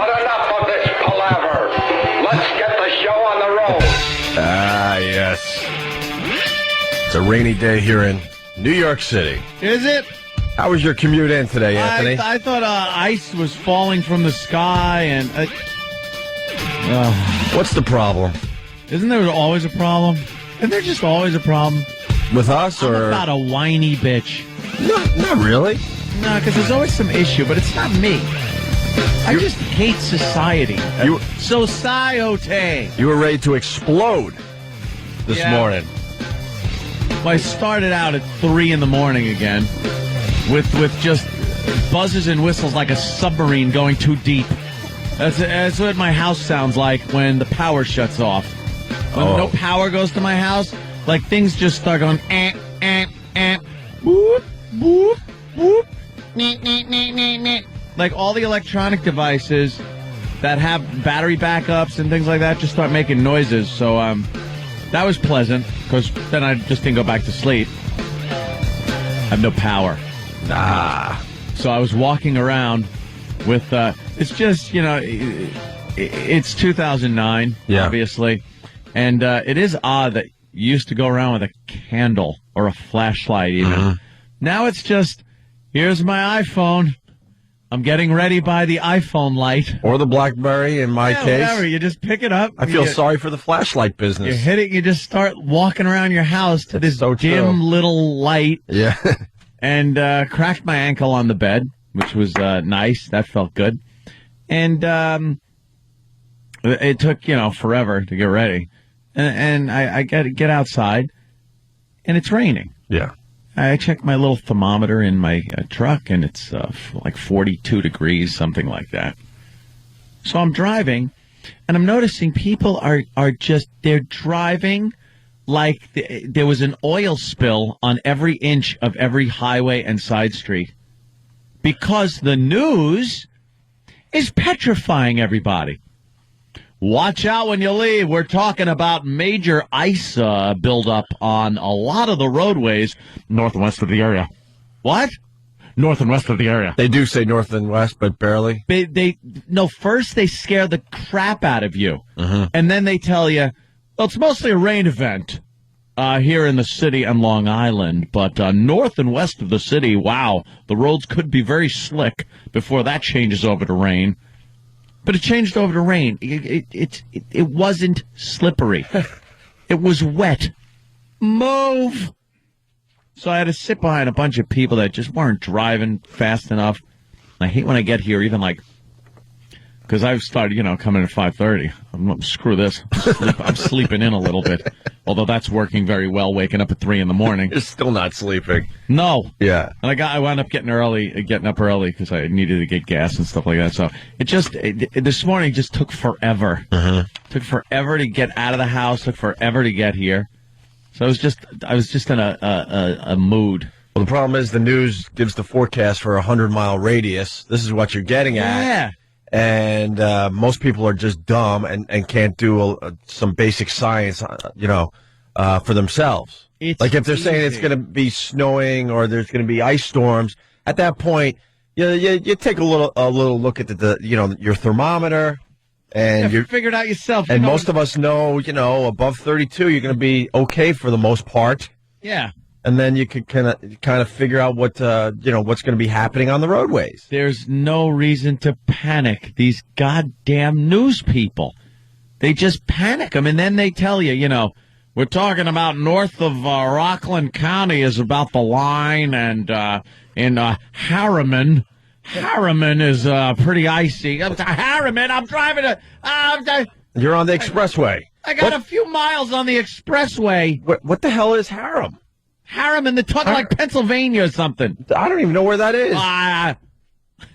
But enough of this palaver. Let's get the show on the road. Ah, yes. It's a rainy day here in New York City. Is it? How was your commute in today, Anthony? I thought ice was falling from the sky, and What's the problem? isn't there always a problem? Isn't there just always a problem? With us, I'm or about a whiny bitch. not really? No, because there's always some issue, but it's not me. I just hate society. Society. You were ready to explode this morning. Well, I started out at 3 in the morning again with just buzzes and whistles like a submarine going too deep. That's what my house sounds like when the power shuts off. When no power goes to my house, like things just start going boop, boop, boop, like all the electronic devices that have battery backups and things like that just start making noises. So that was pleasant because then I just didn't go back to sleep. I have no power. So I was walking around with it's just, it's 2009, obviously. And it is odd that you used to go around with a candle or a flashlight even. Mm-hmm. Now it's just, here's my iPhone. I'm getting ready by the iPhone light. Or the BlackBerry in my case. Whatever. You just pick it up. I feel sorry for the flashlight business. You hit it, you just start walking around your house to this so dim little light. Yeah. And cracked my ankle on the bed, which was nice. That felt good. And it took, forever to get ready. And I get outside, and it's raining. Yeah. I checked my little thermometer in my truck, and it's like 42 degrees, something like that. So I'm driving, and I'm noticing people are they're driving like there was an oil spill on every inch of every highway and side street. Because the news is petrifying everybody. Watch out when you leave. We're talking about major ice buildup on a lot of the roadways north and west of the area. What? North and west of the area. They do say north and west, but barely. First they scare the crap out of you. Mm-hmm. And then they tell you, well, it's mostly a rain event here in the city and Long Island. But north and west of the city, wow, the roads could be very slick before that changes over to rain. But it changed over to rain. It wasn't slippery. It was wet. Move! So I had to sit behind a bunch of people that just weren't driving fast enough. I hate when I get here, even because I've started, coming at 5:30. Screw this. I'm sleeping in a little bit. Although that's working very well, waking up at 3 in the morning. You're still not sleeping. No. Yeah. And I wound up getting up early because I needed to get gas and stuff like that. So this morning just took forever. Uh-huh. Took forever to get out of the house. Took forever to get here. So I was just in a mood. Well, the problem is the news gives the forecast for a 100-mile radius. This is what you're getting at. Yeah. And most people are just dumb and can't do some basic science, for themselves. Like if they're saying it's going to be snowing or there's going to be ice storms, at that point, you take a little look at your thermometer, and you figure it out yourself. And most of us know, above 32, you're going to be okay for the most part. Yeah. And then you could kind of figure out what's going to be happening on the roadways. There's no reason to panic. These goddamn news people, they just panic them, and then they tell you, we're talking about north of Rockland County is about the line, and in Harriman is pretty icy. Harriman, I'm driving You're on the expressway. I got a few miles on the expressway. What the hell is Harriman? Harriman, they're talking like Pennsylvania or something. I don't even know where that is. I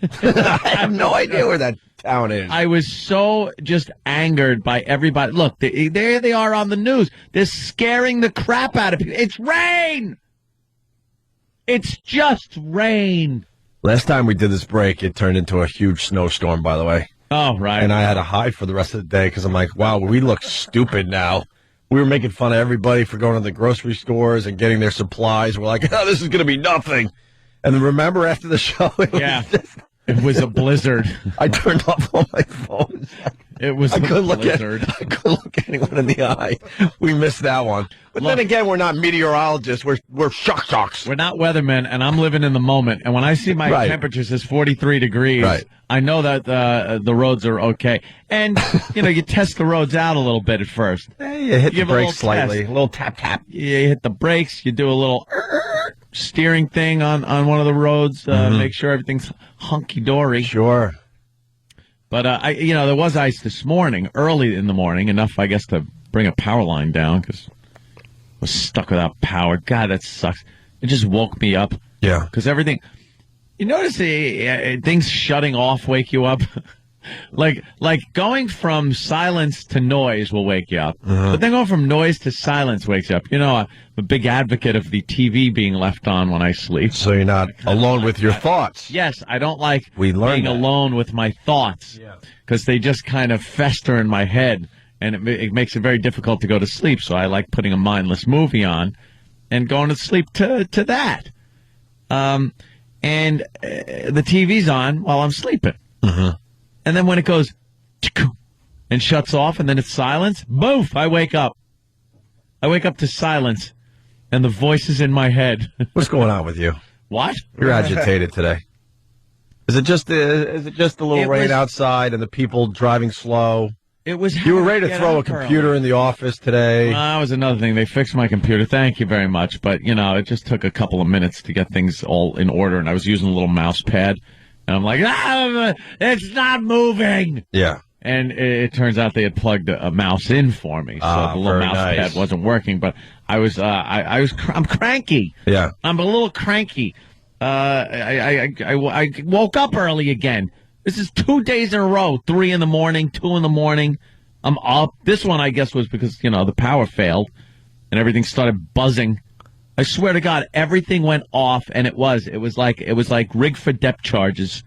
have no idea where that town is. I was so just angered by everybody. Look, there they are on the news. They're scaring the crap out of people. It's rain! It's just rain. Last time we did this break, it turned into a huge snowstorm, by the way. Oh, right. And I had to hide for the rest of the day because I'm like, wow, we look stupid now. We were making fun of everybody for going to the grocery stores and getting their supplies. We're like, oh, this is going to be nothing. And then remember after the show, It was a blizzard. I turned off all my phones. It was I couldn't look blizzard. I couldn't look anyone in the eye. We missed that one. But then again, we're not meteorologists. We're shock jocks. We're not weathermen, and I'm living in the moment. And when I see my temperature says 43 degrees, I know that the roads are okay. And, you test the roads out a little bit at first. You hit the brakes slightly. A little tap, tap. You hit the brakes. You do a little steering thing on one of the roads. Make sure everything's hunky-dory. Sure. But, there was ice this morning, early in the morning, enough, I guess, to bring a power line down because I was stuck without power. God, that sucks. It just woke me up. Yeah. Because everything, you notice things shutting off wake you up? like going from silence to noise will wake you up. But then going from noise to silence wakes you up. I'm a big advocate of the TV being left on when I sleep. So you're not alone with your thoughts. Yes, I don't like being that. alone with my thoughts because they just kind of fester in my head, and it makes it very difficult to go to sleep. So I like putting a mindless movie on and going to sleep to that. And the TV's on while I'm sleeping. And then when it goes and shuts off and then it's silence, boof, I wake up. I wake up to silence and the voices in my head. What's going on with you? What? You're agitated today. Is it just the little rain outside and the people driving slow? It was. You were ready to throw a computer in the office today. That was another thing. They fixed my computer. Thank you very much. But, it just took a couple of minutes to get things all in order. And I was using a little mouse pad. And I'm like, it's not moving. Yeah. And it turns out they had plugged a mouse in for me. So the little mouse pad wasn't working. But I'm cranky. Yeah. I'm a little cranky. I woke up early again. This is 2 days in a row, 3 in the morning, 2 in the morning. I'm up. This one, I guess, was because, the power failed and everything started buzzing. I swear to God, everything went off, and it was like rigged for depth charges.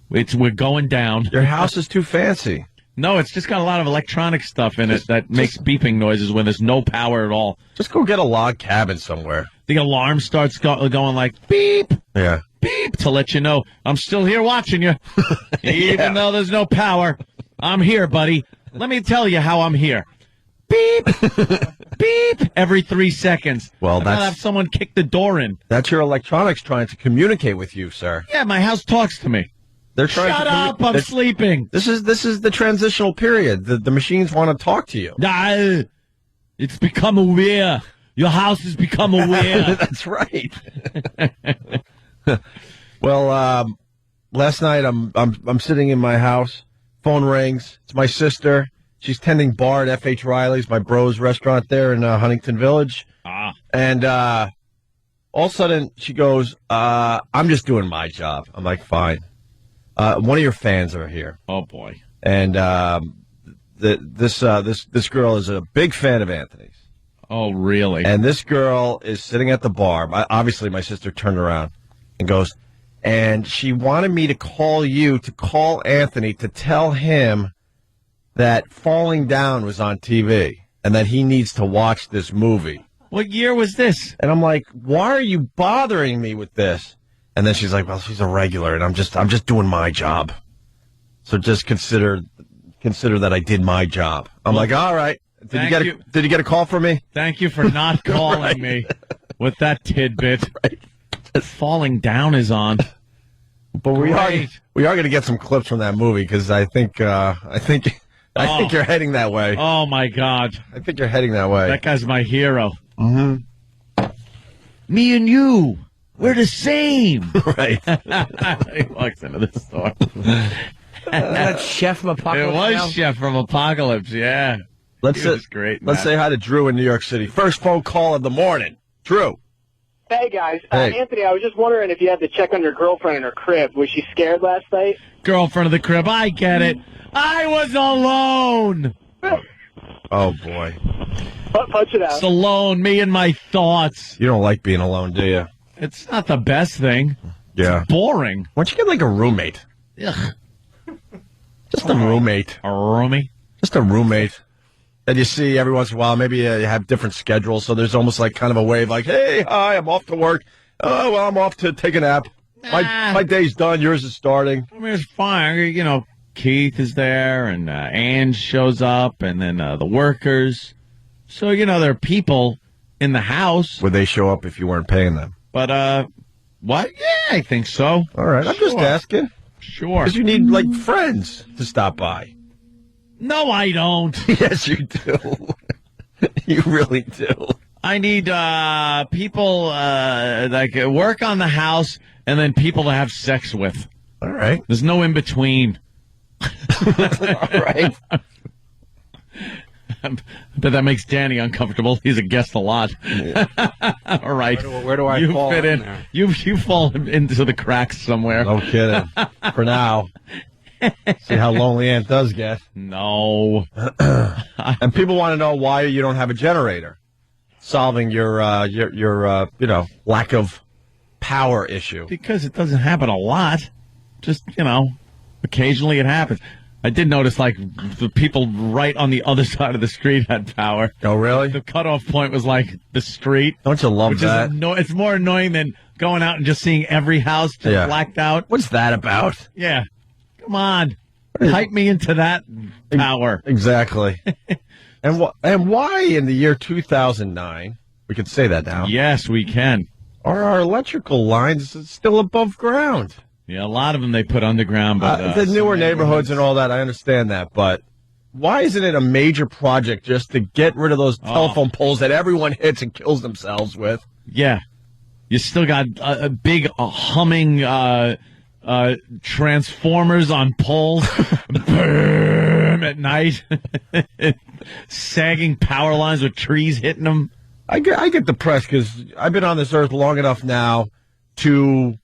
We're going down. Your house is too fancy. No, it's just got a lot of electronic stuff in it that makes beeping noises when there's no power at all. Just go get a log cabin somewhere. The alarm starts going like beep. Yeah. Beep to let you know I'm still here watching you. Even though there's no power, I'm here, buddy. Let me tell you how I'm here. Beep, beep, every 3 seconds. Well, I'd rather have someone kick the door in. That's your electronics trying to communicate with you, sir. Yeah, my house talks to me. They're trying Shut up! I'm sleeping. This is the transitional period. The machines want to talk to you. It's become aware. Your house has become aware. That's right. Well, last night I'm sitting in my house. Phone rings. It's my sister. She's tending bar at F.H. Riley's, my bro's restaurant there in Huntington Village. And all of a sudden she goes, "I'm just doing my job." I'm like, "Fine." One of your fans are here. Oh boy! And this girl is a big fan of Anthony's. Oh, really? And this girl is sitting at the bar. Obviously, my sister turned around and goes, and she wanted me to call you to call Anthony to tell him that Falling Down was on TV and that he needs to watch this movie. What year was this? And I'm like, why are you bothering me with this? And then she's like, well, she's a regular, and I'm just doing my job. So just consider that I did my job. I'm like, all right. Did you get a call from me? Thank you for not calling me with that tidbit. Right. Falling Down is on. But we are going to get some clips from that movie because I think you're heading that way. Oh my God! I think you're heading that way. That guy's my hero. Mm-hmm. Me and you, we're the same. Right. He walks into the store. That's Chef from Apocalypse. It was now? Chef from Apocalypse. Yeah. Let's say hi to Drew in New York City. First phone call of the morning. Drew. Hey, guys. Hey. Anthony, I was just wondering if you had to check on your girlfriend in her crib. Was she scared last night? Girlfriend of the crib. I get it. I was alone. Oh, boy. Punch it out. It's alone, me and my thoughts. You don't like being alone, do you? It's not the best thing. Yeah. It's boring. Why don't you get like a roommate? Ugh. Just a roommate. A roomie? Just a roommate. And you see every once in a while, maybe you have different schedules, so there's almost like kind of a wave like, hey, hi, I'm off to work. Oh, well, I'm off to take a nap. My day's done. Yours is starting. I mean, it's fine. You know, Keith is there, and Ange shows up, and then the workers. So, you know, there are people in the house. Would they show up if you weren't paying them? But, what? Yeah, I think so. All right. I'm just asking. Sure. Because you need, like, friends to stop by. No, I don't. Yes, you do. You really do. I need people like work on the house and then people to have sex with. All right. There's no in between. All right. But that makes Danny uncomfortable. He's a guest a lot. Yeah. All right. Where do I you fall fit in there? You fall into the cracks somewhere. No kidding. For now. See how lonely Aunt does get. No. And people want to know why you don't have a generator, solving your lack of power issue. Because it doesn't happen a lot. Just, occasionally it happens. I did notice, like, the people right on the other side of the street had power. Oh, really? The cutoff point was, like, the street. Don't you love that? It's more annoying than going out and just seeing every house just blacked out. What's that about? Yeah. Come on. Hype me into that power. Exactly. And why in the year 2009, we can say that now, Yes, we can. are our electrical lines still above ground? Yeah, a lot of them they put underground. But the newer neighborhoods and all that, I understand that. But why isn't it a major project just to get rid of those telephone poles that everyone hits and kills themselves with? Yeah. You still got a big humming transformers on poles. Boom at night. Sagging power lines with trees hitting them. I get depressed because I've been on this earth long enough now to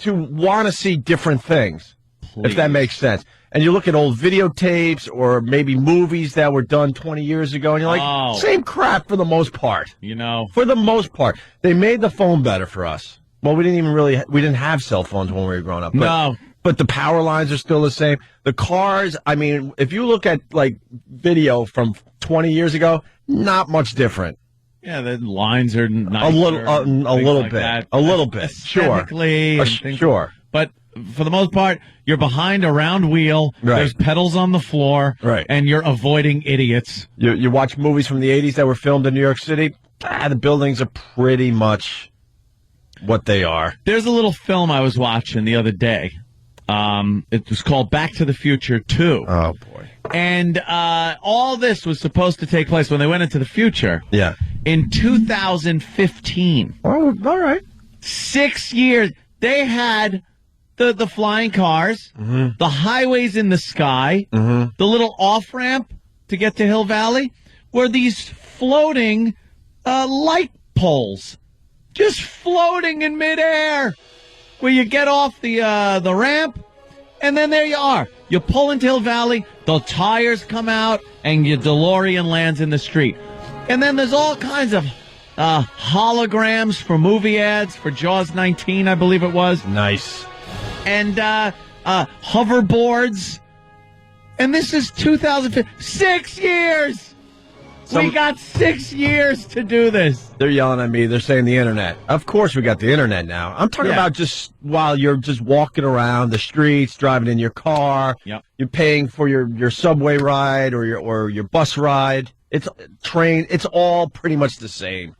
want to see different things, if that makes sense. And you look at old videotapes or maybe movies that were done 20 years ago, and you're like, same crap for the most part. For the most part. They made the phone better for us. Well, we didn't have cell phones when we were growing up. But the power lines are still the same. The cars, I mean, if you look at, like, video from 20 years ago, not much different. Yeah, the lines are nicer. A little bit. Sure. Sure. But for the most part, you're behind a round wheel. Right. There's pedals on the floor. Right. And you're avoiding idiots. You watch movies from the 80s that were filmed in New York City, the buildings are pretty much what they are. There's a little film I was watching the other day. It was called Back to the Future 2. Oh, boy. And all this was supposed to take place when they went into the future. Yeah. In 2015. Oh, all right. 6 years. They had the flying cars, the highways in the sky, the little off-ramp to get to Hill Valley, were these floating light poles. Just floating in midair. Where you get off the ramp, and then there you are. You pull into Hill Valley, the tires come out, and your DeLorean lands in the street. And then there's all kinds of holograms for movie ads for Jaws 19, I believe it was. Nice. And hoverboards. And this is 2015. 6 years! We got 6 years to do this. They're yelling at me. They're saying the internet. Of course we got the internet now. I'm talking about just while you're just walking around the streets, driving in your car. Yep. You're paying for your subway ride or your bus ride. It's train. It's all pretty much the same.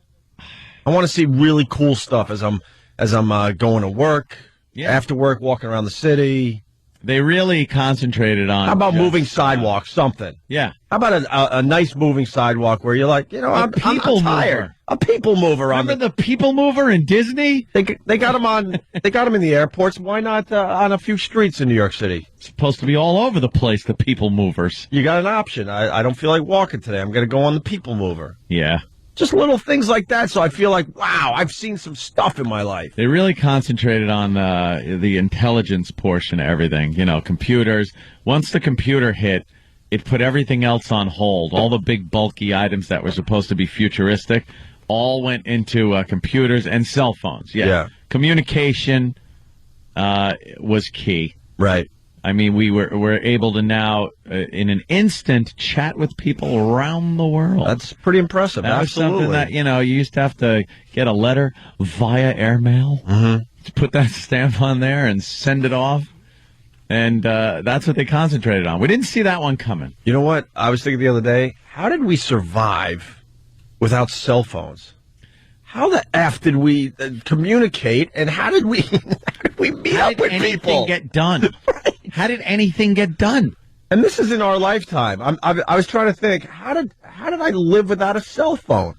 I want to see really cool stuff as I'm going to work, after work, walking around the city. They really concentrated on. How about moving sidewalks? Something. Yeah. How about a nice moving sidewalk where you're like, I'm tired. A people mover. Remember the people mover in Disney? They got them They got them in the airports. Why not on a few streets in New York City? It's supposed to be all over the place. The people movers. You got an option. I don't feel like walking today. I'm going to go on the people mover. Yeah. Just little things like that. So I feel like, wow, I've seen some stuff in my life. They really concentrated on the intelligence portion of everything. Computers. Once the computer hit, it put everything else on hold. All the big bulky items that were supposed to be futuristic all went into computers and cell phones. Yeah. Communication was key. Right. I mean, we're able to now, in an instant, chat with people around the world. That's pretty impressive. That Absolutely. was something that, you used to have to get a letter via airmail, to put that stamp on there and send it off. And that's what they concentrated on. We didn't see that one coming. You know what? I was thinking the other day, how did we survive without cell phones? How the F did we communicate, and how did we meet up with people? Get done? Right. How did anything get done? And this is in our lifetime. I was trying to think, how did I live without a cell phone?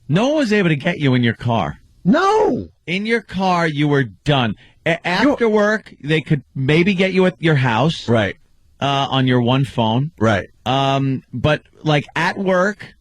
No one was able to get you in your car. No. In your car, you were done. After work, they could maybe get you at your house. Right. On your one phone. Right. But like at work,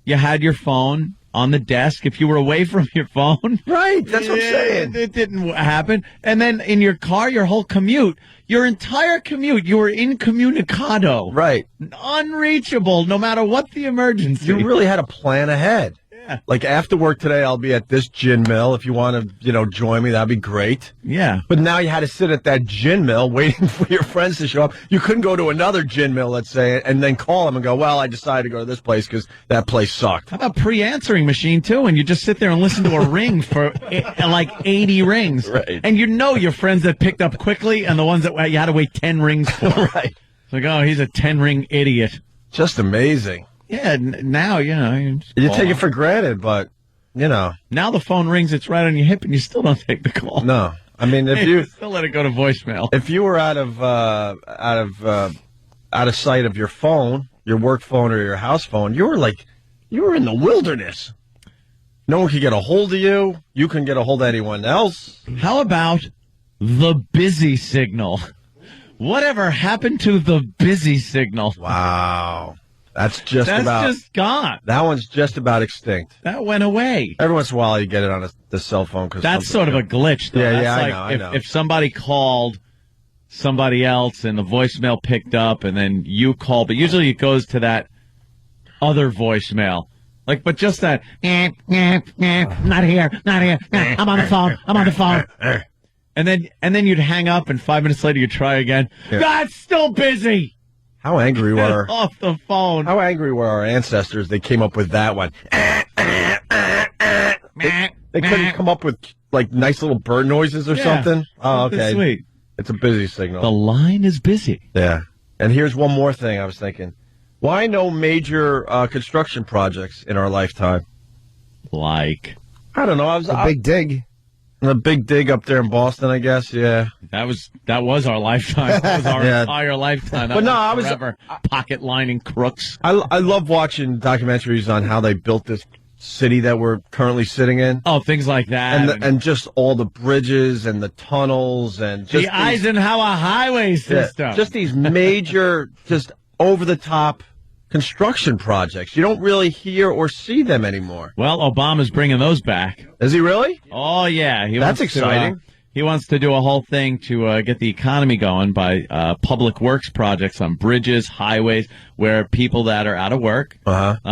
you had your phone on the desk. If you were away from your phone. Right. That's what I'm saying. It didn't happen. And then in your car, your whole commute, your entire commute, you were incommunicado. Right. Unreachable, no matter what the emergency. You really had to plan ahead. Yeah. Like after work today, I'll be at this gin mill. If you want to, join me, that'd be great. Yeah. But now you had to sit at that gin mill waiting for your friends to show up. You couldn't go to another gin mill, let's say, and then call them and go, well, I decided to go to this place because that place sucked. How about pre-answering machine, too? And you just sit there and listen to a ring for like 80 rings. Right. And your friends that picked up quickly and the ones that you had to wait 10 rings for. Right. It's like, oh, he's a 10-ring idiot. Just amazing. Yeah, now, you take it for granted, but, Now the phone rings, it's right on your hip, and you still don't take the call. No. I mean, if you you still let it go to voicemail. If you were out of sight of your phone, your work phone or your house phone, you were in the wilderness. No one could get a hold of you. You couldn't get a hold of anyone else. How about the busy signal? Whatever happened to the busy signal? Wow. That's just gone. That one's just about extinct. That went away. Every once in a while, you get it on the cell phone. That's sort of a glitch, though. Yeah, That's I know. If somebody called somebody else and the voicemail picked up and then you call, but usually it goes to that other voicemail. But just that, not here, I'm on the phone. And then you'd hang up and 5 minutes later you'd try again. Yeah. God's still busy. How angry were off the phone? How angry were our ancestors? They came up with that one. They couldn't come up with nice little bird noises or something. Oh, okay. Sweet. It's a busy signal. The line is busy. Yeah. And here's one more thing I was thinking. Why no major construction projects in our lifetime? I don't know. A big dig. A big dig up there in Boston, I guess. Yeah. That was our lifetime. That was our entire lifetime. That was forever. Pocket lining crooks. I love watching documentaries on how they built this city that we're currently sitting in. Oh, things like that. And just all the bridges and the tunnels and just the Eisenhower highway system. Yeah, just these major, just over-the-top construction projects. You don't really hear or see them anymore. Well, Obama's bringing those back. Is he really? Oh, yeah. That's exciting. He wants to do a whole thing to get the economy going by public works projects on bridges, highways, where people that are out of work.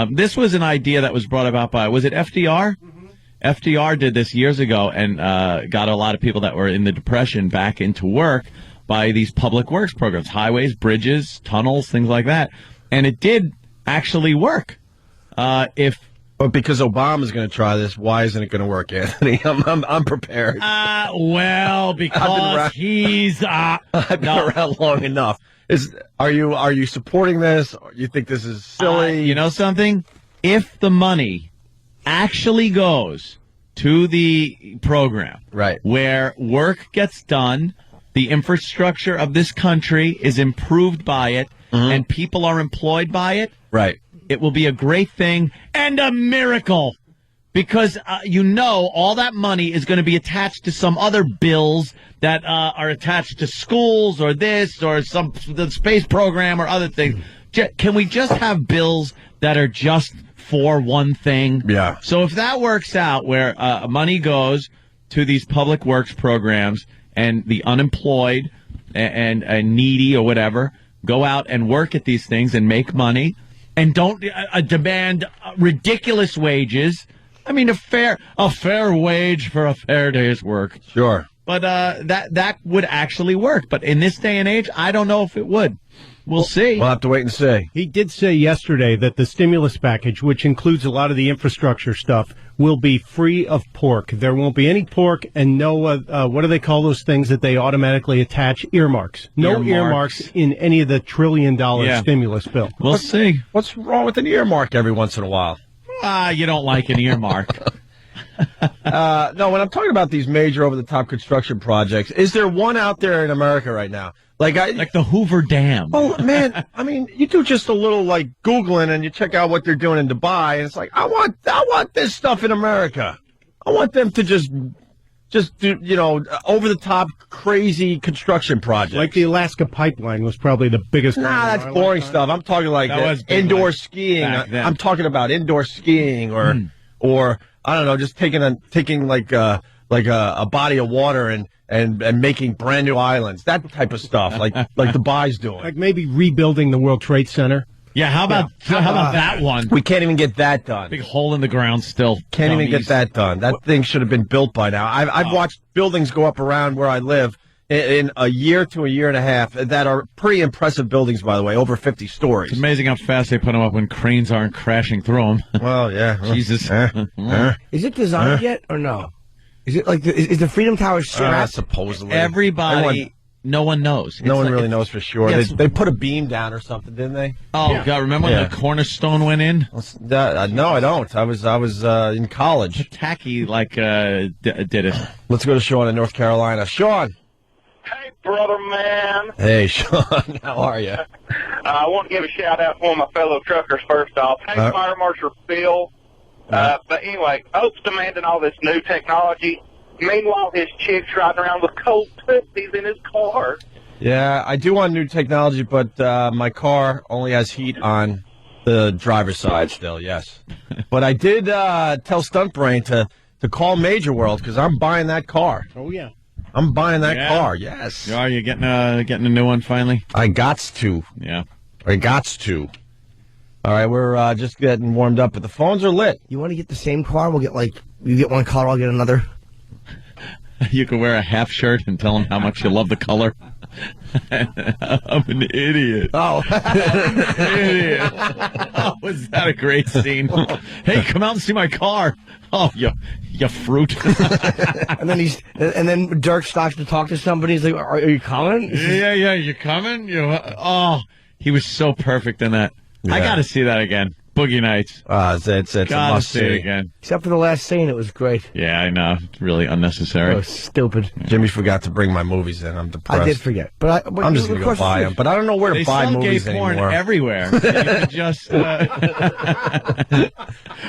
This was an idea that was brought about by, was it FDR? Mm-hmm. FDR did this years ago and got a lot of people that were in the Depression back into work by these public works programs, highways, bridges, tunnels, things like that. And it did actually work. But because Obama's going to try this, why isn't it going to work, Anthony? I'm prepared. Because he's I've been around long enough. Are you supporting this? Or you think this is silly? You know something? If the money actually goes to the program, right, where work gets done, the infrastructure of this country is improved by it, and people are employed by it, right, it will be a great thing and a miracle. Because, all that money is going to be attached to some other bills that are attached to schools or this or the space program or other things. Can we just have bills that are just for one thing? Yeah. So if that works out where money goes to these public works programs and the unemployed and needy or whatever go out and work at these things and make money and don't demand ridiculous wages. I mean, a fair wage for a fair day's work. Sure. But that would actually work. But in this day and age, I don't know if it would. We'll see. We'll have to wait and see. He did say yesterday that the stimulus package, which includes a lot of the infrastructure stuff, will be free of pork. There won't be any pork and no, what do they call those things that they automatically attach? Earmarks. No earmarks in any of the $1 trillion stimulus bill. We'll see. What's wrong with an earmark every once in a while? You don't like an earmark. No, when I'm talking about these major over-the-top construction projects, is there one out there in America right now? Like the Hoover Dam. Oh, man, I mean, you do just a little, Googling, and you check out what they're doing in Dubai, and it's like, I want this stuff in America. I want them to just do, over-the-top, crazy construction projects. Like the Alaska pipeline was probably the biggest. Nah, that's boring stuff. I'm talking indoor skiing. I'm talking about indoor skiing or I don't know, just taking a body of water and making brand new islands, that type of stuff, like Dubai's doing. Like maybe rebuilding the World Trade Center. Yeah, how about that one? We can't even get that done. Big hole in the ground still. Can't even get that done. That thing should have been built by now. I've watched buildings go up around where I live in a year to a year and a half that are pretty impressive buildings, by the way, over 50 stories. It's amazing how fast they put them up when cranes aren't crashing through them. Well, yeah. Jesus. Is it designed yet or no? Is it is the Freedom Tower strapped? Supposedly. No one knows. No one really knows for sure. Yes. They put a beam down or something, didn't they? Oh, yeah. God, remember when the cornerstone went in? No, I don't. I was in college. Tacky did it. Let's go to Sean in North Carolina. Sean. Hey, brother man. Hey, Sean. How are you? I want to give a shout-out to one of my fellow truckers first off. Hey, Fire Marshal Phil. But anyway, Oak's demanding all this new technology. Meanwhile, his chick's riding around with cold tootsies in his car. Yeah, I do want new technology, but my car only has heat on the driver's side still, yes. But I did tell Stuntbrain to call Major World because I'm buying that car. Oh, yeah. I'm buying that car, yes. Are you getting a new one finally? I gots to. Yeah. I gots to. All right, we're just getting warmed up, but the phones are lit. You want to get the same car? We'll get you get one car, I'll get another. You can wear a half shirt and tell them how much you love the color. I'm an idiot. Oh. Idiot. Oh, was that a great scene? Hey, come out and see my car. Oh, you fruit. and then Dirk stops to talk to somebody. He's like, are you coming? Yeah, you coming? He was so perfect in that. Yeah. I got to see that again. Boogie Nights. It's a must see it again. Except for the last scene, it was great. Yeah, I know. It's really unnecessary. It was stupid. Jimmy forgot to bring my movies in. I'm depressed. I did forget. But I'm just going to go buy them. But I don't know where to buy movies anymore. They sell gay porn everywhere. You could just...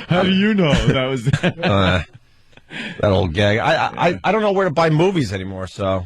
How do you know that was... that old gag. I don't know where to buy movies anymore, so...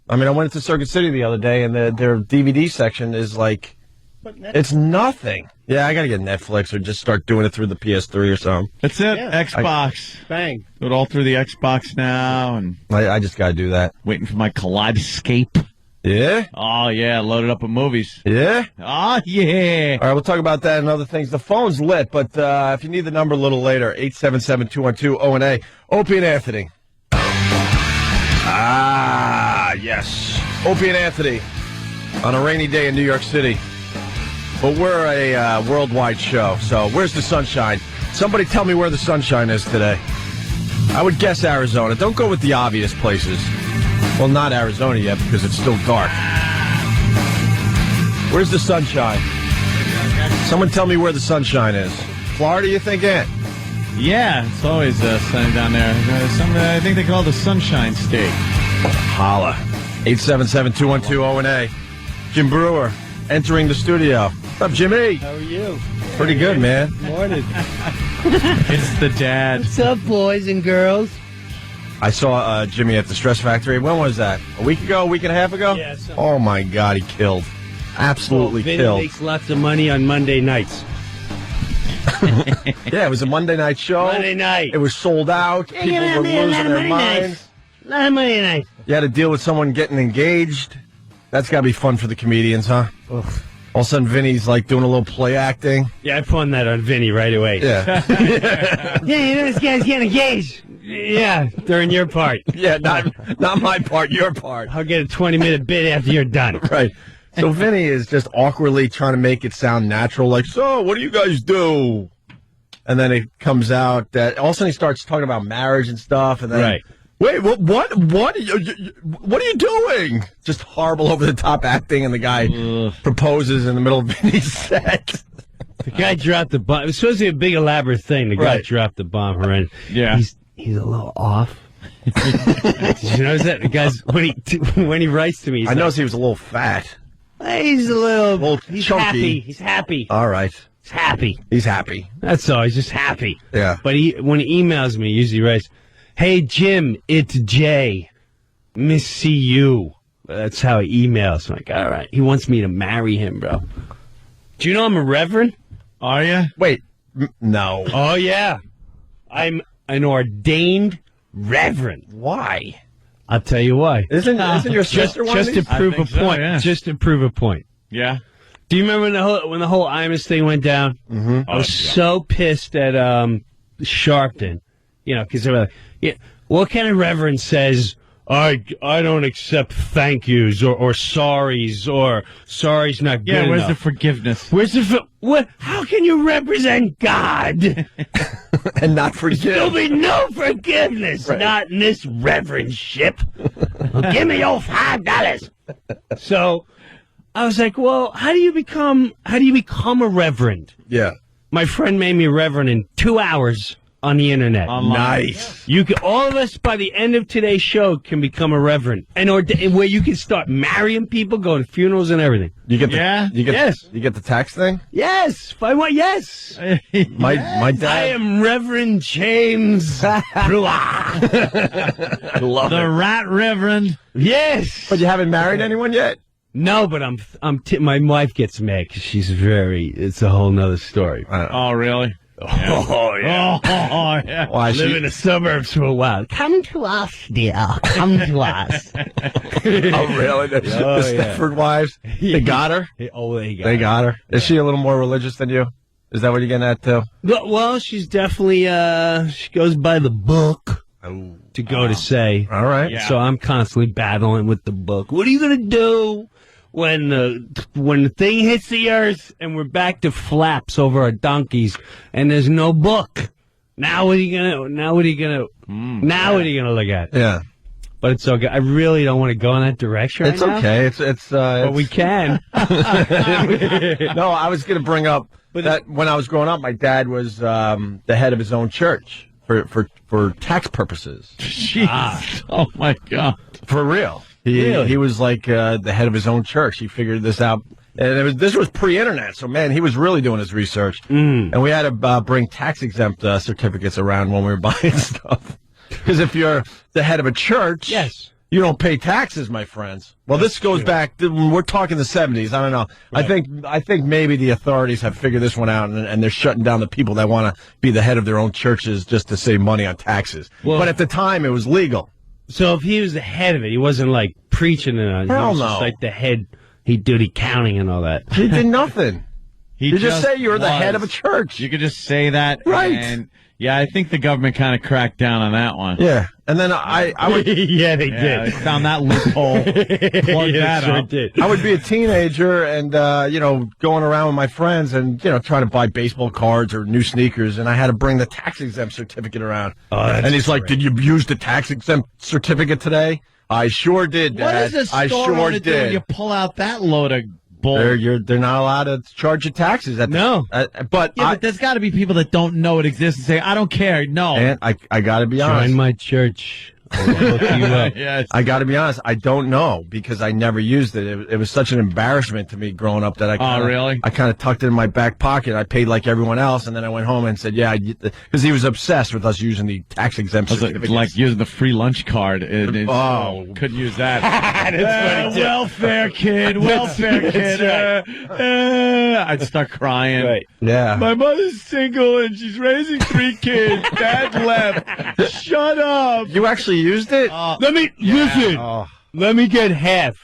I mean, I went to Circuit City the other day, and their DVD section is like... It's nothing. Yeah, I got to get Netflix or just start doing it through the PS3 or something. That's it. Yeah. Xbox. Bang. Do it all through the Xbox now. And I just got to do that. Waiting for my Kaleidoscape. Yeah? Oh, yeah. Loaded up with movies. Yeah? Oh, yeah. All right, we'll talk about that and other things. The phone's lit, but if you need the number a little later, 877-212-O&A. Opie and Anthony. Yes. Opie and Anthony on a rainy day in New York City. But we're a worldwide show, so where's the sunshine? Somebody tell me where the sunshine is today. I would guess Arizona. Don't go with the obvious places. Well, not Arizona yet because it's still dark. Where's the sunshine? Someone tell me where the sunshine is. Florida, you think, Ant? Yeah, it's always sunny down there. I think they call it the Sunshine State. Holla. 877-212-O&A. Jim Brewer entering the studio. What's up, Jimmy? How are you? Pretty good, man. Morning. It's the dad. What's up, boys and girls? I saw Jimmy at the Stress Factory. When was that? A week ago? A week and a half ago? Yeah. Oh, my God, he killed. Absolutely Vinny killed. makes lots of money on Monday nights. Yeah, it was a Monday night show. Monday night. It was sold out. People were losing their minds. A lot of Monday nights. You had to deal with someone getting engaged. That's got to be fun for the comedians, huh? Ugh. All of a sudden, Vinny's like doing a little play acting. Yeah, I pawned that on Vinny right away. Yeah. Yeah, you know this guy's getting engaged. Yeah, during your part. Yeah, not my part, your part. I'll get a 20-minute bit after you're done. Right. So Vinny is just awkwardly trying to make it sound natural, like, so what do you guys do? And then it comes out that all of a sudden he starts talking about marriage and stuff, and then Right. Wait, what are you doing? Just horrible over the top acting, and the guy proposes in the middle of Vinny's set. The guy dropped the bomb. It was supposed to be a big elaborate thing. The guy dropped the bomb. Right? Yeah. He's a little off. Did you notice that? The guy's when he writes to me, he's I noticed he was a little fat. he's a little He's chunky. happy. He's happy. All right. He's happy. He's happy. That's all. He's just happy. Yeah. But when he emails me, he usually writes, "Hey Jim, it's Jay. Miss see you." That's how he emails. I'm like, all right. He wants me to marry him, bro. Do you know I'm a reverend? Are you? Wait. No. Oh yeah, I'm an ordained reverend. Why? I'll tell you why. Isn't your sister one of Just to these? prove a think so, point. yeah. Just to prove a point. Yeah. Do you remember when the whole Imus thing went down? Mm-hmm. I was so pissed at Sharpton, because they were like, "Yeah, what kind of reverend says I don't accept thank yous or sorries or sorry's not good Yeah, where's the enough." forgiveness? Where's the what? How can you represent God? And not forgive. There'll be no forgiveness, not in this reverendship. Well, give me your $5. So I was like, well, how do you become a reverend? Yeah. My friend made me a reverend in 2 hours on the internet. Nice. You can, all of us by the end of today's show can become a reverend, and where you can start marrying people, going to funerals and everything. You get the, Yeah? Yes. You get the tax thing? Yes, if I want, yes. My dad. I am Reverend James Brua. Love The it. Rat Reverend. Yes. But you haven't married anyone yet? No, but my wife gets mad because she's it's a whole nother story. Oh, really? Oh, yeah. Oh, yeah. Why? Live in the suburbs for a while. Come to us, dear. Come to us. Oh, really? The Stepford wives? They got her? Oh, They got her. Is she a little more religious than you? Is that what you're getting at, too? Well, she's definitely, she goes by the book to go to say. All right. Yeah. So I'm constantly battling with the book. What are you going to do when the thing hits the earth and we're back to flaps over our donkeys and there's no book? Now what are you gonna look at? Yeah. But it's okay. I really don't want to go in that direction. It's right now, okay. It's but we can. No, I was going to bring up that when I was growing up, my dad was the head of his own church for tax purposes. Jeez. Oh, my God. For real. Really? He was like the head of his own church. He figured this out. And this was pre-internet, so, man, he was really doing his research. And we had to bring tax-exempt certificates around when we were buying stuff. Because if you're the head of a church, Yes. you don't pay taxes, my friends. Well, this goes back, we're talking the 70s. I don't know. Right. I think maybe the authorities have figured this one out, and they're shutting down the people that want to be the head of their own churches just to save money on taxes. Well- But at the time, it was legal. So if he was the head of it, he wasn't like preaching it on. He Hell was no. just like the head. He did accounting and all that. He did nothing. You just say you're the was. head of a church. You could just say that. Right. And, yeah, I think the government kind of cracked down on that one. Yeah. And then I would Yeah, they Yeah, they found that loophole. Plugged that up. did. I would be a teenager and going around with my friends and trying to buy baseball cards or new sneakers, and I had to bring the tax exempt certificate around. that's and he's like, "Did you use the tax exempt certificate today?" I sure did, What Dad. does a I store sure owner do when did. you pull out that load of bull? They're not allowed to charge you taxes at No. but Yeah, but there's got to be people that don't know it exists and say, I don't care. No. and I got to be honest. Join my church. I'll hook you up. Yes. I got to be honest. I don't know because I never used it. It was such an embarrassment to me growing up that I kinda, really? I kind of tucked it in my back pocket. I paid like everyone else, and then I went home and said, "Yeah," because he was obsessed with us using the tax exempt It was certificates. like using the free lunch card. Couldn't use that. That's funny, too. Welfare kid, welfare kid. I'd start crying. Right. yeah. My mother's single and she's raising 3 kids. Dad left. Shut up. You actually used it? Listen. Oh. Let me get half.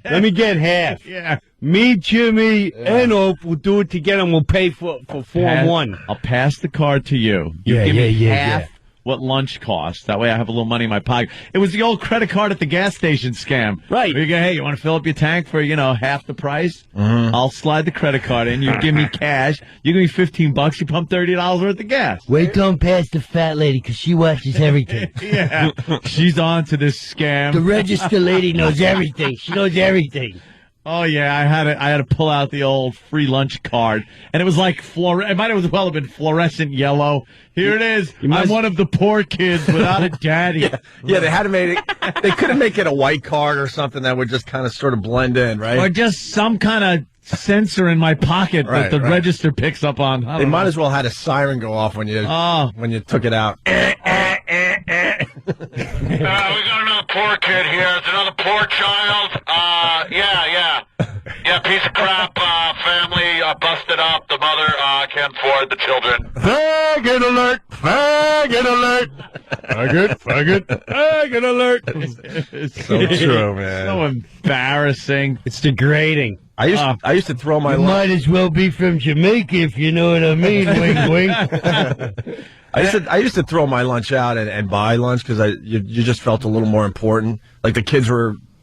Let me get half. Yeah. Me, Jimmy, and Opie will do it together, and we'll pay for Form 1. I'll pass the card to you. You Yeah, give yeah, me yeah, half what lunch costs. That way I have a little money in my pocket. It was the old credit card at the gas station scam. Right. Where you go, hey, you want to fill up your tank for, half the price? Mm-hmm. I'll slide the credit card in. You give me cash. You give me $15. You pump $30 worth of gas. Wait till I'm past the fat lady, because she watches everything. Yeah. She's on to this scam. The register lady knows everything. She knows everything. Oh yeah, I had to pull out the old free lunch card, and it was like it might as well have been fluorescent yellow. Here it is. I'm one of the poor kids without a daddy. Yeah, they had to make it. They couldn't make it a white card or something that would just kind of sort of blend in, right? Or just some kind of sensor in my pocket that the register picks up on. They might as well had a siren go off when you took it out. We got another poor kid here. It's another poor child. Yeah, piece of crap family busted up. The mother can't afford the children. Faggot alert! Faggot alert! Faggot alert! It's so true, man. So embarrassing. It's degrading. I used to throw my. You might as well be from Jamaica, if you know what I mean. Wink, wink. I used to throw my lunch out and buy lunch because you just felt a little more important. Like the kids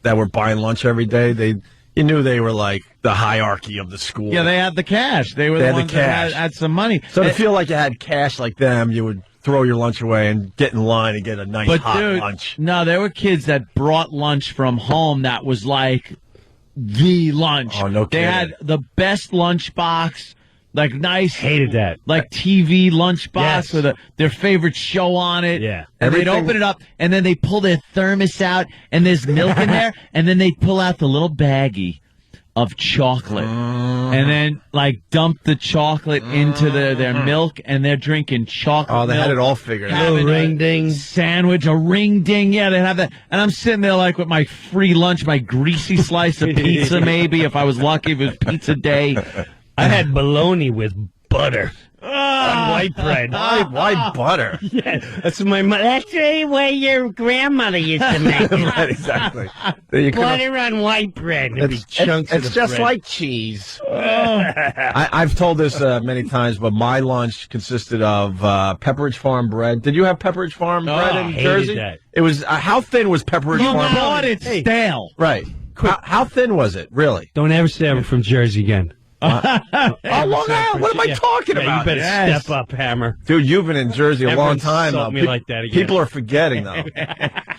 that were buying lunch every day, you knew they were like the hierarchy of the school. Yeah, they had the cash. They were the ones that had some money. So to feel like you had cash like them, you would throw your lunch away and get in line and get a nice hot lunch. No, there were kids that brought lunch from home that was like the lunch. Oh, no kidding. They had the best lunch box. Like nice, hated that. Like TV lunchbox with their favorite show on it. Yeah, and they'd open it up, and then they pull their thermos out, and there's milk in there, and then they pull out the little baggie of chocolate, and then like dump the chocolate into their milk, and they're drinking chocolate. Oh, they milk, had it all figured out. A little ring ding sandwich, a ring ding. Yeah, they have that, and I'm sitting there like with my free lunch, my greasy slice of pizza, maybe if I was lucky, if it was pizza day. I had bologna with butter on white bread. Why butter? Yeah, that's my mother. That's the way your grandmother used to make it. Right, exactly. Butter on white bread. It's just like cheese. I've told this many times, but my lunch consisted of Pepperidge Farm bread. Did you have Pepperidge Farm bread in Jersey? That. It was how thin was Pepperidge You Farm? bought it stale. Right. How thin was it? Really? Don't ever say I'm from Jersey again. Long Island. What am I talking about? You better step up, Hammer. Dude, you've been in Jersey a long time now. Me like that again. People are forgetting, though.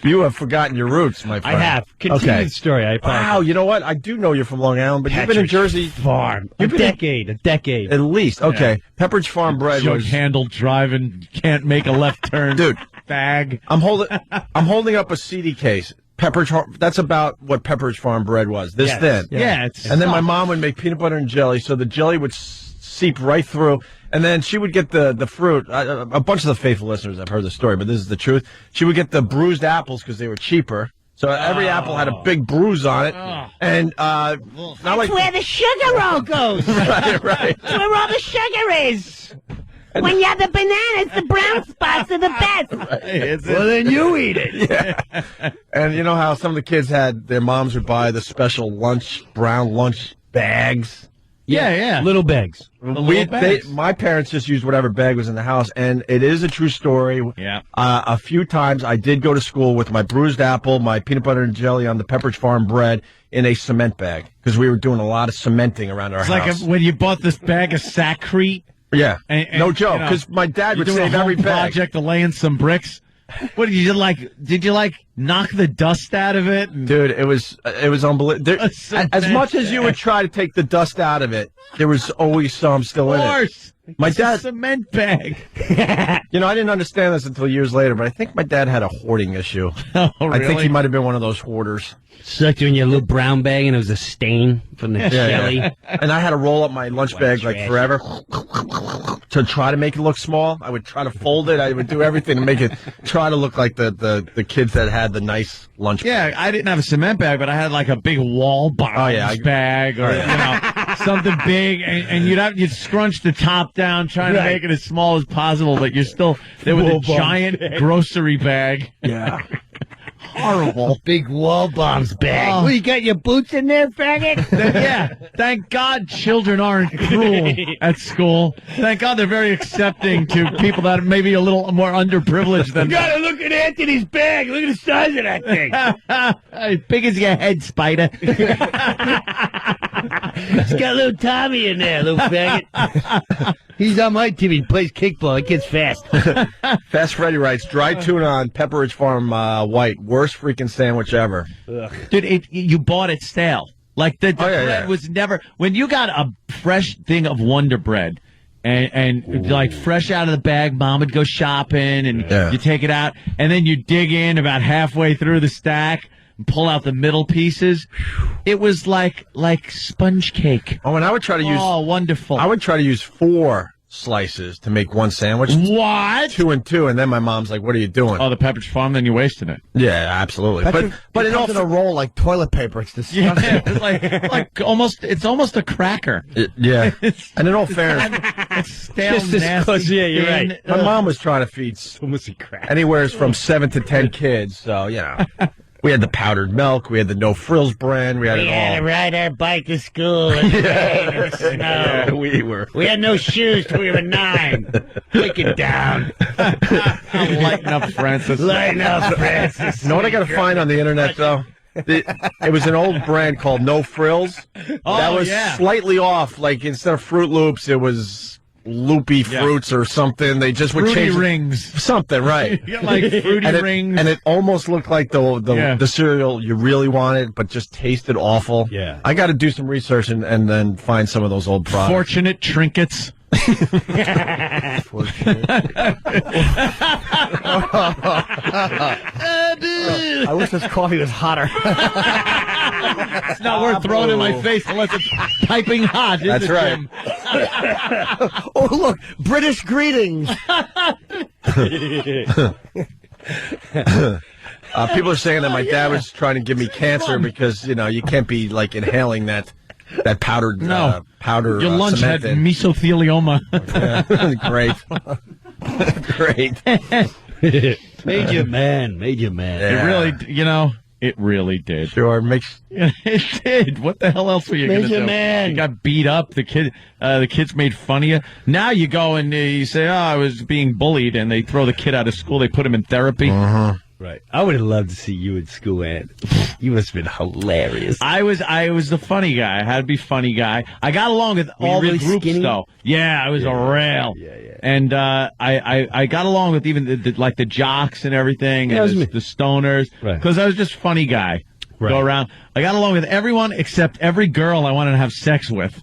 You have forgotten your roots, my friend. I have. Continue the story. I apologize. Wow, you know what? I do know you're from Long Island, but you've been in Jersey Farm. A decade. At least. Okay. Pepperidge Farm bread was Jug-handle driving, can't make a left turn. Dude, bag. I'm holding up a CD case. That's about what Pepperidge Farm bread was. This thin. Yeah, and then my mom would make peanut butter and jelly, so the jelly would seep right through. And then she would get the fruit. A bunch of the faithful listeners have heard the story, but this is the truth. She would get the bruised apples because they were cheaper. So every apple had a big bruise on it. And not like where the sugar roll goes. right. That's where all the sugar is. When you have the bananas, the brown spots are the best. Right. Well, then you eat it. Yeah. And you know how some of the kids their moms would buy the special brown lunch bags? Yeah. Little bags. My parents just used whatever bag was in the house, and it is a true story. Yeah. A few times I did go to school with my bruised apple, my peanut butter and jelly on the Pepperidge Farm bread in a cement bag, because we were doing a lot of cementing around our house. It's like when you bought this bag of Sacrete. Yeah, and, no joke, because my dad would save every bag. Project to lay in some bricks. What did you like? Did you knock the dust out of it? Dude, it was unbelievable. As much as you would try to take the dust out of it, there was always some still in it. My dad, cement bag. I didn't understand this until years later, but I think my dad had a hoarding issue. Oh, really? I think he might have been one of those hoarders. Sucked you in your little brown bag, and it was a stain from the jelly. Yeah. And I had to roll up my lunch bag like forever to try to make it look small. I would try to fold it. I would do everything to make it try to look like the kids that had the nice lunch bag. I didn't have a cement bag, but I had like a big wall box bag or something big, and you'd scrunch the top down trying to make it as small as possible, but there was a giant grocery bag. Yeah. horrible. Big wall bombs bag. Oh. Well, you got your boots in there, faggot? Yeah, thank God children aren't cruel at school. Thank God they're very accepting to people that are maybe a little more underprivileged than You gotta look at Anthony's bag. Look at the size of that thing. as big as your head, Spider. It's got little Tommy in there, little faggot. He's on my team. He plays kickball. He gets fast. Fast Freddy writes, dry tuna on Pepperidge Farm white. Worst freaking sandwich ever. Dude, you bought it stale. Like the bread was never. When you got a fresh thing of Wonder Bread, and like fresh out of the bag, Mom would go shopping, and you take it out, and then you dig in about halfway through the stack and pull out the middle pieces. It was like sponge cake. Oh, and I would try to use. Oh, wonderful! I would try to use 4 slices to make one sandwich. What? 2 and 2, and then my mom's like, "What are you doing?" Oh, the Pepperidge Farm. Then you're wasting it. Yeah, absolutely. But it comes in a roll like toilet paper. It's disgusting. Yeah, it's like almost. It's almost a cracker. Yeah. And in all fairness, It's stale, Just as nasty, close, yeah, you're thin. right. my mom was trying to feed Almost a crack. anywhere from 7 to 10 kids. So we had the powdered milk, we had the no frills brand, we had it all. ride our bike to school in the rain and snow. Yeah, we were. We had no shoes till we were 9. Take it down. Lighten up, Francis. Lighten up, Francis. You know what I got to find on the internet though? It was an old brand called No Frills. That was slightly off. Like instead of Fruit Loops, it was loopy fruits or something. They just would Fruity change Rings. something, right? You got like Fruity Rings. And it almost looked like the cereal you really wanted, but just tasted awful. Yeah. I got to do some research and then find some of those old products. Fortunate Trinkets. I wish this coffee was hotter. It's not worth throwing in my face unless it's piping hot. That's right. Jim? Oh, look, British greetings. People are saying that my dad was trying to give me cancer because you can't be like inhaling that powdered powder. Your lunch had cement in. mesothelioma. Great. Made you man. It really did. Sure makes. It did. What the hell else were you going to do? Man. You got beat up. The kids made fun of you. Now you go and you say, "Oh, I was being bullied," and they throw the kid out of school. They put him in therapy. Right. I would have loved to see you at school, Ed. You must have been hilarious. I was the funny guy. I had to be funny guy. I got along with all really the groups skinny? though. Yeah, I was a rail. Yeah. And I got along with even the jocks and everything, Yeah, and it was the stoners, Right. because I was just funny guy. Right. Go around. I got along with everyone except every girl I wanted to have sex with.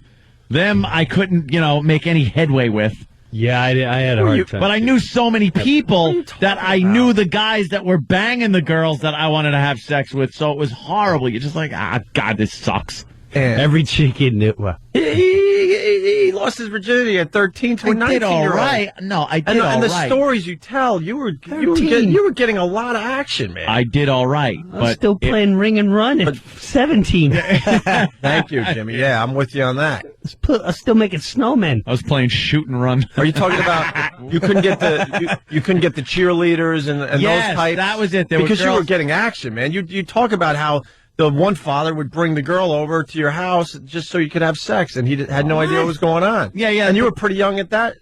Them I couldn't, make any headway with. Yeah, I had a hard time. But I knew so many people that I knew the guys that were banging the girls that I wanted to have sex with, so it was horrible. You're just like, God, this sucks. And Every chick in it. Well, he lost his virginity at 13 to a 19-year-old. I did all right. No, I did all right. And the stories you tell, you were getting a lot of action, man. I did all right. I was still playing Ring and Run at 17. Thank you, Jimmy. Yeah, I'm with you on that. I was still making snowmen. I was playing shoot and run. Are you talking about you couldn't get the cheerleaders and Yes, those types? that was it. There were because you were girls- getting action, man. You talk about how the one father would bring the girl over to your house just so you could have sex, and he had no idea what was going on. Yeah. And you were pretty young at that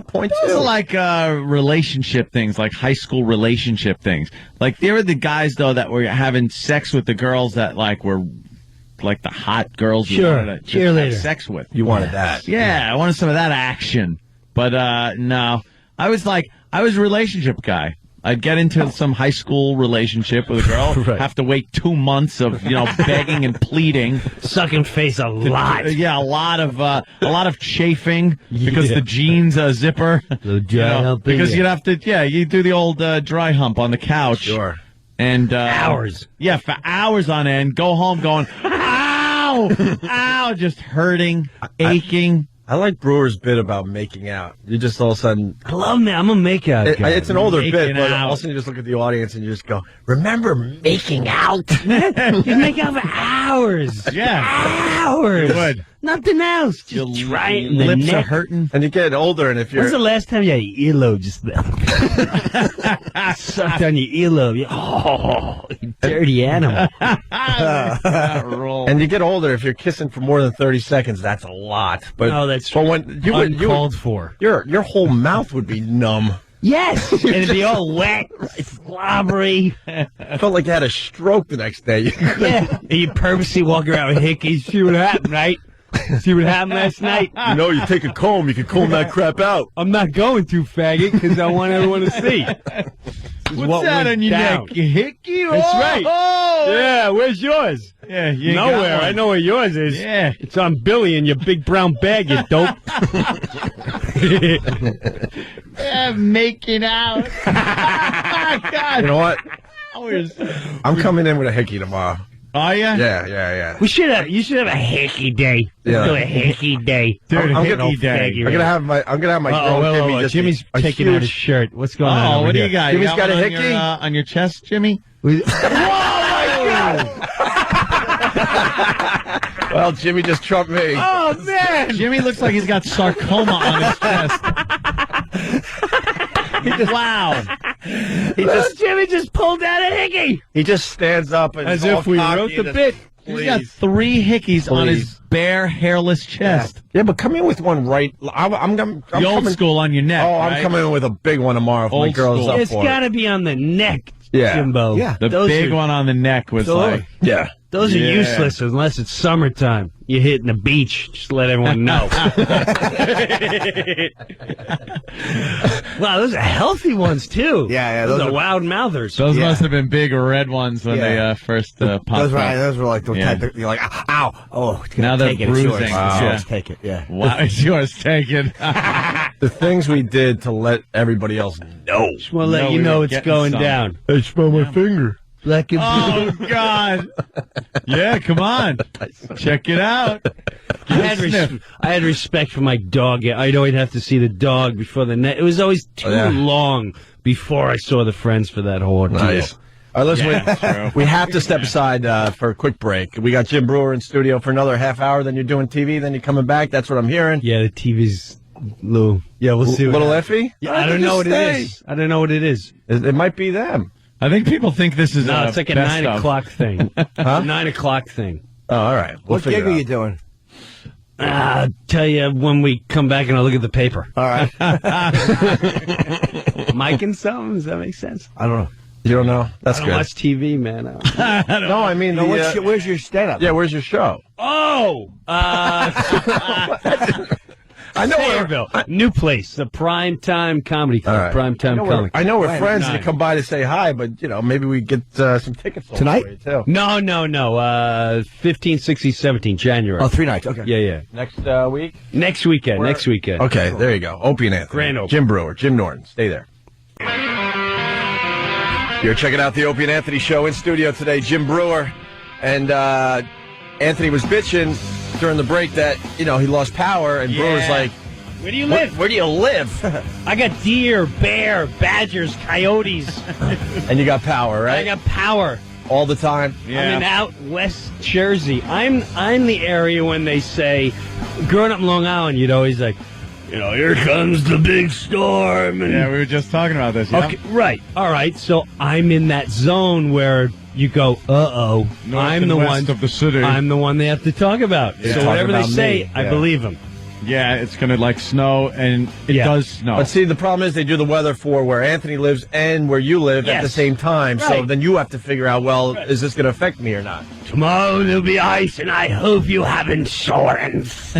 point too. Those are like relationship things, like high school relationship things. Like there were the guys though that were having sex with the girls that were like the hot girls you wanted to just have sex with. You wanted that. Yeah, I wanted some of that action. But no, I was a relationship guy. I'd get into some high school relationship with a girl, have to wait 2 months of begging and pleading, Sucking face a lot. Yeah, a lot of chafing because the jeans zipper. The dry humping, because you'd have to you do the old dry hump on the couch. Sure. And Hours. Yeah, for hours on end. Go home going, ow, ow, just hurting, aching. I like Brewer's bit about making out. You just all of a sudden... I love me. I'm a makeout guy. It's an older bit, Making but out. all of a sudden you just look at the audience and you just go, remember making out? You make out for hours. Yeah, Hours. you would. Nothing else. Just try it in the lips neck. are hurting. And you get older, and if you're When's the last time you had your earlobe just sucked on your earlobe? Oh, you dirty animal. and you get older, if you're kissing for more than 30 seconds, that's a lot. But that's when uncalled for. Your whole mouth would be numb. Yes, and it'd be all wet, slobbery. I felt like you had a stroke the next day. Yeah, and you purposely walk around with hickeys. See what happened, right? See what happened last night? You know, you take a comb, you can comb that crap out. I'm not going to, faggot, because I want everyone to see. What's that on your neck? You hickey? That's right. Oh, Yeah, where's yours? yeah, you ain't Nowhere. got one. I know where yours is. Yeah. It's on Billy in your big brown bag, you dope. Yeah, making out. God. You know what? Hours. I'm coming in with a hickey tomorrow. Are you? Yeah. You should have a hickey day. Yeah. Do a hickey day. Dude, I'm hickey gonna- day. I'm gonna have my girl Jimmy just Jimmy's a taking huge, out his shirt. What's going on? Oh, over what do here? you got? Jimmy's You got a one hickey? on your chest, Jimmy? Well, Jimmy just trumped me. Oh, man! Jimmy looks like he's got sarcoma on his chest. Wow. Jimmy just pulled out a hickey. He just stands up and As is all if we cocky wrote the and bit. He's got Please. 3 hickeys on his bare, hairless chest. Yeah, but come in with one right. I'm The old coming. school on your neck. Oh, I'm right? coming in with a big one tomorrow if my Old girl's school. up It's for got to be on the neck, Yeah. Jimbo. Yeah. The Those big are- one on the neck was Those- like, Yeah. Those are Yeah. useless unless it's summertime. You're hitting the beach. Just let everyone know. Wow, those are healthy ones, too. Yeah, Those those are are- loud mouthers. those Yeah. must have been big red ones when Yeah. they first popped Those were, up. those were like the Yeah. type that you're like, ow. Oh, it's gonna Now they're take it. It's yours. bruising. It's Wow. yours. Take it. Yeah. Wow, it's yours, take it. The things we did to let everybody else know. Just want to let No, you we know were it's getting going some. down. I smell my finger. Black and Oh, God. Yeah, come on. Check it out. I had respect for my dog. I'd always have to see the dog before the net. It was always too long before I saw the friends for that whole ordeal. Nice. All right, listen, true. we have to step aside for a quick break. We got Jim Brewer in studio for another half hour. Then you're doing TV. Then you're coming back. That's what I'm hearing. Yeah, the TV's low. Yeah, we'll see. Little iffy? Yeah, I don't know what it is. I don't know what it is. It might be them. I think people think this is No, it's like a best 9 of. o'clock thing. Huh? 9 o'clock thing. Oh, all right. We'll What figure gig it are out. you doing? I'll tell you when we come back and I'll look at the paper. All right. Mike and something? Does that make sense? I don't know. You don't know? That's I don't good. watch TV, man. No, I mean, No, the, where's your stand-up? yeah, where's your show? Oh! I know where. Sayreville. New place. The Primetime Comedy Club. All right. Primetime Comedy Club. I know we're friends and Nine. you come by to say hi, but, you know, maybe we get some tickets sold Tonight? for you, too. No. 15, 16, 17, January. Oh, 3 nights. Okay. Yeah. Next week? Next weekend. Okay, there you go. Opie and Anthony. Grand opening. Jim Brewer, Jim Norton. Stay there. You're checking out the Opie and Anthony show in studio today. Jim Brewer and Anthony was bitching during the break that, you know, he lost power, and Brewer's like, Where do you live? where do you live? I got deer, bear, badgers, coyotes. And you got power, I right? got power. All the time. I'm in out West Jersey. I'm the area when they say, growing up in Long Island, you'd always like, you know, here comes the big storm. And Yeah, we were just talking about this. Yeah? okay, right. All right. So I'm in that zone where you go, uh-oh. North I'm and the west one of the city. I'm the one they have to talk about. Yeah. So Talking whatever they about say, me. I Yeah. believe them. Yeah, it's going to like snow, and it Yeah. does snow. But see, the problem is they do the weather for where Anthony lives and where you live at the Yes. same time. So Right. then you have to figure out, well, is this going to affect me or not? Tomorrow there'll be ice, and I hope you have insurance.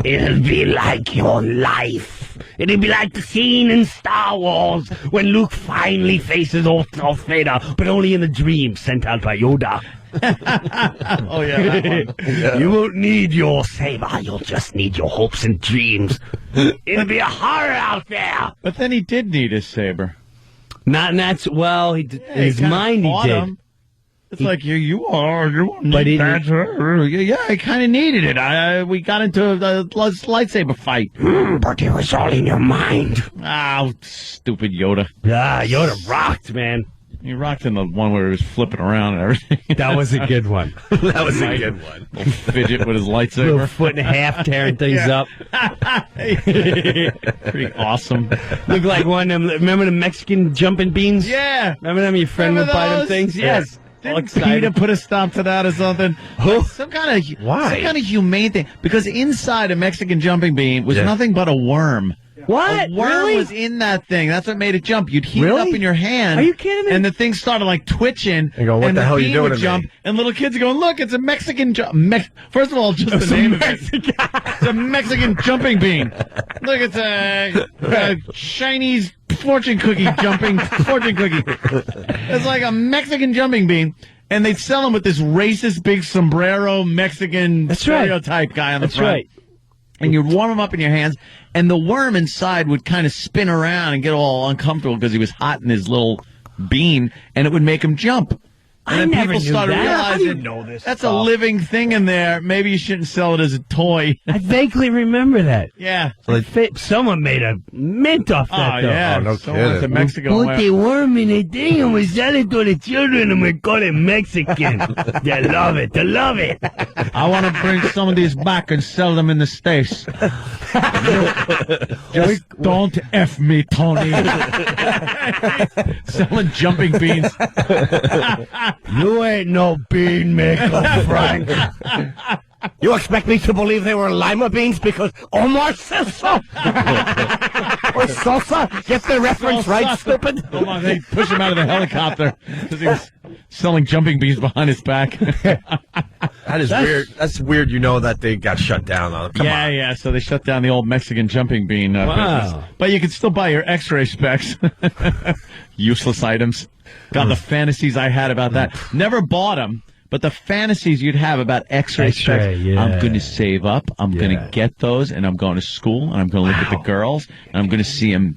It'll be like your life. It'll be like the scene in Star Wars when Luke finally faces Darth Vader, but only in a dream sent out by Yoda. Oh, yeah. That one. You won't need your saber, you'll just need your hopes and dreams. It'll be a horror out there. But then he did need his saber. Not, and that's, well, his kinda mind he fought did. him. It's like you won't But need he that. Yeah, I kind of needed it. We got into a lightsaber fight. But it was all in your mind. Oh, stupid Yoda. Ah, Yoda rocked, man. He rocked in the one where he was flipping around and everything. That was a good one. That was a good one. Little fidget with his lightsaber. Little foot and a half tearing things up. Pretty awesome. Looked like one of them. Remember the Mexican jumping beans? Yeah. Remember them? Your friend would buy them things? Yes. All Didn't excited. Peter put a stop to that or something? Some kind of humane thing. Because inside a Mexican jumping bean was nothing but a worm. What? A worm Really? was in that thing. That's what made it jump. You'd heat it up in your hand. Are you kidding me? And the thing started like twitching. You go, what and the hell are you bean doing would to jump, me? And little kids are going, look, it's a Mexican First of all, just the name of it. It's a Mexican jumping bean. Look, it's a Chinese fortune cookie jumping fortune cookie. It's like a Mexican jumping bean. And they'd sell them with this racist big sombrero Mexican stereotype guy on the front. Right. And you'd warm them up in your hands, and the worm inside would kind of spin around and get all uncomfortable because he was hot in his little bean, and it would make him jump. And then never people knew started that. How do you realizing know this that's stuff? a living thing in there. Maybe you shouldn't sell it as a toy. I vaguely remember that. Yeah. Someone made a mint off that, though. Yeah. Oh, no Someone went to kidding. Mexico. Put the worm in a thing and we sell it to the children and we call it Mexican. They love it. They love it. I want to bring some of these back and sell them in the States. Just don't F me, Tony. Selling jumping beans. You ain't no bean maker, Frank. You expect me to believe they were lima beans because Omar says so? Or salsa? Get the reference right, stupid? Hold on, they push him out of the helicopter because he was selling jumping beans behind his back. That is weird. That's weird. You know that they got shut down. Come on. Yeah. So they shut down the old Mexican jumping bean business. But you can still buy your X-ray specs. Useless items. God, the fantasies I had about that. Never bought them. But the fantasies you'd have about X-ray specs, yeah. I'm going to save up, I'm going to get those, and I'm going to school, and I'm going to look at the girls, and I'm going to see them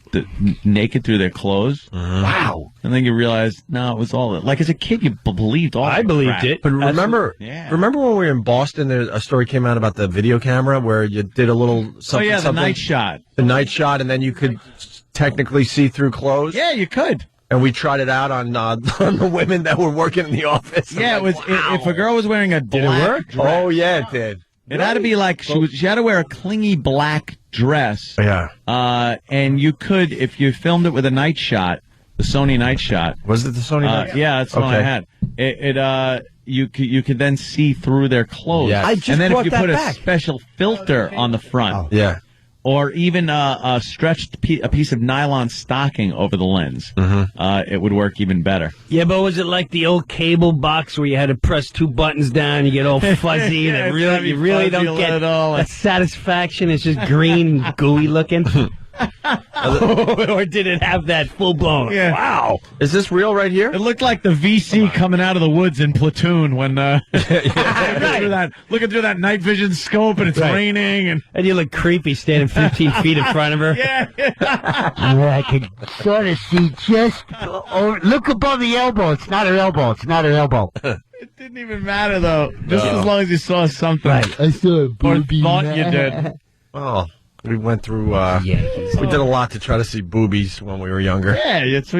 naked through their clothes. Wow. And then you realize, no, it was all, like as a kid, you believed all I that believed crap. it. But remember when we were in Boston, a story came out about the video camera where you did a little something. The something, night shot. The night shot, and then you could technically see through clothes. Yeah, you could. And we tried it out on the women that were working in the office. Yeah, it was. If a girl was wearing a black Did it work? dress, Oh, yeah, it did. it had to be like she had to wear a clingy black dress. Yeah. And you could, if you filmed it with a night shot, the Sony night shot. Was it the Sony night? Yeah, that's the one I Okay. had. You could then see through their clothes. Yes. I just and then brought if you that put back. a special filter on the front, Yeah. or even a stretched a piece of nylon stocking over the lens, it would work even better. Yeah, but was it like the old cable box where you had to press two buttons down, you get all fuzzy, Yeah, and it's you really fuzzy, don't get let it all- that satisfaction? It's just green, gooey looking. Or did it have that full blown? Yeah. Wow. Is this real right here? It looked like the VC coming out of the woods in Platoon when looking through that night vision scope and it's raining and And you look creepy standing 15 feet in front of her. yeah. I can sort of see just look above the elbow. It's not her elbow. It's not her elbow. It didn't even matter though, just as long as you saw something I saw a or booby. thought you did. Oh, we went through. We did a lot to try to see boobies when we were younger. Yeah, it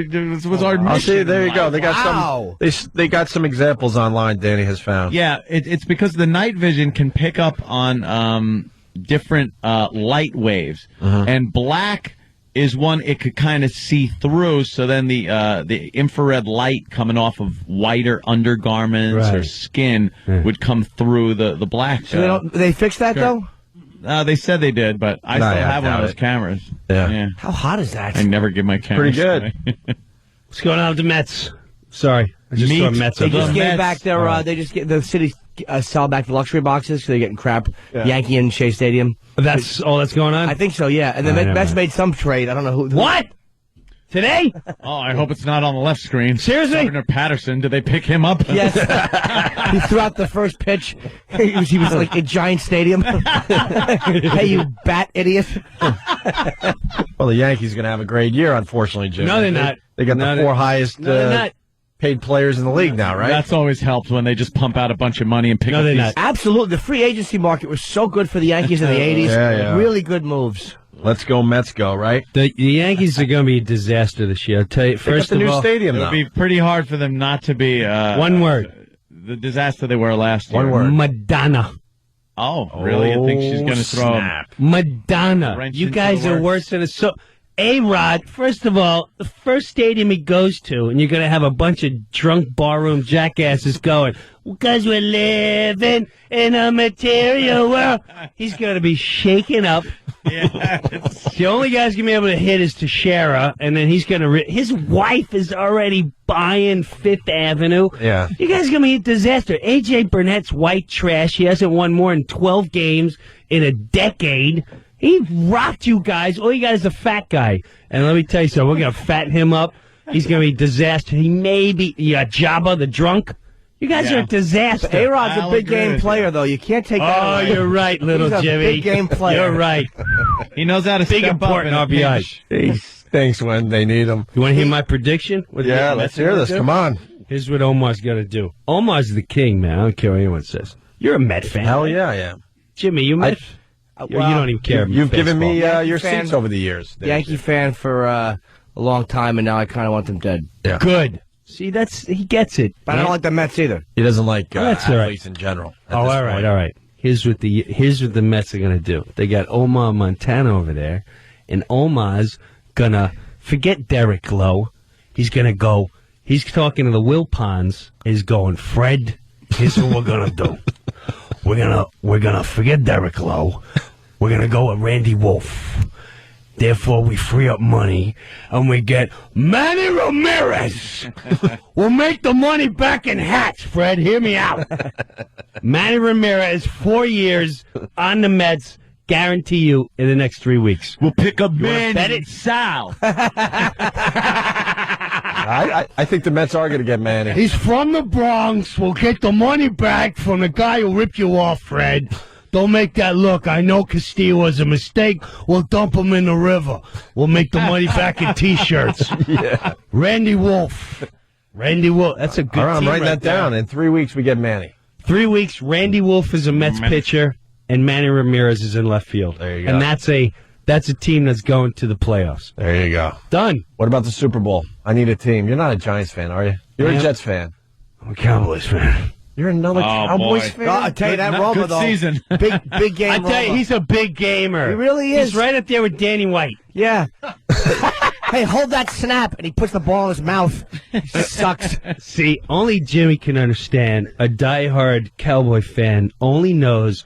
was our mission. Oh, see, there you go. They got Wow. some. They got some examples online. Danny has found. Yeah, it's because the night vision can pick up on different light waves, and black is one it could kind of see through. So then the infrared light coming off of whiter undergarments or skin would come through the black. So they fixed that though. They said they did, but I still have one of doubt those it. cameras. Yeah. How hot is that? I never give my cameras. Pretty good. away. What's going on with the Mets? Sorry. I just saw Mets. They up just there. gave back their. They just get the city sell back the luxury boxes because they're getting crap. Yankee and Shea Stadium. That's all that's going on? I think so. Yeah, and the Mets made some trade. I don't know who. What? Today? Oh, I hope it's not on the left screen. Seriously? Governor Patterson, did they pick him up? Yes. He threw out the first pitch. He was like in Giant Stadium. Hey, you bat idiot. Well, the Yankees are going to have a great year, unfortunately, Jim. No, they're not. They got No, the four highest they're not. paid players in the league now, right? That's always helped when they just pump out a bunch of money and pick No, up they're these. not. Absolutely. The free agency market was so good for the Yankees in the 80s. Yeah. Really good moves. Let's go, Mets go, right? The Yankees are going to be a disaster this year. I'll tell you, first the of new all, stadium, It though. would be pretty hard for them not to be one word. the disaster they were last year. One word. Madonna. Oh, really? You think she's going to throw snap. Madonna. Wrench You into guys the are works. worse than a so. A-Rod, first of all, the first stadium he goes to, and you're going to have a bunch of drunk barroom jackasses going, because we're living in a material world. He's going to be shaken up. Yeah. The only guy's going to be able to hit is Teixeira, and then he's going to... his wife is already buying Fifth Avenue. Yeah. You guys are going to be a disaster. A.J. Burnett's white trash. He hasn't won more than 12 games in a decade. He rocked you guys. All you got is a fat guy. And let me tell you something. We're going to fatten him up. He's going to be a disaster. He may be... Jabba the drunk. You guys are a disaster. A-Rod's a I'll big agree game with player, though. You can't take that Oh, away. you're right, little He's a Jimmy. big game player. You're right. He knows how to Big step up important in a RBI. pinch. He stinks when they need him. You want to hear my prediction? What Yeah, the let's Mets are hear gonna this. do? Come on. Here's what Omar's going to do. Omar's the king, man. I don't care what anyone says. You're a Met fan. Hell yeah, I am. Jimmy, you Met? You don't even care. You've given me Yankee your fan. seats over the years. Dave. Yankee fan for a long time, and now I kind of want them dead. Yeah. Good. See, he gets it. But I don't like the Mets either. He doesn't like that's all right. athletes in general. at Oh, this all right, point. all right. Here's what the Mets are going to do. They got Omar Montana over there, and Omar's going to forget Derek Lowe. He's going to go. He's talking to the Wilpons. He's going, Fred, here's what we're going to do. We're gonna forget Derek Lowe. We're going to go with Randy Wolf. Therefore, we free up money, and we get Manny Ramirez. We'll make the money back in hats, Fred. Hear me out. Manny Ramirez, 4 years on the Mets. Guarantee you in the next 3 weeks. We'll pick up Manny. Bet it, Sal. I think the Mets are going to get Manny. He's from the Bronx. We'll get the money back from the guy who ripped you off, Fred. Don't make that look. I know Castillo was a mistake. We'll dump him in the river. We'll make the money back in T-shirts. Yeah. Randy Wolf. Randy Wolf. That's a good All right, I'm team writing right that down. there. In 3 weeks, we get Manny. 3 weeks, Randy Wolf is a Mets pitcher, and Manny Ramirez is in left field. There you go. And that's a team that's going to the playoffs. There you go. Done. What about the Super Bowl? I need a team. You're not a Giants fan, are you? You're Yeah. a Jets fan. I'm a Cowboys fan. You're another Cowboys boy. fan? I tell you that, Good Romo, though. season. Big game. I tell you, Romo. he's a big gamer. He really is. He's right up there with Danny White. Yeah. Hey, hold that snap, and he puts the ball in his mouth. Sucks. See, only Jimmy can understand. A diehard Cowboy fan only knows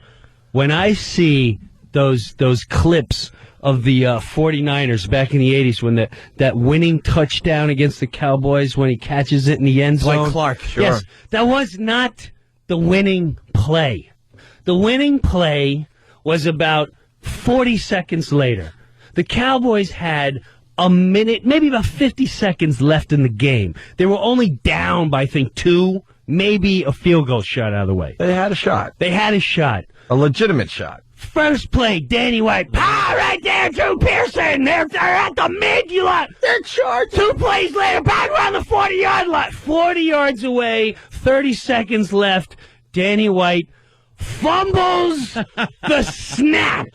when I see those clips of the 49ers back in the 80s when that winning touchdown against the Cowboys when he catches it in the end zone. Dwight Clark, sure. Yes, that was not the winning play. The winning play was about 40 seconds later. The Cowboys had a minute, maybe about 50 seconds left in the game. They were only down by, I think, 2, maybe a field goal shot out of the way. They had a shot. They had a shot. A legitimate shot. First play, Danny White. Pow, right there, Drew Pearson. They're at the mid-line. They're charged. 2 plays later, back around the 40-yard line. 40 yards away, 30 seconds left. Danny White fumbles the snap.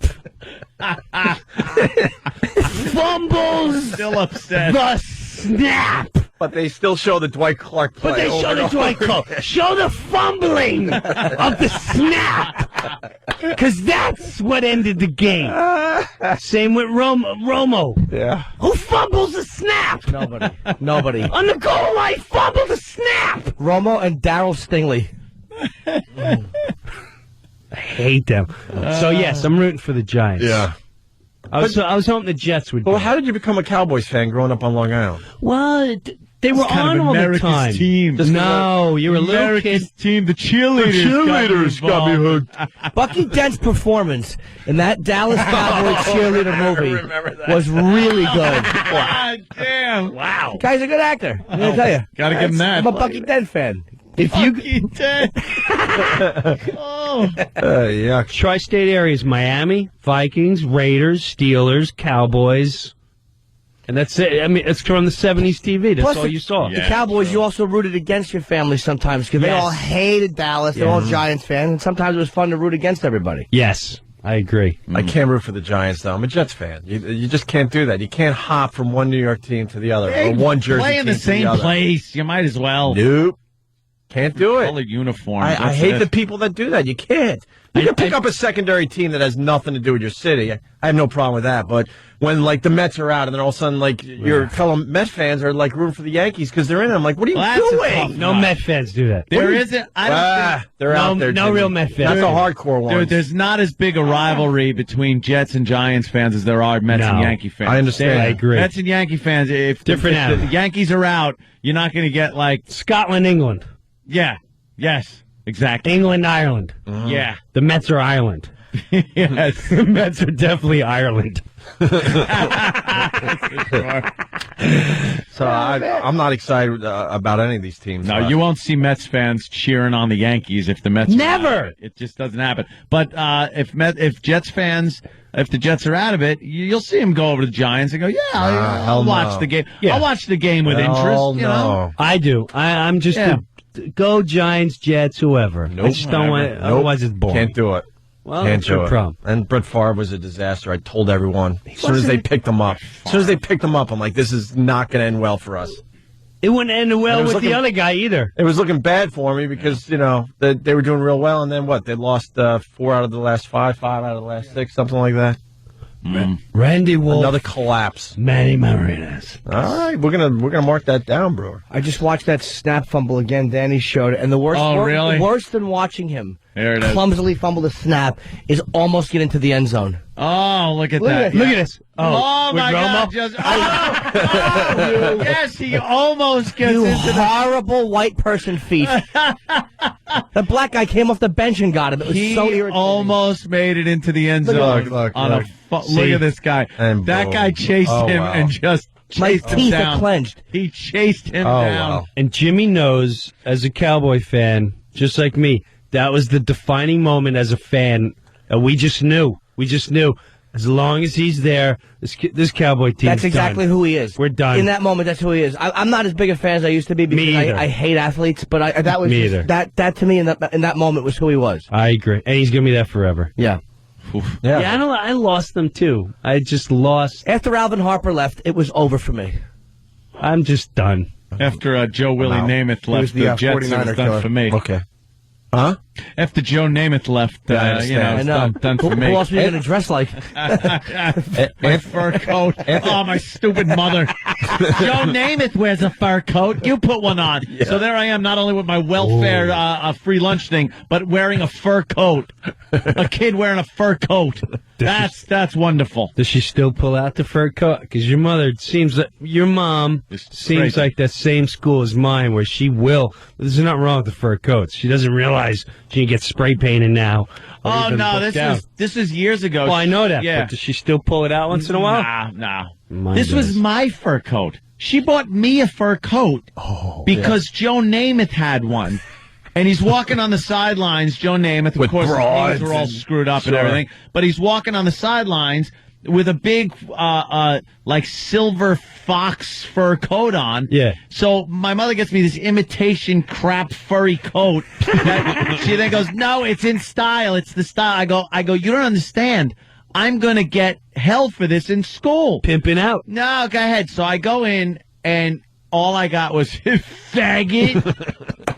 Fumbles Still upset. the snap. But they still show the Dwight Clark play. But they show the Dwight Clark. Show the fumbling of the snap. Because that's what ended the game. Same with Romo. Yeah. Who fumbles the snap? Nobody. On the goal line, fumble the snap. Romo and Darryl Stingley. I hate them. So, yes, I'm rooting for the Giants. Yeah. I was hoping the Jets would. Well, do. how did you become a Cowboys fan growing up on Long Island? Well, they were kind on of all the America's time. team. No, you're a little kid. America's team, the cheerleaders. got me hooked. Bucky Dent's performance in that Dallas Cowboys cheerleader movie was really good. God damn. Wow. Guy's a good actor. I'm gonna tell you. Gotta give him that. I'm a Bucky Dent fan. If you Yeah. tri-state areas, Miami, Vikings, Raiders, Steelers, Cowboys, and that's it. I mean, it's from the 70s TV. That's Plus all the- you saw. The Cowboys, you also rooted against your family sometimes because they Yes. all hated Dallas. They're all Giants fans, and sometimes it was fun to root against everybody. Yes. I agree. I can't root for the Giants, though. I'm a Jets fan. You just can't do that. You can't hop from one New York team to the other, or one Jersey play team in the to same the other. place. You might as well. Nope. Can't do it. Colored uniform. I hate the people that do that. You can't. You can pick up a secondary team that has nothing to do with your city. I have no problem with that. But when, like, the Mets are out and then all of a sudden, like, your fellow Met fans are, like, rooting for the Yankees because they're in it. I'm like, what are you doing? No Met fans do that. There isn't. I don't think. They're out there. No Jimmy. real Met fans. That's a hardcore one. Dude, there's not as big a rivalry between Jets and Giants fans as there are Mets and Yankee fans. I understand. I agree. Mets and Yankee fans, if the Yankees are out, you're not going to get, like... Scotland, England. Yeah. Yes. Exactly. England, Ireland. Yeah. The Mets are Ireland. Yes. The Mets are definitely Ireland. So I'm not excited about any of these teams. No, you won't see Mets fans cheering on the Yankees if the Mets are Never. out of it. It just doesn't happen. But if Jets fans, if the Jets are out of it, you'll see them go over to the Giants and go, I'll watch the game. Yeah. I'll watch the game with interest. You know? I do. I'm just go Giants, Jets, whoever. Nope. I just don't want it. Otherwise, it's boring. Can't do it. Well, Can't that's do your it. problem. And Brett Favre was a disaster. I told everyone as soon as they picked him up. I'm like, this is not going to end well for us. It wouldn't end well with the other guy either. It was looking bad for me because, they were doing real well. And then what? They lost 4 out of the last 5 out of the last 6, something like that. Randy Wolf. Another collapse. Manny Marinas. All right, we're gonna mark that down, Brewer. I just watched that snap fumble again. Danny showed it, and the worst, really? worse than watching him There it is. clumsily fumble the snap is almost get into the end zone. Oh, look at that. Look at this. Oh, with my Romo? God. Yes, he almost gets You into the... horrible white person feet. The black guy came off the bench and got him. It was He so irritating. almost made it into the end Look, zone. look. Look at this guy. And That boom. guy chased Oh, him wow. and just My chased him teeth down. are clenched. He chased him Oh, down. wow. And Jimmy knows, as a Cowboy fan, just like me, that was the defining moment as a fan. We just knew. As long as he's there, this Cowboy team. That's exactly who he is. We're done. In that moment, that's who he is. I'm not as big a fan as I used to be because Me either. I hate athletes, but that was Me just, either. that to me in that moment was who he was. I agree. And he's going to be that forever. Yeah. Yeah, I lost them too. I just lost. After Alvin Harper left, it was over for me. I'm just done. After Joe Willie Namath left was the, the Jets, it 49er was done killer. for me. Okay. Huh? After Joe Namath left, I understand. it's done for me. Who else were you going to dress like? My fur coat. Oh, my stupid mother. Joe Namath wears a fur coat. You put one on. Yeah. So there I am, not only with my welfare free lunch thing, but wearing a fur coat. A kid wearing a fur coat. That's wonderful. Does she still pull out the fur coat? Because your mother seems like your mom seems like that same school as mine, where she will. There's nothing wrong with the fur coats. She doesn't realize she can get spray painted now. Oh no, this is years ago. Well, I know that. Yeah. But does she still pull it out once in a while? Nah. Mine This was does. my fur coat. She bought me a fur coat because Joe Namath had one. And he's walking on the sidelines, Joe Namath. Of course, his knees were all screwed up and everything. But he's walking on the sidelines with a big, like silver fox fur coat on. Yeah. So my mother gets me this imitation crap furry coat. She then goes, "No, it's in style. It's the style." I go, "You don't understand. I'm going to get hell for this in school." Pimping out. No, go ahead. So I go in and all I got was faggot.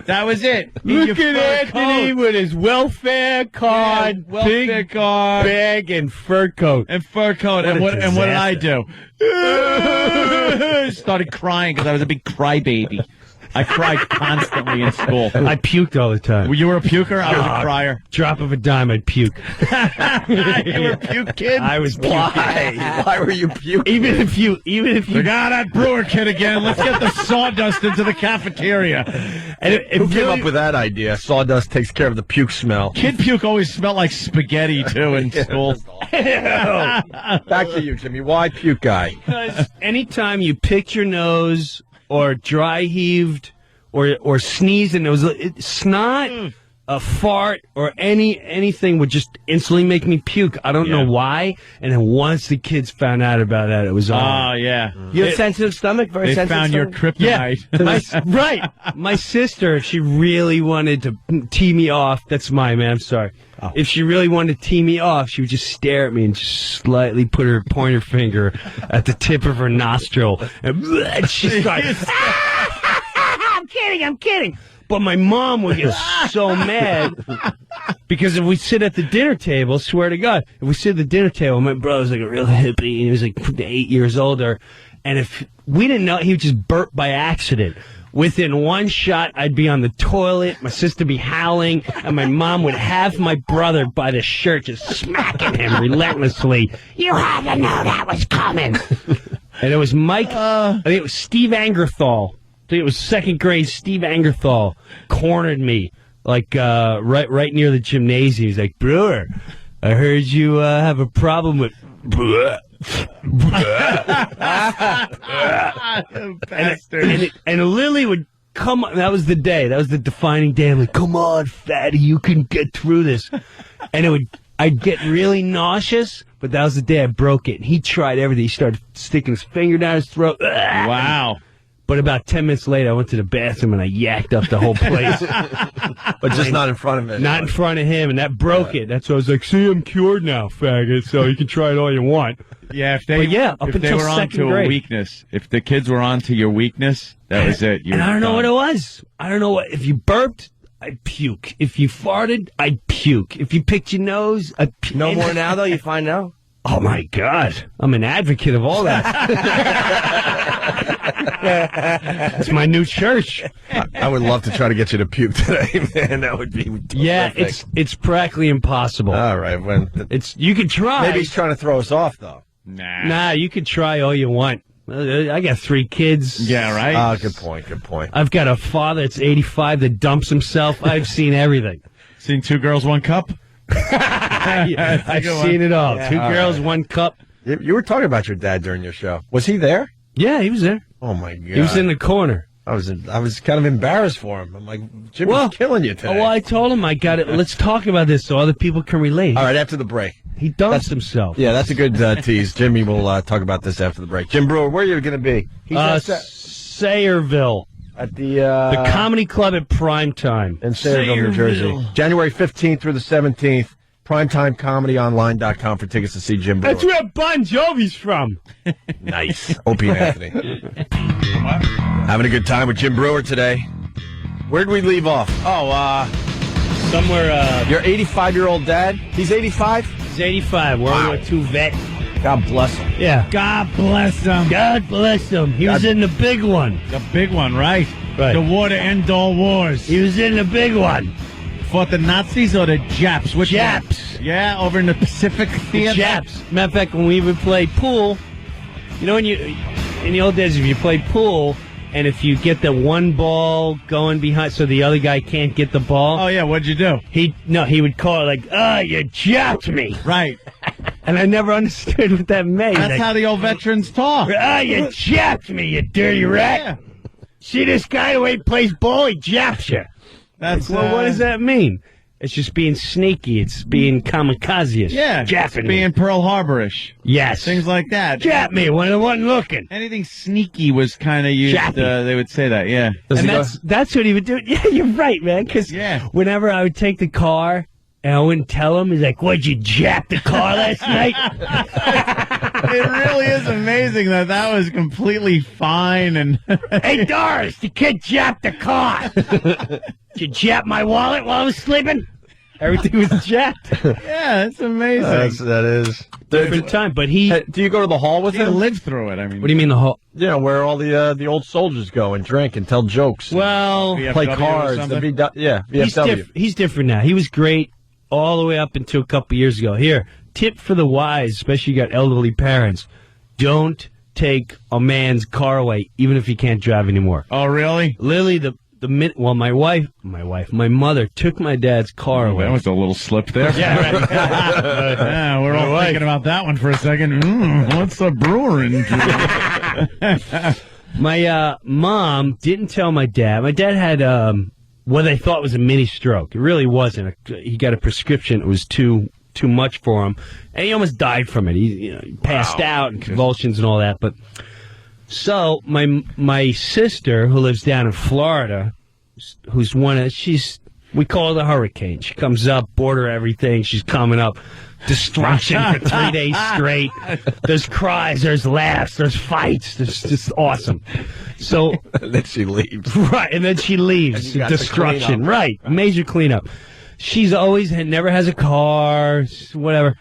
That was it. Look at Anthony with his welfare card, welfare big card, bag, and fur coat. and fur coat. And what did I do? Started crying because I was a big crybaby. I cried constantly in school. I puked all the time. You were a puker? I was a crier. Drop of a dime, I'd puke. You were a puke kid? I was puking. Why were you puking? Even if you. That Brewer kid again. Let's get the sawdust into the cafeteria. And Who came up with that idea? Sawdust takes care of the puke smell. Kid puke always smelled like spaghetti, too, in school. Back to you, Jimmy. Why puke guy? Because anytime you picked your nose or dry heaved or sneezed and it was snot, a fart or anything would just instantly make me puke. I don't know why. And then once the kids found out about that, it was on. Oh, yeah. You have sensitive stomach? Very They sensitive found your stomach? kryptonite. Right. My sister, if she really wanted to tee me off, that's mine, man. I'm sorry. Oh. If she really wanted to tee me off, she would just stare at me and just slightly put her pointer finger at the tip of her nostril. And she started, I'm kidding. But my mom would get so mad because if we sit at the dinner table, swear to God, if we sit at the dinner table, my brother's like a real hippie, and he was like 8 years older, and if we didn't know, he would just burp by accident. Within one shot, I'd be on the toilet, my sister be howling, and my mom would have my brother by the shirt, just smacking him relentlessly. You had to know that was coming. And it was Mike, I think it was Steve Angerthal. I think it was second grade. Steve Angerthal cornered me, like right near the gymnasium. He's like, "Brewer, I heard you have a problem with." and Lily would come. That was the day. That was the defining day. I'm like, "Come on, fatty, you can get through this." And I'd get really nauseous. But that was the day I broke it. And he tried everything. He started sticking his finger down his throat. Wow. But about 10 minutes later, I went to the bathroom and I yacked up the whole place. But just not in front of it. Not in front of him, and that broke it. That's why I was like, "See, I'm cured now, faggot, so you can try it all you want." Yeah, if they, up if they until were second onto grade. a weakness, if the kids were onto your weakness, that was it. And I don't know what it was. I don't know what. If you burped, I'd puke. If you farted, I'd puke. If you picked your nose, I'd puke. No more now, though? You find now? Oh, my God. I'm an advocate of all that. It's my new church. I would love to try to get you to puke today, man. That would be terrific. Yeah, it's practically impossible. All right. You can try. Maybe he's trying to throw us off, though. Nah, you can try all you want. I got 3 kids. Yeah, right? Good point. I've got a father that's 85 that dumps himself. I've seen everything. Seen 2 girls, 1 cup? I've seen it all. Yeah, 2 girls, 1 cup. You were talking about your dad during your show. Was he there? Yeah, he was there. Oh, my God. He was in the corner. I was kind of embarrassed for him. I'm like, Jimmy's killing you today. Well, I told him I got it. Let's talk about this so other people can relate. All right, after the break. He dumps himself. Yeah, that's a good tease. Jimmy will talk about this after the break. Jim Brewer, where are you going to be? He's Sayreville. At the Comedy Club at prime time. In Sayreville, New Jersey. January 15th through the 17th. PrimetimeComedyOnline.com for tickets to see Jim Brewer. That's where Bon Jovi's from. Nice. Opie and Anthony. Having a good time with Jim Brewer today. Where'd we leave off? Somewhere, Your 85-year-old dad? He's 85? he's 85. World War II vet. God bless him. Yeah. God bless them. God bless him. He was in the big one. The big one, right? Right. The war to end all wars. He was in the big one. Fought the Nazis or the Japs? Which Japs. one? Yeah, over in the Pacific Theater. Japs. Matter of fact, when we would play pool, in the old days, if you played pool, and if you get the one ball going behind so the other guy can't get the ball. Oh, yeah, what'd you do? He would call it like, you japped me. Right. And I never understood what that meant. That's how the old veterans talk. You japped me, you dirty rat. Yeah. See this guy the way he plays ball? He japs you. That's Well, what does that mean? It's just being sneaky. It's being kamikaze-ish. Yeah, Japping being me. Pearl Harbor-ish. Yes. Things like that. Jap me when I wasn't looking. Anything sneaky was kind of used. Jappy. They would say that, yeah. And that's what he would do. Yeah, you're right, man. Because whenever I would take the car and I wouldn't tell him, he's like, "What'd you jap the car last night?" It really is amazing that was completely fine. And Hey, Doris, the kid japped the car. Did you jap my wallet while I was sleeping? Everything was japped. yeah, it's amazing. That is. Different time, but he. Do you go to the hall with He him? lived through it. I mean, What do you mean the whole? You know, where all the old soldiers go and drink and tell jokes. Well, VFW play or cards. something? VFW. he's different now. He was great all the way up until a couple years ago. Here, tip for the wise, especially you got elderly parents: don't take a man's car away, even if he can't drive anymore. Oh, really? Lily, my mother took my dad's car away. That was a little slip there. Yeah, right. Yeah, we're all thinking about that one for a second. What's the brewer into? My mom didn't tell my dad. My dad had what they thought was a mini stroke. It really wasn't. He got a prescription. It was too much for him, and he almost died from it. He passed out and convulsions and all that. But so my sister, who lives down in Florida, who's we call her the hurricane. She comes up, border everything. She's coming up. Destruction for 3 days straight. There's cries, there's laughs, there's fights. It's just awesome. So and then she leaves. Right, and then she leaves. Destruction. Right. Major cleanup. She's never has a car, whatever.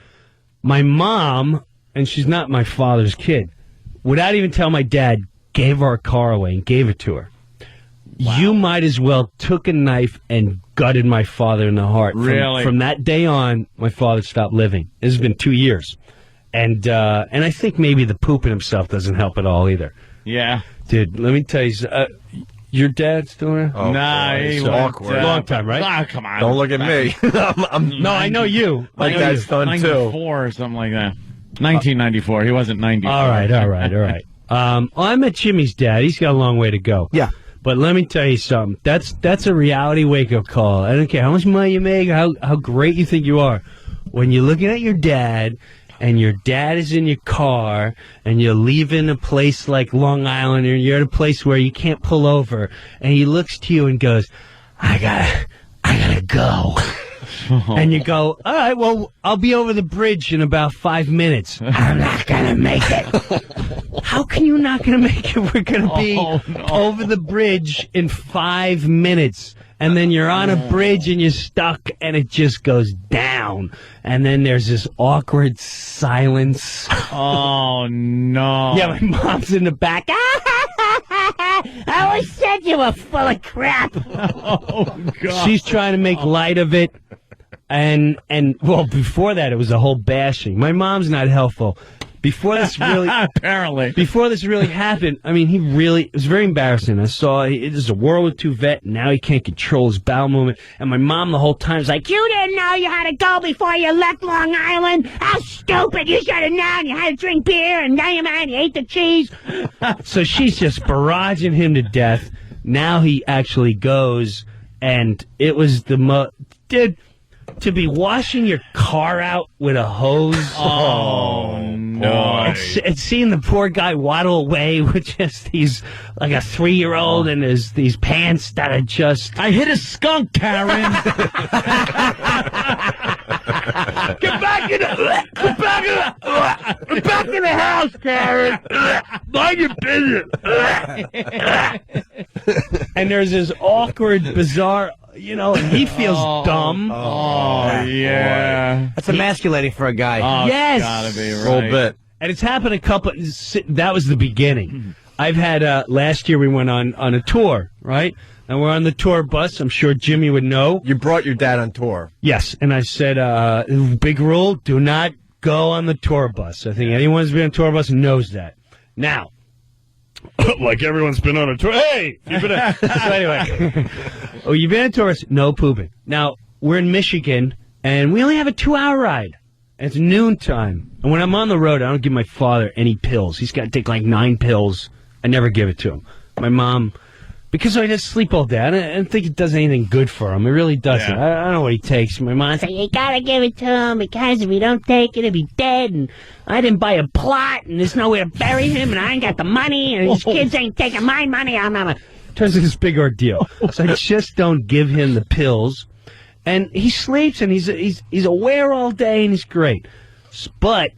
My mom, and she's not my father's kid, without even telling my dad, gave our car away and gave it to her. Wow. You might as well took a knife and gutted my father in the heart. Really? From that day on, my father stopped living. This has been 2 years. And I think maybe the pooping himself doesn't help at all either. Yeah. Dude, let me tell you, your dad's still there? Oh, nah, boy, he so went, awkward. Long time, right? Ah, come on. Don't look at me. No, I know you. My dad's done too. 94 or something like that. 1994. He wasn't 94. All right. I met Jimmy's dad. He's got a long way to go. Yeah. But let me tell you something. That's a reality wake-up call. I don't care how much money you make, how great you think you are. When you're looking at your dad, and your dad is in your car, and you're leaving a place like Long Island, and you're at a place where you can't pull over, and he looks to you and goes, I gotta go. And you go, all right, well, I'll be over the bridge in about 5 minutes. I'm not going to make it. How can you not going to make it? We're going to be over the bridge in 5 minutes. And then you're on a bridge and you're stuck and it just goes down. And then there's this awkward silence. Oh, no. Yeah, my mom's in the back. I always said you were full of crap. Oh, God. She's trying to make light of it. And well, before that, it was a whole bashing. My mom's not helpful. Before this really, apparently, before this really happened, I mean, it was very embarrassing. I saw it is a World War II vet, and now he can't control his bowel movement. And my mom the whole time is like, You didn't know you had to go before you left Long Island? How stupid. You should have known you had to drink beer, and now you ate the cheese. So she's just barraging him to death. Now he actually goes, and it was dude, to be washing your car out with a hose. Oh, no. It's seeing the poor guy waddle away with just like a 3-year-old and these pants that are just... I hit a skunk, Karen. Get back in the house, Karen. Mind your business. And there's this awkward, bizarre... and he feels dumb. Oh, yeah. That's emasculating for a guy. Oh, yes. Gotta be right. A little bit. And it's happened that was the beginning. I've had, last year we went on a tour, right? And we're on the tour bus. I'm sure Jimmy would know. You brought your dad on tour. Yes. And I said, big rule, do not go on the tour bus. I think anyone who's been on a tour bus knows that. Now, like everyone's been on a tour. Hey! You've been on... So anyway. You've been on a tour bus? No pooping. Now, we're in Michigan, and we only have a 2-hour ride. It's noontime. And when I'm on the road, I don't give my father any pills. He's got to take like 9 pills. I never give it to him. My mom, because I just sleep all day, I don't think it does anything good for him. It really doesn't. Yeah. I don't know what he takes. My mom's like, You gotta give it to him because if you don't take it, he'll be dead. And I didn't buy a plot, and there's nowhere to bury him, and I ain't got the money, and his kids ain't taking my money. turns into this big ordeal. So I just don't give him the pills. And he sleeps, and he's aware all day, and he's great. But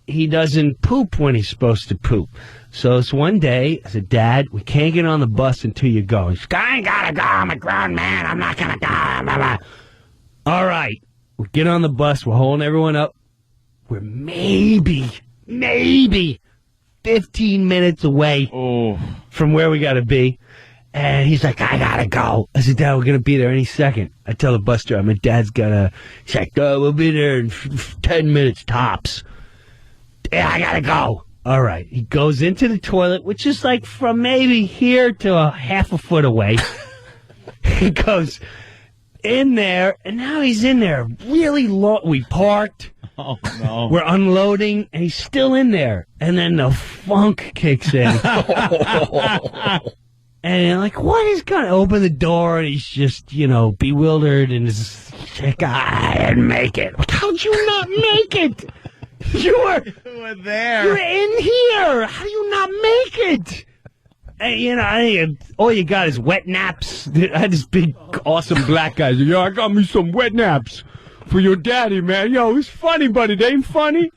he doesn't poop when he's supposed to poop. So it's one day, I said, Dad, we can't get on the bus until you go. He's like, I ain't gotta go. I'm a grown man. I'm not gonna go. Blah, blah. All right. We get on the bus. We're holding everyone up. We're maybe 15 minutes away from where we gotta be. And he's like, I gotta go. I said, Dad, we're gonna be there any second. I tell the bus driver, my dad's he's like, we'll be there in 10 minutes tops. Yeah, I gotta go. All right. He goes into the toilet, which is like from maybe here to a half a foot away. He goes in there, and now he's in there really long. We parked. Oh, no. We're unloading, and he's still in there. And then the funk kicks in. And like, what is going to open the door? And he's just, bewildered and is like, I didn't make it. How'd you not make it? You were there. You're in here. How do you not make it? And, all you got is wet naps. I had this big, awesome black guy. Yo, I got me some wet naps for your daddy, man. Yo, it's funny, but it ain't funny.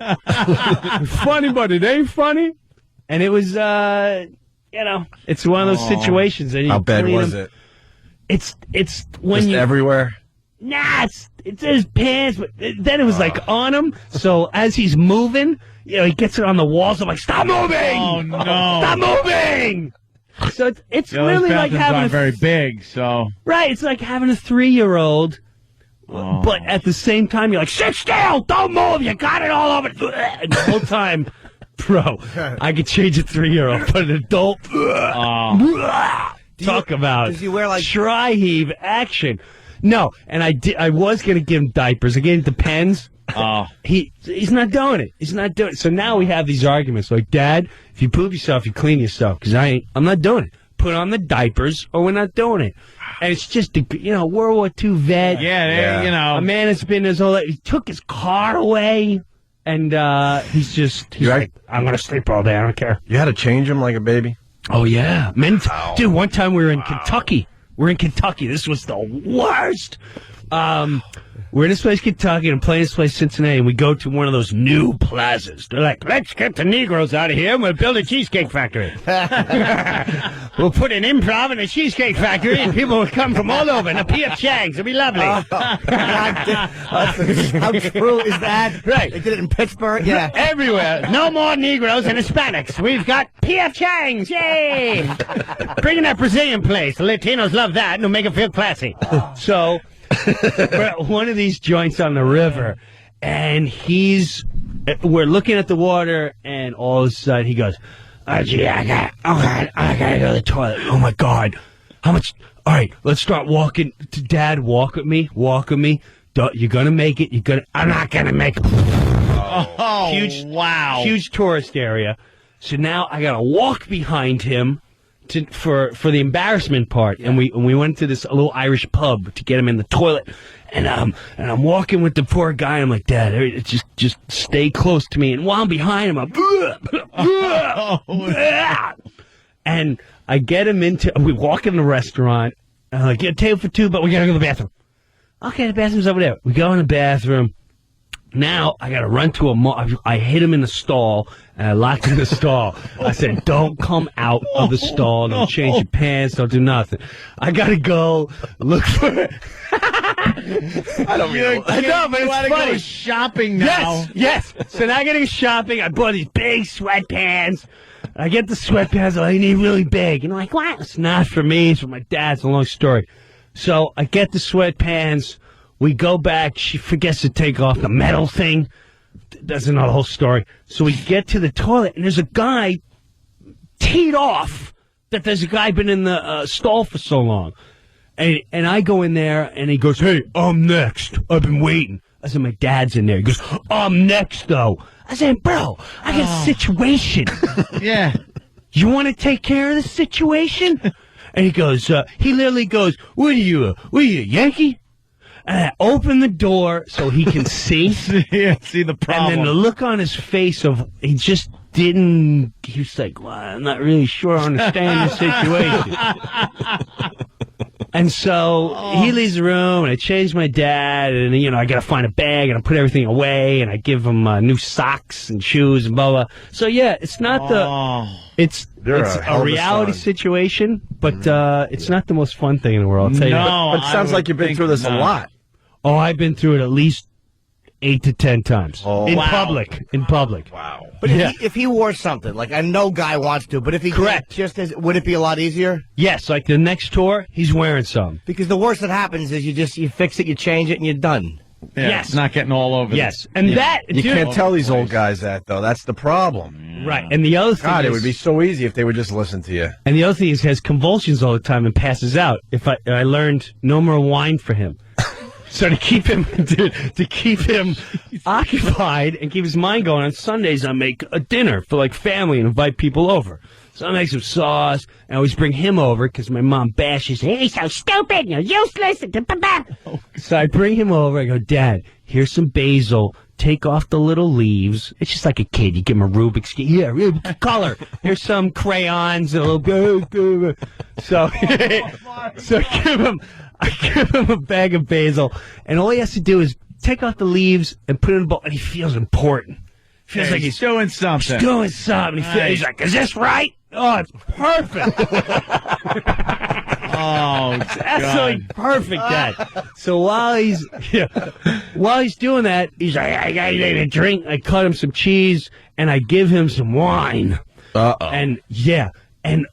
Funny, but it ain't funny. And it was, it's one of those situations. That how bad was it? It's when just everywhere. Nah, it's his pants, but then it was like on him. So as he's moving, he gets it on the walls. I'm like, stop moving! Oh no! Stop moving! So it's really like having very big. So right, it's like having a 3-year-old, but at the same time you're like, sit still, don't move. You got it all over. And the whole time, bro, I could change a 3-year-old, but an adult. Talk about does he wear like tri-heave action? No, and I was going to give him diapers. Again, it depends. He's not doing it. He's not doing it. So now we have these arguments like, Dad, if you poop yourself, you clean yourself. Because I'm not doing it. Put on the diapers or we're not doing it. And it's just, World War II vet. Yeah. A man that's been his whole life. He took his car away. And he's like, I'm going to sleep all day. I don't care. You had to change him like a baby? Oh, yeah. Dude, one time we were in Kentucky. We're in Kentucky. This was the worst. We're in this place, Kentucky, and I'm playing this place, Cincinnati, and we go to one of those new plazas. They're like, let's get the Negroes out of here and we'll build a cheesecake factory. We'll put an improv in a cheesecake factory and people will come from all over. And a P.F. Chang's. It'll be lovely. How true is that? Right. They did it in Pittsburgh? Yeah. Everywhere. No more Negroes and Hispanics. We've got P.F. Chang's. Yay! Bring in that Brazilian place. The Latinos love that and it'll make them feel classy. So... we're at one of these joints on the river, and we're looking at the water, and all of a sudden he goes, oh, gee, I gotta go to the toilet. Oh, my God. How much? All right, let's start walking. Dad, walk with me. You're going to make it. I'm not going to make it. Oh, wow. Huge tourist area. So now I got to walk behind him. For the embarrassment part, and we went to this little Irish pub to get him in the toilet, and I'm walking with the poor guy. I'm like, Dad, just stay close to me. And while I'm behind him, and I get him we walk in the restaurant. And I'm like, get a table for two, but we gotta go to the bathroom. Okay, the bathroom's over there. We go in the bathroom. Now I got to run to I hit him in the stall, and I locked him in the stall. I said, don't come out of the stall. Don't change your pants. Don't do nothing. I got to go look for I don't mean I know, but it's funny. Go shopping now. Yes. So now I got to go shopping. I bought these big sweatpants. I get the sweatpants. I need really big. And I'm like, what? It's not for me. It's for my dad. It's a long story. So I get the sweatpants. We go back. She forgets to take off the metal thing. Doesn't know the whole story. So we get to the toilet, and there's a guy teed off that there's a guy been in the stall for so long. And I go in there, and he goes, hey, I'm next. I've been waiting. I said, my dad's in there. He goes, I'm next, though. I said, bro, I got a situation. Yeah. You want to take care of the situation? And he goes, he literally goes, what are you, Yankee? And I open the door so he can see. See the problem. And then the look on his face of, he just didn't, he was like, well, I'm not really sure I understand the situation. And so he leaves the room, and I change my dad, and, I got to find a bag, and I put everything away, and I give him new socks and shoes and blah, blah. So, yeah, it's not it's a reality situation, but it's not the most fun thing in the world, I'll tell you. But it sounds like you've been through this a lot. Oh, I've been through it at least 8 to 10 times. In public. Wow. But if he wore something, like I know guy wants to, but if he correct, would it be a lot easier? Yes, like the next tour, he's wearing some. Because the worst that happens is you fix it, you change it, and you're done. Yeah, yes, it's not getting all over. Yes, and that you can't tell these old guys that though. That's the problem. Right, and the other thing God, is, it would be so easy if they would just listen to you. And the other thing is, he has convulsions all the time and passes out. If I learned no more wine for him. So to keep him, occupied and keep his mind going, on Sundays I make a dinner for like family and invite people over. So I make some sauce, and I always bring him over because my mom bashes him. He's so stupid, you're useless. So I bring him over. I go, Dad, here's some basil. Take off the little leaves. It's just like a kid. You give him a Rubik's Cube. Yeah, color. Here's some crayons. A little. So I give him a bag of basil, and all he has to do is take off the leaves and put it in a bowl, and he feels important. Feels like he's doing something. He's doing something. He's like, is this right? Oh, it's perfect. Oh, it's absolutely perfect, Dad. So while he's doing that, he's like, I got a drink. I cut him some cheese, and I give him some wine. And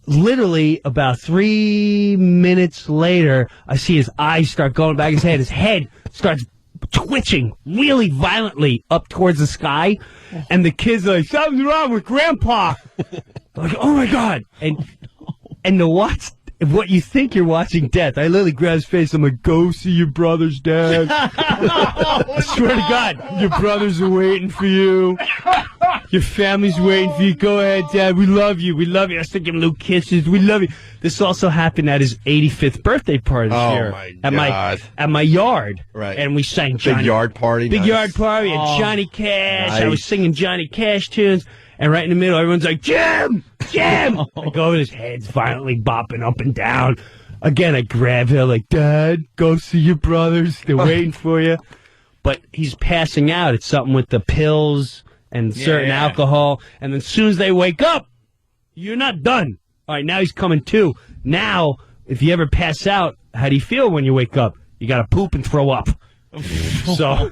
literally about 3 minutes later, I see his eyes start going back in his head. His head starts twitching really violently up towards the sky, and the kids are like, something's wrong with Grandpa. Like, oh my God. And to watch what you think you're watching death, I literally grab his face. I'm like, go see your brothers, Dad. I swear to God, your brothers are waiting for you. Your family's waiting for you. Go ahead, Dad. We love you. We love you. I still give him little kisses. We love you. This also happened at his 85th birthday party this year. At my yard. Right. And we sang Johnny. Big yard party. Big yard party. And Johnny Cash. Nice. I was singing Johnny Cash tunes. And right in the middle, everyone's like, Jim! Jim! I go over, his head's violently bopping up and down. Again, I grab him like, Dad, go see your brothers. They're waiting for you. But he's passing out. It's something with the pills and certain alcohol. And then as soon as they wake up, you're not done. All right, now he's coming to. Now, if you ever pass out, how do you feel when you wake up? You got to poop and throw up. So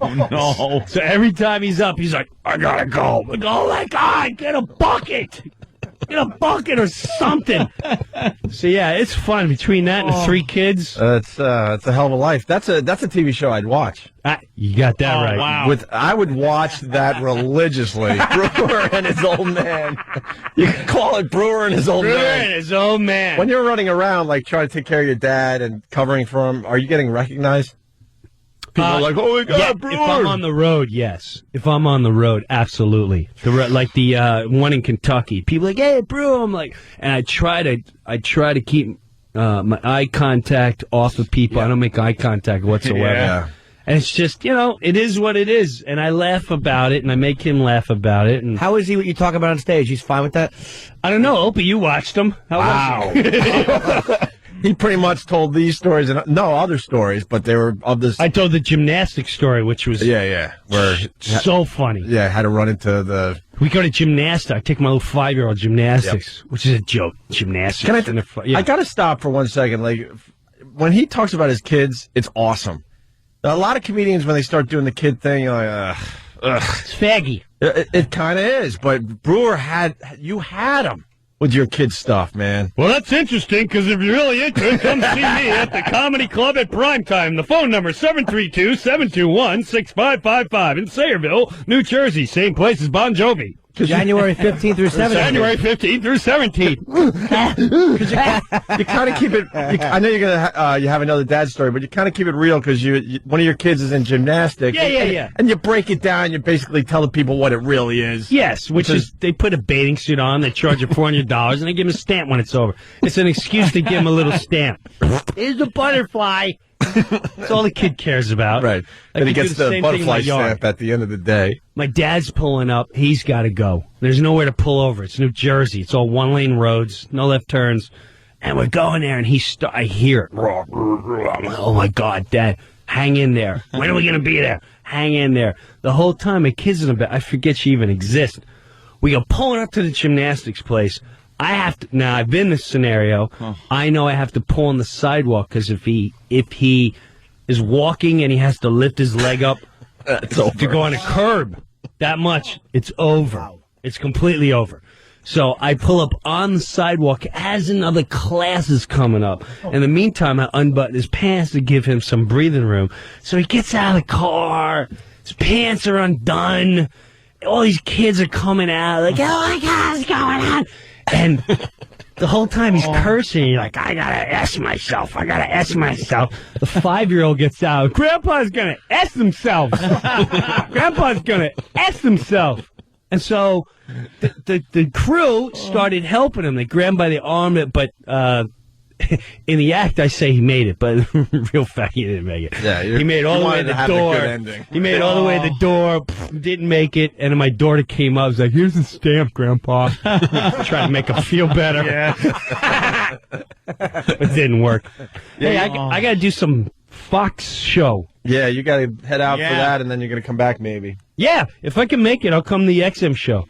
every time he's up, he's like, I gotta go. I go, oh my God, get a bucket. Get a bucket or something. So yeah, it's fun between that and the 3 kids. It's a hell of a life. That's a TV show I'd watch. You got that right. Wow. I would watch that religiously. Brewer and his old man. You can call it Brewer and his old man. Brewer and his old man. When you're running around, like trying to take care of your dad and covering for him, are you getting recognized? People are like, oh my God, Brewer. If I'm on the road, yes. If I'm on the road, absolutely. Like the one in Kentucky. People are like, hey, Brewer. I'm like, and I try to keep my eye contact off of people. I don't make eye contact whatsoever. Yeah. And it's just, it is what it is. And I laugh about it, and I make him laugh about it. And How is he what you talk about on stage? He's fine with that? I don't know. Opie, you watched him. How was he? He pretty much told these stories and no other stories, but they were of this. I told the gymnastics story, which was where so funny. Yeah, had to run into the. We go to gymnastics. I take my little 5-year-old gymnastics, which is a joke. Gymnastics. I got to stop for 1 second. Like when he talks about his kids, it's awesome. A lot of comedians, when they start doing the kid thing, you're like, it's faggy. It kind of is, but Brewer had him. With your kids' stuff, man. Well, that's interesting, because if you're really into it, come see me at the Comedy Club at primetime. The phone number is 732-721-6555 in Sayreville, New Jersey. Same place as Bon Jovi. January 15th through 17th. January 15th through 17th. You kind of keep it. I know you're gonna you have another dad story, but you kind of keep it real because one of your kids is in gymnastics. Yeah. And you break it down. You basically tell the people what it really is. Yes, which is they put a bathing suit on. They charge you $400, and they give him a stamp when it's over. It's an excuse to give him a little stamp. Here's a butterfly. That's all the kid cares about. Right. And he gets the butterfly stamp at the end of the day. My dad's pulling up. He's got to go. There's nowhere to pull over. It's New Jersey. It's all one-lane roads, no left turns. And we're going there, and I hear it. I'm like, oh, my God, Dad, hang in there. When are we going to be there? Hang in there. The whole time, my kid's in the back. I forget she even exists. We go pulling up to the gymnastics place. I have to. Now I've been in this scenario. I know I have to pull on the sidewalk because if he is walking and he has to lift his leg up to go on a curb, that much, it's over. Wow. It's completely over. So I pull up on the sidewalk as another class is coming up. In the meantime, I unbutton his pants to give him some breathing room. So he gets out of the car. His pants are undone. All these kids are coming out like, oh my God, what's going on? And the whole time he's cursing. You're like, I gotta S myself. I gotta S myself. The 5-year-old gets out. Grandpa's gonna S himself. Grandpa's gonna S himself. And so the crew started helping him. They grabbed him by the arm, but in the act, I say he made it, but real fact, he didn't make it. Yeah, he made it all the way to the door. He made it all the way to the door, didn't make it, and then my daughter came up, was like, here's the stamp, Grandpa. Trying to make him feel better. Yeah. But it didn't work. Hey, I got to do some Fox show. Yeah, you got to head out for that, and then you're going to come back maybe. Yeah, if I can make it, I'll come to the XM show.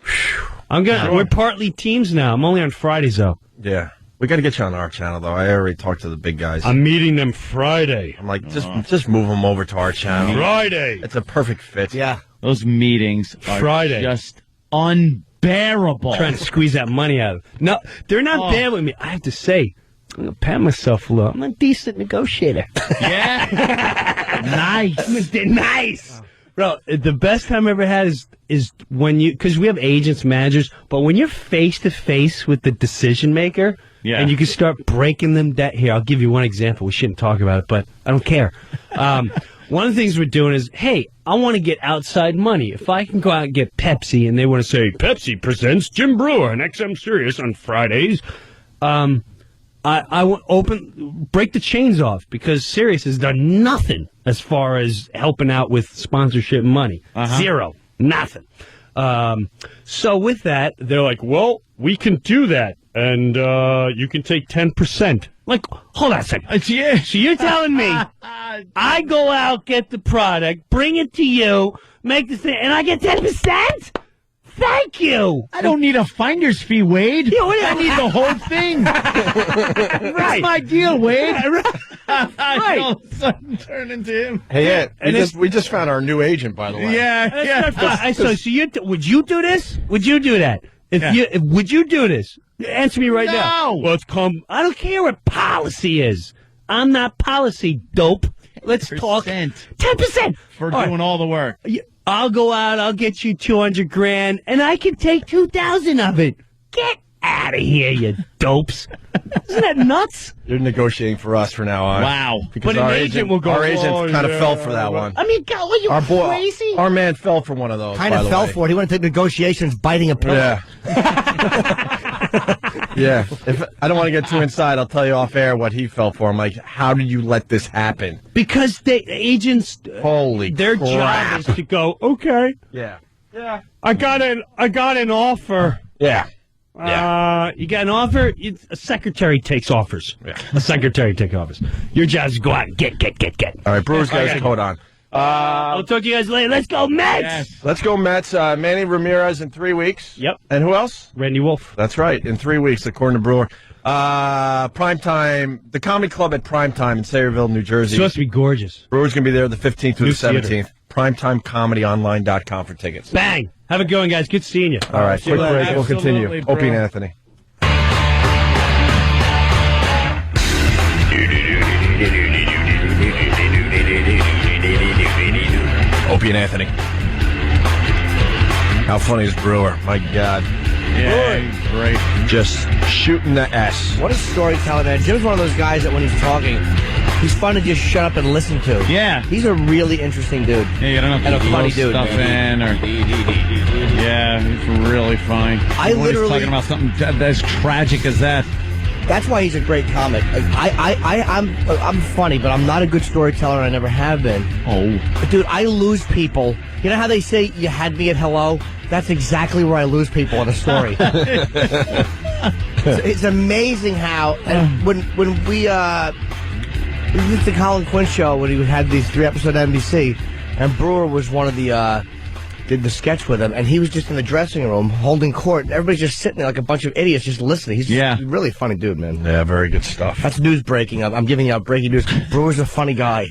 We're partly teams now. I'm only on Fridays, though. Yeah. We got to get you on our channel, though. I already talked to the big guys. I'm meeting them Friday. I'm like, just move them over to our channel. Friday. It's a perfect fit. Yeah. Those meetings are Friday. just unbearable. Trying to squeeze that money out of them. No, they're not bad with me. I have to say, I'm going to pat myself a little. I'm a decent negotiator. Yeah. Nice. Nice. Bro, the best time I ever had is when because we have agents, managers, but when you're face to face with the decision maker, and you can start breaking them down. Here, I'll give you one example. We shouldn't talk about it, but I don't care. One of the things we're doing is, hey, I want to get outside money. If I can go out and get Pepsi, and they want to say, Pepsi presents Jim Brewer on XM Sirius on Fridays, I want break the chains off, because Sirius has done nothing as far as helping out with sponsorship money. Zero. Nothing. So with that, they're like, well, we can do that, and you can take 10%. Like, hold on a second. So you're telling me I go out, get the product, bring it to you, make the thing, and I get 10%? Thank you. I don't need a finder's fee, Wade. Yeah, I need the whole thing. That's my deal, Wade. Right. All of a sudden turn into him. Hey, Ed, we just found our new agent, by the way. Yeah. So would you do this? Would you do that? Would you do this? Answer me right now. Well, I don't care what policy is. I'm not policy, dope. Let's talk 10% for doing all the work. I'll go out, I'll get you $200,000, and I can take 2,000 of it. Get out of here, you dopes. Isn't that nuts? You're negotiating for us from now on. Wow. Because But an agent will go, our agent kind of fell for that one. I mean, God, are you crazy? Our man fell for one of those. Kind of fell for it. He went to negotiations biting a pillow. Yeah. Yeah. If I don't want to get too inside, I'll tell you off air what he fell for. I'm like, how did you let this happen? Because agents, their job is to go, okay. Yeah. I got an offer. Yeah. You got an offer? A secretary takes offers. Yeah. A secretary takes offers. Your job is to go out and get. All right, Brewers got his coat on. I'll talk to you guys later. Let's go, Mets! Yes. Let's go, Mets. Manny Ramirez in 3 weeks. Yep. And who else? Randy Wolf. That's right, in 3 weeks, according to Brewer. Primetime, the Comedy Club at Primetime in Sayreville, New Jersey. It's supposed to be gorgeous. Brewer's going to be there the 15th through the 17th. Theater. PrimetimeComedyOnline.com for tickets. Bang! Have a good one, guys. Good seeing you. All right, quick break. We'll continue. Absolutely, bro. Opie and Anthony. Opie and Anthony. How funny is Brewer? My God. Yeah, he's great. Just shooting the S. What a storyteller, man. Jim's one of those guys that when he's talking, he's fun to just shut up and listen to. Yeah. He's a really interesting dude. Yeah, you don't have to And a blow funny dude, stuff man. in, or yeah, he's really funny. I When he's literally- talking about something as tragic as that. That's why he's a great comic. I'm funny, but I'm not a good storyteller, and I never have been. Oh, But dude, I lose people. You know how they say you had me at hello? That's exactly where I lose people in a story. It's amazing how, and when we did the Colin Quinn show when he had these 3 episodes of NBC, and Brewer was one of the did the sketch with him, and he was just in the dressing room holding court. Everybody's just sitting there like a bunch of idiots just listening. He's just a really funny dude, man. Yeah, very good stuff. That's news breaking. I'm giving you out breaking news. Brewer's a funny guy.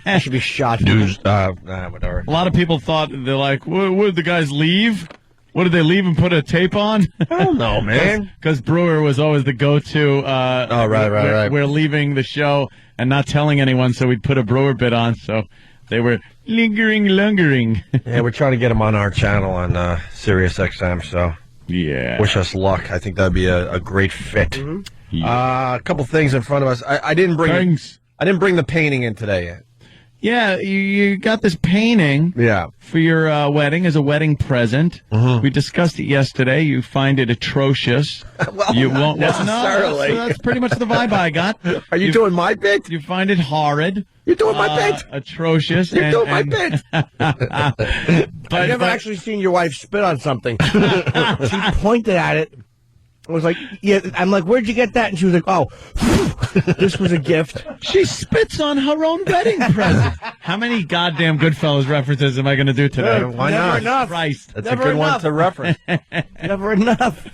He should be shot. News, whatever. a lot of people thought, they're like, what did the guys leave? What did they leave and put a tape on? I don't know, man. Because Brewer was always the go-to. Right. We're leaving the show and not telling anyone, so we'd put a Brewer bit on. So they were lingering. Yeah, we're trying to get him on our channel on Sirius XM, so Yeah. Wish us luck. I think that'd be a great fit. Yeah. A couple things in front of us. I didn't bring the painting in today. Yeah, you got this painting for your wedding as a wedding present. We discussed it yesterday. You find it atrocious. Well, you not won't necessarily. No, that's pretty much the vibe I got. Are you doing my bit? You find it horrid. You're doing my bit. Atrocious. You're doing my bit. I've never actually seen your wife spit on something. She pointed at it. I was like, yeah. I'm like, where'd you get that? And she was like, oh, this was a gift. She spits on her own wedding present. How many goddamn Goodfellas references am I going to do today? Why Never not? enough. Christ. That's Never a good enough. one to reference. Never enough.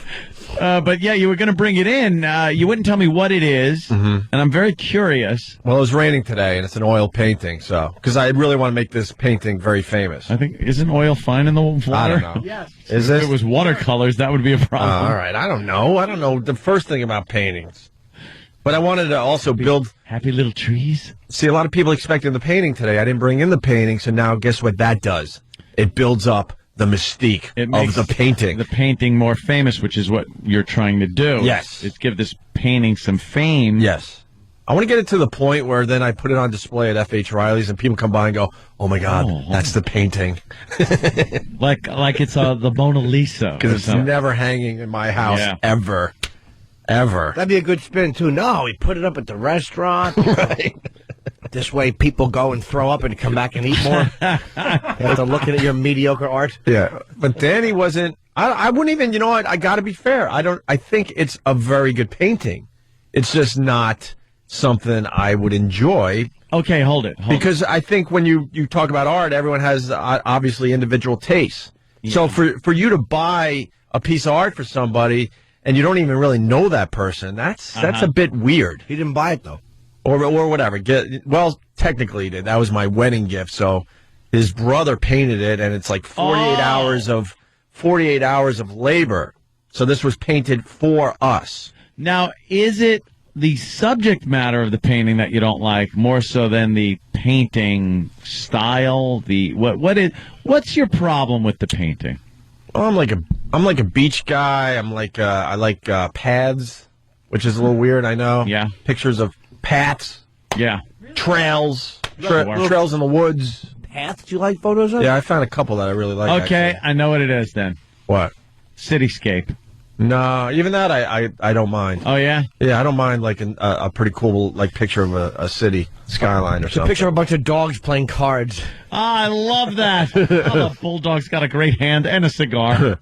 But yeah, you were going to bring it in. You wouldn't tell me what it is, and I'm very curious. Well, it was raining today, and it's an oil painting, so because I really want to make this painting very famous. I think, isn't oil fine in the water? I don't know. Yes. Is If this? it was watercolors, that would be a problem. All right. I don't know. I don't know the first thing about paintings. But I wanted to also build. Happy little trees. See, a lot of people expected the painting today. I didn't bring in the painting, so now guess what that does? It builds up the mystique of the painting. The painting more famous, which is what you're trying to do. Yes. Is give this painting some fame. Yes. I want to get it to the point where then I put it on display at F.H. Riley's and people come by and go, oh, my God, that's the painting. Like it's the Mona Lisa. Because it's never hanging in my house ever. Ever. That'd be a good spin, too. No, he put it up at the restaurant. Right. This way people go and throw up and come back and eat more. After looking at your mediocre art. Yeah. But Danny wasn't. I wouldn't even, you know what? I got to be fair. I think it's a very good painting. It's just not something I would enjoy. Okay, hold it. Because I think when you talk about art, everyone has obviously individual tastes. Yeah. So for you to buy a piece of art for somebody and you don't even really know that person, that's a bit weird. He didn't buy it, though. Or whatever. Well, technically he did. That was my wedding gift. So his brother painted it, and it's like 48 hours of labor. So this was painted for us. Now, is it the subject matter of the painting that you don't like more so than the painting style? What's your problem with the painting? Well, I'm like a beach guy. I like paths, which is a little weird, I know. Yeah. Pictures of paths. Yeah. Trails. Trails in the woods. Paths you like photos of? Yeah, I found a couple that I really like. Okay, actually. I know what it is then. What? Cityscape. No, even that I don't mind. Oh, yeah? Yeah, I don't mind like a pretty cool picture of a city skyline or It's something. a picture of a bunch of dogs playing cards. I love that. The bulldog's got a great hand and a cigar.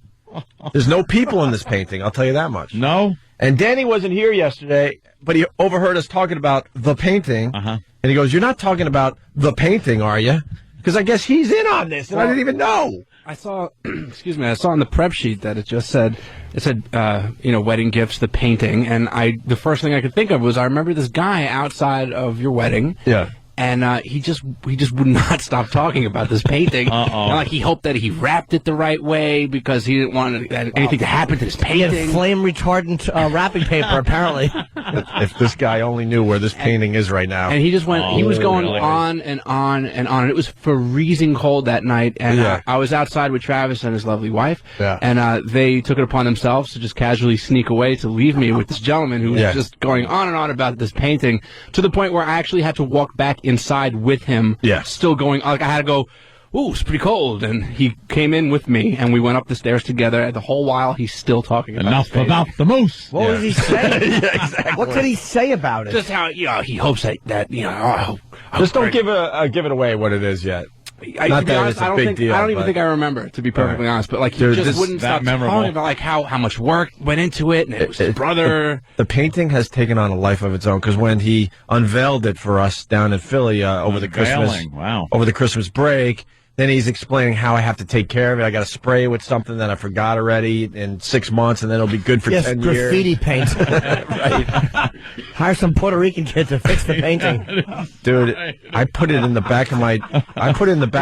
There's no people in this painting, I'll tell you that much. No? And Danny wasn't here yesterday, but he overheard us talking about the painting. Uh-huh. And he goes, "You're not talking about the painting, are you?" Because I guess he's in on this, and I didn't even know. I saw, I saw on the prep sheet that it said, wedding gifts, the painting, and the first thing I could think of was I remember this guy outside of your wedding. Yeah. And he just would not stop talking about this painting. And, like, he hoped that he wrapped it the right way because he didn't want anything to happen to this He painting. had flame retardant wrapping paper, apparently. If this guy only knew where this painting is right now. And he just went. He was going really? on and on and on. And it was freezing cold that night. And Yeah. I was outside with Travis and his lovely wife. Yeah. And they took it upon themselves to just casually sneak away to leave me with this gentleman who was just going on and on about this painting to the point where I actually had to walk back inside with him. Yeah. Still going. Like I had to go. Ooh, it's pretty cold. And he came in with me, and we went up the stairs together. And the whole while, he's still talking about Enough this painting. about the moose. What was he saying? Yeah, exactly. What did he say about it? Just how he hopes that Just don't give it away what it is yet. Not to be that honest, it's a big deal. I don't even but- think I remember, to be perfectly honest. But like, he Dude, just this- wouldn't that stop memorable. talking about like how much work went into it, and it was his brother. The painting has taken on a life of its own because when he unveiled it for us down in Philly over the Christmas break, then he's explaining how I have to take care of it. I got to spray it with something that I forgot already in 6 months, and then it'll be good for 10 years. Graffiti paint. Right. Hire some Puerto Rican kid to fix the painting. Dude, I put it in the back of my.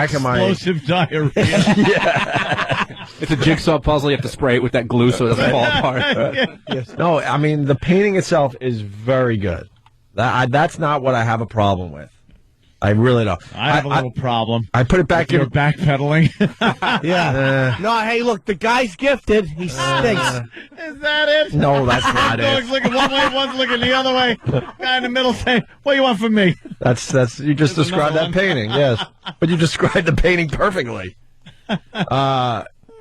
Explosive diarrhea. It's a jigsaw puzzle. You have to spray it with that glue so it doesn't fall apart. No, I mean the painting itself is very good. That's not what I have a problem with. I really don't. I have a little problem. I put it back You're in. backpedaling. Yeah. No, hey, look, the guy's gifted. He stinks. Is that it? No, that's not Dog's it. looking one way, one's looking the other way. Guy in the middle saying, "What do you want from me?" That's you just There's described another that painting. Yes, but you described the painting perfectly.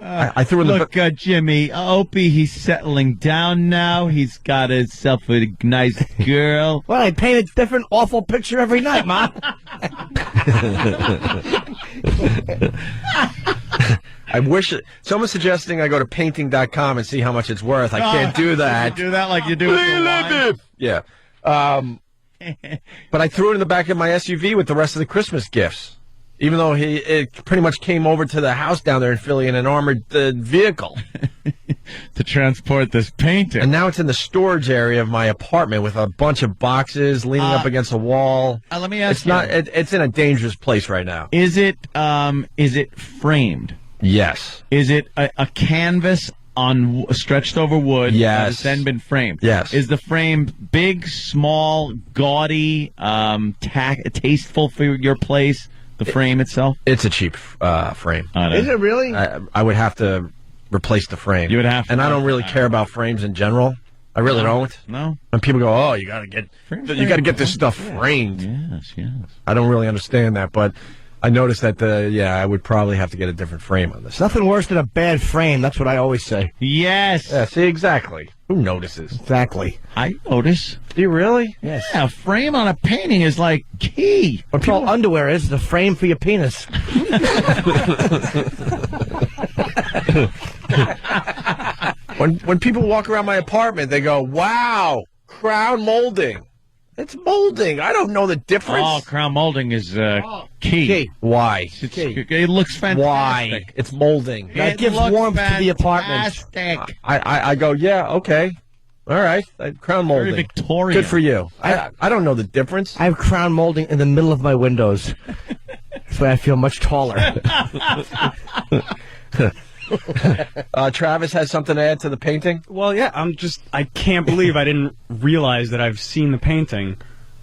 I threw in the Look, Jimmy, Opie, he's settling down now. He's got himself a nice girl. Well, I paint a different awful picture every night, Ma. I wish someone's suggesting I go to painting.com and see how much it's worth. I can't do that. You do that like you do with the wine. Yeah. But I threw it in the back of my SUV with the rest of the Christmas gifts. Even though it pretty much came over to the house down there in Philly in an armored vehicle. To transport this painting. And now it's in the storage area of my apartment with a bunch of boxes leaning up against a wall. Let me ask it's not. It's in a dangerous place right now. Is it framed? Yes. Is it a canvas on stretched over wood? Yes. That has then been framed. Yes. Is the frame big, small, gaudy, tasteful for your place? The frame itself? It's a cheap frame. Is it really? I would have to replace the frame. You would have to. And I don't really care about frames in general. I really don't. No. When people go, "Oh, you got to get this stuff framed." Yes. I don't really understand that, but I noticed that I would probably have to get a different frame on this. Nothing worse than a bad frame. That's what I always say. Yes. Yeah, see, exactly. Who notices? Exactly. I notice. Do you really? Yes. Yeah, a frame on a painting is like key. What all underwear is the frame for your penis. When people walk around my apartment, they go, "Wow, crown molding." It's molding. I don't know the difference. Oh, crown molding is key. Why? It looks fantastic. Why? It's molding. That gives warmth to the apartment. Fantastic. I go, yeah, okay. All right. Crown molding. Very Victorian. Good for you. I don't know the difference. I have crown molding in the middle of my windows. That's why I feel much taller. Travis has something to add to the painting? Well, yeah, I can't believe I didn't realize that I've seen the painting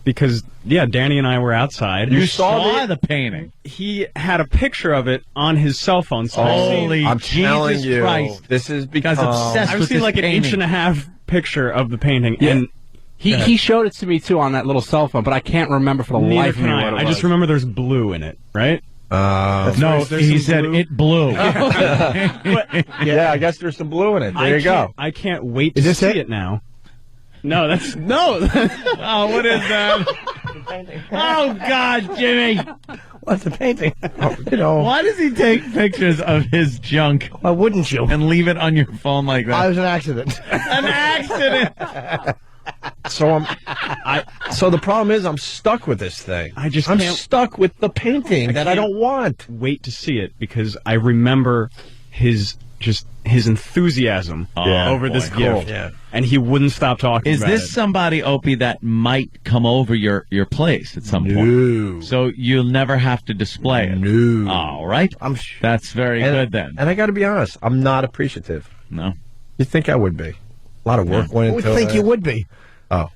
because, Danny and I were outside. You saw the painting. He had a picture of it on his cell phone. So I'm Jesus telling you, Christ. this is Guy's obsessed I've with seen this like an painting. inch and a half picture of the painting. Yeah. And He showed it to me, too, on that little cell phone, but I can't remember for the neither life of can me what it I. was. I just remember there's blue in it, right? No, there's he some said blue. it blew. Yeah, I guess there's some blue in it. There you go. I can't wait to this see it? it now. No, that's no. Oh, what is that? Oh, God, Jimmy. What's the painting? Why does he take pictures of his junk Why wouldn't you? and leave it on your phone like I that? was an accident. An accident. So the problem is I'm stuck with this thing. I just I'm can't stuck with the painting that I can't don't want. wait to see it because I remember his enthusiasm over this gift, and he wouldn't stop talking. Is about this it. somebody, Opie, that might come over your place at some point? No. So you'll never have to display it? No. All right. That's very good then. And I got to be honest, I'm not appreciative. No. You think I would be? A lot of work went I would into it. think you would be. Oh.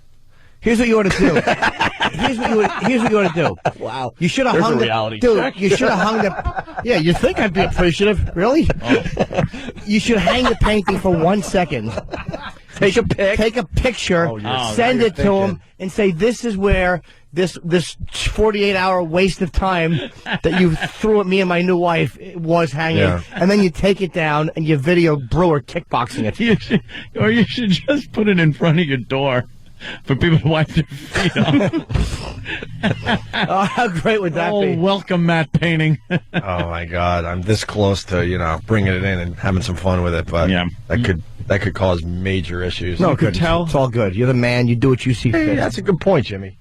Here's what you ought to do. Here's what you ought to do. Wow. You should have There's hung a the reality dude. check. You should have hung the. Yeah, you think I'd be appreciative? Really? You should hang the painting for 1 second. Take a pic. Take a picture. now Send you're it to him thinking. and say, "This is where this 48-hour waste of time that you threw at me and my new wife was hanging." Yeah. And then you take it down and you video Brewer kickboxing it. You should just put it in front of your door for people to wipe their feet on. Oh, how great would that be? Welcome, Matt Painting. Oh my God, I'm this close to bringing it in and having some fun with it, but that could cause major issues. No, good. It's all good. You're the man. You do what you see Hey, fit. that's a good point, Jimmy.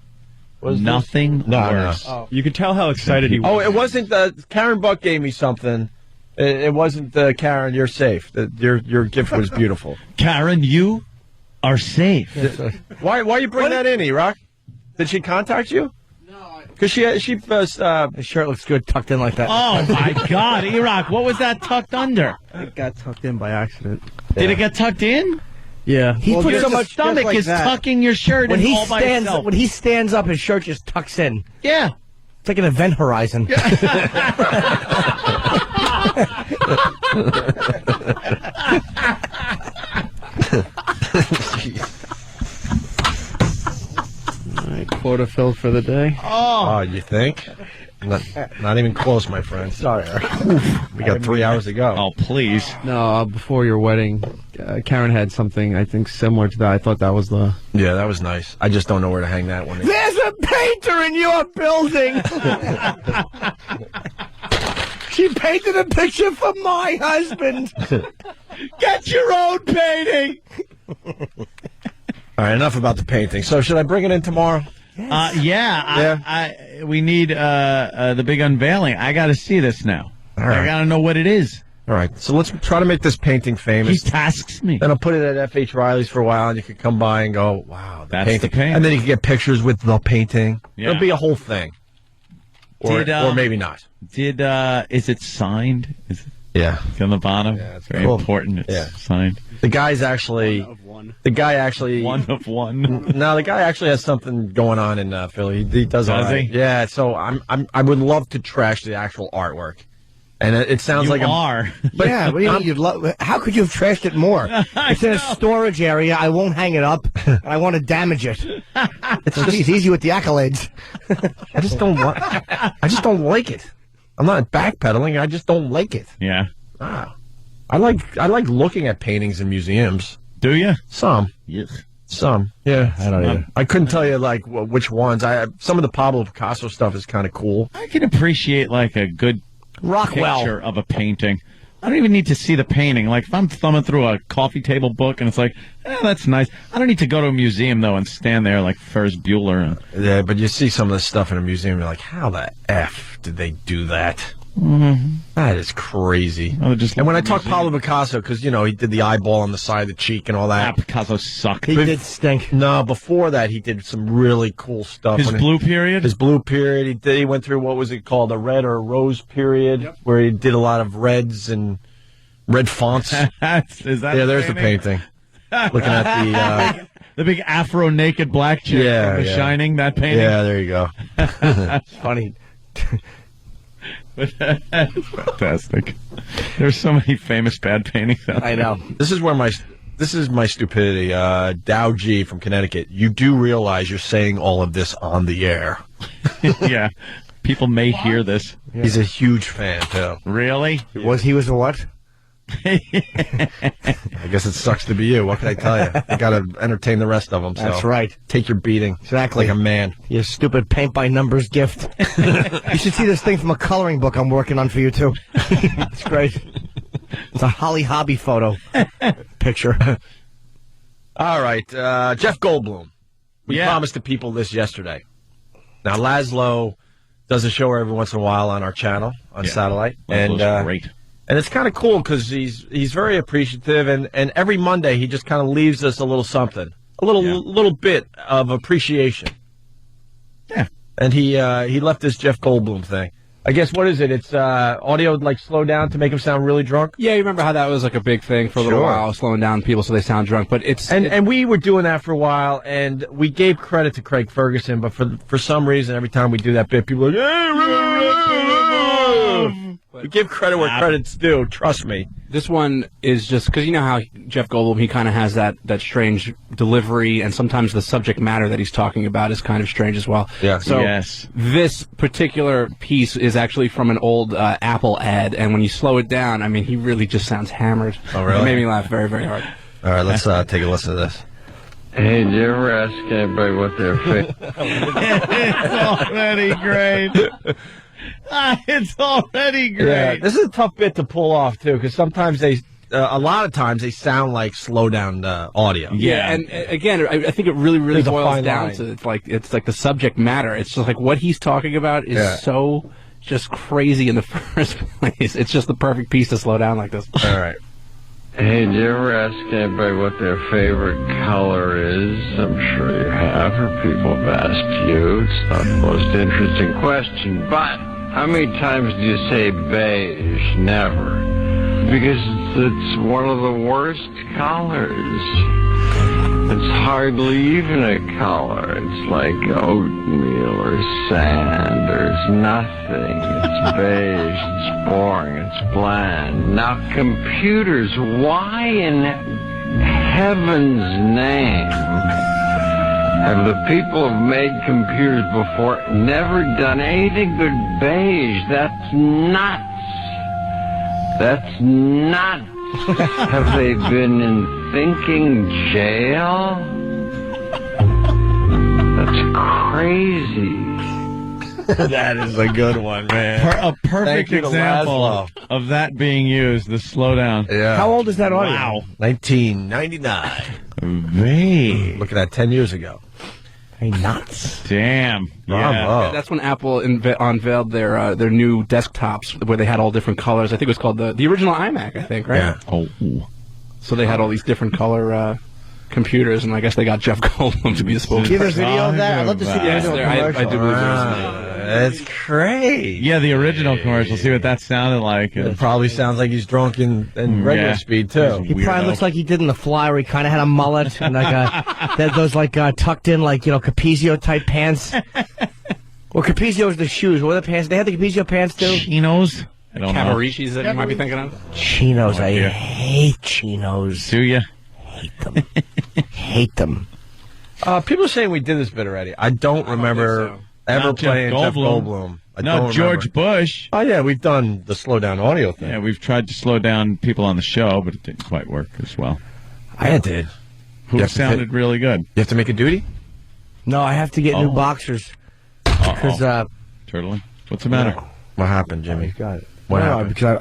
Nothing worse. No. You could tell how excited he was. Oh, it wasn't Karen Buck gave me something. It wasn't Karen. You're safe. Your gift was beautiful. Karen, you are safe. Why you bring that in, E-Rock? Did she contact you? No. Because His shirt looks good tucked in like that. Oh, my God. E-Rock, what was that tucked under? It got tucked in by accident. Did it get tucked in? Yeah. He put Your so much stomach is tucking your shirt when in he all by stands itself. when he stands up, his shirt just tucks in. Yeah. It's like an event horizon. All right, quota filled for the day. Oh, you think? Not even close, my friend. Sorry, Eric. We got 3 hours to go. Oh, please. No, before your wedding, Karen had something, I think, similar to that. I thought that was the... Yeah, that was nice. I just don't know where to hang that one. There's a painter in your building. She painted a picture for my husband. Get your own painting. All right, enough about the painting. So should I bring it in tomorrow? We need the big unveiling. I got to see this now. All right. I got to know what it is. All right, so let's try to make this painting famous. He tasks me. Then I'll put it at F.H. Riley's for a while, and you could come by and go, wow, That's painting. the painting. And then you can get pictures with the painting. Yeah. It'll be a whole thing. Or maybe not. Is it signed? Is it Yeah. on the bottom? Yeah, it's very cool. important. It's signed. The guy's actually... The guy actually... One of one. No, the guy actually has something going on in Philly. He does all right. he? Yeah, so I would love to trash the actual artwork. And it sounds You like are. But yeah, what do you mean? How could you have trashed it more? It's in a storage area. I won't hang it up, and I want to damage it. It's easy with the accolades. I just don't like it. I'm not backpedaling. I just don't like it. Yeah. Wow. I like looking at paintings in museums. Do you? Some. Yes. Some. Yeah. I don't know. I couldn't tell you like which ones. Some of the Pablo Picasso stuff is kind of cool. I can appreciate like a good picture of a painting. I don't even need to see the painting. Like if I'm thumbing through a coffee table book and it's like, that's nice. I don't need to go to a museum though and stand there like Ferris Bueller. Yeah, but you see some of this stuff in a museum, you're like, how the F did they do that? Mm-hmm. That is crazy. And when I talk Pablo Picasso, because, you know, he did the eyeball on the side of the cheek and all that. Picasso sucked. He did stink. No, before that, he did some really cool stuff. His blue period? His blue period. He went through, what was it called, a red or rose period, where he did a lot of reds and red fonts. Is that there's the painting. Looking at the big Afro naked black chick from The Shining, that painting? Yeah, there you go. It's funny. That's fantastic. There's so many famous bad paintings out there. I know. This is my stupidity. Dow G from Connecticut. You do realize you're saying all of this on the air. Yeah. People may hear this. Yeah. He's a huge fan, too. Really? He was a what? I guess it sucks to be you. What can I tell you? You got to entertain the rest of them. So That's right. Take your beating. Exactly. Like a man. Your stupid paint-by-numbers gift. You should see this thing from a coloring book I'm working on for you, too. It's great. It's a Holly Hobby photo picture. All right. Jeff Goldblum. We promised the people this yesterday. Now, Laszlo does a show every once in a while on our channel, on satellite. Laszlo's great. And it's kind of cool because he's very appreciative, and every Monday he just kind of leaves us a little something, a little bit of appreciation. Yeah. And he left this Jeff Goldblum thing. I guess, what is it? It's audio like slow down to make him sound really drunk? Yeah, you remember how that was like a big thing for a little while, slowing down people so they sound drunk. But and we were doing that for a while, and we gave credit to Craig Ferguson, but for some reason, every time we do that bit, people are like, we give credit where credit's due. Trust me. This one is just because you know how Jeff Goldblum, he kind of has that strange delivery, and sometimes the subject matter that he's talking about is kind of strange as well. Yeah. So this particular piece is actually from an old Apple ad, and when you slow it down, I mean, he really just sounds hammered. Oh, really? It made me laugh very, very hard. All right, let's take a listen to this. Hey, did you ever ask anybody what their favorite... It's already great. It's already great. Yeah, this is a tough bit to pull off, too, because sometimes a lot of times they sound like slow down audio. Yeah, and again, I think it really boils down to it's like the subject matter. It's just like what he's talking about is so just crazy in the first place. It's just the perfect piece to slow down like this. All right. Hey, did you ever ask anybody what their favorite color is? I'm sure you have, or people have asked you. It's not the most interesting question, but how many times do you say beige? Never. Because it's one of the worst colors. It's hardly even a color. It's like oatmeal or sand. There's nothing. It's beige. It's boring. It's bland. Now, computers, why in heaven's name have the people who've made computers before never done anything but beige? That's nuts. That's nuts. Have they been in thinking jail? That's crazy. That is a good one, man. A perfect example of that being used, the slowdown. Yeah. How old is that audio? Wow. 1999. Look at that, 10 years ago. Hey, nuts. Damn. Bravo. That's when Apple unveiled their new desktops where they had all different colors. I think it was called the original iMac, I think, right? Yeah. Oh. So they had all these different color computers, and I guess they got Jeff Goldblum to be the spokesperson. Give us a video of that. I'd love to see the original commercial. I do believe there's That's great. Yeah, the original commercial. See what that sounded like. It probably sounds like he's drunk in regular speed, too. He probably looks like he did in The Fly, where he kind of had a mullet and those tucked in Capizio type pants. Well, Capizio's the shoes. What are the pants? They had the Capizio pants too. Chinos. I don't know. Cavariccis that you might be thinking of. Chinos. I hate chinos. Do you? Hate them. Hate them. People are saying we did this bit already. I don't remember ever playing Jeff Goldblum. No, George Bush. Oh, yeah, we've done the slow down audio thing. Yeah, we've tried to slow down people on the show, but it didn't quite work as well. I did. Who sounded really good. You have to make a duty? No, I have to get new boxers. Because Turtling. What's the matter? What happened, Jimmy? You got it. What happened? Because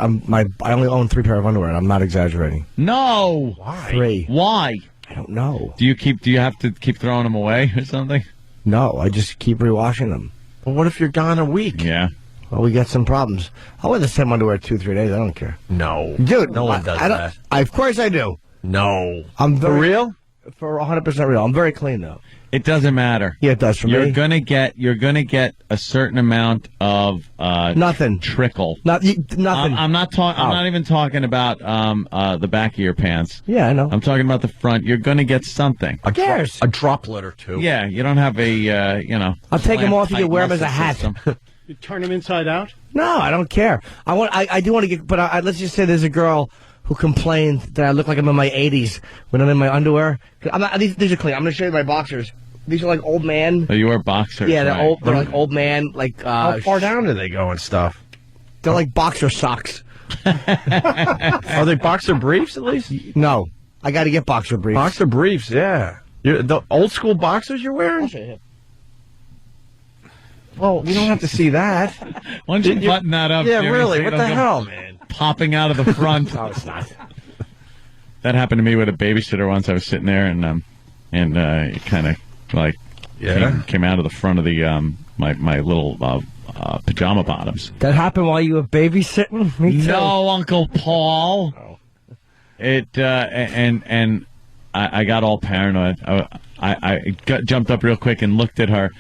I only own 3 pair of underwear, and I'm not exaggerating. No. Why? 3. Why? I don't know. Do you have to keep throwing them away or something? No, I just keep rewashing them. Well, what if you're gone a week? Yeah. Well, we got some problems. I'll wear the same underwear 2-3 days. I don't care. No. Dude, no one does that. Of course I do. No. I'm For real? For 100% real. I'm very clean, though. It doesn't matter. Yeah, it does for You're me. gonna get a certain amount of nothing trickle. Nothing. I'm not even talking about the back of your pants. Yeah, I know. I'm talking about the front. You're gonna get something. Who cares? A droplet or two. Yeah, you don't have a I'll take them off. You can wear them as a hat. You turn them inside out? No, I don't care. I do want to get, but let's just say there's a girl who complained that I look like I'm in my 80s when I'm in my underwear. These are clean. I'm going to show you my boxers. These are like old man. Oh, you wear boxers? Yeah, they're right. old. They're like old man. How far down do they go and stuff? They're like boxer socks. Are they boxer briefs at least? No, I got to get boxer briefs. Boxer briefs, yeah. The old school boxers you're wearing? I'll show you. Well, you don't have to see that. Why don't you button that up? Yeah, Jimmy, really. so What the hell, man? Popping out of the front. No, it's not. That happened to me with a babysitter once. I was sitting there and it kind of like came out of the front of the my little pajama bottoms. That happened while you were babysitting? Me too. No, Uncle Paul. Oh. It and I got all paranoid. I jumped up real quick and looked at her.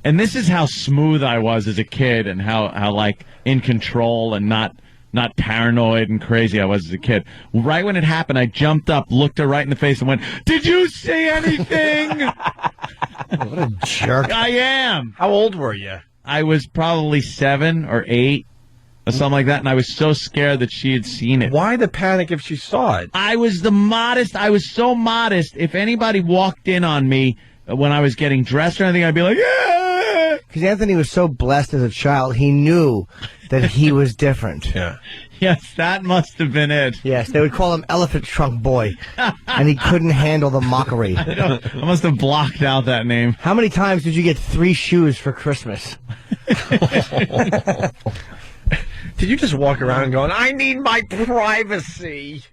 And this is how smooth I was as a kid and how like in control and not paranoid and crazy I was as a kid. Right when it happened, I jumped up, looked her right in the face and went, "Did you see anything?" What a jerk. I am. How old were you? I was probably 7 or 8 or something like that, and I was so scared that she had seen it. Why the panic if she saw it? I was so modest. If anybody walked in on me when I was getting dressed or anything, I'd be like, "Yeah!" Because Anthony was so blessed as a child, he knew that he was different. Yeah. Yes, that must have been it. Yes, they would call him Elephant Trunk Boy, and he couldn't handle the mockery. I must have blocked out that name. How many times did you get 3 shoes for Christmas? Did you just walk around going, "I need my privacy"?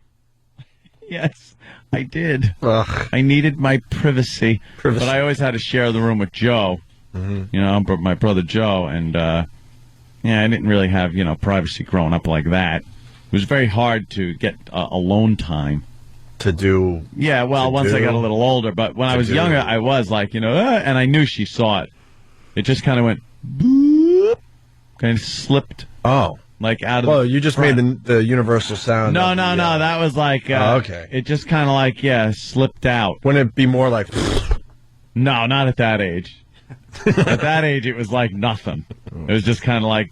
Yes, I did. Ugh. I needed my privacy. But I always had to share the room with Joe. Mm-hmm. My brother Joe, and I didn't really have privacy growing up like that. It was very hard to get alone time to do. Yeah, well, once I got a little older, but when I was younger, I was like, and I knew she saw it. It just kind of went boop, kind of slipped. Oh, Like out of. Well, you just made the universal sound. No. That was like. Okay. It just kind of like slipped out. Wouldn't it be more like? No, not at that age. At that age, it was like nothing. It was just kind of like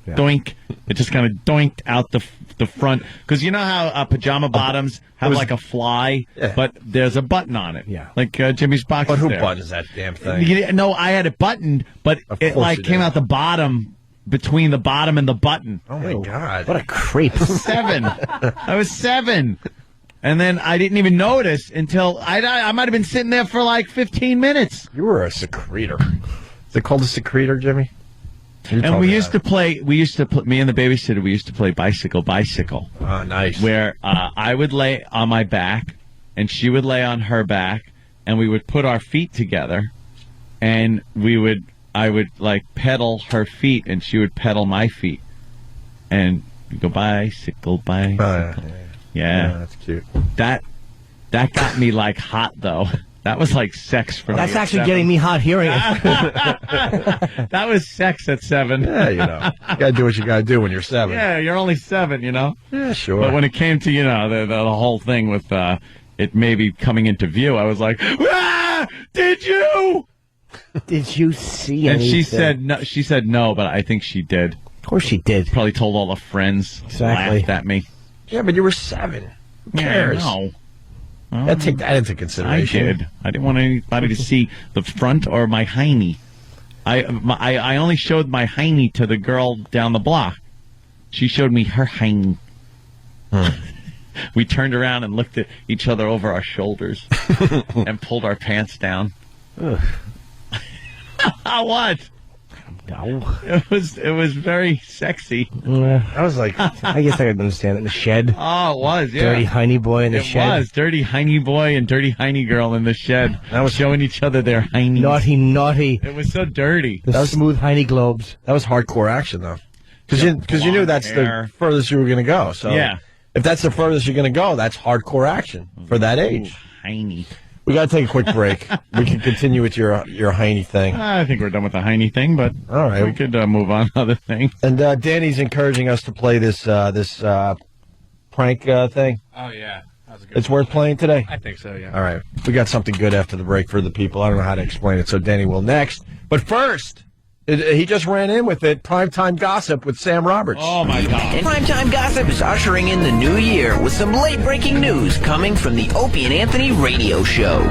doink. It just kind of doinked out the front. Because you know how pajama bottoms have like a fly, but there's a button on it. Yeah. Like Jimmy's box. But who there. buttons that damn thing? No, I had it buttoned, but it like came out the bottom, between the bottom and the button. Oh, my God. What a creep. 7. I was 7. And then I didn't even notice until I might have been sitting there for like 15 minutes. You were a secretor. Is it called a secretor, Jimmy? And we used to play, me and the babysitter, we used to play bicycle. Oh, nice. Where I would lay on my back and she would lay on her back and we would put our feet together and I would like pedal her feet and she would pedal my feet. And we go bicycle. Yeah, that's cute. That got me like hot though. That was like sex for me. That's actually getting me hot hearing it. That was sex at 7. Yeah, you gotta do what you gotta do when you're 7. Yeah, you're only 7, Yeah, sure. But when it came to the whole thing with it maybe coming into view, I was like, did you? Did you see anything? And she said no. She said no, but I think she did. Of course she did. Probably told all the friends. Exactly. Laughed at me. Yeah, but you were 7. Who cares? No. I'd take that into consideration. I did. I didn't want anybody to see the front or my hiney. I only showed my hiney to the girl down the block. She showed me her hiney. We turned around and looked at each other over our shoulders and pulled our pants down. What? No. It was very sexy. I was like, I guess I could understand it in the shed. Oh, it was, yeah. Dirty hiney boy in the shed. It was. Dirty hiney boy and dirty hiney girl in the shed. That was showing each other their hiney. Naughty. It was so dirty. The smooth hiney globes. That was hardcore action, though. Because you knew that's the furthest you were going to go. So yeah. If that's the furthest you're going to go, that's hardcore action for that age. Hiney. We got to take a quick break. We can continue with your hiney thing. I think we're done with the hiney thing, but all right, we could move on to other things. And Danny's encouraging us to play this prank thing. Oh, yeah. That was a good It's worth playing today? I think so, yeah. All right. We got something good after the break for the people. I don't know how to explain it, so Danny will next. But first, he just ran in with it. Primetime Gossip with Sam Roberts. Oh, my God. And Primetime Gossip is ushering in the new year with some late-breaking news coming from the Opie and Anthony radio show.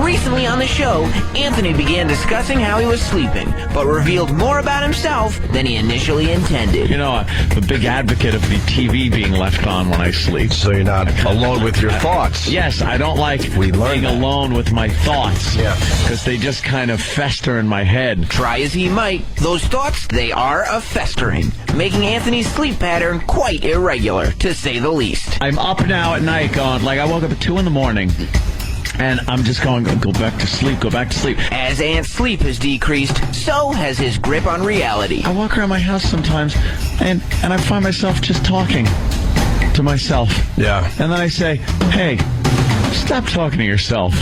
Recently on the show, Anthony began discussing how he was sleeping, but revealed more about himself than he initially intended. You know, I'm a big advocate of the TV being left on when I sleep. So you're not alone with your thoughts. Yes, I don't like being alone with my thoughts. Yeah. Because they just kind of fester in my head. Try as he might, those thoughts, they are a-festering, making Anthony's sleep pattern quite irregular, to say the least. I'm up now at night going, like I woke up at 2 in the morning, and I'm just going, go back to sleep. As Ant's sleep has decreased, so has his grip on reality. I walk around my house sometimes, and I find myself just talking to myself. Yeah. And then I say, hey, stop talking to yourself.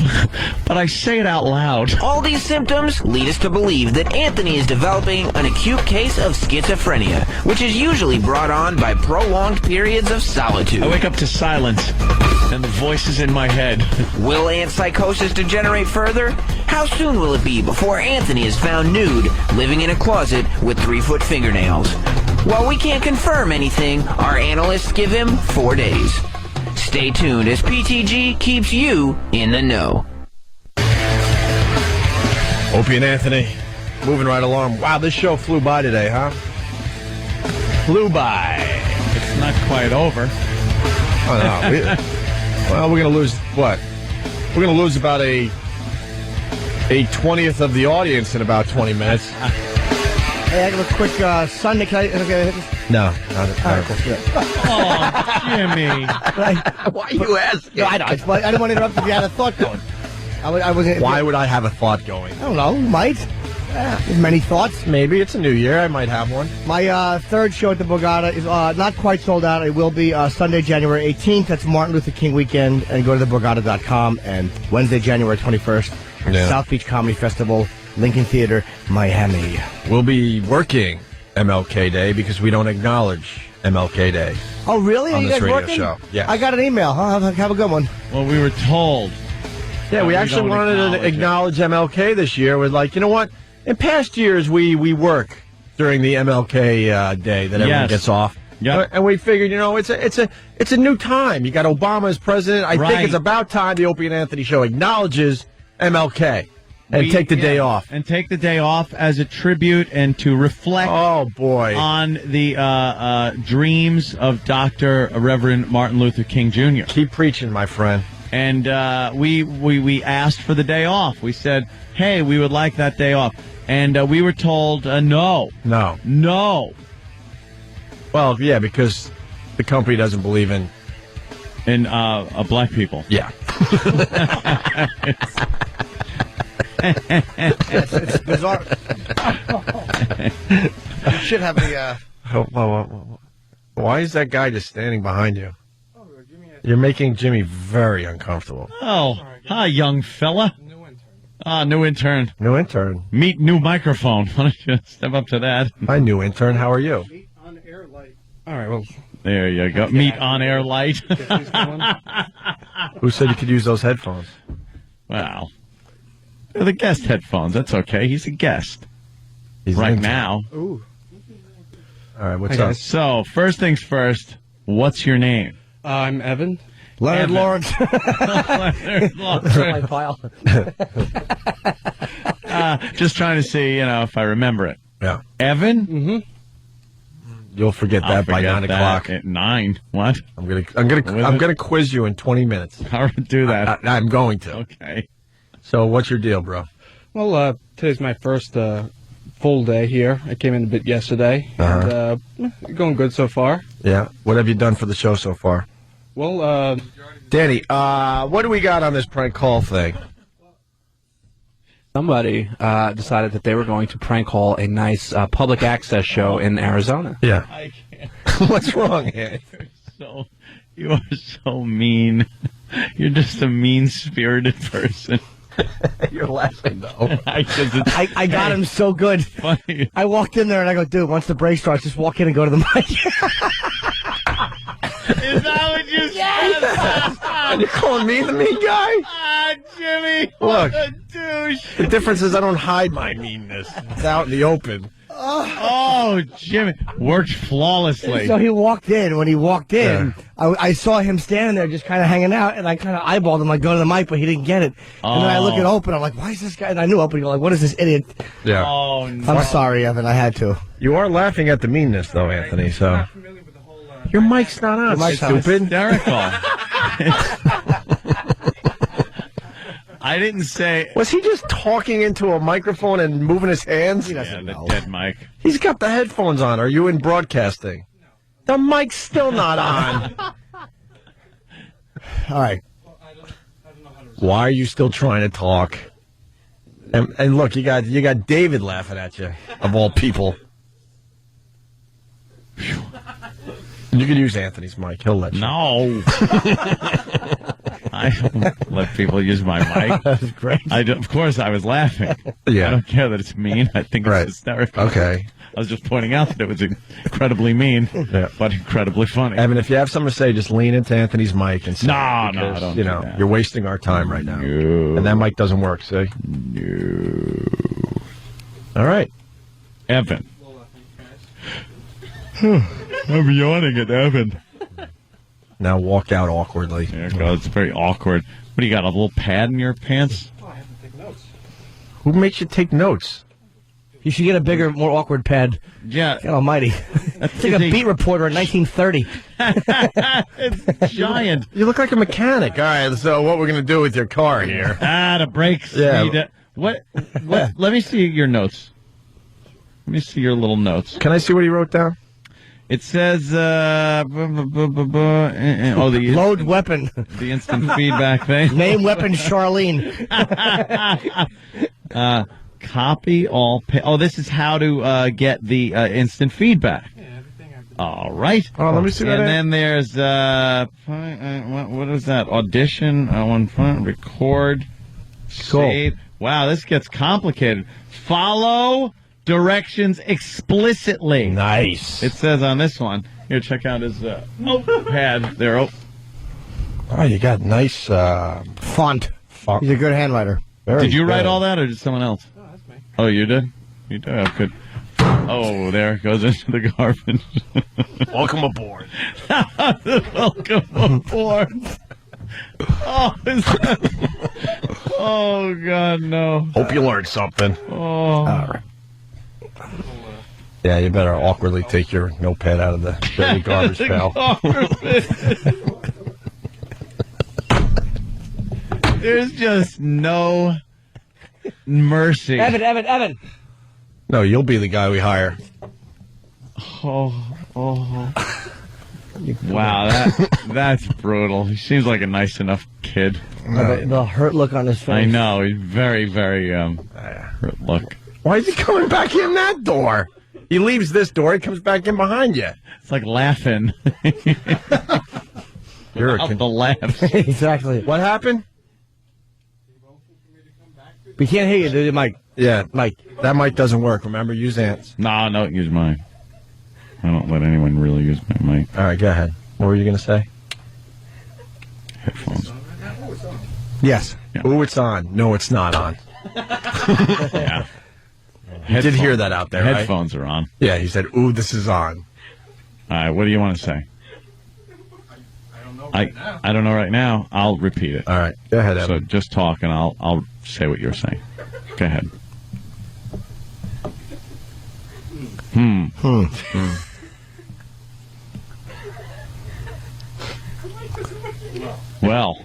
But I say it out loud. All these symptoms lead us to believe that Anthony is developing an acute case of schizophrenia, which is usually brought on by prolonged periods of solitude. I wake up to silence and the voices in my head. Will Ant's psychosis degenerate further? How soon will it be before Anthony is found nude, living in a closet with 3-foot fingernails? While we can't confirm anything, our analysts give him 4 days. Stay tuned as PTG keeps you in the know. Opie and Anthony, moving right along. Wow, this show flew by today, huh? Flew by. It's not quite over. Oh, no. Well, we're going to lose, what? We're going to lose about a 20th of the audience in about 20 minutes. Hey, I have a quick Sunday. Can I No, not Oh, Jimmy. Why are you asking? No, I didn't want to interrupt if you had a thought going. Why would I have a thought going? I don't know. You might. Many thoughts. Maybe. It's a new year. I might have one. My third show at the Borgata is not quite sold out. It will be Sunday, January 18th. That's Martin Luther King weekend. And go to theborgata.com. And Wednesday, January 21st, South Beach Comedy Festival, Lincoln Theater, Miami. We'll be working MLK Day because we don't acknowledge MLK Day. Oh, really? On Are you this guys radio working? show. Yes. I got an email. Have a good one. Well, we were told. Yeah, we actually wanted to acknowledge MLK this year. We're like, you know what? In past years, we work during the MLK Day that everyone gets off. Yep. And we figured, it's a new time. You got Obama as president. I think it's about time the Opie and Anthony show acknowledges MLK and take the day off. And take the day off as a tribute and to reflect on the dreams of Dr. Reverend Martin Luther King Jr. Keep preaching, my friend. And we asked for the day off. We said, hey, we would like that day off. And we were told, no. No. Well, yeah, because the company doesn't believe in black people. Yeah. It's bizarre. You should have a. Why is that guy just standing behind you? You're making Jimmy very uncomfortable. Oh, hi, young fella. New intern. New intern. Meet new microphone. Why don't you step up to that? Hi, new intern. How are you? All right, well. There you go. Meet on air light. Who said you could use those headphones? Wow. They're the guest headphones. That's okay. He's a guest. He's right now. Ooh. All right, what's up? So, first things first, what's your name? I'm Evan. Leonard Lawrence. Leonard Lawrence. My pile. Just trying to see, if I remember it. Yeah. Evan? Mm-hmm. You'll forget that by 9 o'clock. At 9. What? I'm gonna quiz you in 20 minutes. How to do that? I'm going to. Okay. So, what's your deal, bro? Well, today's my first full day here. I came in a bit yesterday. And, going good so far. Yeah. What have you done for the show so far? Well, Danny, what do we got on this prank call thing? somebody decided that they were going to prank call a nice public access show in Arizona. Yeah. I can't. What's wrong, Ed? You are so mean. You're just a mean-spirited person. You're laughing, though. I got him so good. Funny. I walked in there and I go, dude, once the break starts, just walk in and go to the mic. Is that what you said? You're calling me the mean guy? Ah, Jimmy. Look, What a douche. the difference is I don't hide my meanness. It's out in the open. Oh, Jimmy. Worked flawlessly. So he walked in. When he walked in, I saw him standing there just kind of hanging out, and I kind of eyeballed him, like, go to the mic, but he didn't get it. And then I look at Open. I'm like, why is this guy? And I knew Open. Like, what is this idiot? Yeah. Oh, no. I'm sorry, Evan. I had to. You are laughing at the meanness, though, Anthony, so... Your mic's not on, stupid. Hysterical. I didn't say... Was he just talking into a microphone and moving his hands? He doesn't know. The dead mic. He's got the headphones on. Are you in broadcasting? The mic's still not on. All right. Why are you still trying to talk? And look, you got David laughing at you, of all people. You can use Anthony's mic. He'll let you. No. I don't let people use my mic. That's great. Of course, I was laughing. Yeah. I don't care that it's mean. I think it's hysterical. Okay. I was just pointing out that it was incredibly mean, but incredibly funny. Evan, if you have something to say, just lean into Anthony's mic and say No, it, no, because, don't you do know, that. you're wasting our time right now. No. And that mic doesn't work, see? No. All right. Evan. I'm yawning at Evan. Now walk out awkwardly. There it goes. It's very awkward. What do you got, a little pad in your pants? Oh, I have to take notes. Who makes you take notes? You should get a bigger, more awkward pad. Yeah. God almighty. It's like a beat reporter in 1930. It's giant. You look like a mechanic. All right, so what we're going to do with your car here? The brakes. Yeah. What? Let me see your notes. Let me see your little notes. Can I see what he wrote down? It says, the load weapon. The instant feedback thing. Name weapon Charlene. Copy all. This is how to get the instant feedback. All right. Oh, let me see that. And then there's what is that? Audition. One front. Record. Cool. Save. Wow, this gets complicated. Follow. directions explicitly. Nice. It says on this one. Here, check out his pad there. Oh, you got nice Font. He's a good handwriter. Did you write all that, or did someone else? No, that's me. Oh, you did? You do have good. Oh, there it goes into the garbage. Welcome aboard. Welcome aboard. Oh, God, no. Hope you learned something. Oh. All right. Yeah, you better awkwardly take your notepad out of the dirty garbage pail. There's just no mercy. Evan. No, you'll be the guy we hire. Oh. Wow, that's brutal. He seems like a nice enough kid. The hurt look on his face. I know. He's very, very hurt look. Why is he coming back in that door? He leaves this door, he comes back in behind you. It's like laughing. You're the laugh. Exactly. What happened? We can't hear you, dude, Mike. Yeah, Mike. That mic doesn't work. Remember, use Ant's. No, use mine. I don't let anyone really use my mic. All right, go ahead. What were you going to say? Headphones. Yes. Yeah. Ooh, it's on. No, it's not on. Yeah. You did hear that out there, right? Headphones are on. Yeah, he said, ooh, this is on. All right, what do you want to say? I don't know right now. I'll repeat it. All right, go ahead, Evan. So just talk, and I'll say what you're saying. Go ahead. Well,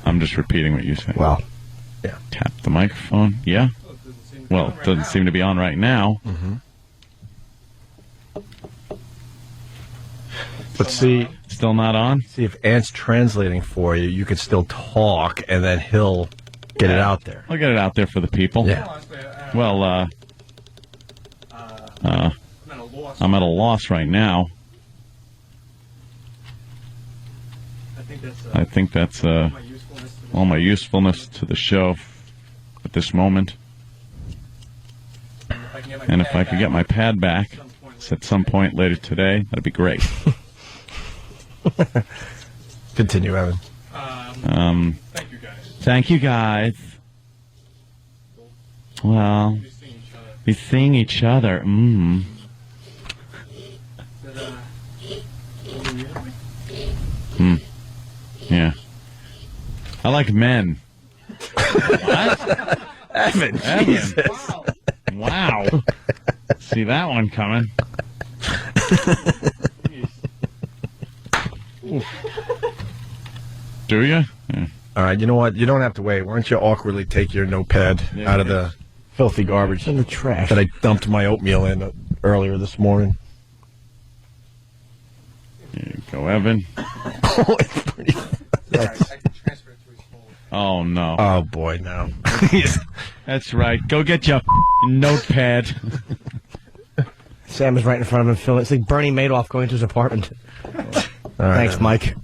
I'm just repeating what you said. Well, yeah. Tap the microphone. Yeah. Well, it doesn't seem to be on right now. Mm-hmm. But see, still not on. See, if Ant's translating for you, you could still talk, and then he'll get it out there. I'll get it out there for the people. Yeah. Well, I'm at a loss right now. I think that's all my usefulness to the show at this moment. And if I could get my pad back at some point later today, that'd be great. Continue, Evan. Thank you guys. Well, be seeing each other. Yeah. I like men. What? Evan, Jesus. Wow. See that one coming. Do you? Yeah. All right, you know what? You don't have to wait. Why don't you awkwardly take your notepad out of the filthy garbage in the trash that I dumped my oatmeal in earlier this morning? Here you go, Evan. Oh, no. Oh, boy, no. That's right. Go get your notepad. Sam is right in front of him, Phil. It's like Bernie Madoff going to his apartment. Thanks, Mike.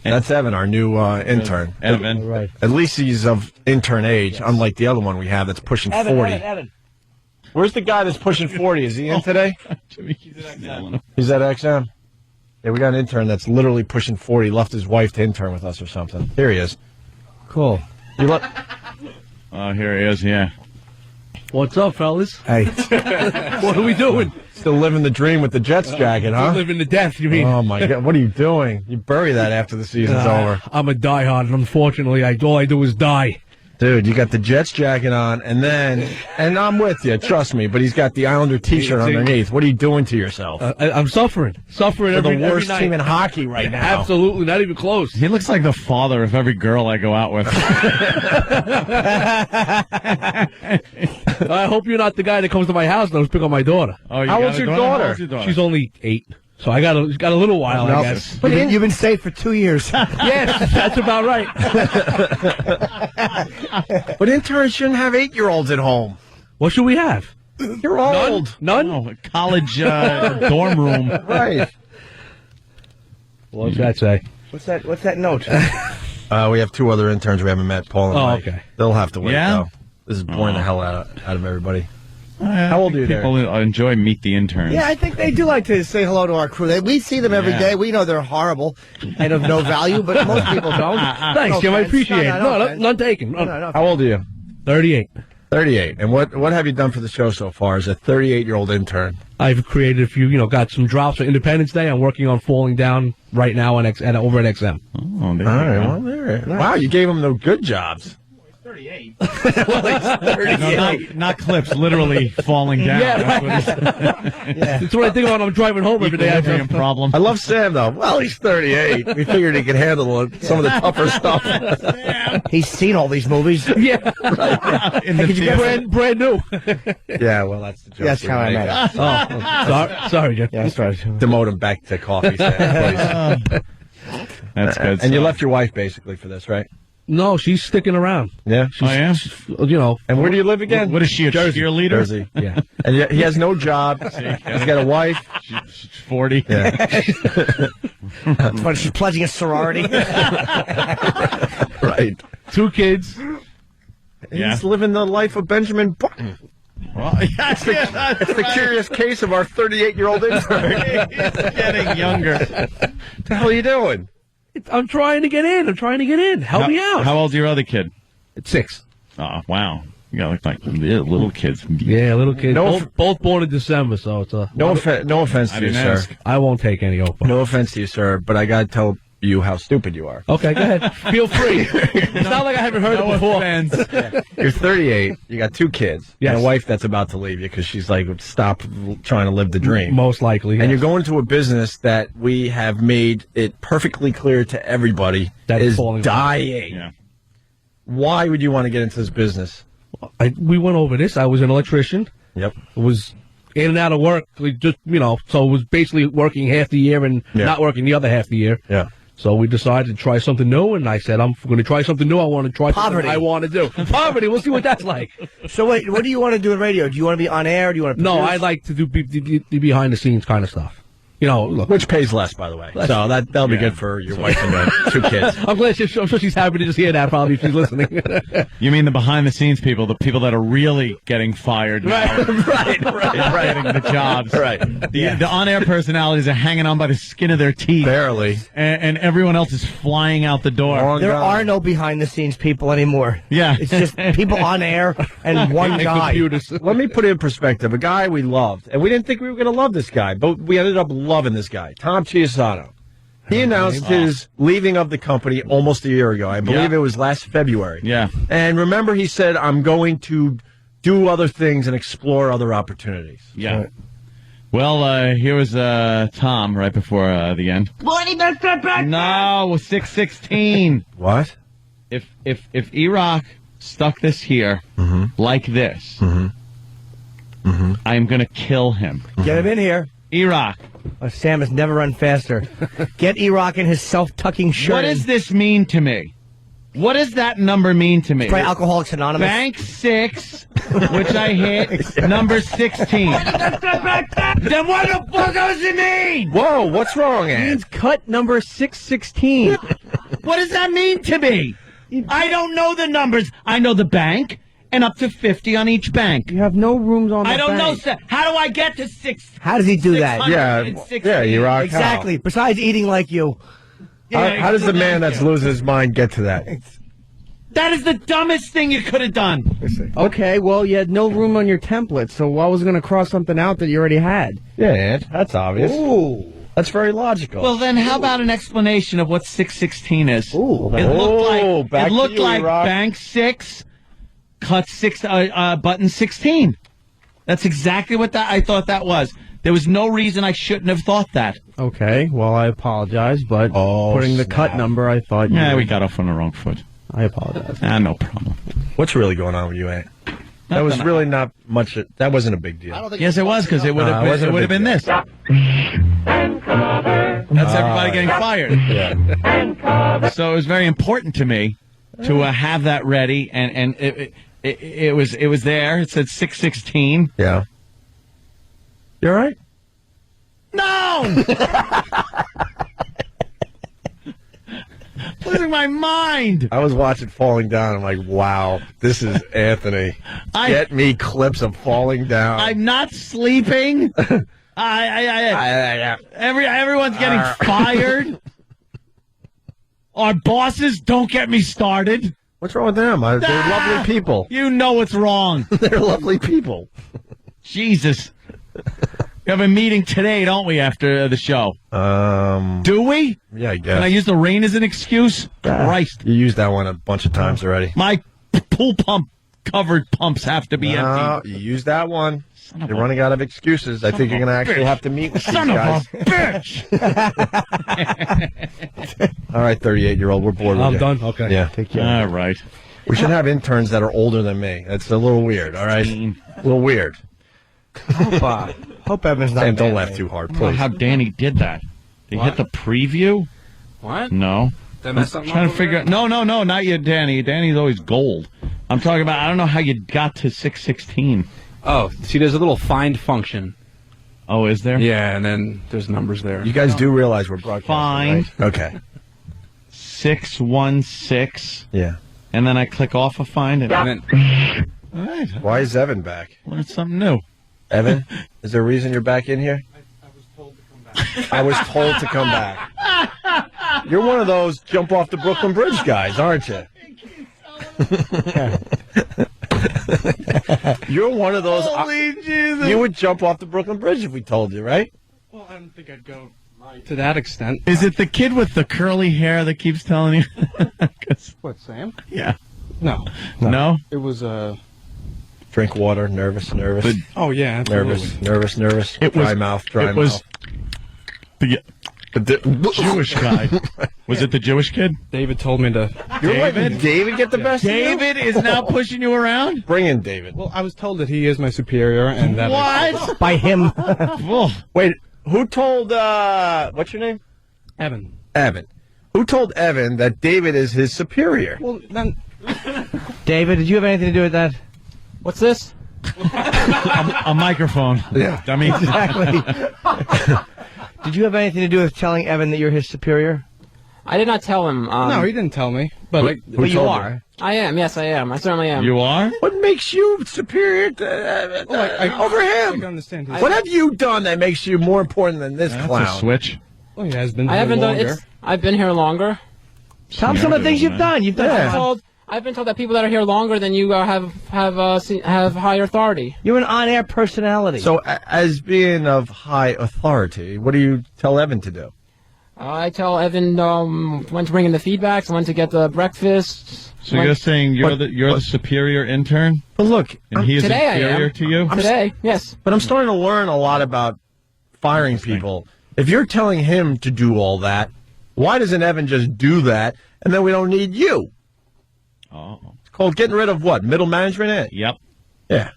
That's Evan, our new intern. Evan. Right. At least he's of intern age, unlike the other one we have that's pushing 40. Evan. Where's the guy that's pushing 40? Is he in today? He's at XM. He's at XM? Yeah, we got an intern that's literally pushing 40. Left his wife to intern with us or something. Here he is. Cool. Oh, here he is, yeah. What's up, fellas? Hey. What are we doing? Still living the dream with the Jets jacket, huh? Living the death, you mean? Oh, my God. What are you doing? You bury that after the season's over. I'm a diehard, and unfortunately, all I do is die. Dude, you got the Jets jacket on, and I'm with you, trust me, but he's got the Islander T-shirt underneath. What are you doing to yourself? I'm suffering. You're every the worst night. team in hockey right now. Absolutely, not even close. He looks like the father of every girl I go out with. I hope you're not the guy that comes to my house and pick up my daughter. Oh, How old's your daughter? She's only 8. So I got a little while, I guess. But you've been safe for 2 years. Yes, that's about right. But interns shouldn't have 8-year-olds at home. What should we have? You're old. None? Oh, a college dorm room. Right. What's that say? What's that note? We have 2 other interns we haven't met, Paul and Mike. Okay. They'll have to wait, Yeah? though. This is boring the hell out of everybody. How old are you there? People enjoy Meet the Interns. Yeah, I think they do like to say hello to our crew. We see them every day. We know they're horrible and of no value, but most people don't. Thanks, Jim. I appreciate it. No, none taken. How old are you? 38. 38. And what have you done for the show so far as a 38-year-old intern? I've created a few, got some drops for Independence Day. I'm working on Falling Down right now over at XM. Oh, there you go. Well, there. Nice. Wow, you gave him the good jobs. 38. Well, he's 38. No, not clips, literally falling down. Yeah, right. That's what I think about when I'm driving home every day. I have a problem. I love Sam, though. Well, he's 38. We figured he could handle some of the tougher stuff. He's seen all these movies. Yeah. Right. Brand new. Yeah, well, that's the joke. That's how I met it. Sorry, Jim. Yeah, sorry. Demote him back to coffee, Sam, please. That's good. And you left your wife, basically, for this, right? No, she's sticking around. Yeah? And where do you live again? What is she, a cheerleader? Jersey. Yeah. And he has no job. He's got a wife. She's 40. Yeah. But she's pledging a sorority. Right. 2 kids. He's living the life of Benjamin Button. Well, it's the curious case of our 38-year-old intern. He's getting younger. What the hell are you doing? I'm trying to get in. Help me out. How old's your other kid? It's 6. Oh, wow. You got like little kids. Yeah, little kids. Both born in December, so it's no offense to you, sir. I won't take any offer. No offense to you, sir, but I got to tell you how stupid you are. Okay, go ahead. Feel free. It's not like I haven't heard it before. Yeah. You're 38. You got 2 kids. Yes. And a wife that's about to leave you because she's like, stop trying to live the dream. Most likely. And you're going to a business that we have made it perfectly clear to everybody that is dying. Yeah. Why would you want to get into this business? We went over this. I was an electrician. Yep. It was in and out of work. So it was basically working half the year and not working the other half the year. Yeah. So we decided to try something new, and I said, I'm going to try something new. I want to try something I want to do. Poverty, we'll see what that's like. So wait, what do you want to do in radio? Do you want to be on air? Do you want to produce? No, I like to do the behind-the-scenes kind of stuff. Look. Which pays less, by the way. So that'll be good for your wife and the 2 kids. I'm sure she's happy to just hear that, probably, if she's listening. You mean the behind-the-scenes people, the people that are really getting fired now. Right. Getting the jobs. Right. The on-air personalities are hanging on by the skin of their teeth. Barely. And everyone else is flying out the door. There are no behind-the-scenes people anymore. Yeah. It's just people on air and one guy. Let me put it in perspective. A guy we loved, and we didn't think we were going to love this guy, but we ended up loving this guy, Tom Chiusano. He announced his leaving of the company almost a year ago. I believe it was last February. Yeah. And remember, he said, I'm going to do other things and explore other opportunities. Yeah. Well, here was Tom right before the end. No, 616. What? If Iraq stuck this here like this, I am going to kill him. Get him in here. Iraq. Sam has never run faster. Get Iraq in his self-tucking shirt. What does this mean to me? What does that number mean to me? Probably Alcoholics Anonymous. Bank 6, which I hit, number 16. Then what the fuck does it mean? Whoa, what's wrong, Ed? It means cut number 616. What does that mean to me? I don't know the numbers. I know the bank. And up to 50 on each bank. You have no rooms on the bank. I don't know, sir. How do I get to 6? How does he do that? Yeah, Iraq. Exactly. How? Besides eating like you. How does the man that's losing his mind get to that? That is the dumbest thing you could have done. Okay, well, you had no room on your template, so why was going to cross something out that you already had? Yeah, Ed, that's obvious. Ooh. That's very logical. Well, then how about an explanation of what 616 is? Ooh. It looked like bank 6... Cut 6, button 16. That's exactly what I thought that was. There was no reason I shouldn't have thought that. Okay, well, I apologize, but putting the cut number, I thought... Yeah, we got off on the wrong foot. I apologize. No problem. What's really going on with you, Ant? That was really not much... That wasn't a big deal. Yes, it was, because it would have been this. That's everybody getting fired. Yeah. So it was very important to me to have that ready, and it was there. It said 616. Yeah. You all right? No! losing my mind. I was watching Falling Down. I'm like, wow, this is Anthony. Get me clips of Falling Down. I'm not sleeping. Everyone's getting fired. Our bosses, don't get me started. What's wrong with them? They're lovely people. You know what's wrong. They're lovely people. Jesus. We have a meeting today, don't we, after the show? Do we? Yeah, I guess. Can I use the rain as an excuse? Christ. You used that one a bunch of times already. My pool pump covered pumps have to be empty. You used that one. You're running out of excuses. I think you're going to actually have to meet with these guys. Son of a bitch! All right, 38-year-old, we're bored with you. I'm done? Okay. Yeah, take care. All right. We should have interns that are older than me. That's a little weird, all right? A little weird. Hope Evan's not Sam, don't mad laugh too hard, I don't know please. how Danny did that. Did he hit the preview? What? No. Did I mess something trying up to figure out. No, not you, Danny. Danny's always gold. I'm talking about, I don't know how you got to 616. Oh, see, there's a little find function. Oh, is there? Yeah, and then there's numbers there. You guys do realize we're broadcasting, Find. right? Okay. 616. Yeah. And then I click off a find. And then, all right. Why is Evan back? Learned something new. Evan, is there a reason you're back in here? I was told to come back. You're one of those jump off the Brooklyn Bridge guys, aren't you? You're one of those. Holy Jesus. You would jump off the Brooklyn Bridge if we told you, right? Well, I don't think I'd go to that extent. Is it the kid with the curly hair that keeps telling you? What, Sam? Yeah. No. No? It was Drink water, nervous. oh, yeah, absolutely. Nervous. It was dry mouth. It was the Jewish guy. Was it the Jewish kid? David told me to... You're letting David get the best of you? David is now pushing you around? Bring in David. Well, I was told that he is my superior and that... What? By him. Wait, who told, what's your name? Evan. Evan. Who told Evan that David is his superior? Well, then... David, did you have anything to do with that? what's this? A microphone. Yeah. I mean, Exactly. Did you have anything to do with telling Evan that you're his superior? I did not tell him. no, he didn't tell me. But But you are. I am. Yes, I am. I certainly am. You are? What makes you superior to, over him? I understand his... What have you done that makes you more important than this That's clown? a switch. Well, he has been I here haven't done. longer. I've been here longer. Tell him some of the things you've done. You've done. I've been told that people that are here longer than you have higher authority. You're an on-air personality. So, as being of high authority, what do you tell Evan to do? I tell Evan when to bring in the feedbacks, when to get the breakfast. So you're saying you're the superior intern? But look, and he is today I inferior am. to you? Today, yes. But I'm starting to learn a lot about firing people. If you're telling him to do all that, why doesn't Evan just do that, and then we don't need you? Oh. It's called getting rid of what? Middle management? Yep. Yeah.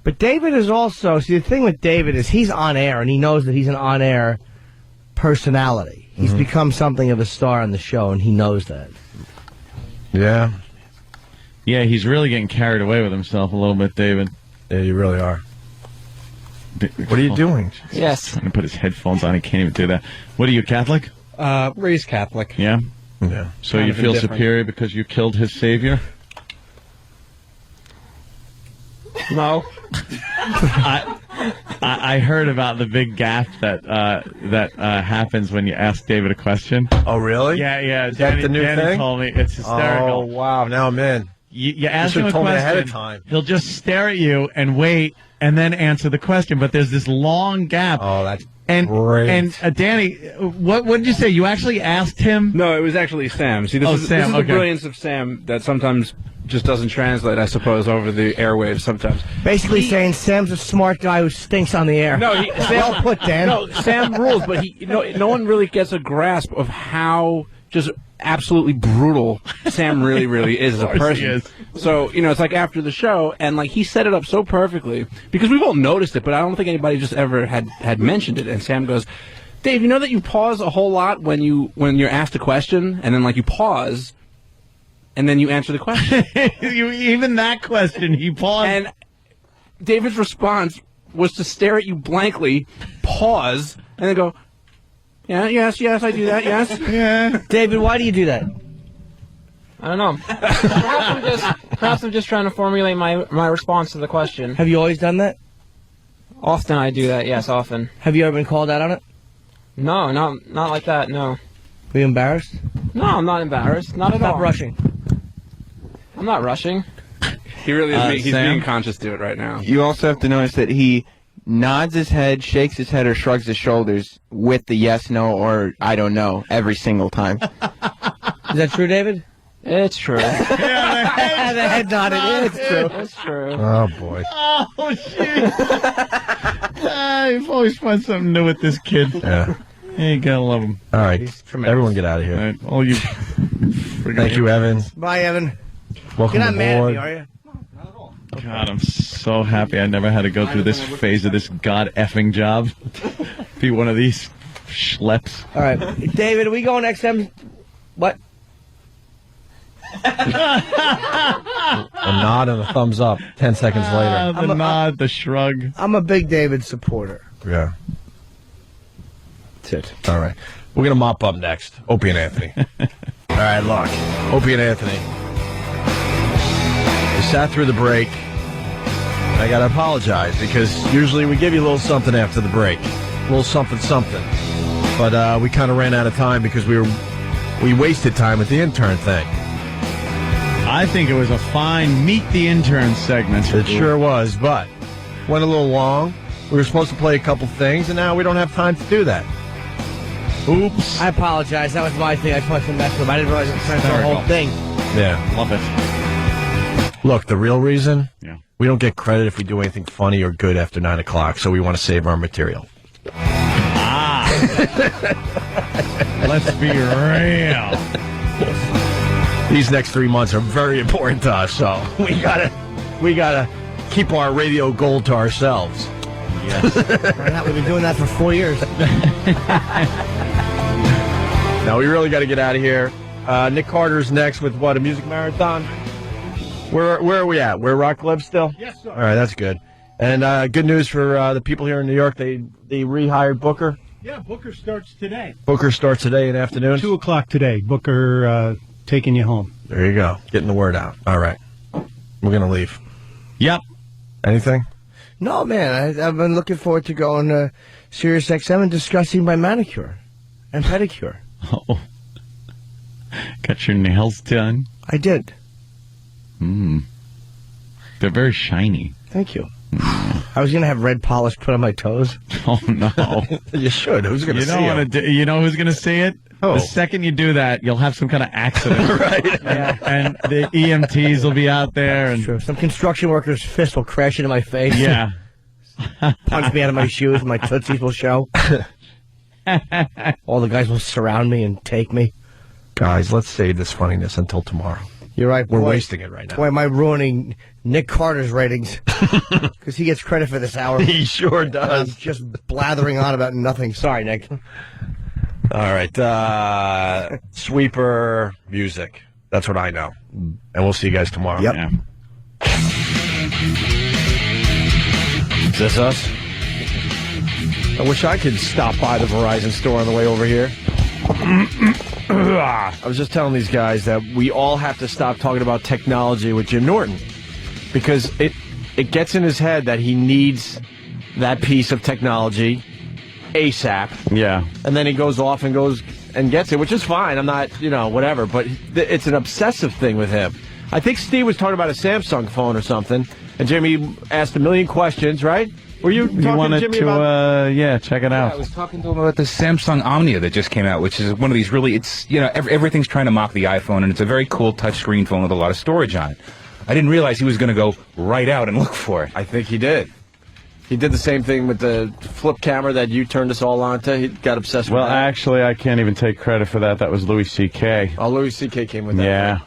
But David is also, see, the thing with David is he's on air, and he knows that he's an on-air personality. He's become something of a star on the show, and he knows that. Yeah. Yeah, he's really getting carried away with himself a little bit, David. Yeah, you really are. What are you doing? Yes. Trying to put his headphones on. He can't even do that. What are you, Catholic? Raised Catholic. Yeah? Yeah. So Kind you of feel indifferent. superior because you killed his savior? No. I heard about the big gaffe that happens when you ask David a question. Oh, really? Yeah. Is that the new Danny thing? told me. It's hysterical. Oh, wow. Now I'm in. You ask should've him a told me question, ahead of time. he'll just stare at you and wait and then answer the question. But there's this long gap. Oh, that's and great. And Danny, what did you say? You actually asked him? No, it was actually Sam. See, this is Sam, the okay. brilliance of Sam that sometimes just doesn't translate, I suppose, over the airwaves sometimes. Basically saying Sam's a smart guy who stinks on the air. No, well put, Dan. No, Sam rules, but no one really gets a grasp of how just absolutely brutal Sam really is as a person. So, it's like after the show, and like he set it up so perfectly, because we've all noticed it, but I don't think anybody just ever had mentioned it. And Sam goes, Dave, you know that you pause a whole lot when you're asked a question, and then like you pause, and then you answer the question. Even that question, he paused. And David's response was to stare at you blankly, pause, and then go, Yeah, yes, I do that, yes. Yeah. David, why do you do that? I don't know. Perhaps I'm just trying to formulate my response to the question. Have you always done that? Often I do that, yes, often. Have you ever been called out on it? No, not like that, no. Were you embarrassed? No, I'm not embarrassed. Not at all. Stop rushing. I'm not rushing. He really is he's Sam? being conscious to it right now. You also have to notice that he nods his head, shakes his head, or shrugs his shoulders with the yes, no, or I don't know every single time. Is that true, David? It's true. The head nodded. It's true. It's true. Oh, boy. Oh, shit. You've always find something new with this kid. Yeah. Hey, you gotta love him. All right. Everyone get out of here. All right. All you. Thank you, Evan. Bye, Evan. Welcome You're not mad at aboard. me, are you? God, I'm so happy I never had to go through this phase of this god-effing job. Be one of these schleps. All right. David, are we going XM? What? A nod and a thumbs up 10 seconds later. The nod, the shrug. I'm a big David supporter. Yeah. That's it. All right. We're going to mop up next. Opie and Anthony. All right, look. Opie and Anthony. We sat through the break. I got to apologize because usually we give you a little something after the break. A little something. But we kind of ran out of time because we wasted time with the intern thing. I think it was a fine meet the intern segment. It sure was, but went a little long. We were supposed to play a couple things, and now we don't have time to do that. Oops. I apologize. That was my thing. I just wanted to mess with him. I didn't realize it was trying to do the whole thing. Yeah. Love it. Look, the real reason, Yeah. we don't get credit if we do anything funny or good after 9 o'clock, so we want to save our material. Let's be real. These next 3 months are very important to us, so we gotta keep our radio gold to ourselves. Yes. Right now, we've been doing that for 4 years. Now we really got to get out of here. Nick Carter's next with what, a music marathon? Where are we at? We're Rock Live still? Yes, sir. All right, that's good. And good news for the people here in New York. They rehired Booker. Yeah, Booker starts today. Booker starts today in afternoon. 2 o'clock today. Booker taking you home. There you go. Getting the word out. All right. We're going to leave. Yep. Anything? No, man. I've been looking forward to going to Sirius XM and discussing my manicure and pedicure. Oh. Got your nails done? I did. They're very shiny. Thank you. I was going to have red polish put on my toes. Oh, no. You should. Who's going to see it? You know who's going to see it? Oh. The second you do that, you'll have some kind of accident. Right. And the EMTs will be out there. And True. Some construction worker's fist will crash into my face. yeah. Punch me out of my shoes. My tootsies will show. All the guys will surround me and take me. Guys, let's save this funniness until tomorrow. You're right. We're boy. wasting it right now. Boy, am I ruining Nick Carter's ratings. Because he gets credit for this hour. He sure I'm does. just blathering on about nothing. Sorry, Nick. All right. Sweeper music. That's what I know. And we'll see you guys tomorrow. Yep. Yeah. Is this us? I wish I could stop by the Verizon store on the way over here. I was just telling these guys that we all have to stop talking about technology with Jim Norton because it gets in his head that he needs that piece of technology ASAP. Yeah. And then he goes off and goes and gets it, which is fine. I'm not, whatever. But it's an obsessive thing with him. I think Steve was talking about a Samsung phone or something, and Jimmy asked a million questions, right? Were you talking to Jimmy about... check it out. I was talking to him about the Samsung Omnia that just came out, which is one of these really, everything's trying to mock the iPhone, and it's a very cool touchscreen phone with a lot of storage on it. I didn't realize he was going to go right out and look for it. I think he did. He did the same thing with the flip camera that you turned us all on to. He got obsessed with that. Well, actually, I can't even take credit for that. That was Louis C.K. Oh, Louis C.K. came with that. Yeah. Right?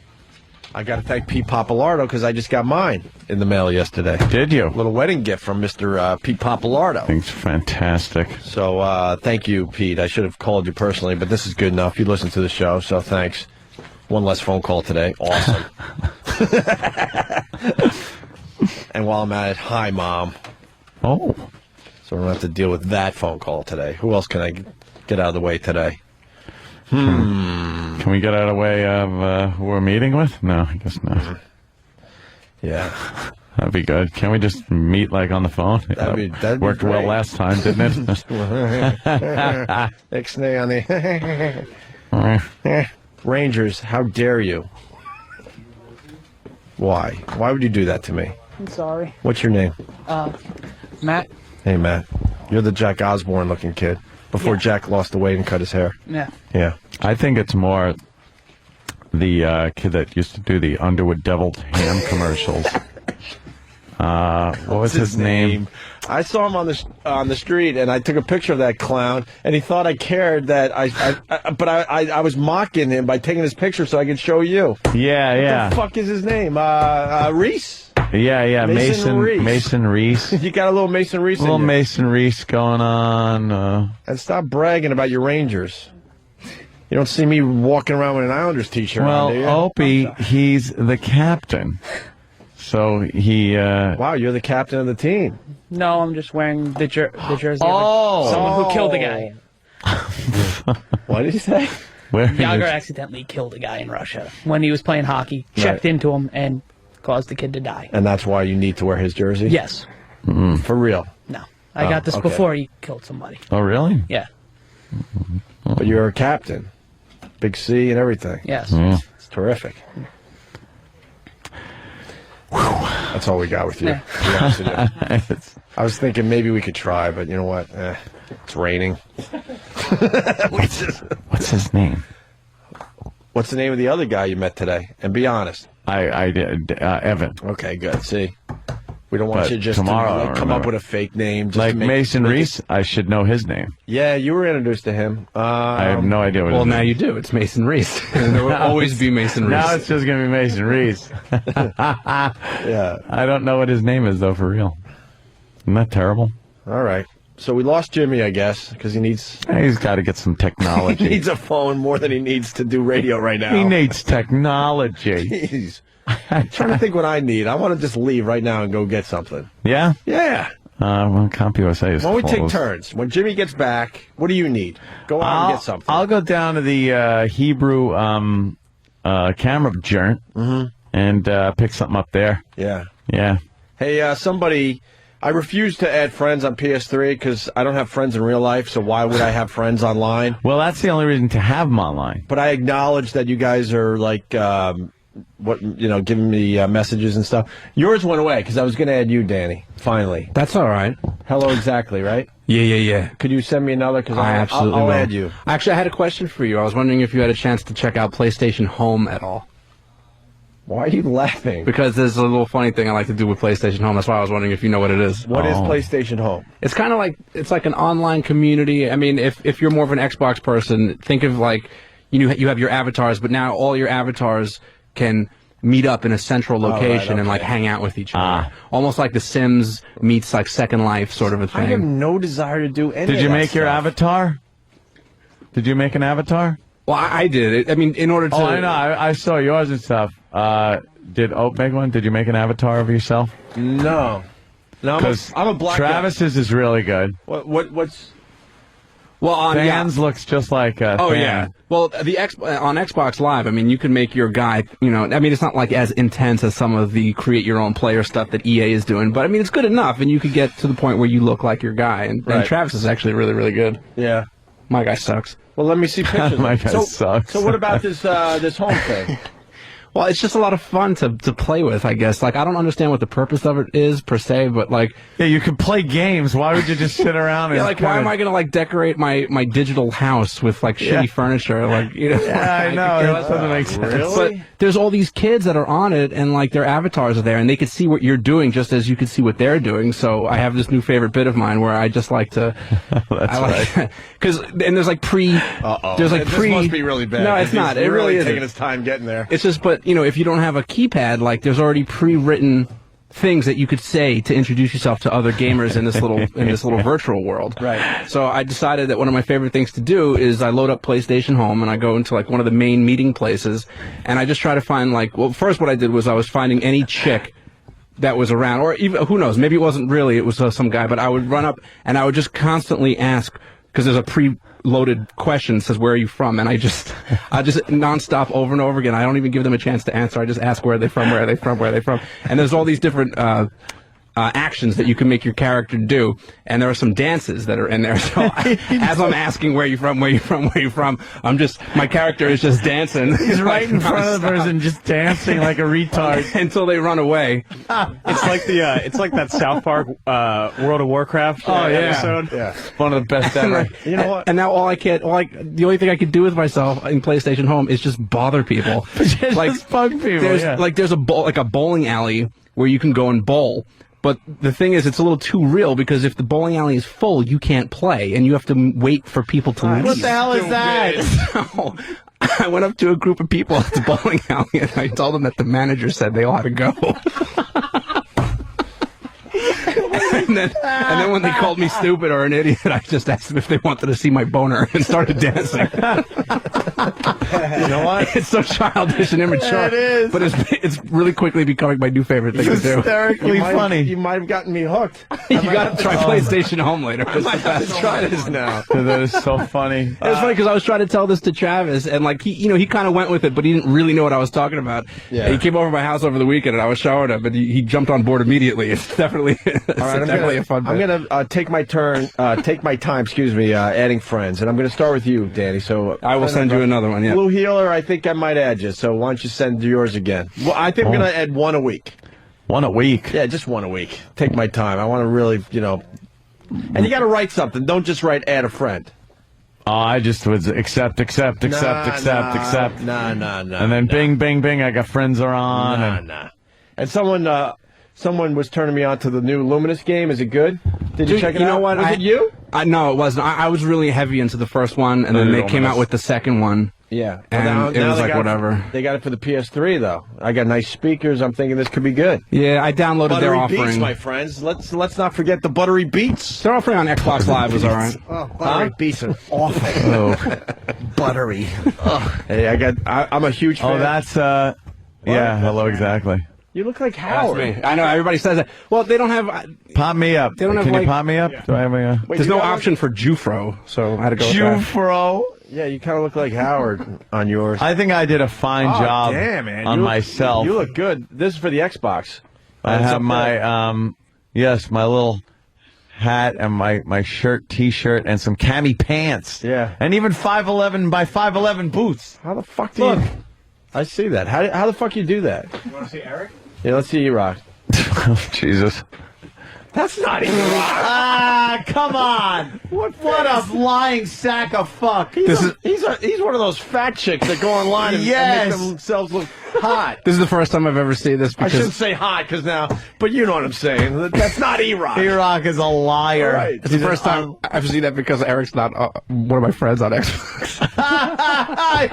I got to thank Pete Papalardo because I just got mine in the mail yesterday. Did you? A little wedding gift from Mr. Pete Papalardo. Thing's fantastic. So thank you, Pete. I should have called you personally, but this is good enough. You listen to the show, so thanks. One less phone call today. Awesome. And while I'm at it, hi, Mom. Oh. So I don't have to deal with that phone call today. Who else can I get out of the way today. Can we get out of the way of who we're meeting with? No, I guess not. Yeah. That'd be good. Can't we just meet like on the phone? That'd worked be well great. last time, didn't it? Ixnay on the Rangers. How dare you? Why? Why would you do that to me? I'm sorry. What's your name? Matt. Hey, Matt. You're the Jack Osborne looking kid. Before Jack lost the weight and cut his hair. Yeah. Yeah. I think it's more the kid that used to do the Underwood Deviled Ham commercials. What was his name? I saw him on the street, and I took a picture of that clown, and he thought I cared that but I was mocking him by taking his picture so I could show you. Yeah. What the fuck is his name? Reese? Yeah. Mason Reese. You got a little Mason Reese in you. Mason Reese going on. And stop bragging about your Rangers. You don't see me walking around with an Islanders t-shirt on, do you? Opie, he's the captain. So he... Wow, you're the captain of the team. No, I'm just wearing the jersey Oh. of someone who killed a guy. What did you say? Yager accidentally killed a guy in Russia when he was playing hockey. Checked into him and caused the kid to die. And that's why you need to wear his jersey? Yes. For real? No. I got this before he killed somebody. Oh, really? Yeah. But you're a captain. Big C and everything. Yes. It's terrific. That's all we got with you. Yeah. To be honest with you. I was thinking maybe we could try, but you know what? It's raining. What's his name? What's the name of the other guy you met today? And be honest. I did. Evan. Okay, good. See? We don't want But you just tomorrow, to come up with a fake name. Just Like to make, Mason Reese, I should know his name. Yeah, you were introduced to him. I have no idea what Well, his now name you do. It's Mason Reese. There will always be Mason Reese. Now it's just going to be Mason Reese. Yeah. I don't know what his name is, though, for real. Isn't that terrible? All right. So we lost Jimmy, I guess, because he needs... He's got to get some technology. He needs a phone more than he needs to do radio right now. He needs technology. Jeez. I'm trying to think what I need. I want to just leave right now and go get something. Yeah? Yeah. Well, CompUSA is Why don't we take closed. turns? When Jimmy gets back, what do you need? Go out and get something. I'll go down to the Hebrew camera joint and pick something up there. Yeah. Yeah. Hey, somebody... I refuse to add friends on PS3 because I don't have friends in real life, so why would I have friends online? Well, that's the only reason to have them online. But I acknowledge that you guys are like, giving me messages and stuff. Yours went away because I was going to add you, Danny. Finally. That's all right. Hello, exactly, right? Yeah. Could you send me another? Because I absolutely I'll will. add you. Actually, I had a question for you. I was wondering if you had a chance to check out PlayStation Home at all. Why are you laughing? Because there's a little funny thing I like to do with PlayStation Home. That's why I was wondering if you know what it is. What is PlayStation Home? It's kind of like it's like an online community. I mean, if you're more of an Xbox person, think of like you have your avatars, but now all your avatars can meet up in a central location and like hang out with each other. Almost like The Sims meets like Second Life sort of a thing. I have no desire to do any Did of you that make your stuff. avatar? Did you make an avatar? Well, I did. I mean, in order to... Oh, I know. I saw yours and stuff. Did Ope make one? Did you make an avatar of yourself? No. No, I'm a black Travis's is really good. What's... Well, on Fans looks just like a Oh fan. yeah. Well, on Xbox Live, I mean, you can make your guy. You know, I mean, it's not like as intense as some of the create your own player stuff that EA is doing, but I mean, it's good enough, and you could get to the point where you look like your guy. And Travis is actually really, really good. Yeah. My guy sucks. Well, let me see pictures. My guy sucks. So what about this home thing? Well, it's just a lot of fun to play with, I guess. Like, I don't understand what the purpose of it is, per se, but, like... Yeah, you could play games. Why would you just sit around and... Yeah, like, why am I going to, like, decorate my digital house with, like, shitty furniture? Like, you know... Yeah, I know. That doesn't make sense. Really? But there's all these kids that are on it, and, like, their avatars are there, and they can see what you're doing just as you can see what they're doing. So I have this new favorite bit of mine where I just like to... That's right. Because, and there's, like, There's, like, This must be really bad. No, it's not. It really isn't. taking his time getting there. It's just, but, you know, if you don't have a keypad, like, there's already pre-written things that you could say to introduce yourself to other gamers in this little virtual world. Right. So I decided that one of my favorite things to do is I load up PlayStation Home and I go into like one of the main meeting places and I just try to find like, well, first what I did was I was finding any chick that was around, or even, who knows, maybe it wasn't really, it was some guy, but I would run up and I would just constantly ask, because there's a preloaded question that says, where are you from? And I just nonstop over and over again. I don't even give them a chance to answer. I just ask, where are they from? Where are they from? Where are they from? And there's all these different actions that you can make your character do, and there are some dances that are in there. So as I'm asking where you from, my character is just dancing. He's right in front of the person, just dancing like a retard until they run away. It's like that South Park World of Warcraft episode. Yeah, one of the best ever. You know what? And now the only thing I could do with myself in PlayStation Home is just bother people, just bug people. There's a bowling alley where you can go and bowl. But the thing is, it's a little too real, because if the bowling alley is full, you can't play, and you have to wait for people to leave. What the hell is that? So, I went up to a group of people at the bowling alley, and I told them that the manager said they all had to go. And then when they called me stupid or an idiot, I just asked them if they wanted to see my boner and started dancing. You know what? It's so childish and immature. It is. But it's really quickly becoming my new favorite thing to do. Hysterically funny. You might have gotten me hooked. You got to try PlayStation Home later. I might have to try this now. That is so funny. It was funny because I was trying to tell this to Travis, and like he kind of went with it, but he didn't really know what I was talking about. Yeah. And he came over to my house over the weekend, and I was showing him, and he jumped on board immediately. It's definitely a fun bit. I'm gonna take my time. Adding friends, and I'm gonna start with you, Danny. So I will send you another one. Yeah. Blue Healer, I think I might add you. So why don't you send yours again? Well, I think I'm gonna add one a week. One a week? Yeah, just one a week. Take my time. I want to really, and you got to write something. Don't just write add a friend. Oh, I just was accept. Nah. And then bing, bing, bing, I got friends are on. Nah. And someone was turning me on to the new Luminous game. Is it good? Did you check it out? You know what? Was it you? No, it wasn't. I was really heavy into the first one, and then they came out with the second one. Yeah. And now it was like, whatever. They got it for the PS3, though. I got nice speakers. I'm thinking this could be good. Yeah, I downloaded their offering. Buttery Beats, my friends. Let's not forget the Buttery Beats. Their offering on Xbox Live was all right. Oh, Buttery Beats are awful. Buttery. Hey, I'm a huge fan. Oh, that's, yeah, hello, exactly. You look like Howard. That's me. I know, everybody says that. Well, they don't have... Pop me up. They don't have, Can you pop me up? Do I have a... There's no option for Jufro, so I had to go with that. Jufro? Yeah, you kind of look like Howard on yours. I think I did a fine job on myself. You look good. This is for the Xbox. I have my, my little hat and my shirt, T-shirt, and some cami pants. Yeah. And even 5'11" by 5'11" boots. How the fuck do you... I see that. How the fuck you do that? You want to see Eric? Yeah, let's see you rock. Jesus. That's not even rock. Ah, come on. What a lying sack of fuck. He's one of those fat chicks that go online and make themselves look hot. This is the first time I've ever seen this. I shouldn't say hot but you know what I'm saying. That's not E-Rock. E-Rock is a liar. Right. It's the first time I've seen that because Eric's not one of my friends on Xbox.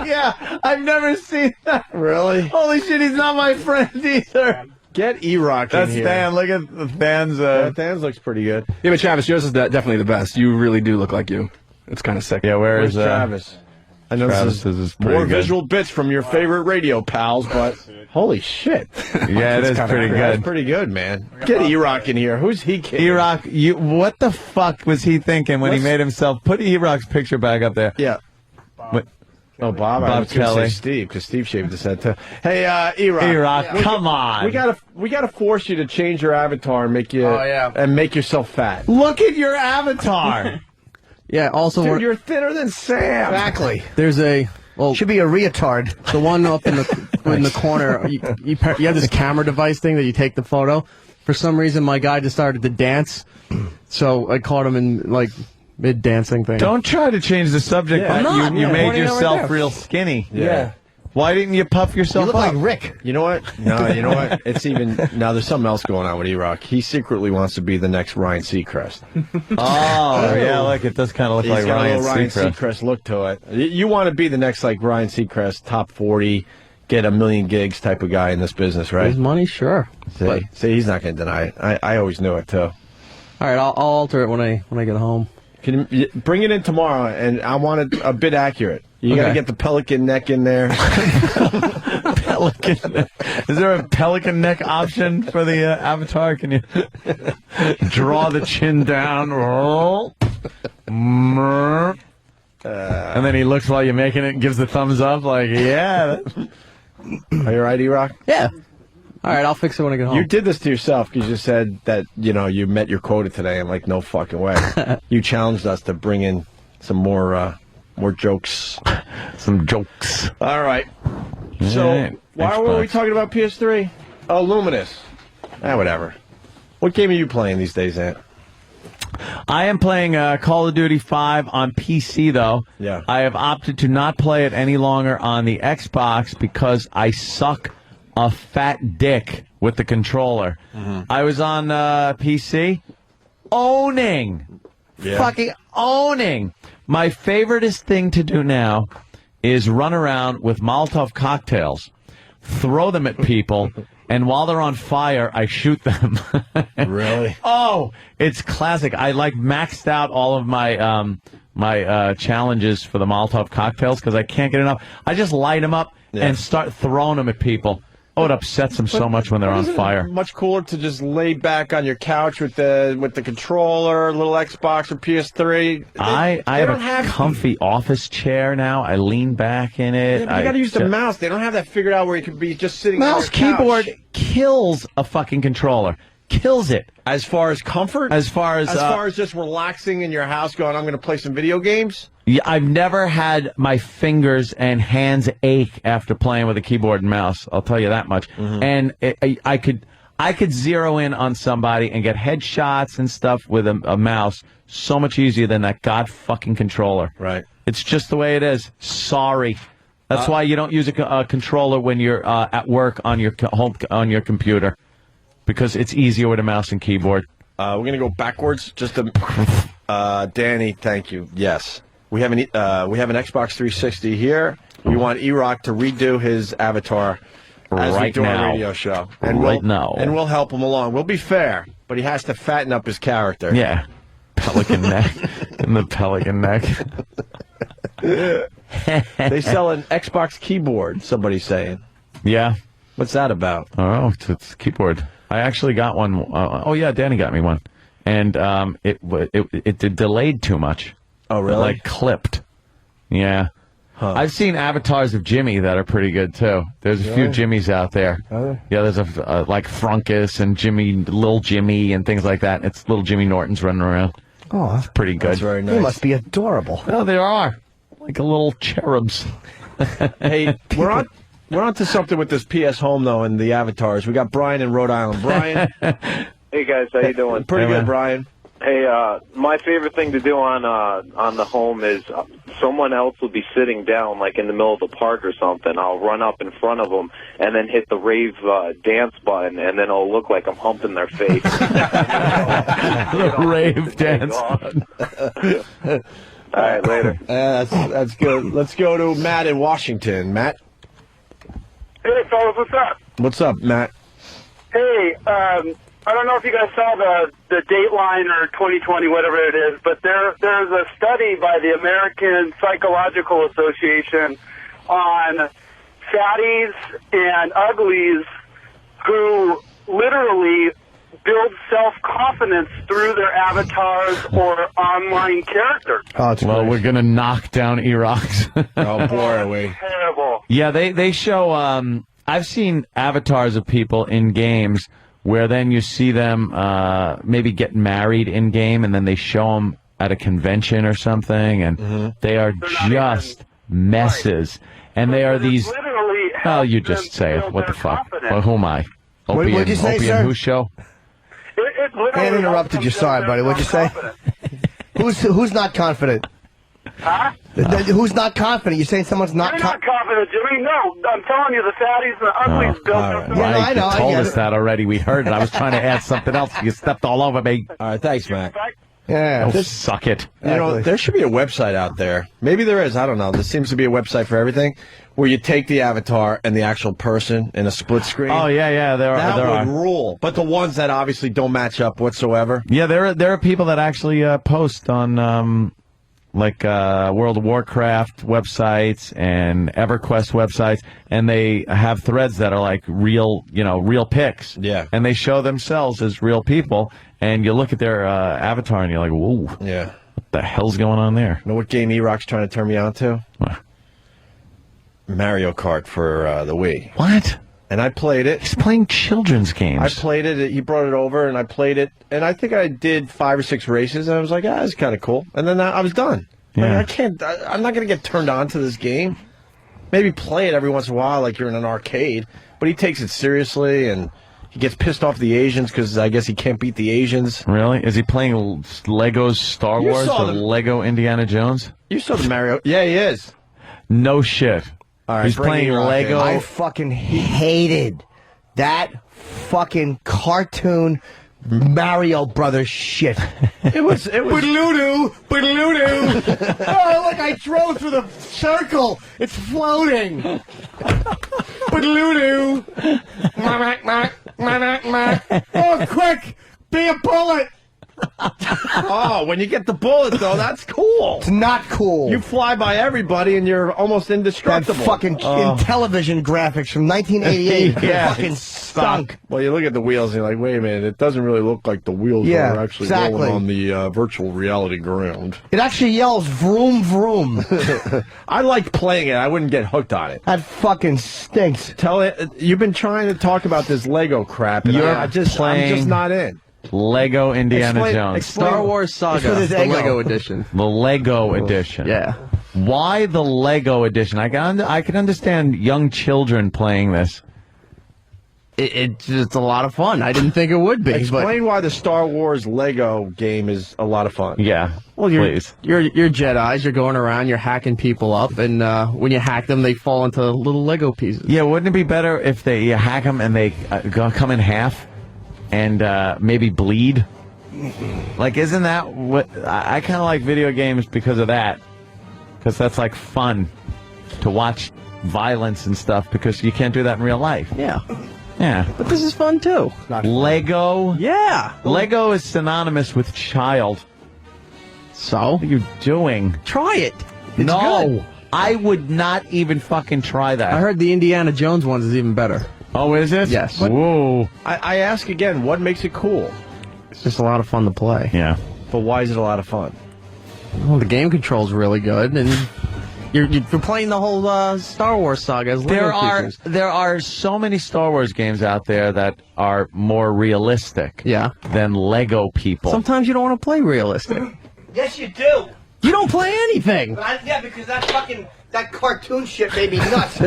Yeah, I've never seen that. Really? Holy shit, he's not my friend either. Get E-Rock in here. That's Stan. Look at the Stan's. Stan's looks pretty good. Yeah, but Travis, yours is definitely the best. You really do look like you. It's kind of sick. Yeah, where's Travis? I know Travis this is pretty more good. visual bits from your favorite radio pals, but holy shit. Yeah, it is pretty good. That's pretty good, man. Get E-Rock in here. Who's he kidding? E-Rock, what the fuck was he thinking when he made himself... Put E-Rock's picture back up there. Yeah. Oh, Bob Kelly. Kelly. Steve, because Steve shaved his head too. Hey, E-Rock. E-Rock, come on. We gotta force you to change your avatar and make yourself fat. Look at your avatar. Yeah, also... Dude, you're thinner than Sam. Exactly. There's should be a retard. The one up in the corner, you have this camera device thing that you take the photo. For some reason, my guy just started to dance, so I caught him in, mid-dancing thing. Don't try to change the subject. Yeah. You made yourself real skinny. Yeah. Why didn't you puff yourself You look up? like Rick. You know what? No, you know what? It's even... Now, there's something else going on with E-Rock. He secretly wants to be the next Ryan Seacrest. Oh, yeah, look, it does kind of look like Ryan Seacrest look to it. You want to be the next, Ryan Seacrest, top 40, get a million gigs type of guy in this business, right? His money, sure. See, he's not going to deny it. I always knew it, too. All right, I'll alter it when I get home. Can you bring it in tomorrow, and I want it a bit accurate. You got to get the pelican neck in there. Pelican neck. Is there a pelican neck option for the avatar? Can you draw the chin down? And then he looks while you're making it and gives the thumbs up, like, yeah. Are you right, E-Rock? Yeah. All right, I'll fix it when I get home. You did this to yourself because you said that, you met your quota today. I'm like, no fucking way. You challenged us to bring in some more jokes. Some jokes. All right. So, why were we talking about PS3? Oh, Luminous. Whatever. What game are you playing these days, Ant? I am playing Call of Duty 5 on PC, though. Yeah. I have opted to not play it any longer on the Xbox because I suck a fat dick with the controller. I was on PC fucking owning. My favoriteest thing to do now is run around with Molotov cocktails, throw them at people, and while they're on fire, I shoot them. Really? Oh, it's classic. I maxed out all of my my challenges for the Molotov cocktails because I can't get enough. I just light them up and start throwing them at people. Oh, it upsets them so much when they're on fire. Much cooler to just lay back on your couch with the controller, little Xbox or PS3. I have a comfy office chair now. I lean back in it. Yeah, you got to use the mouse. They don't have that figured out where you could be just sitting. Mouse on your couch. keyboard kills a fucking controller. Kills it. As far as comfort? As far as just relaxing in your house going, I'm going to play some video games? Yeah, I've never had my fingers and hands ache after playing with a keyboard and mouse. I'll tell you that much. And I could zero in on somebody and get headshots and stuff with a mouse so much easier than that god-fucking controller. Right. It's just the way it is. Sorry. That's why you don't use a controller when you're at work on your on your computer. Because it's easier with a mouse and keyboard. We're going to go backwards. Just to, Danny, thank you. Yes. We have an Xbox 360 here. We want E-Rock to redo his avatar as we do our radio show. And we'll help him along. We'll be fair, but he has to fatten up his character. Yeah. Pelican neck. And the pelican neck. They sell an Xbox keyboard, somebody's saying. Yeah. What's that about? Oh, it's a keyboard. I actually got one. Danny got me one. And it delayed too much. Oh, really? It clipped. Yeah. Huh. I've seen avatars of Jimmy that are pretty good, too. There's a few Jimmys out there. Yeah, there's like Frunkus and Little Jimmy and things like that. It's little Jimmy Norton's running around. Oh, it's pretty good. That's very nice. They must be adorable. Oh, they are. Like a little cherubs. Hey, we're on to something with this PS Home, though, and the avatars. We got Brian in Rhode Island. Brian. Hey, guys. How you doing? Pretty good, Brian. Hey, my favorite thing to do on the Home is someone else will be sitting down, like in the middle of the park or something. I'll run up in front of them and then hit the rave dance button, and then it'll look like I'm humping their face. The rave dance button. All right, later. That's good. Let's go to Matt in Washington. Matt? Hey, fellas, what's up? What's up, Matt? Hey, I don't know if you guys saw the Dateline or 2020, whatever it is, but there's a study by the American Psychological Association on fatties and uglies who literally build self-confidence through their avatars or online characters. Well, we're going to knock down E-Rocks. Oh, boy, are we. Terrible. Yeah, they show, I've seen avatars of people in games where then you see them maybe get married in-game, and then they show them at a convention or something, and they are just messes. And they are these... Oh, you just say it. What the fuck? Well, who am I? Opie What'd you say, Opie sir? and whose show? I interrupted you. Sorry, buddy. What'd you say? Who's not confident? Huh? Who's not confident? You're saying someone's not You're not confident, Jimmy. No, I'm telling you, the fatties and the uglies built themselves. Right, you told us that already. We heard it. I was trying to add something else. You stepped all over me. All right, thanks, Matt. Yeah. Oh, suck it. You know, there should be a website out there. Maybe there is. I don't know. There seems to be a website for everything where you take the avatar and the actual person in a split screen. Oh, yeah. That would rule. But the ones that obviously don't match up whatsoever. Yeah, there are people that actually post on World of Warcraft websites and EverQuest websites, and they have threads that are like real pics. Yeah. And they show themselves as real people, and you look at their avatar and you're like, whoa. Yeah. What the hell's going on there? You know what game E-Rock's trying to turn me on to? What? Mario Kart for the Wii. What? And I played it. He's playing children's games. I played it. He brought it over, and I played it. And I think I did 5 or 6 races, and I was like, it's kind of cool. And then I was done. Yeah. Like, I'm not going to get turned on to this game. Maybe play it every once in a while like you're in an arcade. But he takes it seriously, and he gets pissed off at the Asians because I guess he can't beat the Asians. Really? Is he playing Lego Star Wars or Lego Indiana Jones? You saw the Mario. Yeah, he is. No shit. All right, he's playing Lego. I fucking hated that fucking cartoon Mario Brothers shit. It was. Ba-doo-doo, ba-doo-doo. Oh, look, I drove through the circle. It's floating. Ba-doo-doo. Oh, quick, be a bullet. Oh, when you get the bullet, though, that's cool. It's not cool. You fly by everybody, and you're almost indestructible. That fucking in television graphics from 1988 fucking stunk. Well, you look at the wheels, and you're like, wait a minute, it doesn't really look like the wheels are actually rolling on the virtual reality ground. It actually yells vroom vroom. I liked playing it. I wouldn't get hooked on it. That fucking stinks. You've been trying to talk about this Lego crap, and I'm just not in. Lego Indiana Jones. Star Wars Saga, the Lego edition. The Lego edition. Yeah. Why the Lego edition? I can understand young children playing this. It's a lot of fun. I didn't think it would be. Explain why the Star Wars Lego game is a lot of fun. Yeah. Well, you're Jedis. You're going around. You're hacking people up, and when you hack them, they fall into little Lego pieces. Yeah. Wouldn't it be better if you hack them and they come in half? And maybe bleed. Like, isn't that what I kind of like video games because of that? Because that's like fun to watch violence and stuff because you can't do that in real life. Yeah. Yeah. But this is fun too. Lego. Yeah. Lego is synonymous with child. So? What are you doing? Try it. It's no. good. I would not even fucking try that. I heard the Indiana Jones ones is even better. Oh, is it? Yes. Whoa. I ask again, what makes it cool? It's just a lot of fun to play. Yeah. But why is it a lot of fun? Well, the game control's really good, and you're playing the whole Star Wars saga as Lego creatures. There are so many Star Wars games out there that are more realistic than Lego people. Sometimes you don't want to play realistic. Yes, you do. You don't play anything. Yeah, because that cartoon shit made me nuts.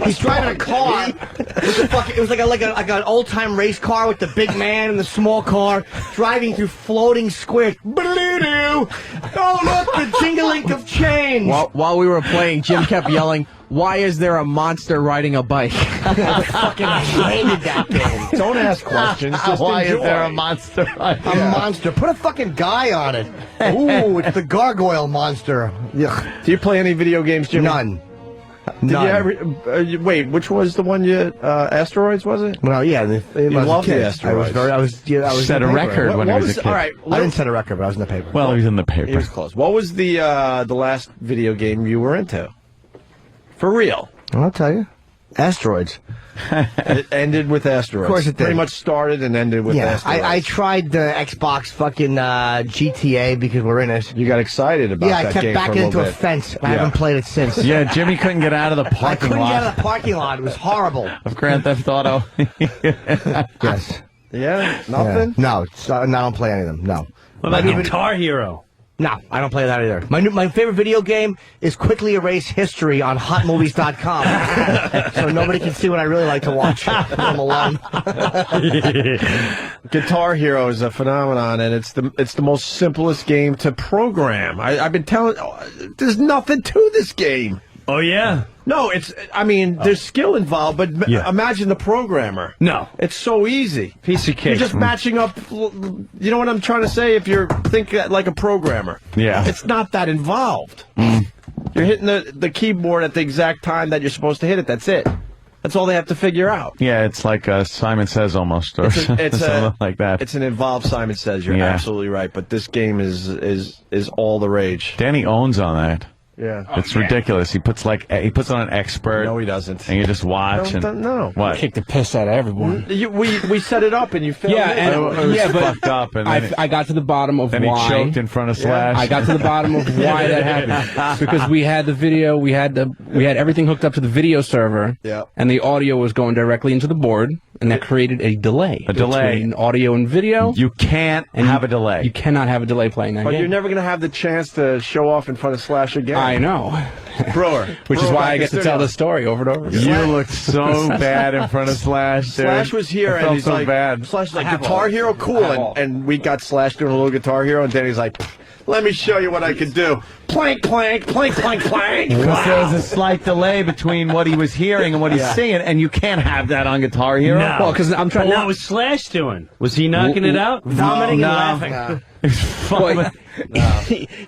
He's driving a car with the fucking. It was like an old time race car with the big man and the small car driving through floating squares. Ba-doo-doo. Oh look, the jingling of change. While we were playing, Jim kept yelling, "Why is there a monster riding a bike?" I fucking hated that game. Don't ask questions. Just Why enjoy. is there a monster? A monster. Put a fucking guy on it. Ooh, it's the gargoyle monster. Ugh. Do you play any video games, Jimmy? None. Did you ever, wait, which was the one you, Asteroids, was it? Well, yeah. You loved the Asteroids. I was set a record when he was a kid. All right, I didn't set a record, but I was in the paper. Well, he was in the paper. He was close. What was the last video game you were into? For real? I'll tell you. Asteroids. It ended with Asteroids. Of course it did. Pretty much started and ended with Asteroids. I tried the Xbox fucking GTA because we're in it. You got excited about that game. Yeah, I kept backing into a fence. I haven't played it since. Yeah, Jimmy couldn't get out of the parking lot. I couldn't get out of the parking lot. It was horrible. Of Grand Theft Auto. Yes. Yeah? Nothing? Yeah. No, I don't play any of them. No. What about Guitar Hero? No, I don't play that either. My favorite video game is Quickly Erase History on HotMovies.com. So nobody can see what I really like to watch. I'm alone. Guitar Hero is a phenomenon, and it's the most simplest game to program. I've been telling, there's nothing to this game. Oh, yeah? No, there's skill involved, but imagine the programmer. No. It's so easy. Piece of cake. You're just matching up, you know what I'm trying to say? If you're thinking like a programmer. Yeah. It's not that involved. You're hitting the keyboard at the exact time that you're supposed to hit it. That's it. That's all they have to figure out. Yeah, it's like Simon Says almost, or something like that. It's an involved Simon Says. You're absolutely right. But this game is all the rage. Danny owns on that. Yeah. It's ridiculous. He puts it on an expert. No, he doesn't. And you just watch. No. What? Kick the piss out of everyone. We set it up and you failed. Yeah, and it was but fucked up. And I got to the bottom of then why. he choked in front of Slash. I got to the bottom of why that happened because we had the video, we had everything hooked up to the video server, and the audio was going directly into the board, and that created a delay. Between audio and video. You can't have a delay. You cannot have a delay playing that But game. you're never going to have the chance to show off in front of Slash again. I know. Brewer. Which is why I get to tell the story over and over again. You looked so bad in front of Slash, dude. Slash was here, and he's so like, bad. Slash is like, Guitar Hero, cool. And we got Slash doing a little Guitar Hero, and Danny's like, let me show you what I can do. Plank, plank, plank, plank, plank. Because there was a slight delay between what he was hearing and what he's singing, and you can't have that on Guitar Hero. No. Well, because I'm trying. What was Slash doing? Was he knocking it out? Vomiting and laughing? Well,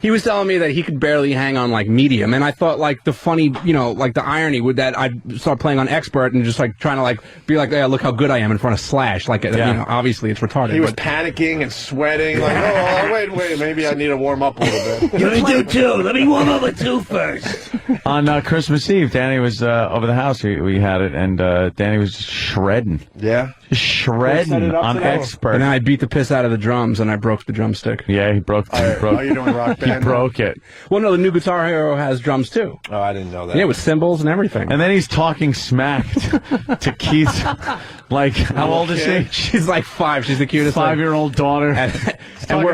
he was telling me that he could barely hang on like medium, and I thought like the funny, like the irony with that I'd start playing on expert and just like trying to like be like, yeah, look how good I am in front of Slash. Like, obviously it's retarded. He was panicking and sweating, like, oh, wait, maybe I need to warm up a little bit. Let me do two. Let me warm up with two first. On Christmas Eve, Danny was over the house. We had it, and Danny was just shredding. Yeah. Shredding on expert. And then I beat the piss out of the drums, and I broke the drumstick. Yeah, he broke. Are you doing Rock Band? He broke it. Well, no, the new Guitar Hero has drums too. Oh, I didn't know that. Yeah, with cymbals and everything. And then he's talking smack to Keith. Like, how old is she? She's like 5. She's the cutest. 5-year-old daughter. And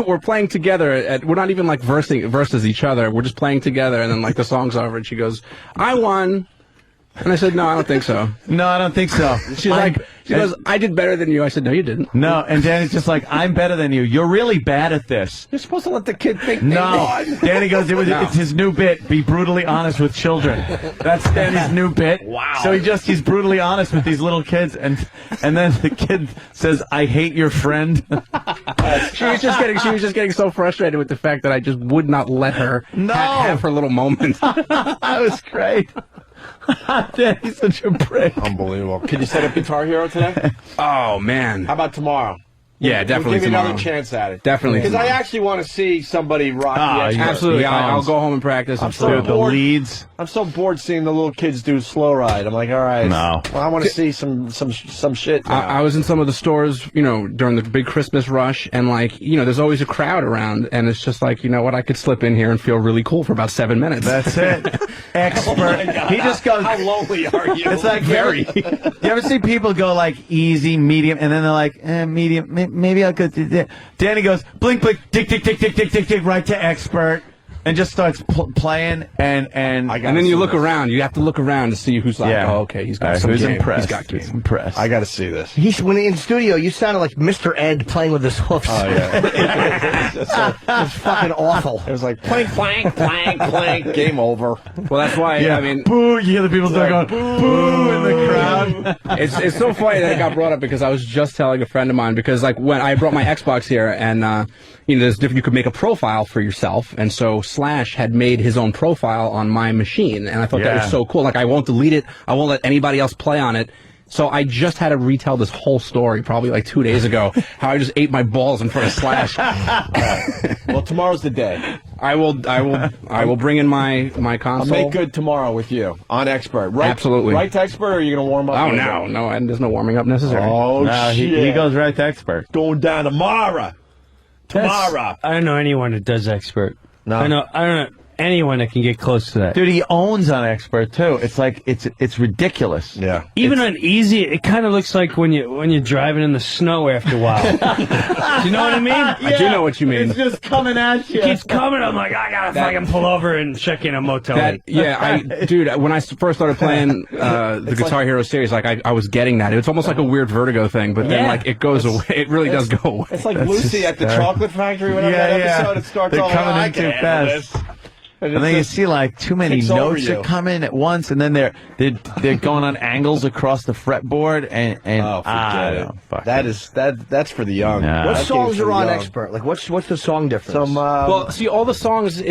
we're playing together. We're not even like versus each other. We're just playing together, and then like the song's over, and she goes, "I won." And I said, no, I don't think so. No, I don't think so. She goes, I did better than you. I said, no, you didn't. No, and Danny's just like, I'm better than you. You're really bad at this. You're supposed to let the kid think No. they won. Danny goes, it's his new bit, be brutally honest with children. That's Danny's new bit. Wow. So he's brutally honest with these little kids, and then the kid says, I hate your friend. She was just getting so frustrated with the fact that I just would not let her have her little moment. That was great. Danny's such a prick. Unbelievable. Can you set up Guitar Hero today? Oh, man. How about tomorrow? Yeah, definitely we'll give tomorrow. you another chance at it. Definitely Because I tomorrow. actually want to see somebody rock the expert. Absolutely. I'll go home and practice. I'm so the bored. leads. I'm so bored seeing the little kids do slow ride. I'm like, all right. No. Well, I want to see some shit. Now. I was in some of the stores, during the big Christmas rush, and like, there's always a crowd around, and it's just like, you know what, I could slip in here and feel really cool for about 7 minutes. That's it. Expert. He just goes, how lonely are you? It's like very. You ever see people go like easy, medium, and then they're like, medium, maybe I'll go to that. Danny goes, blink, blink, tick, tick, tick, tick, tick, tick, tick, right to expert. And just starts playing, and then you look around. You have to look around to see who's like, oh, okay, he's got some who's game. impressed. He's got game. Who's impressed. I got to see this. When in studio, you sounded like Mr. Ed playing with his hoofs. Oh, yeah. It's fucking awful. It was like, plank, plank, plank, plank, game over. Well, that's why, Yeah. I mean... Boo! You hear the people start going, boo in the crowd. It's so funny that it got brought up because I was just telling a friend of mine, because like when I brought my Xbox here, and there's different, you could make a profile for yourself, and so Slash had made his own profile on my machine, and I thought that was so cool. Like, I won't delete it, I won't let anybody else play on it. So I just had to retell this whole story probably like 2 days ago, how I just ate my balls in front of Slash. Well, tomorrow's the day. I will bring in my console. I'll make good tomorrow with you on expert. Right, Absolutely. Right to expert, or are you going to warm up? Oh, no, and there's no warming up necessary. Oh, No, shit. he goes right to expert. Going down tomorrow. Tomorrow. I don't know anyone that does expert. No. I don't know anyone that can get close to that. Dude, he owns on expert too. It's like it's ridiculous. Yeah. Even on easy, it kind of looks like when you're driving in the snow after a while. Do you know what I mean? I do know what you mean. It's just coming at you. It keeps coming. I'm like, I gotta fucking pull over and check in a motel. Dude, when I first started playing the Guitar Hero series, like I was getting that. It's almost like a weird vertigo thing, but then like it goes away. It really does go away. It's like Lucy at the chocolate factory. Whenever that episode, it starts They're all coming I in can too handle fast. this. And then you see like too many Kicks over notes you. that come in at once, and then they're going on angles across the fretboard, and Oh, forget it. That's for the young. Nah. What That songs game's for are the on young. expert? Like, what's the song difference? Some Well, see, all the songs,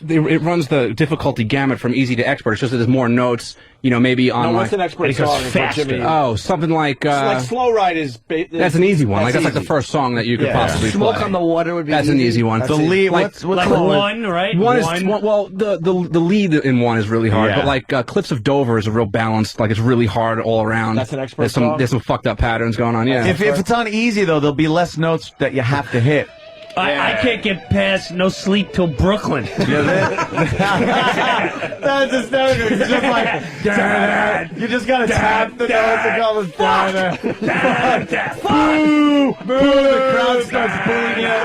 it runs the difficulty gamut from easy to expert. It's just that there's more notes. Maybe on No, what's an expert it goes song? Is what faster. Jimmy- Oh, something like Slow Ride is. that's an easy one. That's like the easy. first song that you could possibly Smoke play. on the Water would be. That's an easy one. That's The lead, what's like the one, right? One is the lead in one is really hard, Yeah. but like Cliffs of Dover is a real balanced. Like it's really hard all around. That's an expert song? There's some fucked up patterns going on. Yeah. If it's on easy, though, there'll be less notes that you have to hit. I can't get past No Sleep Till Brooklyn. That's hysterical. It's just like, you just gotta tap the notes and go, boo! Boo! The crowd starts booing you.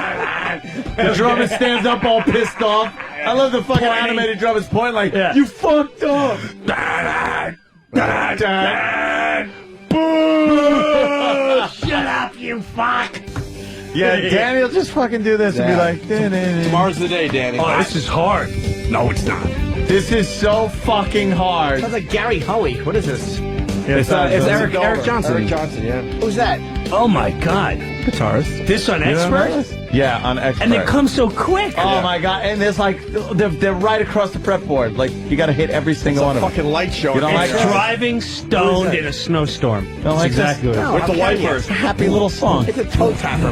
The drummer stands up all pissed off. I love the fucking animated drummers pointing like, you fucked up. Boo! Shut up, you fuck! Yeah, Danny will just fucking do this and be like, Tomorrow's the day, Danny. Oh, this is hard. No, it's not. this is so fucking hard. Sounds like Gary Hoey. What is this? It's Eric Johnson. Eric Johnson, yeah. Who's that? Oh my God. Guitarist. This on Expert? Yeah, on Expert. And it comes so quick. Oh my God! And there's like they're right across the fretboard. Like you got to hit every single one of them. Fucking light show. You don't like It's that? driving stoned in a snowstorm. Don't That's like exactly this? what it is. With the wipers. It's a happy little song. It's a toe tapper.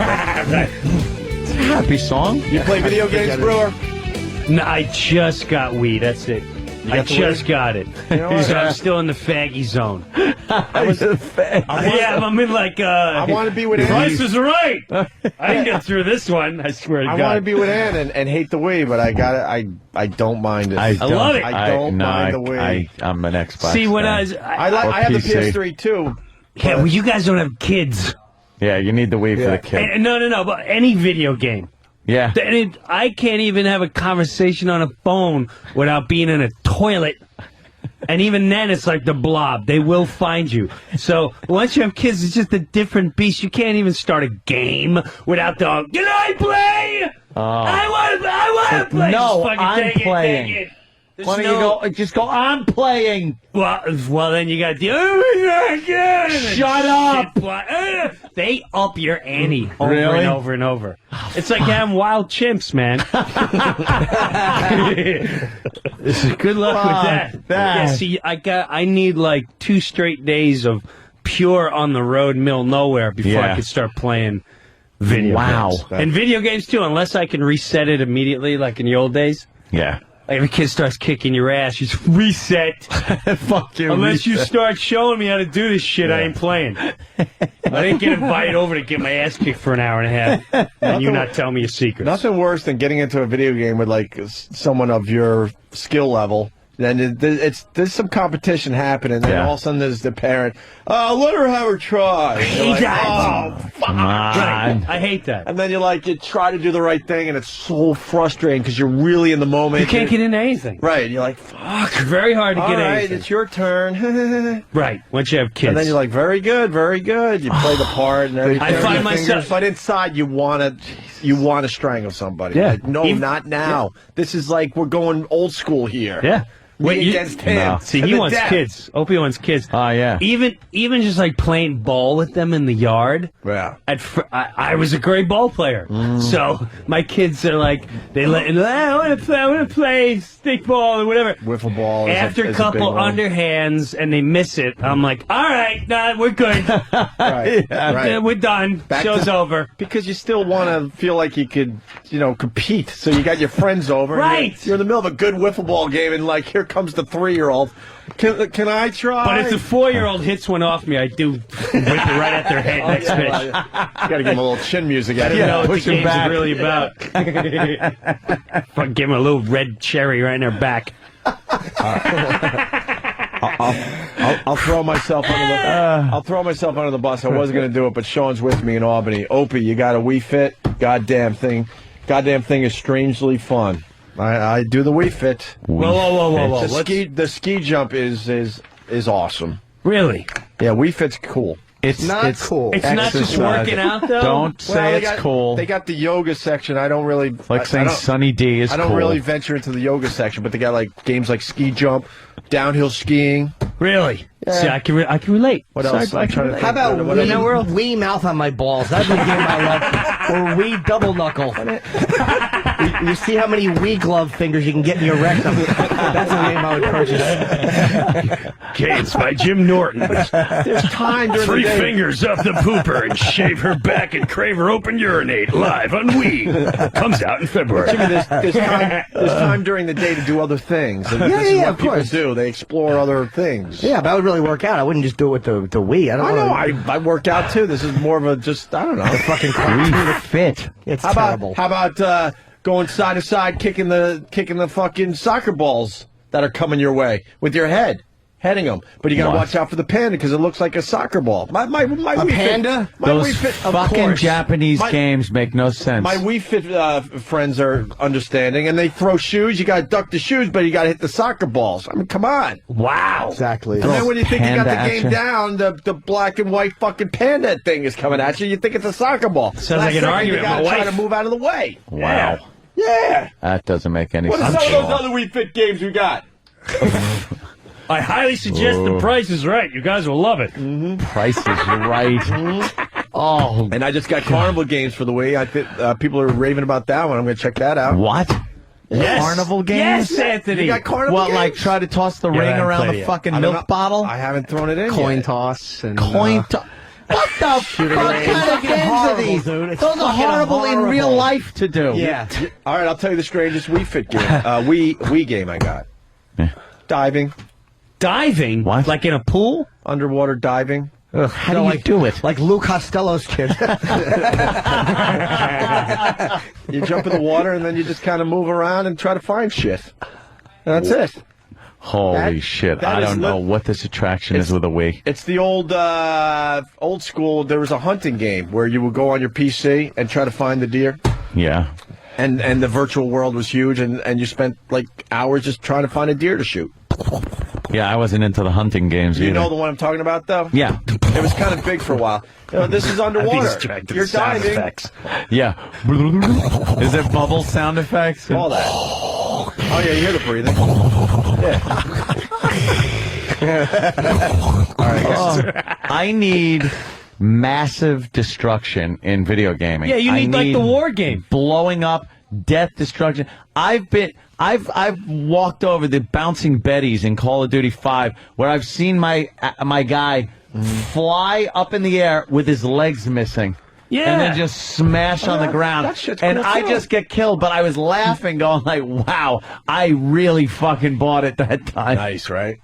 It's a happy song. You play video games, Brewer? No, I just got weed. That's it. I got the just weed? got it. what? So I'm still in the faggy zone. Yeah, I'm in like. I want to be with Ann. Price is right. I can get through this one. I swear to I God. want to be with Ann and hate the Wii, but I got it. I don't mind it. I love it. I don't mind the Wii. I'm an Xbox. See, when fan. I have the PC. PS3 too. Yeah, well, you guys don't have kids. Yeah, you need the Wii for the kid. No, but any video game. Yeah. I can't even have a conversation on a phone without being in a toilet. And even then, it's like the Blob. They will find you. So once you have kids, it's just a different beast. You can't even start a game without the, can I play? I want to play. No, Just fucking I'm take playing. It. Why don't you go? Just go. I'm playing. Well, then you got the. Oh my God! Shut up! They up your ante over Really? and over and over. It's like having wild chimps, man. Good luck with that. Yeah, see, I need like 2 straight days of pure on the road, middle nowhere before I could start playing video games. And video games too, unless I can reset it immediately, like in the old days. Yeah. Like if a kid starts kicking your ass, you just reset. Fuck you. Unless you reset. start showing me how to do this shit, I ain't playing. I didn't get invited over to get my ass kicked for an hour and a half, and you not tell me your secrets. Nothing worse than getting into a video game with like someone of your skill level. Then there's some competition happening, and then all of a sudden there's the parent. Oh, let her have her try. I hate that. Oh, fuck. Right. I hate that. And then you try to do the right thing, and it's so frustrating because you're really in the moment. You can't get into anything. Right. You're like, fuck. It's very hard to All get right, anything. it's your turn. Right. Once you have kids. And then you're like, very good, very good. You play the part and everything. I find myself. But inside, you want to strangle somebody. Yeah. Like, no, not now. Yeah. This is like we're going old school here. Yeah. Me against him. No. See, to he the wants death. kids. Opie wants kids. Oh, yeah. Even just like playing ball with them in the yard. Yeah. I was a great ball player, so my kids are like I want to play stick ball or whatever. Wiffle ball. After is a couple big one. underhands and they miss it, I'm like, all right, nah, we're good. Right. Yeah, we're done. Show's over. Because you still want to feel like you could, compete. So you got your friends over. Right. And you're in the middle of a good wiffle ball game, and like here comes the 3-year-old. Can I try? But if the 4-year-old hits one off me, I do whip it right at their head next pitch. You got to give him a little chin music. I don't know what push the him game's back. really about. Give him a little red cherry right in their back. I'll throw myself under the. I'll throw myself under the bus. I wasn't going to do it, but Sean's with me in Albany. Opie, you got a Wii Fit? Goddamn thing is strangely fun. I do the Wii Fit. Whoa. The ski jump is awesome. Really? Yeah, Wii Fit's cool. It's not cool. It's not just working out, though? Don't say it's cool. They got the yoga section. I don't really like saying Sunny D is I don't cool. really venture into the yoga section, but they got like games like ski jump, downhill skiing. Really? See, I can relate. What So else? I can relate. How about wee mouth on my balls? That'd be a game I love. Or wee double knuckle. You see how many wee glove fingers you can get in your rectum. That's a game I would purchase. Okay, it's by Jim Norton. There's time during Three the day. fingers up the pooper and shave her back and crave her open urinate live on Wii. Comes out in February. Jimmy, there's time during the day to do other things. And this is what of people course. do. They explore other things. Yeah, but I would really work out. I wouldn't just do it with the Wii. I don't know. I work out too. This is more of a just, I don't know. The fucking Wii Fit. It's terrible. How about going side to side, kicking the fucking soccer balls that are coming your way with your head? Heading them, but you got to watch out for the panda because it looks like a soccer ball. My Wii panda? Fit, my Those Wii Fit, of fucking course. Japanese games make no sense. My Wii Fit friends are understanding, and they throw shoes. You got to duck the shoes, but you got to hit the soccer balls. I mean, come on. Wow. Exactly. And then when you think you got Panda the game action. down, the black and white fucking panda thing is coming at you. You think it's a soccer ball. Sounds like an argument You with got to my try wife. to move out of the way. Wow. Yeah. That doesn't make any What are sense. some of those other Wii Fit games we got? I highly suggest The Price is Right. You guys will love it. Price is right. Oh, And I just got Carnival games for the Wii. I think people are raving about that one. I'm going to check that out. what? Yes. Carnival games? Yes, Anthony. You got Carnival What, games? like try to toss the Yeah, I ring haven't around played the it yet. fucking I don't milk know. bottle? I haven't thrown it in Coin yet. toss and What the fuck kind of games are these? Dude. It's Those are fucking horrible in real life to do. Yeah. All right, I'll tell you the strangest Wii Fit game. Wii game I got. Yeah. Diving. Diving? What? Like in a pool? Underwater diving. How do you do it? Like Lou Costello's kid. You jump in the water and then you just kind of move around and try to find shit. That's it. Holy shit. that I is don't know what this attraction is with a Wii. It's the old school. There was a hunting game where you would go on your PC and try to find the deer. Yeah. And the virtual world was huge, and you spent like hours just trying to find a deer to shoot. Yeah, I wasn't into the hunting games You either. know the one I'm talking about, though? Yeah. It was kind of big for a while. You know, this is underwater. distracted You're with sound diving. effects. Yeah. Is it bubble sound effects? All that. Oh, yeah, you hear the breathing. Yeah. All right. I need massive destruction in video gaming. Yeah, you I need like the war game. Blowing up, death, destruction. I've walked over the bouncing Bettys in Call of Duty 5 where I've seen my guy fly up in the air with his legs missing. Yeah. And then just smash on the ground. that shit's And cool, I too. just get killed, but I was laughing, going like, wow, I really fucking bought it that time. Nice, right?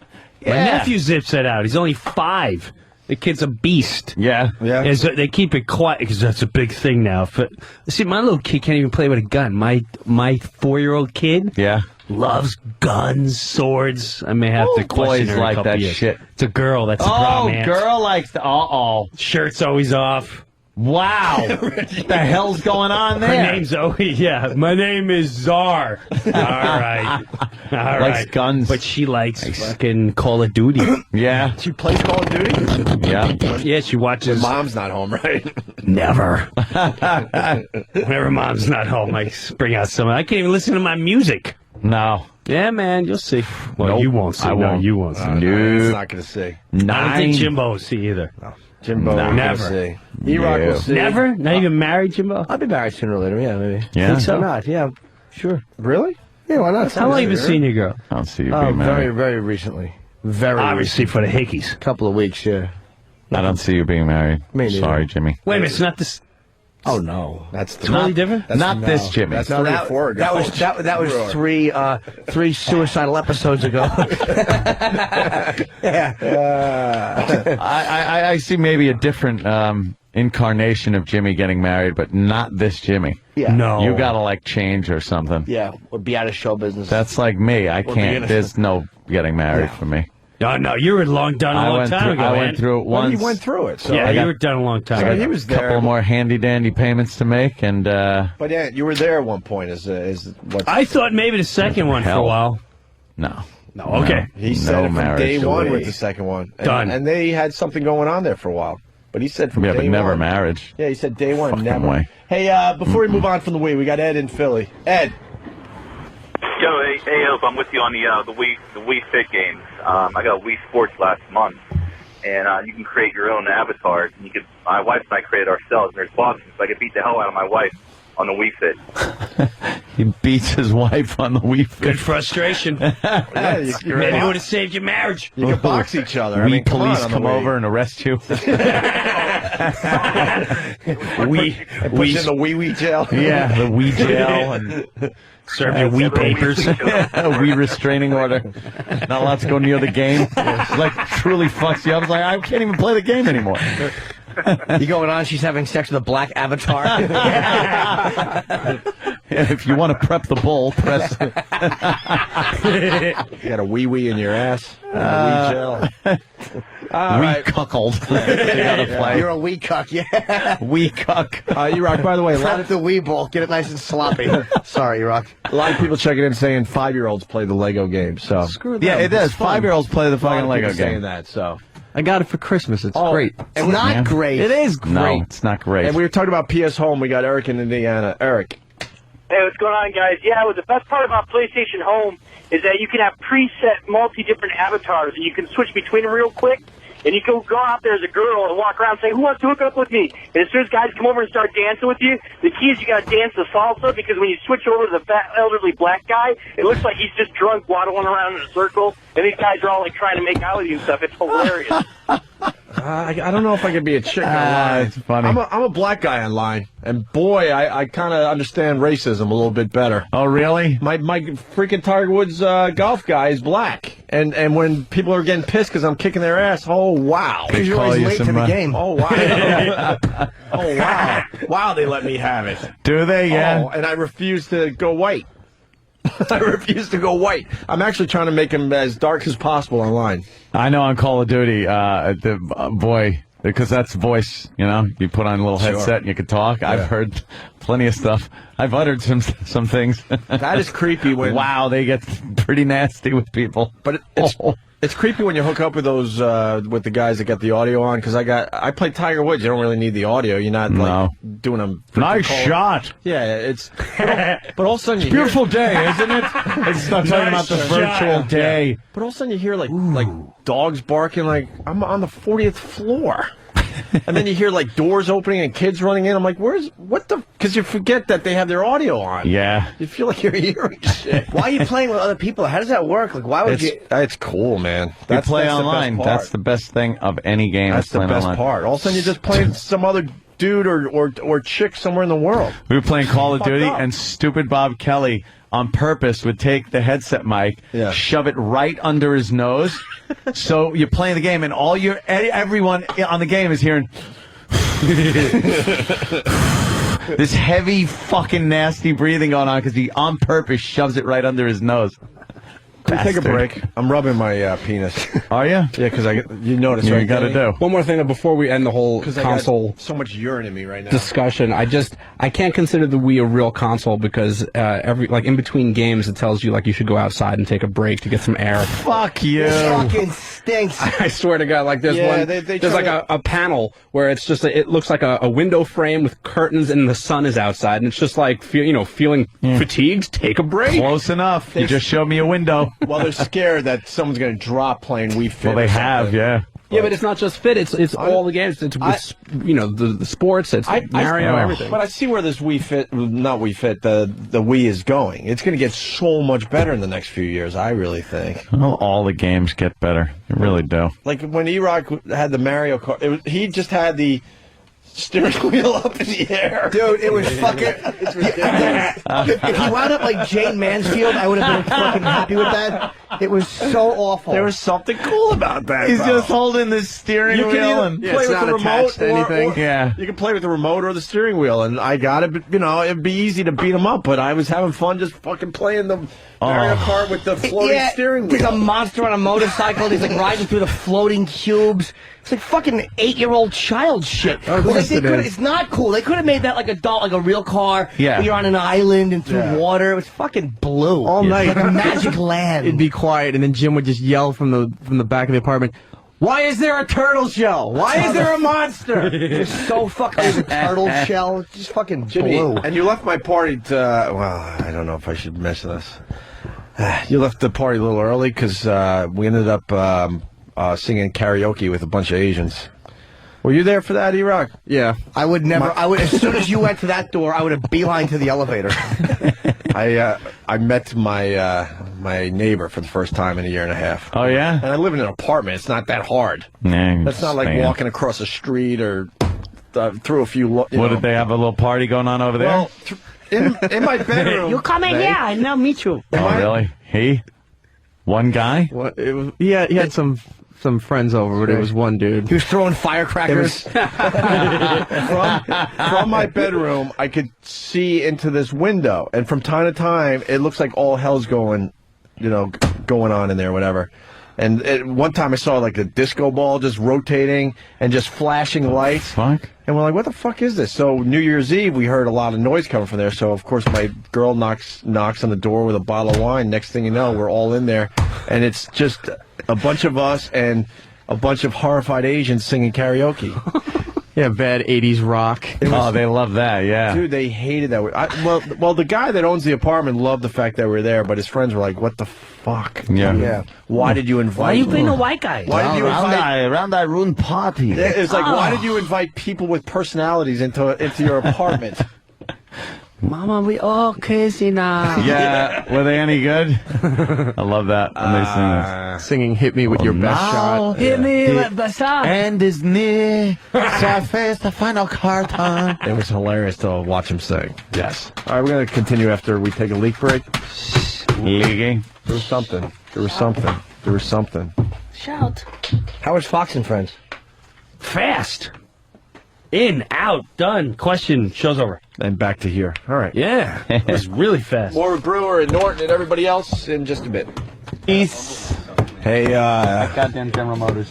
My nephew zips it out. He's only 5. The kid's a beast. Yeah. Yeah. And so they keep it quiet because that's a big thing now. See, my little kid can't even play with a gun. My 4-year-old kid Yeah. loves guns, swords. I may have to question boys her in a like couple that years. shit. It's a girl. That's the Oh, problem, man. girl likes the... Uh-oh. Shirt's always off. Wow. What the hell's going on there? Her name's yeah. My name is Czar. All right. All right. Likes guns. But she likes fucking Call of Duty. Yeah. She plays Call of Duty? Yeah. Yeah, she watches. Mom's not home, right? Never. Whenever mom's not home, I bring out some. I can't even listen to my music. No. Yeah, man, you'll see. Well, Nope. you won't see. I No, won't. you won't see. It's not going to see. I don't think 9. Jimbo will see either. Jimbo No. will Never. see. E-Rock will see. Never? Not even married, Jimbo? I'll be married sooner or later. Yeah, maybe. Yeah? Think so? Why not? Yeah, sure. Really? Yeah, why not? How long have you been seeing your girl? I don't see you Oh, being very, married. very recently. Very Obviously for the hickeys. recent. Couple of weeks, yeah. I don't see you being married. Me neither. Sorry, Jimmy. Wait a minute, it's not this. Oh no, That's Totally different? Not this Jimmy. That's no, 3 or that, 4 ago. that was three suicidal episodes ago. I see maybe a different incarnation of Jimmy getting married, but not this Jimmy. Yeah. No. You gotta like change or something. Yeah, would be out of show business. That's like me. I Or can't. being- There's no getting married for me. No, no, you were done a long time ago. I man. went through it Well, once. he went through it. So Yeah, I you got- were done a long time I got ago. he was a there. couple more handy dandy payments to make, and But yeah, you were there at one point. Is what I thought maybe the second one for a Hell. while. no. No, okay. he said No it from marriage day to one me. with the second one. And, Done. And they had something going on there for a while. But he said from Yeah, day but never one. marriage. Yeah, he said day one, Fucking never. way. Hey, before we move on from the Wii, we got Ed in Philly. Ed. Joey, Hey, Hope, I'm with you on the Wii Fit games. I got Wii Sports last month, and you can create your own avatars. And my wife and I created ourselves, and there's boxing, so I could beat the hell out of my wife on the Wii Fit. He beats his wife on the Wii Fit. Good frustration. Maybe it would have saved your marriage. You can box each other. Wii police come over and arrest you. We push in the wee jail. Yeah, the Wii jail and serve your Wii papers. Wii restraining order. Not allowed to go near the game. Like truly fucks you up. It's like I can't even play the game anymore. You going on? She's having sex with a black avatar. If you want to prep the bull, press. You got a wee in your ass. Wee gel. Wee cuckold. You gotta play. You're a wee cuck, yeah. Wee cuck. E-Rock, by the way, prep the wee bowl. Get it nice and sloppy. Sorry, E-Rock. A lot of people checking in saying 5-year-olds play the Lego game. So screw them. Yeah, it is. 5-year-olds play the fucking Lego game. Saying that, so. I got it for Christmas. It's great. It's not great. It is great. No, it's not great. And we were talking about PS Home. We got Eric in Indiana. Eric. Hey, what's going on, guys? Yeah, well, the best part about PlayStation Home is that you can have preset multi-different avatars, and you can switch between them real quick. And you can go out there as a girl and walk around and say, who wants to hook up with me? And as soon as guys come over and start dancing with you, the key is you got to dance the salsa, because when you switch over to the fat, elderly black guy, it looks like he's just drunk waddling around in a circle, and these guys are all like trying to make out with you and stuff. It's hilarious. I don't know if I could be a chick online. It's funny. I'm a black guy online, and boy, I kind of understand racism a little bit better. Oh, really? My freaking Tiger Woods golf guy is black, and when people are getting pissed because I'm kicking their ass, oh wow, Because you're always late to the game. oh wow, oh wow, wow, they let me have it. Do they? Yeah. Oh, and I refuse to go white. I refuse to go white. I'm actually trying to make him as dark as possible online. I know on Call of Duty, boy, because that's voice, you know, you put on a little headset and you can talk. I've heard plenty of stuff. I've uttered some things. That is creepy when... Wow, they get pretty nasty with people. But it's creepy when you hook up with those, with the guys that get the audio on, because I play Tiger Woods. You don't really need the audio. You're not, like, doing a... Nice shot. Yeah, it's... But all of a sudden you beautiful day, isn't it? It's not talking about the virtual day. But all of a sudden you hear, like dogs barking, like, I'm on the 40th floor. And then you hear, like, doors opening and kids running in. I'm like, because you forget that they have their audio on. Yeah. You feel like you're hearing shit. Why are you playing with other people? How does that work? Like, why would you... It's cool, man. You play online. That's the best thing of any game. That's the best part. All of a sudden you're just playing some other dude or chick somewhere in the world. We were playing Call of Duty, and stupid Bob Kelly on purpose would take the headset mic, shove it right under his nose. So you're playing the game, and everyone on the game is hearing this heavy, fucking nasty breathing going on because he on purpose shoves it right under his nose. Can we take a break? I'm rubbing my penis. Are you? Yeah, because you notice. You got to do. One more thing before we end the whole console. I got so much urine in me right now. Discussion. I can't consider the Wii a real console because in between games it tells you like you should go outside and take a break to get some air. Fuck you. This fucking stinks. I swear to God, like there's one. There's like a panel where it's just it looks like a window frame with curtains and the sun is outside and it's just like feeling fatigued. Take a break. Close enough. You just showed me a window. Well, they're scared that someone's going to drop playing Wii Fit. Well, they have, yeah. Yeah, but it's not just Fit. It's all the games. It's the sports. It's Mario, everything. But I see where this Wii Fit, not Wii Fit, the Wii is going. It's going to get so much better in the next few years. I really think. Well, all the games get better. They really do. Like when E-Rock had the Mario Kart, he just had the steering wheel up in the air. Dude, it was fucking... It's ridiculous. If he wound up like Jane Mansfield, I would have been fucking happy with that. It was so awful. There was something cool about that. He's just holding the steering wheel and play with the remote anything. Yeah. You can play with the remote or the steering wheel, and I got it. It'd be easy to beat him up, but I was having fun just fucking playing the Mario Kart with the floating steering wheel. There's a monster on a motorcycle. He's like riding through the floating cubes. It's like fucking 8-year-old child shit. It's not cool. They could have made that like a real car. Yeah. Where you're on an island and through water. It was fucking blue. All night. Like a magic land. It'd be quiet, and then Jim would just yell from the back of the apartment, "Why is there a turtle shell? Why is there a monster?" It's so fucking a turtle shell. Just fucking Jimmy, blue. and you left my party to, well, I don't know if I should mention this. You left the party a little early because we ended up singing karaoke with a bunch of Asians. Were you there for that, E-Rock? Yeah. I would never. I would as soon as you went to that door, I would have beeline to the elevator. I met my neighbor for the first time in a year and a half. Oh yeah, and I live in an apartment. It's not that hard. Nah, That's not like walking across a street or through a few. What did they have a little party going on over there? Well, in my bedroom. You come in here and I'll meet you. Oh really? He? One guy? What? He had some friends over, but it was one dude. He was throwing firecrackers. From my bedroom, I could see into this window, and from time to time, it looks like all hell's going on in there, whatever. And one time I saw like a disco ball just rotating and just flashing lights. Fuck. And we're like, what the fuck is this? So New Year's Eve, we heard a lot of noise coming from there. So, of course, my girl knocks on the door with a bottle of wine. Next thing you know, we're all in there. And it's just a bunch of us and a bunch of horrified Asians singing karaoke. Yeah, bad 80s rock. Oh, they love that, yeah. Dude, they hated that. Well, the guy that owns the apartment loved the fact that we were there, but his friends were like, what the fuck? Yeah. Why did you invite Why you being a white guy? Why did you invite... Around that ruined party. It's like, why did you invite people with personalities into your apartment? Mama, we all crazy now. Yeah, were they any good? I love that when they sing this. Singing "Hit Me with Your Best Shot." Hit me with the shot. And is near, so I face the final carton. It was hilarious to watch him sing. Yes. All right, we're going to continue after we take a leak break. Leaking? There was something. Shout. How was Fox and Friends? Fast. In, out, done. Question. Show's over. And back to here. All right. Yeah. It was really fast. More with Brewer and Norton and everybody else in just a bit. Peace. Hey, Goddamn General Motors.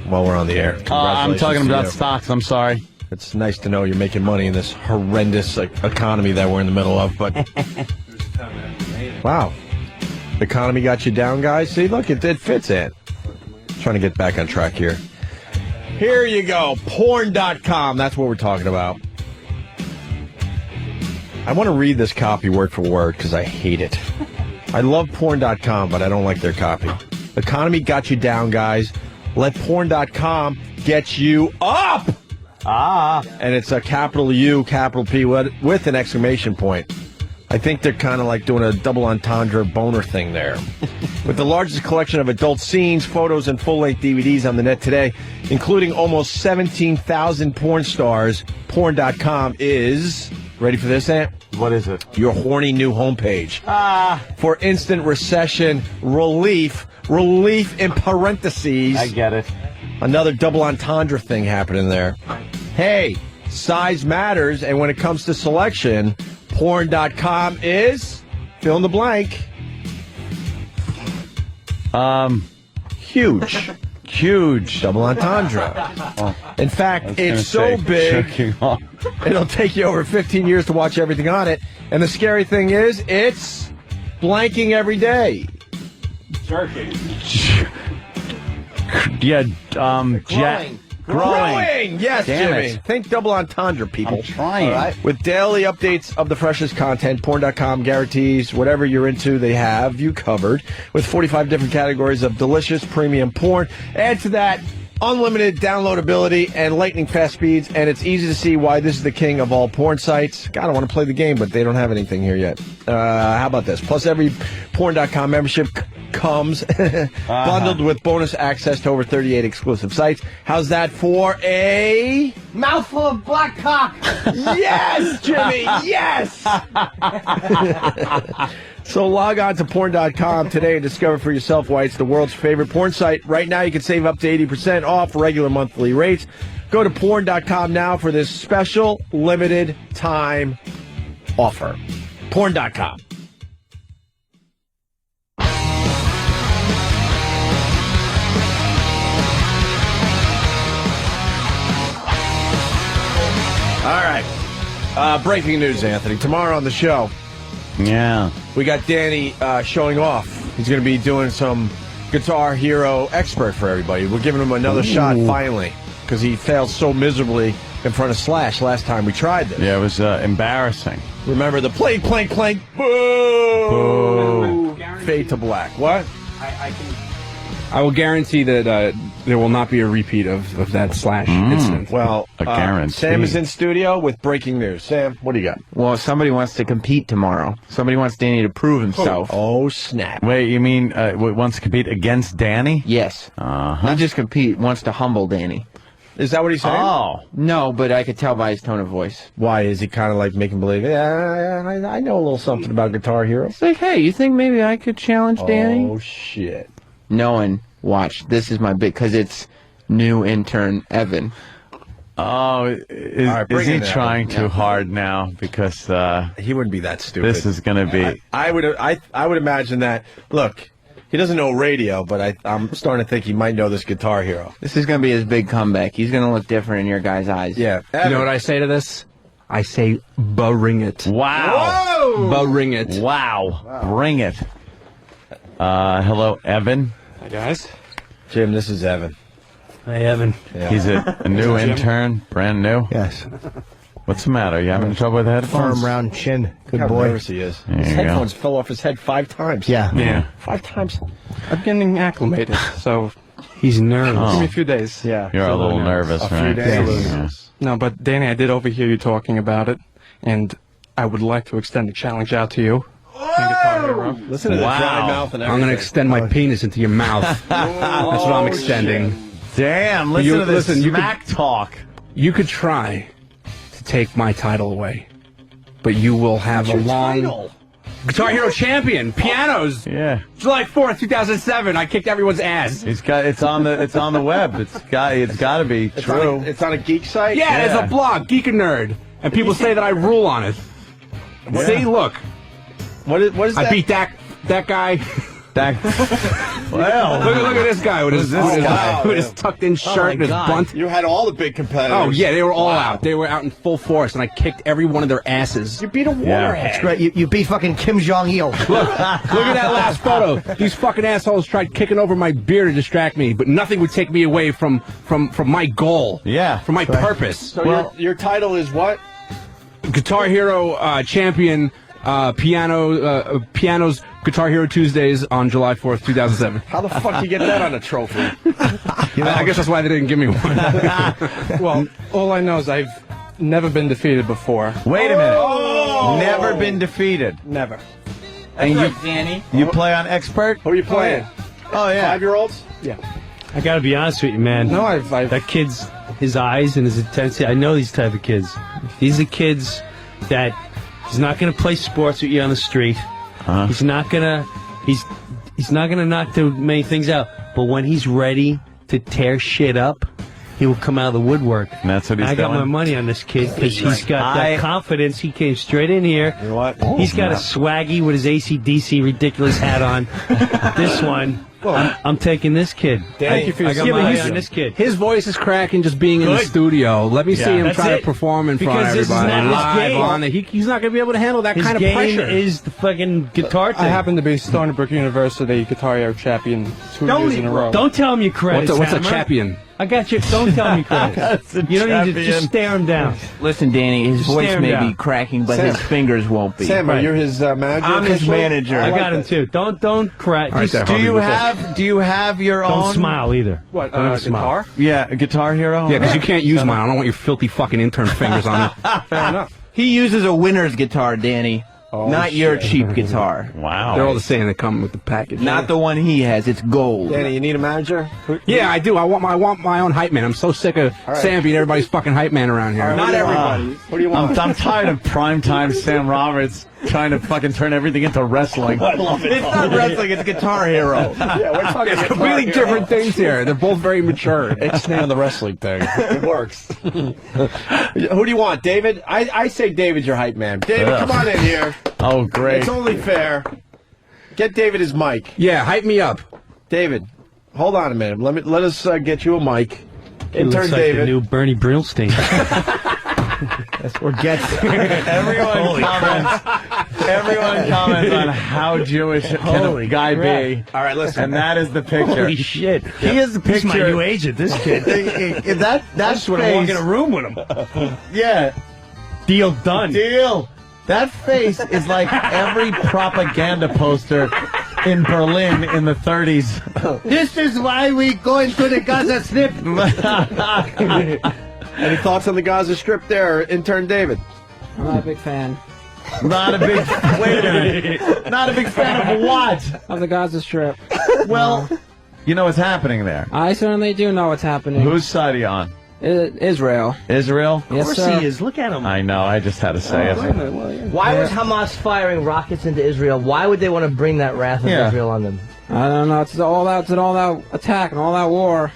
while we're on the air. I'm talking about you. stocks. I'm sorry. It's nice to know you're making money in this horrendous economy that we're in the middle of, but wow. The economy got you down, guys? See, look, it fits in. Trying to get back on track here. Here you go. Porn.com. That's what we're talking about. I want to read this copy word for word because I hate it. I love porn.com, but I don't like their copy. The economy got you down, guys. Let porn.com get you up. And it's a capital U, capital P with an exclamation point. I think they're kind of like doing a double entendre boner thing there. With the largest collection of adult scenes, photos, and full-length DVDs on the net today, including almost 17,000 porn stars, porn.com is... Ready for this, Ant? What is it? Your horny new homepage. For instant recession relief in parentheses. I get it. Another double entendre thing happening there. Hey, size matters, and when it comes to selection, porn.com is fill in the blank. Huge. Huge. Double entendre. In fact, it's so big, it'll take you over 15 years to watch everything on it. And the scary thing is, it's blanking every day. Jerking. Yeah, Growing! Yes, Damn Jimmy. it. Think double entendre, people. I'm trying. All right. With daily updates of the freshest content, porn.com guarantees whatever you're into, they have you covered. With 45 different categories of delicious premium porn. Add to that unlimited downloadability and lightning fast speeds, and it's easy to see why this is the king of all porn sites. God, I want to play the game, but they don't have anything here yet. How about this? Plus, every porn.com membership comes bundled with bonus access to over 38 exclusive sites. How's that for a mouthful of black cock? Yes, Jimmy, yes! So log on to porn.com today and discover for yourself why it's the world's favorite porn site. Right now, you can save up to 80% off regular monthly rates. Go to porn.com now for this special limited time offer. Porn.com. All right. Breaking news, Anthony. Tomorrow on the show. Yeah. We got Danny showing off. He's going to be doing some Guitar Hero Expert for everybody. We're giving him another shot finally because he failed so miserably in front of Slash last time we tried this. Yeah, it was embarrassing. Remember the plank, boo! fade to black. What? I will guarantee that there will not be a repeat of that Slash incident. Well, Sam is in studio with breaking news. Sam, what do you got? Well, somebody wants to compete tomorrow. Somebody wants Danny to prove himself. Oh, snap. Wait, you mean wants to compete against Danny? Yes. Not just compete, wants to humble Danny. Is that what he's saying? Oh. No, but I could tell by his tone of voice. Why? Is he kind of like making believe, I know a little something about Guitar Hero? It's like, hey, you think maybe I could challenge Danny? Oh, shit. Knowing, watch, this is my big, because it's new intern Evan. Oh, is he trying too hard now? Because he wouldn't be that stupid. This is going to be. I would imagine that. Look, he doesn't know radio, but I'm starting to think he might know this Guitar Hero. This is going to be his big comeback. He's going to look different in your guys' eyes. Yeah. You know what I say to this? I say, bring it. Wow. Whoa! Bring it. Wow. Bring it. Hello, Evan. Hi, guys. Jim, this is Evan. Hey, Evan. Yeah. He's a new intern, brand new. Yes. What's the matter? You having trouble with headphones? Firm round chin. Good How boy. nervous he is. There His you go. headphones fell off his head 5 times. Yeah. 5 times. I'm getting acclimated, so He's nervous. give me a few days. Yeah. You're a little nervous, A few right? days. Yeah. No, but Danny, I did overhear you talking about it, and I would like to extend a challenge out to you. Listen to the dry mouth and everything. I'm going to extend my penis into your mouth. That's what I'm extending. Damn, listen to this smack talk. You could try to take my title away, but you will have a long... Guitar Hero champion, pianos. Yeah. July 4th, 2007. I kicked everyone's ass. It's on the web. It's got to be true. It's on a geek site? Yeah, it's a blog, Geek and Nerd, and people say that I rule on it. Yeah. See, look. What is that? I beat that guy. Well, look at this guy with his tucked in shirt and his bunt. You had all the big competitors. Oh yeah, they were all out. They were out in full force, and I kicked every one of their asses. You beat a warhead. That's great. You beat fucking Kim Jong-il. Look at that last photo. These fucking assholes tried kicking over my beer to distract me, but nothing would take me away from my goal. Yeah, from my purpose. So your title is what? Guitar Hero champion. Pianos Guitar Hero Tuesdays on July 4th, 2007. How the fuck do you get that on a trophy? I guess that's why they didn't give me one. Well, all I know is I've never been defeated before. Wait a minute. Never been defeated. Never. And Danny. You play on expert? Who are you playing? Oh yeah. 5-years-olds? Yeah. I gotta be honest with you, man. No, I've that kid's, his eyes and his intensity. I know these type of kids. These are kids that he's not gonna play sports with you on the street. He's not gonna knock too many things out. But when he's ready to tear shit up, he will come out of the woodwork. And that's what he's doing. I got my doing? money on this kid because he's got that confidence. He came straight in here. You know what? He's got a swaggy with his AC/DC ridiculous hat on. This one, I'm taking this kid. Thank you for your I got my eye on this kid. His voice is cracking just being in the studio. Let me see him try to perform in front of everybody live on it. He's not going to be able to handle that kind of pressure. His game is the fucking guitar thing. I happen to be Stony Brook University Guitar Hero champion 2 years in a row. Don't tell him your credits. What's a Hammer. champion? I got you. Don't tell me credits. You don't need to just stare him down. Listen, Danny, his voice Stare him may down. be cracking, but his fingers won't be. Sam, you're his manager? I'm his manager. I got him too. Don't crack. Right there, Do you have your own? Don't smile either. What, Don't smile. guitar? Yeah, a Guitar Hero. Yeah, because you can't use mine. I don't want your filthy fucking intern fingers on it. Fair enough. He uses a winner's guitar, Danny. Oh, not your cheap guitar. Wow. They're all the same. They come with the package. Not the one he has. It's gold. Danny, you need a manager? Yeah, I do. I want my own hype man. I'm so sick of Sam being everybody's fucking hype man around here. Not everybody. What do you want? I'm tired of primetime Sam Roberts trying to fucking turn everything into wrestling. It's not wrestling. It's Guitar Hero. Yeah, we're talking It's completely different things here. They're both very mature. It's stay on the wrestling thing. It works. Who do you want, David? I say David's your hype man. David, come on in here. Oh, great. It's only fair. Get David his mic. Yeah, hype me up. David, hold on a minute. Let us get you a mic. It looks Intern like David. the new Bernie Brillstein. Or gets Everyone comments on how Jewish can a guy be. All right, listen. And that is the picture. Holy shit. He is the He's picture. my new agent, this kid. That's when I walk in a room with him. Yeah. Deal done. Deal. That face is like every propaganda poster in Berlin in the 30s. This is why we go into the Gaza Strip. Any thoughts on the Gaza Strip there, intern David? I'm not a big fan. Not a big. Wait a minute. Not a big fan of what? Of the Gaza Strip. Well, you know what's happening there. I certainly do know what's happening. Whose side are you on? Israel. Israel? Yes, Of course sir. he is. Look at him. I know. I just had to say it. Why was Hamas firing rockets into Israel? Why would they want to bring that wrath of Israel on them? I don't know. It's an all-out attack and all-out war.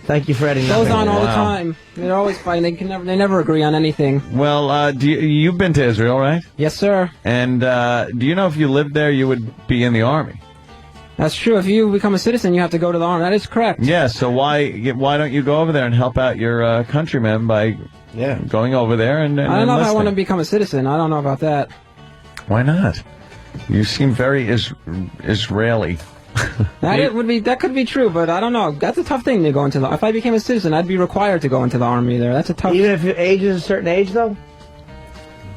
Thank you for adding It that. goes on all the time. They're always fighting. They never agree on anything. Well, you've been to Israel, right? Yes, sir. And do you know if you lived there, you would be in the army? That's true. If you become a citizen, you have to go to the army. That is correct. Yeah. So why don't you go over there and help out your countrymen by going over there and I don't know if I enlisting? want to become a citizen. I don't know about that. Why not? You seem very Israeli. That could be true, but I don't know. That's a tough thing to go into the. If I became a citizen, I'd be required to go into the army. There, that's a tough. Even if your age is a certain age, though.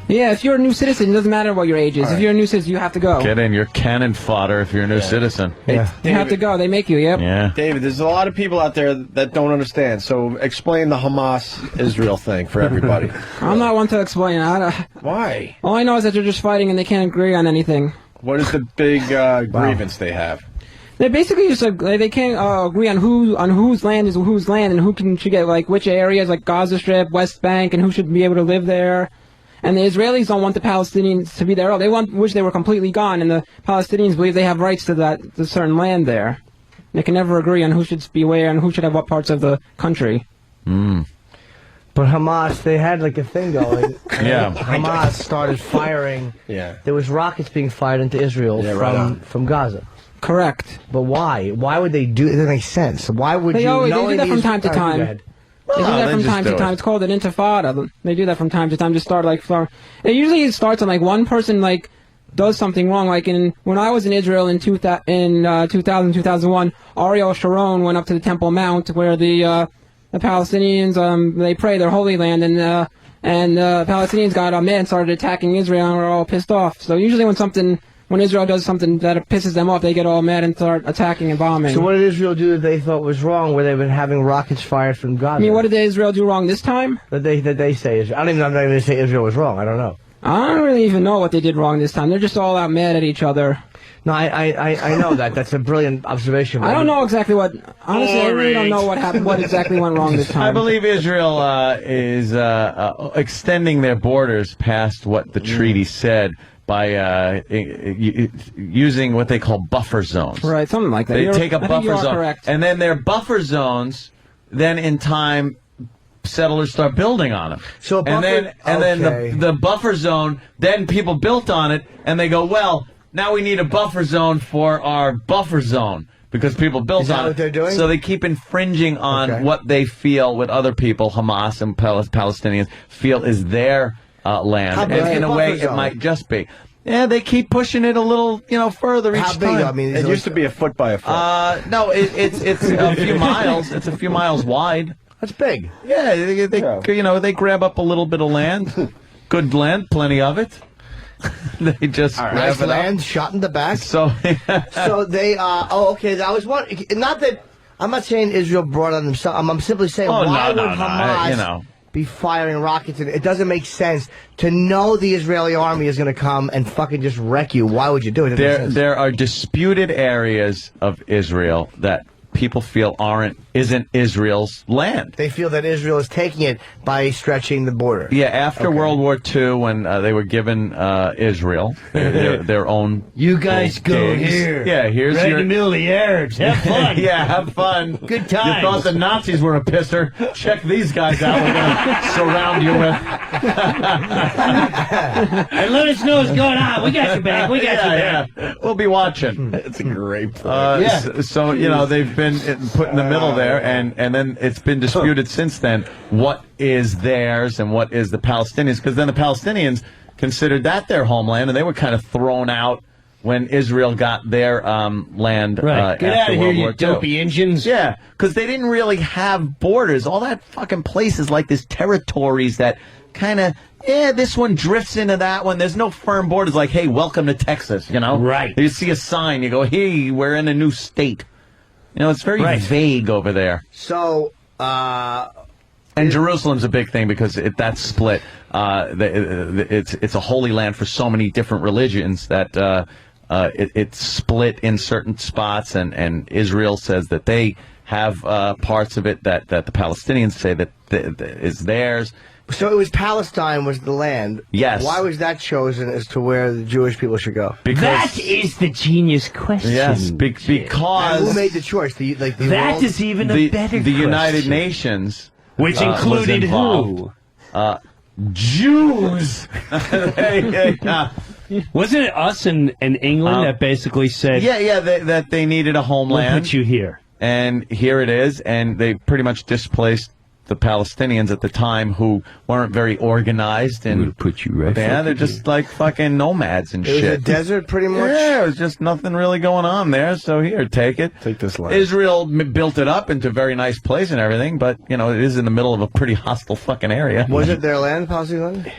Yeah, if you're a new citizen, it doesn't matter what your age is. If you're a new citizen, you have to go. Get in. You're cannon fodder if you're a new citizen. Yeah. You have to go. They make you. Yep. Yeah. David, there's a lot of people out there that don't understand. So explain the Hamas-Israel thing for everybody. I'm not one to explain. Why? All I know is that they're just fighting and they can't agree on anything. What is the big grievance they have? They basically just they can't agree on whose land is whose land and who should get like which areas like Gaza Strip, West Bank, and who should be able to live there. And the Israelis don't want the Palestinians to be there. They wish they were completely gone, and the Palestinians believe they have rights to the certain land there. They can never agree on who should be where and who should have what parts of the country. Mm. But Hamas, they had like a thing going. Yeah. Hamas started firing. Yeah. There was rockets being fired into Israel from Gaza. Correct. But why? Why would they do it? It doesn't make sense. Why would They you? do that from time to time. They do that from time to time. it. It's called an intifada. They do that from time to time. Just start like it starts on like one person like does something wrong. Like when I was in Israel in 2000-2001, Ariel Sharon went up to the Temple Mount where the Palestinians they pray their holy land and the Palestinians got mad and started attacking Israel and were all pissed off. So usually when Israel does something that pisses them off, they get all mad and start attacking and bombing. So what did Israel do that they thought was wrong, where they've been having rockets fired from Gaza? I mean, what did Israel do wrong this time? That they say Israel. I don't even know if they say Israel was wrong. I don't know. I don't really even know what they did wrong this time. They're just all out mad at each other. No, I know that. That's a brilliant observation. I don't know exactly what. Honestly, I really don't know what happened. What exactly went wrong this time? I believe Israel is extending their borders past what the treaty said by using what they call buffer zones. Right, something like that. They take a I think buffer you are zone, correct. and then their buffer zones, then in time, settlers start building on them. So and then the buffer zone, then people built on it, and they go, well, now we need a buffer zone for our buffer zone. Because people built Is that on what it. they're doing? So they keep infringing on what they feel with other people, Hamas and Palestinians, feel is their land. How big And is in the a way, buffer it zone? might just be. Yeah, they keep pushing it a little, further each How big? time. I mean, It used to be a foot by a foot. No, it's a few miles. It's a few miles wide. That's big. Yeah, they grab up a little bit of land, good land, plenty of it. They just grab Nice it land, up. shot in the back. So, So they okay. I was wondering. Not that I'm not saying Israel brought on themselves. I'm simply saying why would Hamas be firing rockets? It doesn't make sense to know the Israeli army is going to come and fucking just wreck you. Why would you do it? It doesn't make sense. There are disputed areas of Israel that people feel isn't Israel's land. They feel that Israel is taking it by stretching the border. Yeah, after World War II, when they were given Israel their own. You guys go digs. here. Yeah, here's right your. in the middle of the Arabs. Have fun. Yeah, have fun. Good You times. thought the Nazis were a pisser? Check these guys out. We're going to surround you with. And let us know what's going on. We got your back. We got your back. Yeah. We'll be watching. It's a great point. So they've been put in the middle there, and then it's been disputed since then what is theirs and what is the Palestinians, because then the Palestinians considered that their homeland, and they were kind of thrown out when Israel got their land. Right. Get after out of here, World you War II. dopey Indians. Yeah, because they didn't really have borders. All that fucking places like this territories that kind of, this one drifts into that one. There's no firm borders like, hey, welcome to Texas, you know? Right. You see a sign, you go, hey, we're in a new state. You know, it's very vague over there. So, and Jerusalem's a big thing because that's split. It's a holy land for so many different religions that it's split in certain spots, and Israel says that they have parts of it that the Palestinians say that is theirs. So it was Palestine was the land. Yes. Why was that chosen as to where the Jewish people should go? That is the genius question. Yes, because And who made the choice? That is even a better the question. United Nations, Which included who? Jews. Wasn't it us in England that basically said, that they needed a homeland? We'll put you here. And here it is, and they pretty much displaced the Palestinians at the time who weren't very organized. And we'll put you right. Yeah, they're just like fucking nomads and shit. It was a desert, pretty much. Yeah, it was just nothing really going on there. So here, take it. Take this land. Israel built it up into a very nice place and everything, but you know it is in the middle of a pretty hostile fucking area. Was it their land, Palestine?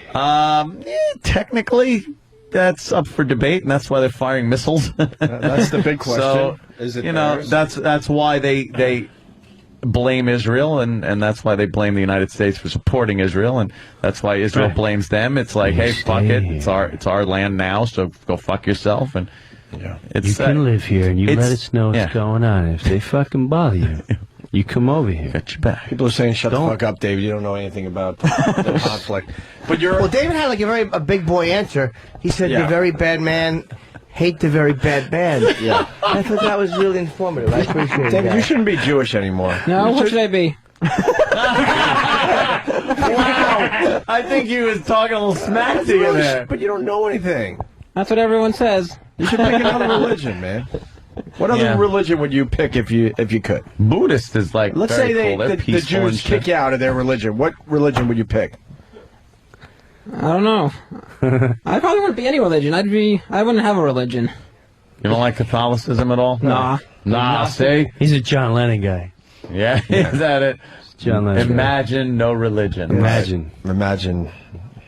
Technically, that's up for debate, and that's why they're firing missiles. That's the big question. So, is it you know, theirs? that's why they blame Israel, and that's why they blame the United States for supporting Israel, and that's why Israel blames them. It's like, hey, fuck it, it's our land now, so go fuck yourself. And You can live here and you let us know what's going on. If they fucking bother you, you come over here. Got your back. People are saying, shut the fuck up, David. You don't know anything about the conflict. But Well, David had like a big boy answer. He said, Yeah. "The very bad man hate the very bad man." Yeah. I thought that was really informative. I appreciate it. David, you shouldn't be Jewish anymore. No, what should I be? Wow, I think he was talking a little smack to you there. But you don't know anything. That's what everyone says. You should pick another religion, man. What other religion would you pick if you could? Buddhist is like, let's very say cool. They're the peaceful and Jews shit. kick you out of their religion. What religion would you pick? I don't know. I probably wouldn't be any religion. I wouldn't have a religion. You don't like Catholicism at all? Nah. See, He's a John Lennon guy. yeah, is that it? John Lennon. Imagine no religion. Imagine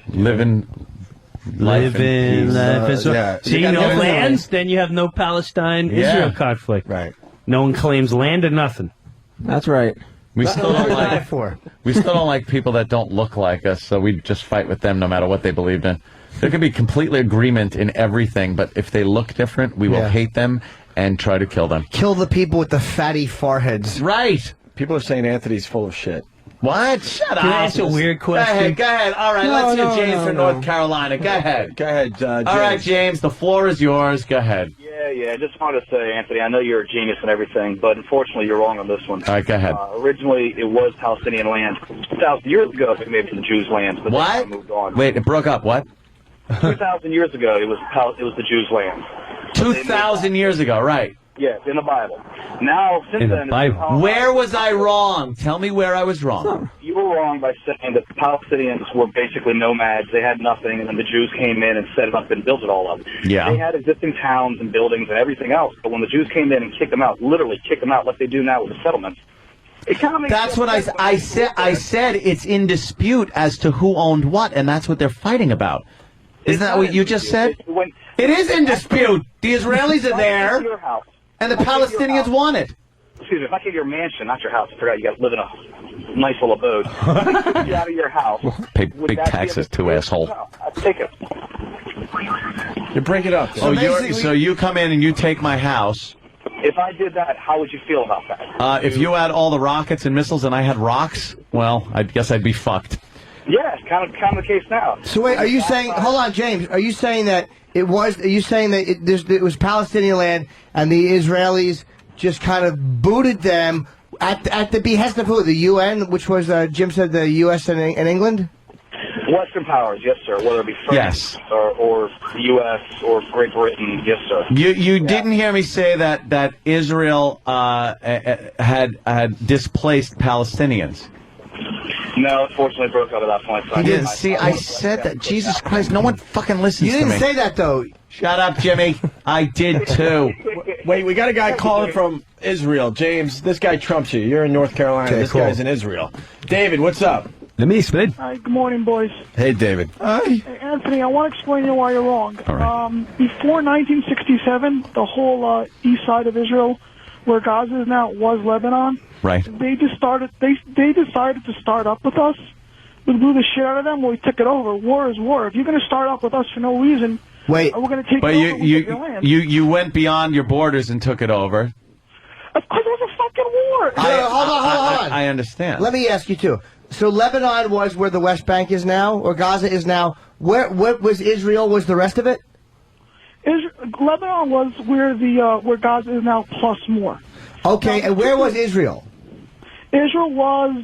living life in peace. life is yeah. See, You got no everything. lands, then you have no Palestine-Israel conflict. Right. No one claims land or nothing. That's right. We still don't like for. we still don't like people that don't look like us, so we just fight with them no matter what they believed in. There can be completely agreement in everything, but if they look different, we will hate them and try to kill them. Kill the people with the fatty foreheads. Right. People are saying Anthony's full of shit. What? Shut up. Can I ask a weird question? Go ahead. All right, let's hear James from North Carolina. Go ahead. Go ahead, James. All right, James, the floor is yours. Go ahead. Yeah, I just wanted to say, Anthony, I know you're a genius and everything, but unfortunately you're wrong on this one. All right, go ahead. Originally, it was Palestinian land. 2,000 years ago, it made it to the Jews' lands, but What? then it moved on. Wait, it broke up. What? 2,000 years ago, it was the Jews' lands. 2,000 years ago, right. Yes, in the Bible. Now, since then, Where was I wrong? Tell me where I was wrong. you were wrong by saying that the Palestinians were basically nomads. They had nothing, and then the Jews came in and set it up and built it all up. Yeah. They had existing towns and buildings and everything else, but when the Jews came in and kicked them out, literally kicked them out like they do now with the settlements, it kind of makes That's what I said. I said it's in dispute as to who owned what, and that's what they're fighting about. Isn't that what you just said? It is in dispute. The Israelis are there, and the Palestinians want it. Excuse me, if I came to your mansion, not your house, I forgot you guys live in a nice little abode. Get you out of your house. Pay big taxes too, asshole. I'd take it. You break it up. So you come in and you take my house. If I did that, how would you feel about that? If you had all the rockets and missiles and I had rocks, well, I guess I'd be fucked. Yeah, it's kind of the case now. So wait, are you saying? Hold on, James. Are you saying that it was? Are you saying that it was Palestinian land and the Israelis just kind of booted them at the behest of who? The UN, which was Jim said the U.S. and England. Western powers, yes, sir. Whether it be France or the U.S. or Great Britain, yes, sir. You didn't hear me say that Israel had displaced Palestinians. No, unfortunately, broke up at that point. So He didn't see. I said that. Jesus Christ, no one fucking listens You to me. didn't say that, though. Shut up, Jimmy. I did too. Wait, we got a guy calling from Israel. James, this guy trumps you. You're in North Carolina. Okay, this cool. guy's in Israel. David, what's up? Let me explain. Hi, good morning, boys. Hey, David. Hey, Anthony, I want to explain to you why you're wrong. All right. Before 1967, the whole east side of Israel, where Gaza is now, was Lebanon. Right. They just started. They decided to start up with us. We blew the shit out of them. We took it over. War is war. If you're going to start up with us for no reason, wait, we're going to take But it over. We'll take your land. you went beyond your borders and took it over. Of course, it was a fucking war. Hold on. I understand. Let me ask you, too. So Lebanon was where the West Bank is now, or Gaza is now. What was Israel? Was the rest of it? Lebanon was where Gaza is now, plus more. Okay, and where was Israel? Israel was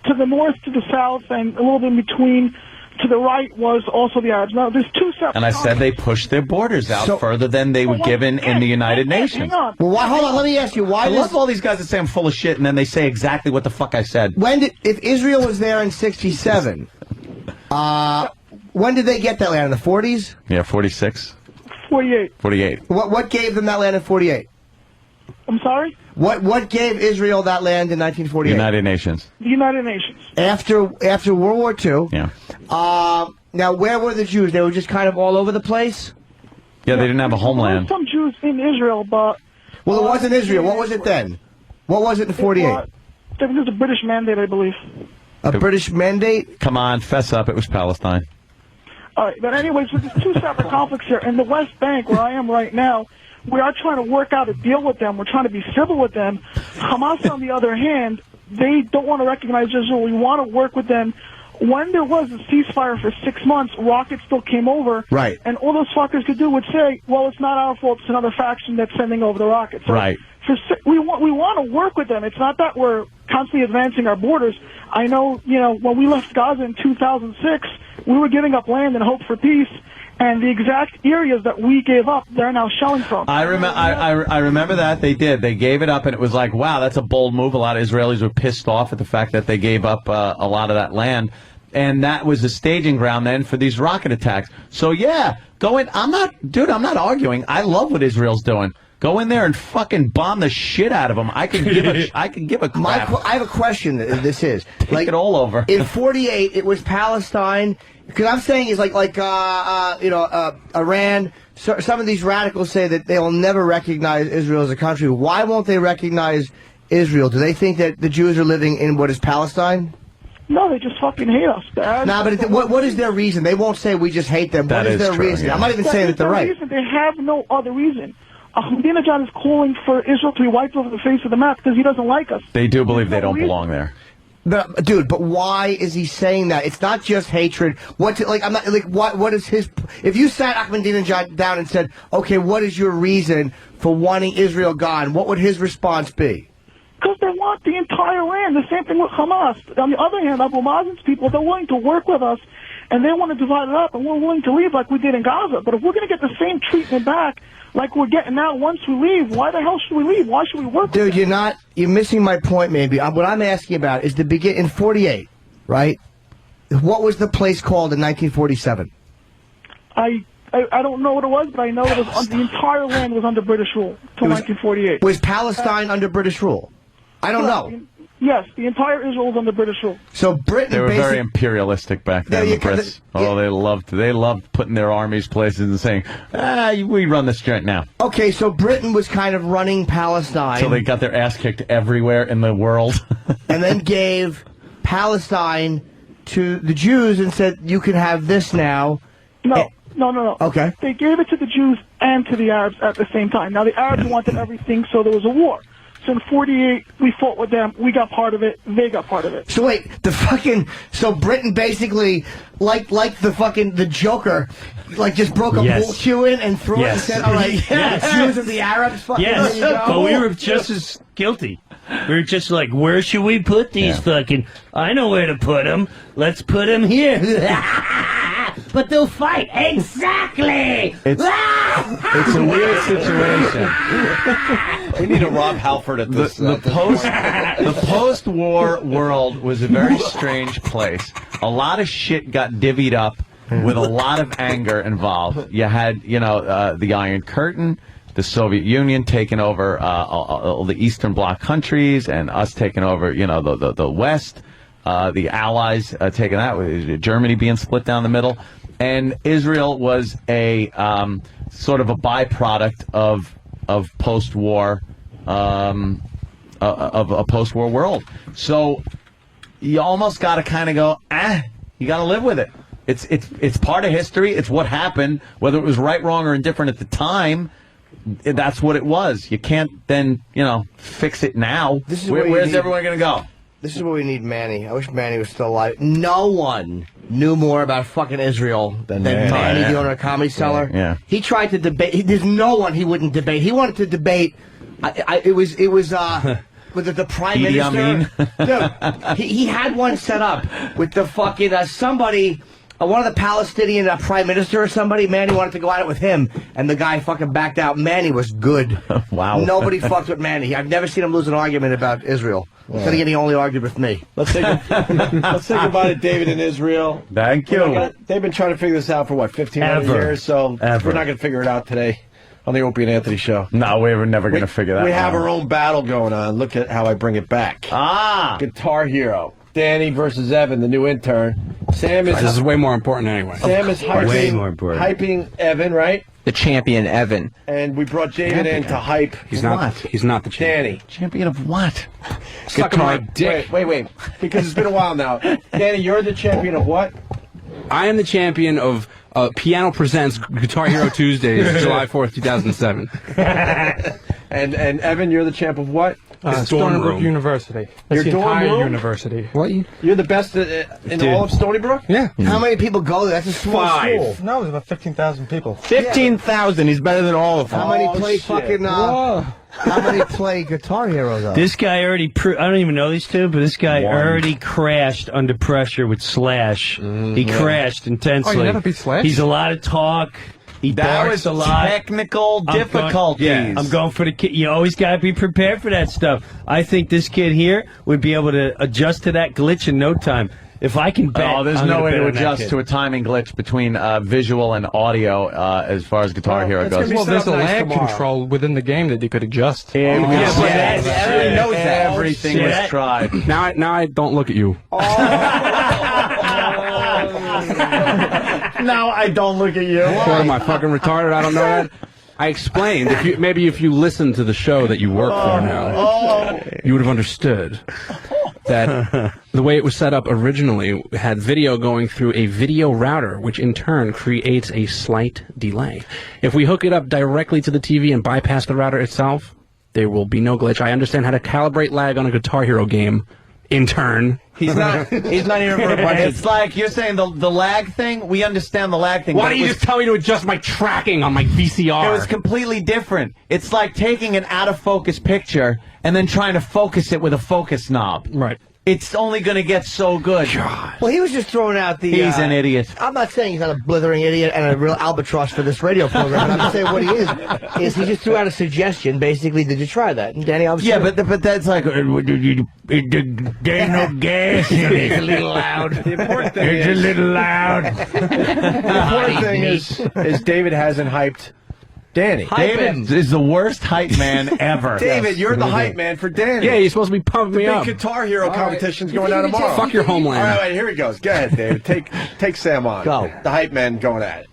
to the north, to the south, and a little bit in between. To the right was also the Arabs. Now, there's two separate. And I said they pushed their borders out further than they were given in the United Nations. Hang on. Well, why? Hold on. Let me ask you. Why? I love all these guys that say I'm full of shit, and then they say exactly what the fuck I said. If Israel was there in '67, when did they get that land? In the 40s? Yeah, 46. 48. 48. What gave them that land in 48? I'm sorry? What gave Israel that land in 1948? United Nations. The United Nations. After World War II. Yeah. Now, where were the Jews? They were just kind of all over the place? Yeah, they didn't have a homeland. There were some Jews in Israel, but... Well, it wasn't Israel. What was it then? What was it in 48? There was a British mandate, I believe. A British mandate? Come on, fess up. It was Palestine. All right, but anyways, there's two separate conflicts here. In the West Bank, where I am right now, we are trying to work out a deal with them. We're trying to be civil with them. Hamas, on the other hand, they don't want to recognize Israel. We want to work with them. When there was a ceasefire for 6 months, rockets still came over. Right. And all those fuckers could do would say, well, it's not our fault. It's another faction that's sending over the rockets. So Right. We want to work with them. It's not that we're constantly advancing our borders. I know, when we left Gaza in 2006, we were giving up land in hope for peace. And the exact areas that we gave up, they're now shelling from. I remember that they did. They gave it up, and it was like, wow, that's a bold move. A lot of Israelis were pissed off at the fact that they gave up a lot of that land, and that was the staging ground then for these rocket attacks. So yeah, go in. I'm not arguing. I love what Israel's doing. Go in there and fucking bomb the shit out of them. I can give a crap. I have a question. This is Take it all over. In 48, it was Palestine. Because I'm saying is Iran. So, some of these radicals say that they will never recognize Israel as a country. Why won't they recognize Israel? Do they think that the Jews are living in what is Palestine? No, they just fucking hate us. But what is their reason? They won't say we just hate them. What is their reason? Yeah. I'm not even saying that they're right. Reason. They have no other reason. Ahmadinejad is calling for Israel to be wiped off the face of the map because he doesn't like us. They do believe they don't belong there. But, dude, why is he saying that? It's not just hatred. What is his? If you sat Ahmadinejad down and said, "Okay, what is your reason for wanting Israel gone?" What would his response be? Because they want the entire land. The same thing with Hamas. On the other hand, Abu Mazen's people, they're willing to work with us, and they want to divide it up, and we're willing to leave like we did in Gaza. But if we're going to get the same treatment back like we're getting now once we leave, why the hell should we leave? Why should we work? Dude, you're missing my point. Maybe what I'm asking about is in 48, right? What was the place called in 1947? I don't know what it was, but I know it was the entire land was under British rule till 1948. Was Palestine under British rule? I don't know. Yes, the entire Israel was under British rule. So Britain. They were very imperialistic back then. Yeah, the Brits. They loved putting their armies places and saying, we run this joint now. Okay, so Britain was kind of running Palestine. So they got their ass kicked everywhere in the world. And then gave Palestine to the Jews and said, you can have this now. No. Okay. They gave it to the Jews and to the Arabs at the same time. Now, the Arabs wanted everything, so there was a war. So in 48, we fought with them. We got part of it. They got part of it. So wait, so Britain basically, like the Joker, just broke a pool cue in and threw it and said, all right, Jews and the Arabs, fucking there you go. But we were just as guilty. We were just like, where should we put these fucking... I know where to put them. Let's put them here. But they'll fight. Exactly. It's a weird situation. We need a Rob Halford at this. The post-war world was a very strange place. A lot of shit got divvied up with a lot of anger involved. You had, the Iron Curtain, the Soviet Union taking over all the Eastern Bloc countries, and us taking over, the West. The Allies taking that, with Germany being split down the middle, and Israel was a sort of a byproduct of post-war of a post-war world. So you almost got to kind of go, you got to live with it. It's part of history. It's what happened, whether it was right, wrong, or indifferent at the time. That's what it was. You can't then fix it now. Where's everyone going to go? This is where we need Manny. I wish Manny was still alive. No one knew more about fucking Israel than Manny, the owner of Comedy Cellar. Yeah. He tried to debate. There's no one he wouldn't debate. He wanted to debate. It was with the prime Idi minister. Dude, he had one set up with the fucking somebody. One of the Palestinian prime minister or somebody. Manny wanted to go at it with him, and the guy fucking backed out. Manny was good. Wow. Nobody fucked with Manny. I've never seen him lose an argument about Israel. Instead of getting only argued with me. Let's say goodbye to David in Israel. Thank you. They've been trying to figure this out for, 15 years? So we're not going to figure it out today on the Opie and Anthony show. No, we're never going to figure that out. We have our own battle going on. Look at how I bring it back. Guitar Hero. Danny versus Evan, the new intern. Sam is... This is way more important anyway. Sam is hyping Evan, right? The champion, Evan. And we brought David in to hype. He's not the champion. Danny. Champion of what? Sucking my dick. Wait. Because it's been a while now. Danny, you're the champion of what? I am the champion of Piano Presents Guitar Hero Tuesdays, July 4th, 2007. And Evan, you're the champ of what? Stony Brook University. That's Your the dorm entire room? university. What? You're the best in all of Stony Brook? Yeah. How many people go there? That's a small school. No, there's about 15,000 people. 15,000. He's better than all of them. How many play fucking... how many play Guitar Hero, though? This guy already... I don't even know these two, but this guy already crashed under pressure with Slash. He crashed intensely. Oh, you never beat Slash? He's a lot of talk. That was a lot. Technical difficulties. I'm going for the kid. You always got to be prepared for that stuff. I think this kid here would be able to adjust to that glitch in no time. If I can bet, there's no way to adjust to a timing glitch between visual and audio as far as Guitar Hero goes. Well, there's a lag control within the game that you could adjust. Everyone knows that. Everything was tried. Now I don't look at you. Now I don't look at you. What am I, fucking retarded? I don't know that. I explained. If you listened to the show that you work for now, you would have understood that the way it was set up originally had video going through a video router, which in turn creates a slight delay. If we hook it up directly to the TV and bypass the router itself, there will be no glitch. I understand how to calibrate lag on a Guitar Hero game. In turn, he's not here for a bunch. It's like you're saying the lag thing. We understand the lag thing. Why don't you just tell me to adjust my tracking on my VCR? It was completely different. It's like taking an out of focus picture and then trying to focus it with a focus knob. Right. It's only going to get so good. God. Well, he was just throwing out the... He's an idiot. I'm not saying he's not a blithering idiot and a real albatross for this radio program. But I'm saying what he is he just threw out a suggestion, basically, did you try that? And Danny, obviously... Yeah, but that's like... There's no gas in it. It's a little loud. The important thing it's a little loud. The important thing is David hasn't hyped Danny. David is the worst hype man ever. David, you're the hype man for Danny. Yeah, you're supposed to be pumping me up. The big Guitar Hero competition's going on tomorrow. Fuck your homeland. All right, here he goes. Go ahead, David. Take Sam on. Go. The hype man going at it.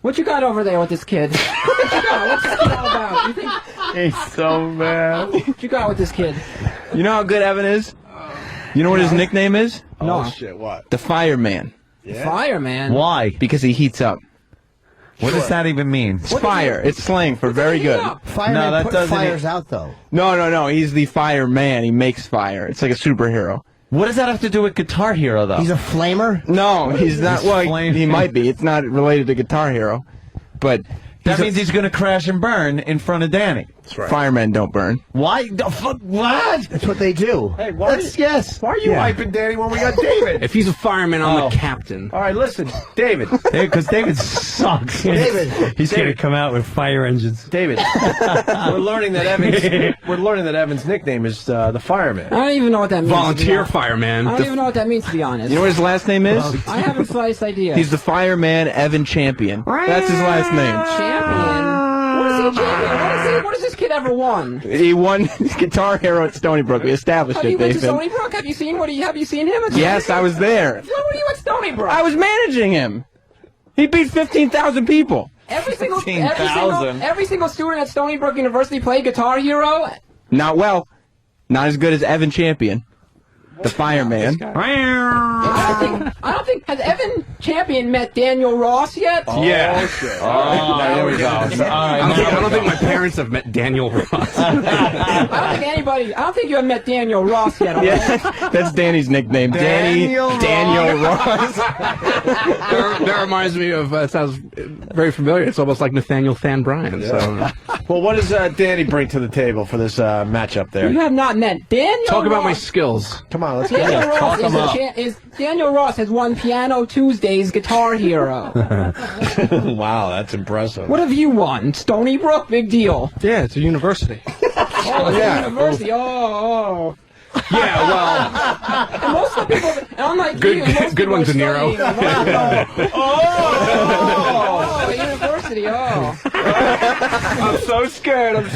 What you got over there with this kid? What you got? What's this kid all about? You think? He's so bad. What you got with this kid? You know how good Evan is? You know what his nickname is? Oh, shit, what? The Fireman. Yeah? Fireman? Why? Because he heats up. What does that even mean? It's fire. It's slang for very good. Fireman put fires out, though. No. He's the fireman. He makes fire. It's like a superhero. What does that have to do with Guitar Hero, though? He's a flamer? No, he's not. Well, he might be. It's not related to Guitar Hero. But that means he's going to crash and burn in front of Danny. Firemen don't burn. Why? What? That's what they do. Hey, why are you hyping Danny when we got David? If he's a fireman, I'm the captain. All right, listen, David. Because David sucks. David. He's going to come out with fire engines. David, we're learning that Evan's nickname is the fireman. I don't even know what that means. Volunteer fireman. I don't even know what that means, to be honest. You know what his last name is? I haven't the slightest idea. He's the fireman Evan Champion. That's his last name. Champion. What is he champion? What has this kid ever won? He won Guitar Hero at Stony Brook. We established Have it, you been to David. Stony Brook? Have you seen Have you seen him? At Yes, Stony I was there. Brook? When were you at Stony Brook? I was managing him. He beat 15,000 people. Every single student at Stony Brook University played Guitar Hero. Not as good as Evan Champion, the fireman. I don't think has Evan Champion met Daniel Ross yet. Yeah. There we go. I don't think my parents have met Daniel Ross. I don't think you have met Daniel Ross yet. Okay? Yeah, that's Danny's nickname. Daniel Ross. That reminds me of, it sounds very familiar. It's almost like Nathaniel Than Bryan. So. Well, what does Danny bring to the table for this matchup there? You have not met Daniel Talk about Ross. my skills. Come on, let's Daniel go. Ross Daniel Ross has won Piano Tuesday's Guitar Hero. Wow, that's impressive. What have you won? Stony Brook? Big deal. Yeah, it's a university. Oh, it's a university. Oh. Yeah, well. And most of the people, unlike you, most good people one, are De Niro. studying. Oh, a university. Oh. I'm so scared.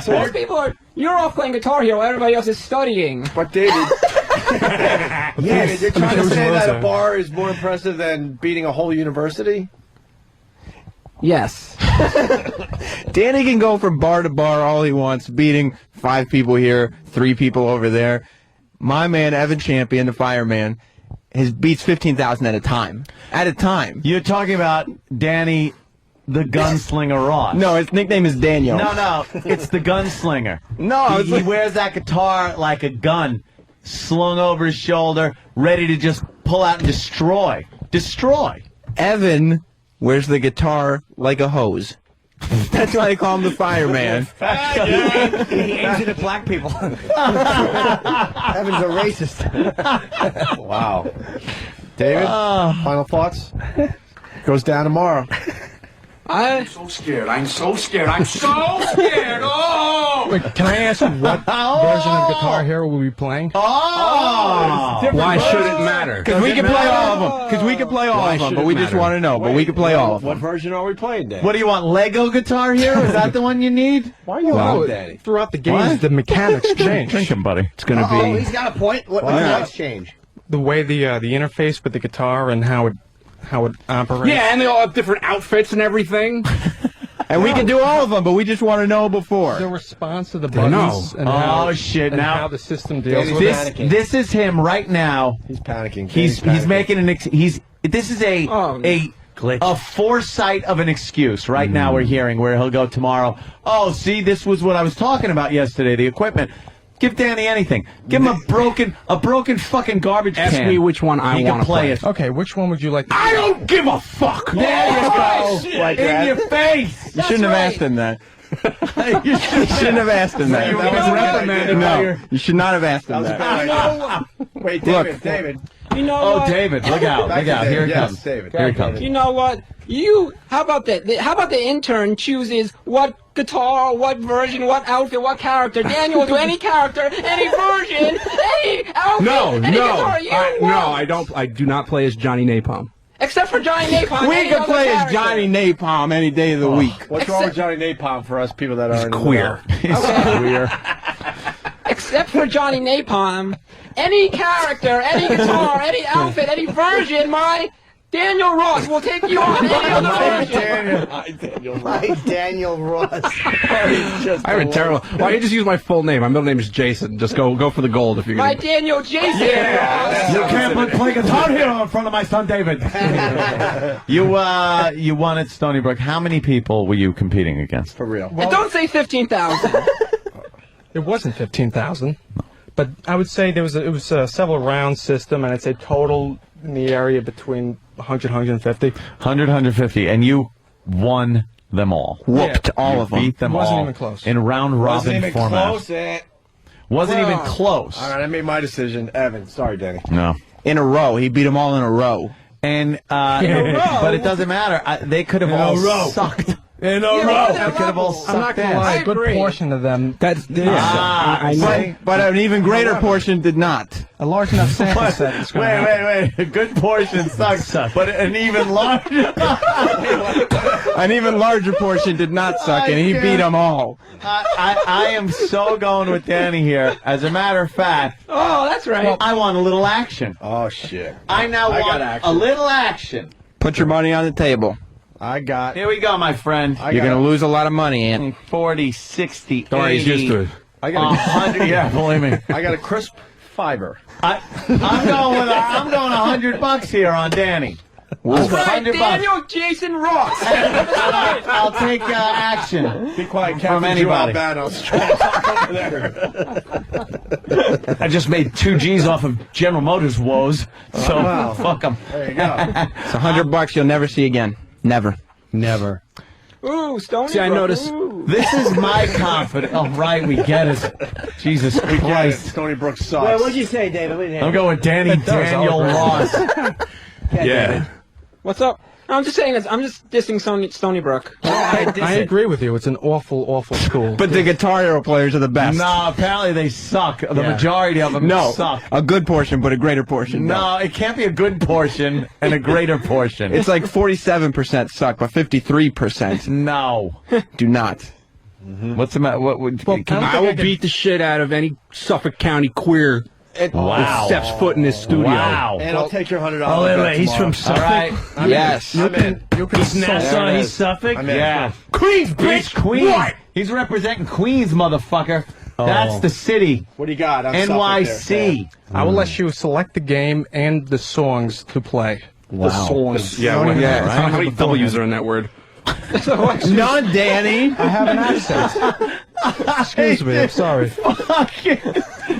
So most people you're off playing Guitar Hero, everybody else is studying. But David, David, you're trying to say that a bar is more impressive than beating a whole university? Yes. Danny can go from bar to bar all he wants, beating 5 people here, 3 people over there. My man, Evan Champion, the fireman, beats 15,000 at a time. At a time. You're talking about Danny the Gunslinger Ross. No, his nickname is Daniel. No, it's the Gunslinger. No, he wears that guitar like a gun, slung over his shoulder, ready to just pull out and destroy. Destroy. Evan wears the guitar like a hose. That's why they call him the fireman. He aims it at black people. Evan's a racist. Wow. David, final thoughts? Goes down tomorrow. I'm so scared. Oh! Wait, can I ask what version of Guitar Hero will we be playing? Why should it matter? Because we can play all of them. Because we can play all of them, but we just want to know. But we can play all of them. What version are we playing, Danny? What do you want, Lego Guitar Hero? Is that the one you need? Why are you out, Danny? Throughout the games, the mechanics change. Drinking, buddy. It's going to Oh, be. he's got a point. What mechanics change? The way the interface with the guitar and how it operates. Yeah, and they all have different outfits and everything. And we can do all of them, but we just want to know before. The response to the buttons and how the system deals with it. This is him right now. He's panicking. He's making this is a foresight of an excuse right now we're hearing where he'll go tomorrow. Oh, see, this was what I was talking about yesterday, the equipment. Give Danny anything. Give him a broken fucking garbage can. Ask me which one I want to play. Okay, which one would you like to I don't give a fuck! There you go. Like in that. your face. You shouldn't have asked him that. You shouldn't have asked him that. No, you should not have asked him that. Wait, David. You know what? David, look out. Here it comes. David. Here it comes. You know what? How about that? How about the intern chooses what guitar, what version, what outfit, what character? Daniel will do any character, any version, any outfit, any guitar you want. No, I do not play as Johnny Napalm. Except for Johnny Napalm. We can play as Johnny Napalm any day of the week. What's wrong with Johnny Napalm for us people that aren't queer? He's queer. Except for Johnny Napalm, any character, any guitar, any outfit, any version, my Daniel Ross will take you on any other version. My Daniel Ross. I have a terrible. Why don't you just use my full name? My middle name is Jason. Just go for the gold if you're My gonna. Daniel Jason. You can't play Guitar Hero in front of my son David. You won at Stony Brook. How many people were you competing against? For real. And don't say 15,000. It wasn't 15,000, but I would say it was a several round system, and I'd say total in the area between 100, 150. 100, 150, and you won them all. Whooped all of them. Beat them Wasn't all even close. in round Wasn't robin even format. close. Wasn't even close. All right, I made my decision. Evan, sorry, Danny. No. In a row. He beat them all in a row. And but it doesn't matter. They could have all sucked. In a They row. could have all I'm not sucked gonna lie, ass. a good portion of them. That's I know. But an even greater portion did not. A large enough sample set. is gonna happen. Wait. A good portion sucks, but an even larger, An even larger portion did not suck, and he beat them all. I am so going with Danny here. As a matter of fact, Oh, that's right. I want a little action. Oh, shit. I now I got want action. a little action. Put your money on the table. I got. Here we go, my friend. You're going to lose a lot of money, Ant. 40, 60, Sorry, he's 80, used to it. I got. 100. Yeah, believe me. I got a crisp fiber. I'm going $100 here on Danny. That's right, $100. Daniel Jason Ross. I'll take action. Be quiet, From Captain anybody. Joe Albanos. Over there. I just made 2 G's off of General Motors woes, so wow. fuck them. There you go. It's $100 you'll never see again. Never. Never. Ooh, Stony See, I Brook, noticed- ooh. This is my confidence. Oh, right, we get it. Jesus We get it. Christ. Stony Brook sucks. Wait, what'd you say, David? I'm going Danny Daniel Ross. Yeah. What's up? I'm just saying, I'm just dissing Stony Brook. I agree with you. It's an awful, awful school. But the Guitar Hero players are the best. No, apparently they suck. The majority of them suck. A good portion, but a greater portion. No, it can't be a good portion and a greater portion. It's like 47% suck, but 53% no. do not. What's the matter? What would? I will beat the shit out of any Suffolk County queer Wow. that steps foot in this studio. Wow. And I'll take your $100. Oh, wait, he's from Suffolk. All right. Yes. I'm in. He's Nassau, he's Suffolk? I'm in. Yeah. Queens, He's bitch! Queens. What? He's representing Queens, motherfucker. That's the city. What do you got? I'm NYC. I will let you select the game and the songs to play. Wow. The songs. Yeah, You don't even yeah. have to How many beforehand. W's are in that word? None, Danny. I have an accent. Excuse me, I'm sorry.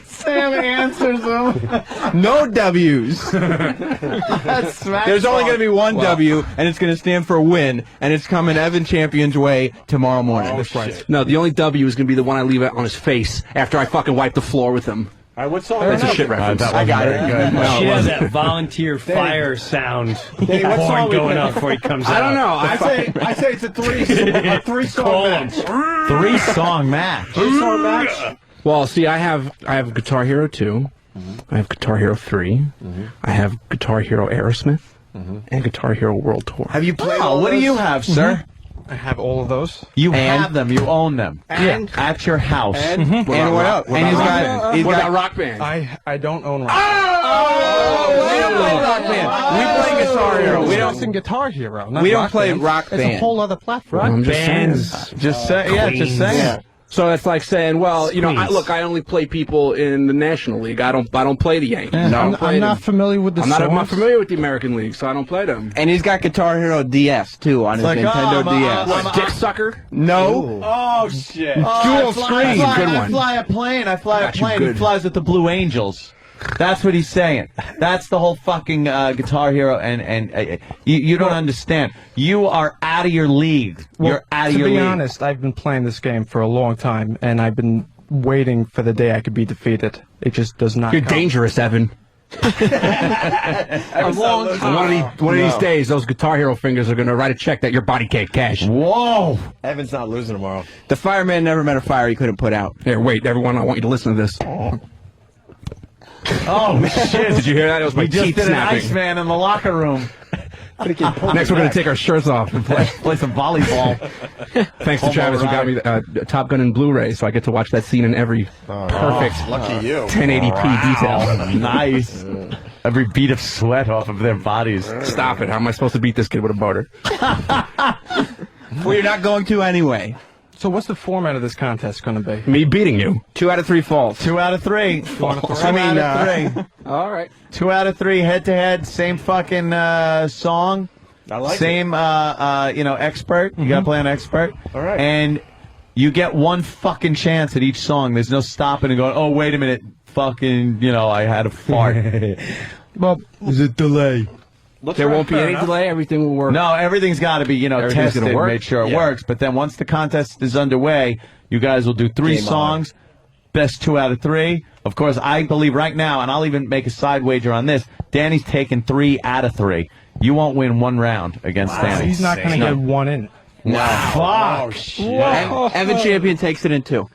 Sam answers them. No W's. That's smack. There's only going to be one W, and it's going to stand for win, and it's coming Evan Champion's way tomorrow morning. That's right. No, the only W is going to be the one I leave on his face after I fucking wipe the floor with him. All right, what song? That's a shit reference. I got it. She has that volunteer fire sound Danny, what song horn we going play? up before he comes out. I don't know. I say it's a three-song match. 3-song match. 3-song match. Well, see, I have Guitar Hero 2, I have Guitar Hero 3, I have Guitar Hero Aerosmith, and Guitar Hero World Tour. Have you played Oh, all what do those? you have, sir? I have all of those. You have them. You own them. And? At your house. And what else? And he's What got about Rock Band? I don't own Rock we don't play Rock Band. We play Guitar Hero. We're discussing Guitar Hero. Not We don't Rock play Band. Rock It's a Band. whole other platform. I'm just Bands. saying. Just say, yeah, just saying. Yeah. So that's like saying, well, you know, Queens. look, I only play people in the National League. I don't play the Yankees. I'm, I don't play I'm not them. familiar with the I'm songs. not familiar with the American League, so I don't play them. And he's got Guitar Hero DS, too, on his like, Nintendo oh, DS. What, Dick Sucker? No. Oh, shit. Dual screen. Good I one. fly a plane. I fly a Got you plane. He good. flies with the Blue Angels. That's what he's saying. That's the whole fucking Guitar Hero, and you don't understand. You are out of your league. Well, You're out of to your be league. honest, I've been playing this game for a long time, and I've been waiting for the day I could be defeated. It just does not You're come. dangerous, Evan. A long And one of these days, those Guitar Hero fingers are going to write a check that your body can't cash. Whoa. Evan's not losing tomorrow. The fireman never met a fire he couldn't put out. Here, wait, everyone, I want you to listen to this. Oh, shit. Did you hear that? It was my We just teeth did an snapping. Iceman in the locker room. Next, we're going to take our shirts off and Play some volleyball. Thanks to Travis who got me Top Gun and Blu-ray, so I get to watch that scene in every perfect Lucky you. 1080p detail. Nice. Every bead of sweat off of their bodies. Stop it. How am I supposed to beat this kid with a boater? Well, you're not going to anyway. So what's the format of this contest going to be? Me beating you. 2 out of 3 falls. 2 out of 3. 2 out of 3. All right. 2 out of 3 head to head. Same fucking song. I like Same, expert. You got to play an expert. All right. And you get one fucking chance at each song. There's no stopping and going, oh, wait a minute. Fucking, I had a fart. Well, is it delay? There won't be any delay. Everything will work. No, everything's got to be, Everything's tested, gonna work. make sure it Yeah. works. But then once the contest is underway, you guys will do 3 Game on. songs, best 2 out of 3. Of course, I believe right now, and I'll even make a side wager on this, Danny's taking 3 out of 3. You won't win 1 round against Danny. He's not going to get one in. Wow. Fuck. Evan Champion takes it in 2.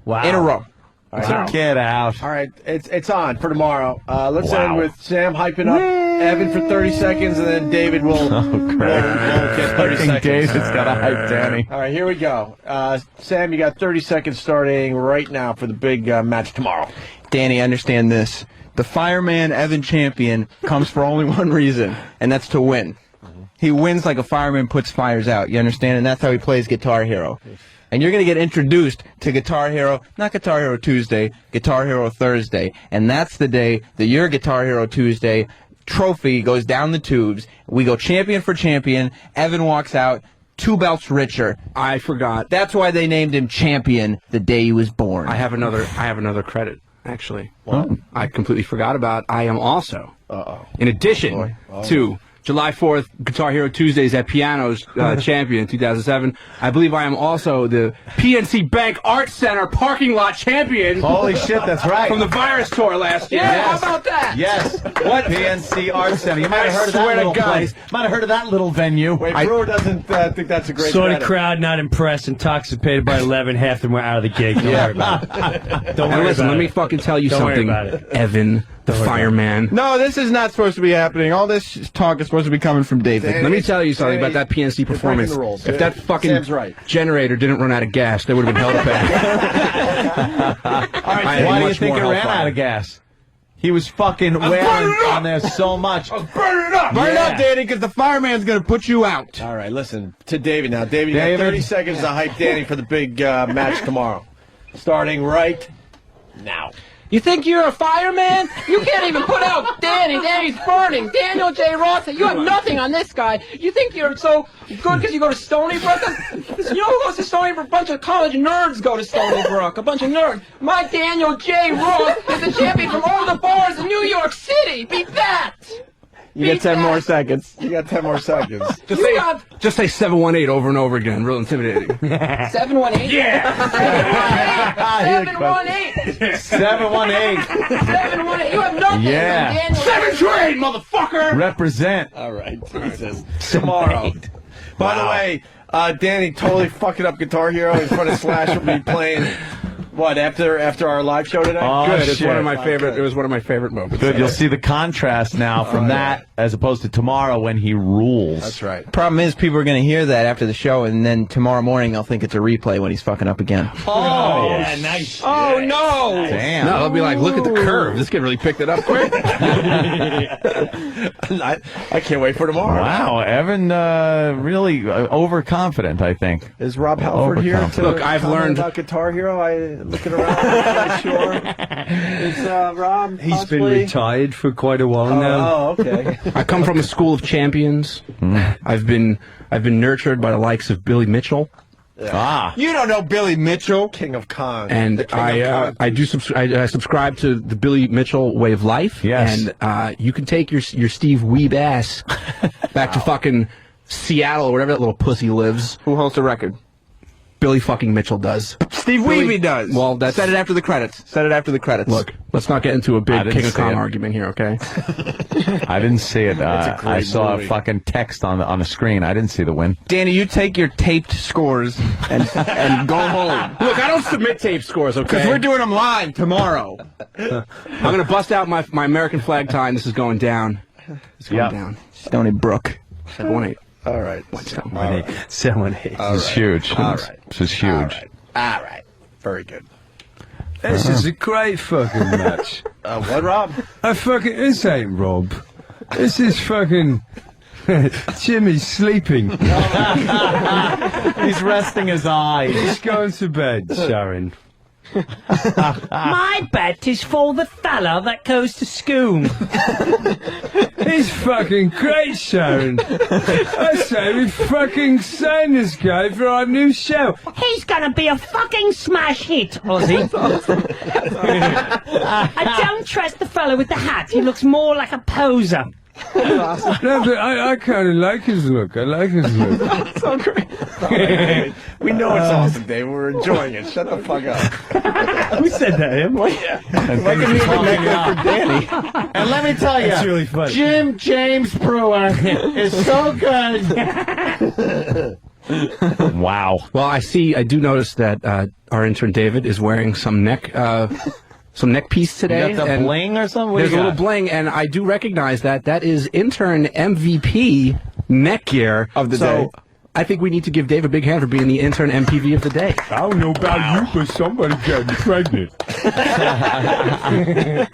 Wow. In a row. All right. Get out. All right, it's on for tomorrow. Let's Wow. end with Sam hyping up Evan for 30 seconds, and then David will get 30 seconds. David's got to hype Danny. All right, here we go. Sam, you got 30 seconds starting right now for the big match tomorrow. Danny, understand this. The fireman Evan Champion comes for only one reason, and that's to win. He wins like a fireman puts fires out, you understand? And that's how he plays Guitar Hero. And you're going to get introduced to Guitar Hero, not Guitar Hero Tuesday, Guitar Hero Thursday. And that's the day that your Guitar Hero Tuesday trophy goes down the tubes. We go champion for champion. Evan walks out 2 belts richer. I forgot. That's why they named him champion the day he was born. I have another credit, actually. What? I completely forgot about. I am also, in addition to July 4th, Guitar Hero Tuesdays at Piano's champion in 2007. I believe I am also the PNC Bank Art Center parking lot champion. Holy shit, that's right. From the Virus Tour last year. Yeah, how about that? Yes. What? PNC Art Center. You might have heard of that little place. Might have heard of that little venue. Wait, Brewer doesn't think that's a great Saw the credit. crowd not impressed, intoxicated by 11. Half of them were out of the gig. Don't worry about it. Don't worry Listen, about let me it. fucking tell you Don't worry something, about it. Evan, the fireman. No, this is not supposed to be happening. All this talk is supposed to be coming from David. Let me tell you something about that PNC performance. breaking the rules. If that fucking Sam's right. generator didn't run out of gas, they would have been held back. All right, why do you think it ran out of gas? He was fucking wearing on there so much. Burn it up! Burn it up, Danny, because the fireman's going to put you out. All right, listen to David now. David, you got 30 seconds to hype Danny for the big match tomorrow. Starting right now. You think you're a fireman? You can't even put out Danny. Danny's burning. Daniel J. Roth, you have nothing on this guy. You think you're so good because you go to Stony Brook? You know who goes to Stony Brook? A bunch of college nerds go to Stony Brook. A bunch of nerds. My Daniel J. Roth is the champion from all the bars in New York City. Beat that. You get 10 more seconds. You got 10 more seconds. Just say 718 over and over again. Real intimidating. 718? Yeah. 718. 718. 718. You have nothing. Yeah. Daniel. 7 trade, motherfucker. Represent. All right, Jesus. Tomorrow. By the way, Danny totally fucking up Guitar Hero in front of Slash will be playing. What, after our live show today? Oh, Good. It's shit. one of my favorite. It was one of my favorite moments. Good. You'll see the contrast now from that as opposed to tomorrow when he rules. That's right. Problem is, people are going to hear that after the show, and then tomorrow morning they'll think it's a replay when he's fucking up again. Oh, yeah, nice. Oh, no. Damn. No, they'll be like, look at the curve. This kid really picked it up quick. I can't wait for tomorrow. Wow, Evan, really overconfident, I think. Is Rob Halford here to Look, I've comment learned- about Guitar Hero? I looking around, I'm not sure. Is Rob He's been possibly? retired for quite a while now. Oh, okay. I come from a school of champions. I've been nurtured by the likes of Billy Mitchell. Ah. You don't know Billy Mitchell. King of Kong. And The King of Kong. I subscribe to the Billy Mitchell way of life. Yes. And you can take your Steve Weeb ass back to fucking Seattle or wherever that little pussy lives. Who holds the record? Billy fucking Mitchell does. Steve Weeby does. Well, that's... Said it after the credits. Said it after the credits. Look, let's not get into a I big didn't King of see Kong it. argument here, okay? I didn't see it. a great I saw movie. a fucking text on the screen. I didn't see the win. Danny, you take your taped scores and go home. Look, I don't submit tape scores, okay? Because we're doing them live tomorrow. I'm going to bust out my American flag tie, and this is going down. It's going down. Stony Brook. 718. All right. 718. This is huge. All right. This is huge. All right. Very good. This is a great fucking match. What, Rob? This ain't Rob. This is fucking Jimmy's sleeping. He's resting his eyes. He's going to bed, Sharon. My bet is for the fella that goes to school. He's fucking great, Sharon. I say we fucking sign this guy for our new show. He's gonna be a fucking smash hit, Ozzy. I don't trust the fella with the hat. He looks more like a poser. No, but I kind of like his look. I like his look. So great. We know it's awesome, Dave. We're enjoying it. Shut the fuck up. Who said that? Him? Look at me for Danny. And let me tell you, That's really funny. Jim James Brewer is so good. Wow. Well, I do notice that our intern David is wearing some neck piece today. You got the and bling or something? What There's do a you little got? bling, and I do recognize that is intern MVP neck gear of the so day. I think we need to give Dave a big hand for being the intern MPV of the day. I don't know about you, but somebody got me pregnant.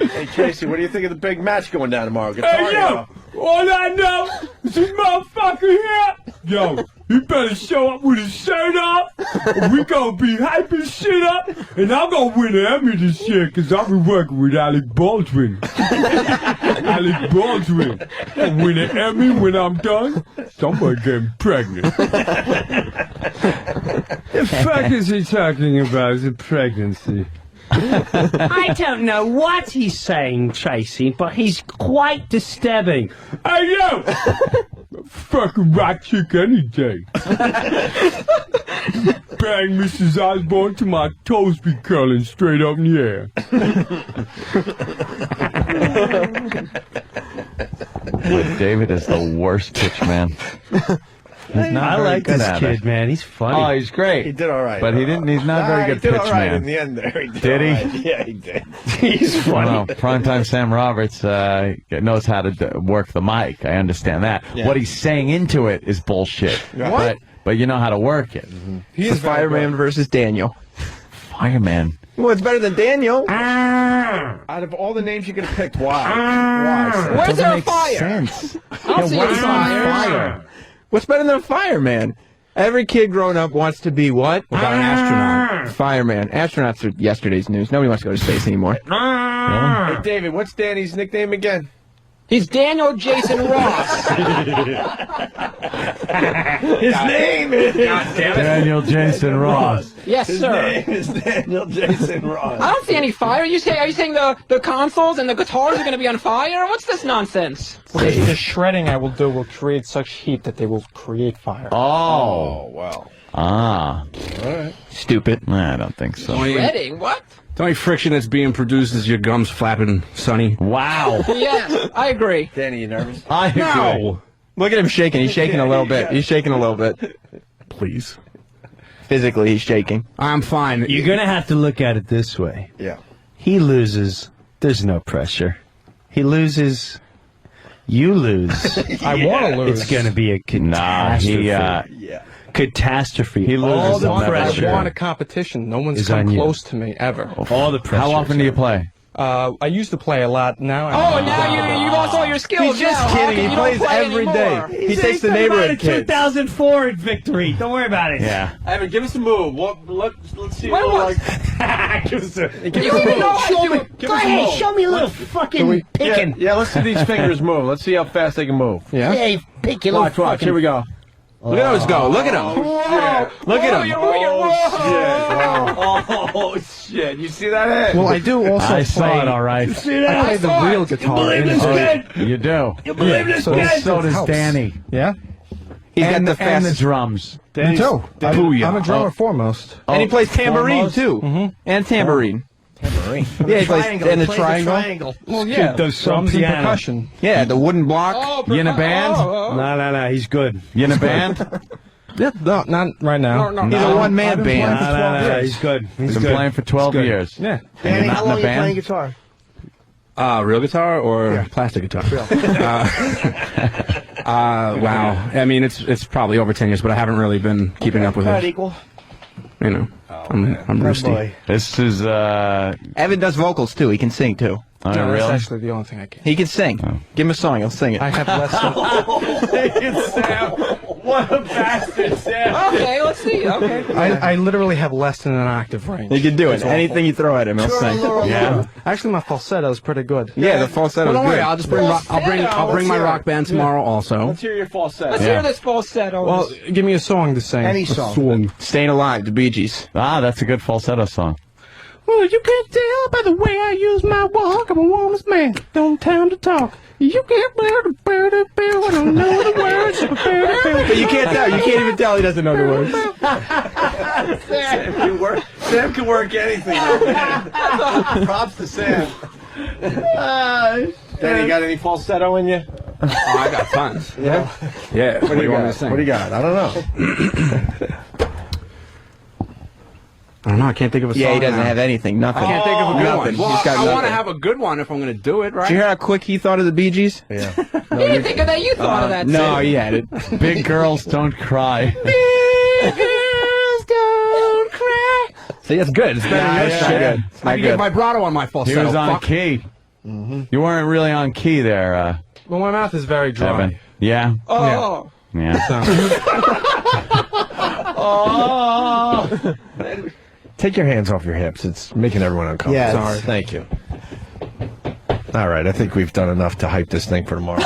Hey, Casey, what do you think of the big match going down tomorrow? Hey, yo! All I know is this motherfucker here. Yo, you better show up with a shirt up. Or we gonna be hyping shit up. And I'm gonna win an Emmy this year because I've been working with Alec Baldwin. Alec Baldwin. I'll win an Emmy when I'm done. Somebody getting pregnant. The fuck is he talking about? Is it pregnancy? I don't know what he's saying, Tracy, but he's quite disturbing. Hey, yo! Fucking rock chick any day. Bang Mrs. Osborne till my toes be curling straight up in the air. David is the worst pitch man. He's not I very like good this at kid, it. man. He's funny. Oh, he's great. He did all right. But he didn't. He's not a very good he did pitch all right man. in the end there. He Did he? all right. Yeah, he did. He's funny. Well, primetime Sam Roberts knows how to work the mic. I understand that. Yeah. What he's saying into it is bullshit. What? But you know how to work it. He's the fireman versus Daniel. Fireman. Well, it's better than Daniel. Out of all the names you could have picked, why? Where's there a fire? Sense. I don't see any fire. What's better than a fireman? Every kid growing up wants to be what? What about an astronaut? Fireman. Astronauts are yesterday's news. Nobody wants to go to space anymore. Hey, David, what's Danny's nickname again? He's Daniel Jason Ross. His name is Daniel Jason Ross. Yes, His sir. name is Daniel Jason Ross. I don't see any fire. Are you saying the consoles and the guitars are going to be on fire? What's this nonsense? The shredding I will do will create such heat that they will create fire. Oh. Well. Ah. All right. Stupid. Nah, I don't think so. Shredding? What? The only friction that's being produced is your gums flapping, Sonny. Wow. Yes, I agree. Danny, you nervous? I agree. No. Look at him shaking. He's shaking a little bit. He's shaking a little bit. Please. Physically, he's shaking. I'm fine. You're going to have to look at it this way. Yeah. He loses. There's no pressure. He loses. You lose. I want to lose. It's going to be a catastrophe. Catastrophe. He loses All the on that pressure. I want a competition. No one's is come on you. close to me ever. All the pressure. How often do you play? I used to play a lot. Now Oh, now you've lost all your skills. He's just now. How kidding. come He you don't plays play every anymore? day. He takes the neighborhood kids. 2004 victory. Don't worry about it. Yeah. Evan, give us a move. Let's see Wait, what what? Give us a- You even know how to do it. Go ahead, show me a little fucking picking. Yeah, let's see these fingers move. Let's see how fast they can move. Yeah. Hey, pick your little Watch, watch. Here we go. Look at those go. Look at them. Look at him. Oh, shit. You see that hit? Well, I do also I play. saw it all right. I play the real guitar. believe this kid? You do. You believe this so kid? So does helps. Danny. Yeah. He's got And the the fastest. drums. Me too. Booyah. I'm a drummer foremost. And he plays tambourine, foremost? too. And tambourine. Tambourine. Yeah, he plays in the triangle. Well, yeah. does Drums and piano. percussion. Yeah, the wooden block. You in a band? No. He's good. You in a band? Yeah, no, not right now. He's a one-man band. No. He's good. He's Been good. playing for 12 good. years. Yeah. And you're not in a band? guitar? Real guitar or plastic guitar? Wow. I mean, it's probably over 10 years, but I haven't really been keeping up with Not it. equal. You know, I'm rusty. This is, Evan does vocals, too. He can sing, too. oh, No, really? that's actually the only thing I can. He can sing. Give him a song. He'll sing it. I have less than. Sam. What a bastard, Sam. Okay, let's see. Okay. I literally have less than an octave range. He can do it. It's awful. Anything you throw at him, he'll sing. Yeah. Actually, my falsetto is pretty good. Yeah, the falsetto Well, is don't worry. good. I'll just bring. I'll bring my rock band tomorrow. Also. Let's hear your falsetto. Let's hear this falsetto. Well, give me a song to sing. Any song. Staying Alive, the Bee Gees. Ah, that's a good falsetto song. Well, you can't tell by the way I use my walk. I'm a woman's man. Don't time to talk. You can't I don't know the words. But you can't tell. You can't even tell he doesn't know the words. Sam can work anything. Props to Sam. Danny, you got any falsetto in you? Oh, I got tons. Yeah? Yeah. What do you want me got? to sing? What do you got? I don't know. I don't know. I can't think of a song. Yeah, he doesn't now. have anything. Nothing. I can't think of a good Nothing. one. He's got I want to nothing. have a good one if I'm going to do it, right? Did you hear how quick he thought of the Bee Gees? Yeah. You didn't think of that. You thought of that. No, he had it. Big girls don't cry. See, that's good. It's better than your it's shit. not good. It's I not can get good. vibrato on my falsetto. He was on fuck. key. You weren't really on key there, Well, my mouth is very dry. Evan. Yeah. Oh. Yeah. Oh. Take your hands off your hips. It's making everyone uncomfortable. Yeah, Sorry. Thank you. All right. I think we've done enough to hype this thing for tomorrow.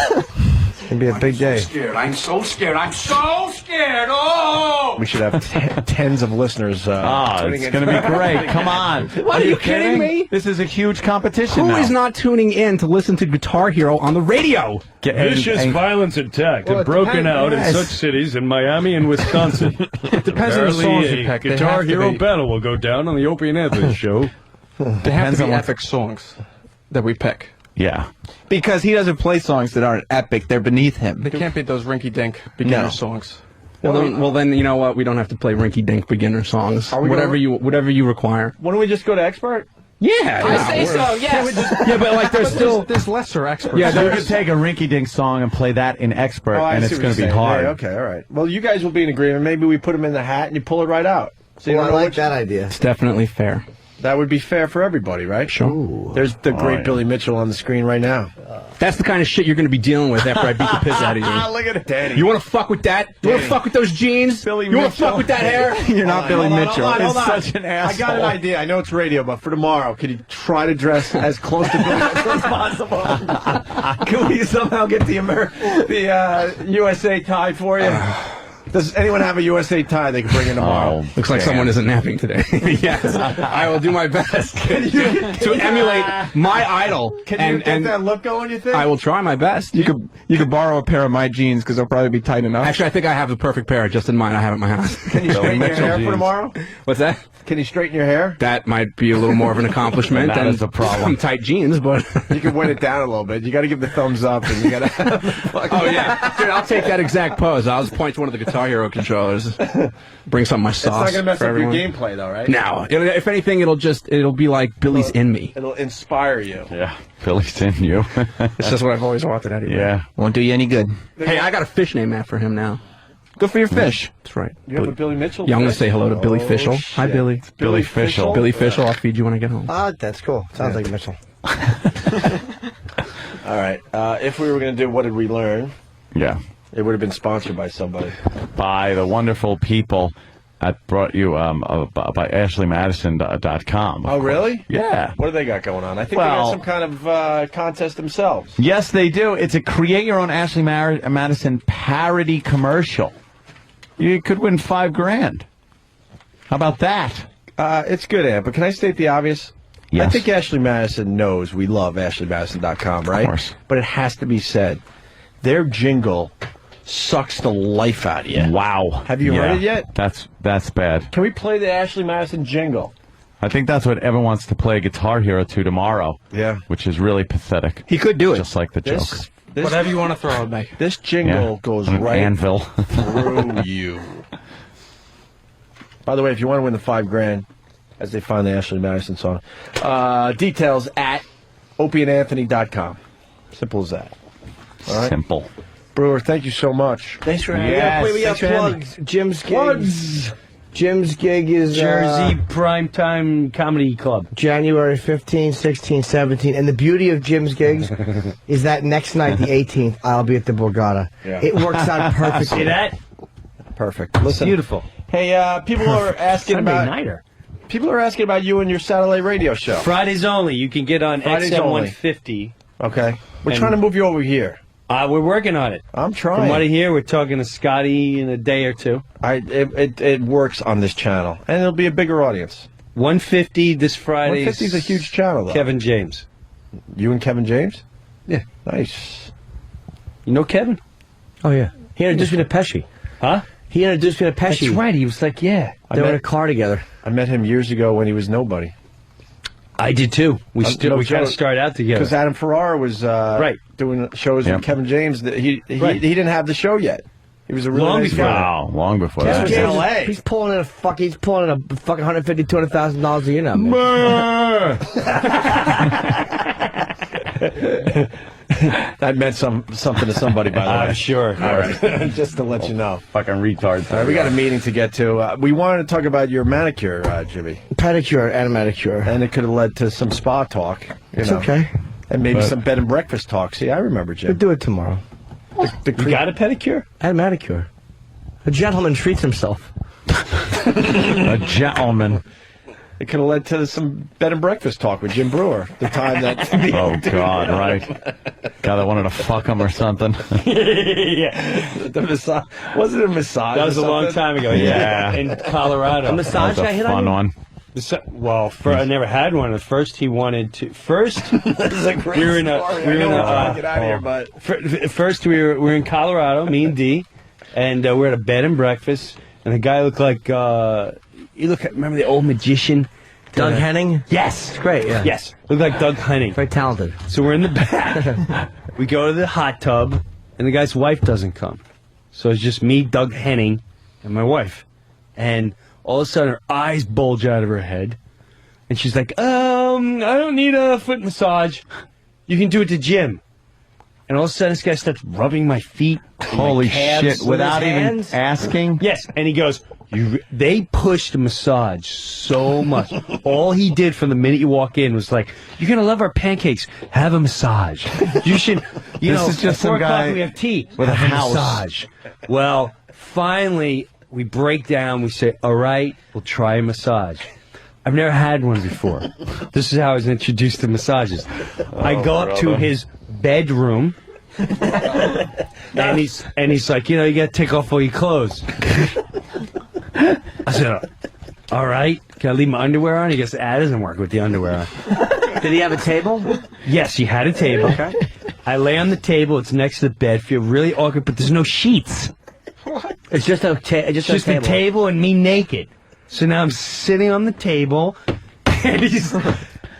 It's going to be a big day. I'm so scared. I'm so scared. Oh! We should have tens of listeners. It's going to be great. Come on. What, are you kidding me? This is a huge competition Who now. is not tuning in to listen to Guitar Hero on the radio? Vicious violence attack had broken out in such cities in Miami and Wisconsin. It depends on the songs you pick. They Guitar have to Hero be- battle will go down on the Opie and Anthony show. They have to be epic songs that we pick. Yeah. Because he doesn't play songs that aren't epic. They're beneath him. They can't be those rinky-dink beginner songs. Well, then you know what? We don't have to play rinky-dink beginner songs. Whatever you require. Why don't we just go to expert? Yeah, I say so. Yes. Yeah, but like there's still There's lesser experts. Yeah, you could take a rinky-dink song and play that in expert, Oh, I and see it's what going to you're be saying. hard. Yeah, okay, all right. Well, you guys will be in agreement. Maybe we put them in the hat and you pull it right out. So you Well, I don't know like which- that idea. It's definitely fair. That would be fair for everybody, right? Sure. There's the great Billy Mitchell on the screen right now. That's the kind of shit you're going to be dealing with after I beat the piss out of you. Look at it, Danny. You want to fuck with that? You want to fuck with those jeans? Billy you want to Mitchell. fuck with that hair? You're not Billy Mitchell. Hold on. such an asshole. I got an idea. I know it's radio, but for tomorrow, can you try to dress as close to Billy Mitchell as possible? Can we somehow get the USA tie for you? Does anyone have a USA tie they can bring in tomorrow? Looks like someone isn't napping today. Yes, I will do my best to emulate my idol. Can you get that look going, you think? I will try my best. You could borrow a pair of my jeans because they'll probably be tight enough. Actually, I think I have the perfect pair just in mind. I have it in my house. Can you straighten your hair for tomorrow? What's that? Can you straighten your hair? That might be a little more of an accomplishment That than is a problem. some tight jeans, but You can win it down a little bit. You got to give the thumbs up, and you got to. oh yeah, dude, I'll take that exact pose. I'll just point to one of the Guitar Hero controllers. Bring some of my It's sauce. not going to mess for up everyone. your gameplay, though, right? No, if anything, it'll be like Billy's in me. It'll inspire you. Yeah, Billy's in you. It's just what I've always wanted out of you. Yeah. Won't do you any good. Hey, I got a fish name after him now. Good for your fish. That's right. You have a Billy Mitchell? Yeah, I'm going to say hello to Billy Fischel. Hi, shit. Billy. Billy Fischel. Billy Fischel. I'll feed you when I get home. That's cool. Sounds like Mitchell. All right. If we were going to do What Did We Learn, Yeah. it would have been sponsored by somebody. By the wonderful people that brought you by AshleyMadison.com. Oh, really? Yeah. What do they got going on? I think Well- they got some kind of contest themselves. Yes, they do. It's a create your own Ashley Madison parody commercial. You could win $5,000. How about that? It's good, Ant, but can I state the obvious? Yes. I think Ashley Madison knows we love AshleyMadison.com, right? Of course. But it has to be said. Their jingle sucks the life out of you. Wow. Have you heard it yet? That's bad. Can we play the Ashley Madison jingle? I think that's what Evan wants to play Guitar Hero 2 tomorrow. Yeah. Which is really pathetic. He could do it. Just like the joke. Whatever you want to throw at me. This jingle goes An right anvil. through you. By the way, if you want to win the $5,000, as they find the Ashley Madison song, details at opieandanthony.com. Simple as that. All right? Simple. Brewer, thank you so much. Thanks for having Yes. me. We got Thanks for having plugs. Jim's gig. Plugs. Jim's gig is Jersey Primetime Comedy Club. January 15, 16, 17. And the beauty of Jim's gigs is that next night, the 18th, I'll be at the Borgata. Yeah. It works out perfectly. See that? Perfect. Listen, Beautiful. hey, people are asking Sunday about nighter. people are asking about you and your satellite radio show. Fridays only. You can get on Fridays XM only. 150. Okay, we're And- trying to move you over here. We're working on it. I'm trying. From what I hear, we're talking to Scotty in a day or two. It works on this channel, and it'll be a bigger audience. 150 this Friday. 150 is a huge channel, though. Kevin James. You and Kevin James? Yeah. Nice. You know Kevin? Oh, yeah. He introduced me to Pesci. Huh? He introduced me to Pesci. That's right. He was like, yeah. They were in a car together. I met him years ago when he was nobody. I did too. We kind of started out together. Because Adam Ferrara was doing shows with Kevin James. He didn't have the show yet. He was a really nice guy. Wow, long before Kevin that. James, L.A. He's pulling in a fucking $150,000, $200,000 a year now, man. That meant something to somebody, by the way. I'm sure. All right. Just to let you know. Fucking retard. All right, we got a meeting to get to. We wanted to talk about your manicure, Jimmy. Pedicure and manicure. And it could have led to some spa talk. It's okay. And maybe some bed and breakfast talk. See, I remember, Jim. We'll do it tomorrow. You got a pedicure? And manicure. A gentleman treats himself. A gentleman. It could have led to some bed and breakfast talk with Jim Brewer. The time that. Oh, God, right. God, I wanted to fuck him or something. Yeah. The massage. Was it a massage? That was a long time ago. Yeah. In Colorado. A massage guy hit on you? Fun one. Well, I never had one. At first, he wanted to. First, This is a great story. Get out of here, but. First, we were in Colorado, me and Dee, and we're at a bed and breakfast, and the guy looked like remember the old magician? Doug Henning? Yes. It's great, yeah. Yes. Looked like Doug Henning. Very talented. So we're in the back. We go to the hot tub, and the guy's wife doesn't come. So it's just me, Doug Henning, and my wife. And all of a sudden, her eyes bulge out of her head. And she's like, I don't need a foot massage. You can do it to Jim. And all of a sudden, this guy starts rubbing my feet. Holy shit, without even asking? Yes, and he goes, they pushed the massage so much. All he did from the minute you walk in was like, you're going to love our pancakes. Have a massage. You should, This is just at 4 some guy o'clock we have tea. with a Have house. massage. Well, finally, we break down. We say, all right, we'll try a massage. I've never had one before. This is how I was introduced to massages. I go up to his bedroom, and he's like, you got to take off all your clothes. I said, all right, can I leave my underwear on? He goes, that doesn't work with the underwear on. Did he have a table? Yes, he had a table. Okay. I lay on the table. It's next to the bed. Feel really awkward, but there's no sheets. What? It's just a a table and me naked. So now I'm sitting on the table, and he's...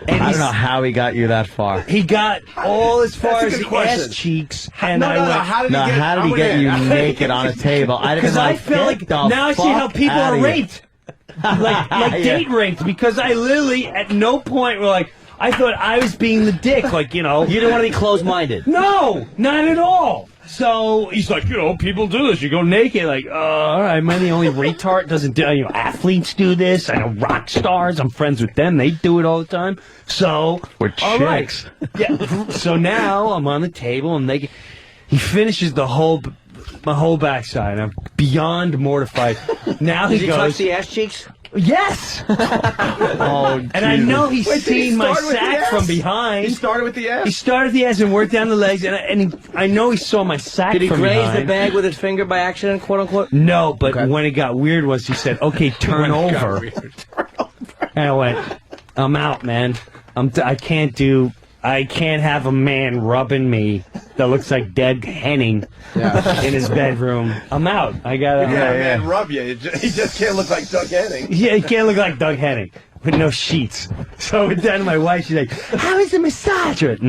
I don't know how he got you that far. He got all as far as the ass cheeks, and I went. How did he get you naked on a table? Because I feel like now I see how people are raped, like date raped. Because I literally at no point were like, I thought I was being the dick, like you didn't want to be closed-minded. No, not at all. So he's like, people do this. You go naked, like, all right, am I the only retard doesn't do? Athletes do this. I know rock stars. I'm friends with them. They do it all the time. So with chicks. Right. Yeah. So now I'm on the table, and he finishes my whole backside. I'm beyond mortified. Now Did he you goes. touch the ass cheeks? Yes. And I know he's seen my sack from behind. He started with the ass? He started with the ass and worked down the legs, and I know he saw my sack Did he from graze behind. the bag with his finger by accident, quote unquote? No, but when it got weird was he said, okay, turn over. And I went, I'm out, man. I can't have a man rubbing me that looks like Doug Henning in his bedroom. I'm out. I gotta. Man, rub you. He just can't look like Doug Henning. Yeah, he can't look like Doug Henning with no sheets. So with that, my wife, she's like, "How is the massage?" He's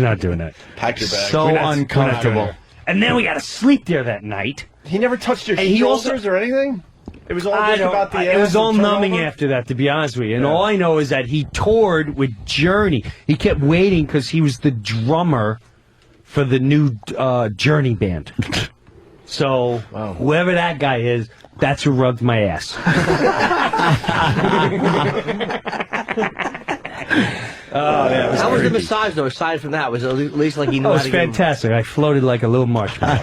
not doing that. Pack your bag. So uncomfortable. And then we got to sleep there that night. He never touched your And he shoulders or anything? It was all just about the ass. It was all and numbing turnover? after that, to be honest with you. And all I know is that he toured with Journey. He kept waiting because he was the drummer for the new Journey band. So whoever that guy is, that's who rubbed my ass. How was the massage, though, aside from that? Was it at least like he knew Oh, it how was to give him- fantastic. I floated like a little marshmallow.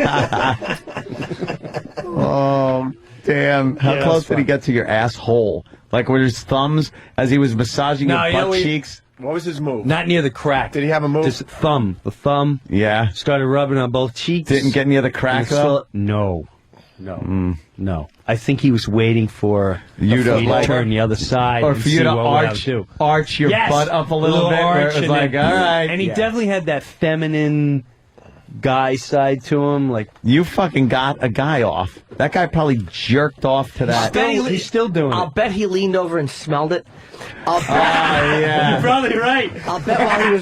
Oh, damn. How Yeah, close that's did he fun. get to your asshole? Like with his thumbs as he was massaging No, your you know butt what- cheeks? What was his move? Not near the crack. Did he have a move? Just thumb. The thumb. Yeah. Started rubbing on both cheeks. Didn't get near the crack, though? No. No. I think he was waiting for You to, me to like- turn the other side, or and for you see to what I would do. arch your Yes, butt up a little bit, where it was and like, then- all right. And he definitely had that feminine guy side to him. Like, You fucking got a guy off. That guy probably jerked off to that. he's still doing I'll it. bet he leaned over and smelled it. I'll bet. yeah. You're probably right. I'll bet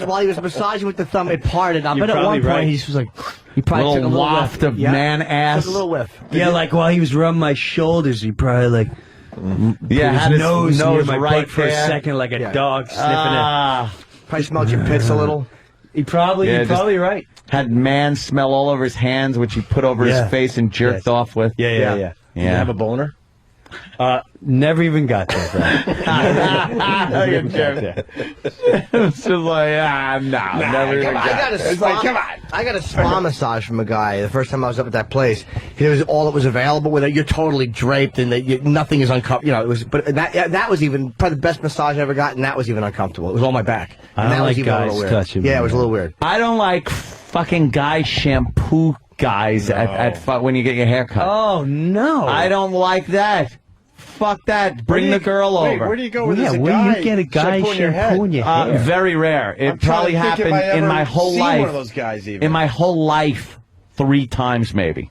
while he was massaging with the thumb, it parted. I'll You're bet at one probably point right. he just was like, he probably took a little waft whiff. of man ass. Took a little whiff. Yeah, like while he was rubbing my shoulders, he probably like Yeah, put had his his nose near nose my right butt for a there. second, like a Yeah. dog sniffing Probably smelled your pits a little. it. You're probably right. Had man smell all over his hands, which he put over Yeah. his face and jerked off with. Yeah. Did you have a boner? Never even got there, bro. You're joking. It's just like, never even got it. It's like, come on. I got a spa massage from a guy the first time I was up at that place. It was all that was available with it. You're totally draped and nothing is uncomfortable. You know, it was, but that was even probably the best massage I ever got, and that was even uncomfortable. It was on my back. I And don't that was like even a little guys weird. touching me, Yeah, it was a little weird. I don't like fucking guy shampoo guys when you get your hair cut. Oh no! I don't like that. Fuck that. Bring the girl over. Where do you go with Yeah, this? A where guy do you get a guy shampooing your head? shampooing your hair? Very rare. It I'm trying probably to think if happened I ever in my whole seen life. one of those guys even. In my whole life, 3 times maybe.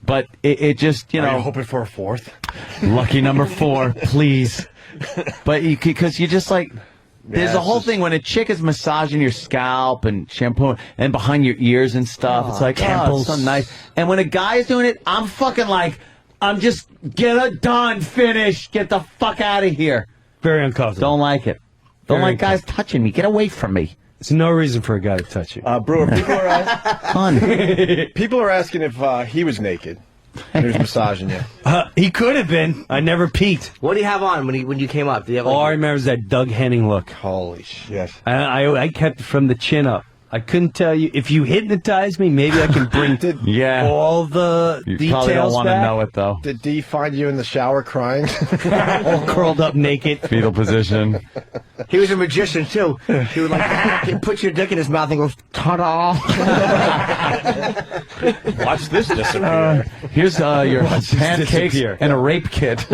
But it just, Are you hoping for a fourth? lucky number 4, please. But because you just like, there's a whole thing when a chick is massaging your scalp and shampooing and behind your ears and stuff. It's like, it's so nice. And when a guy is doing it, I'm fucking like, I'm just, get it done, finish, get the fuck out of here. Very uncomfortable. Don't like it. Don't Very like guys touching me. Get away from me. There's no reason for a guy to touch you. Brewer, people are Fun. people are asking if he was naked. He was massaging you. He could have been. I never peeked. What do you have on when you came up? Do you have All I remember is that Doug Henning look. Holy shit. I kept it from the chin up. I couldn't tell you. If you hypnotize me, maybe I can bring Yeah. all the You details probably don't want to back. know it, though. Did D find you in the shower crying? All curled up naked. Fetal position. He was a magician too. He would like he'd put your dick in his mouth and go, ta-da. Watch this disappear. Here's your pancakes disappear. and a rape kit.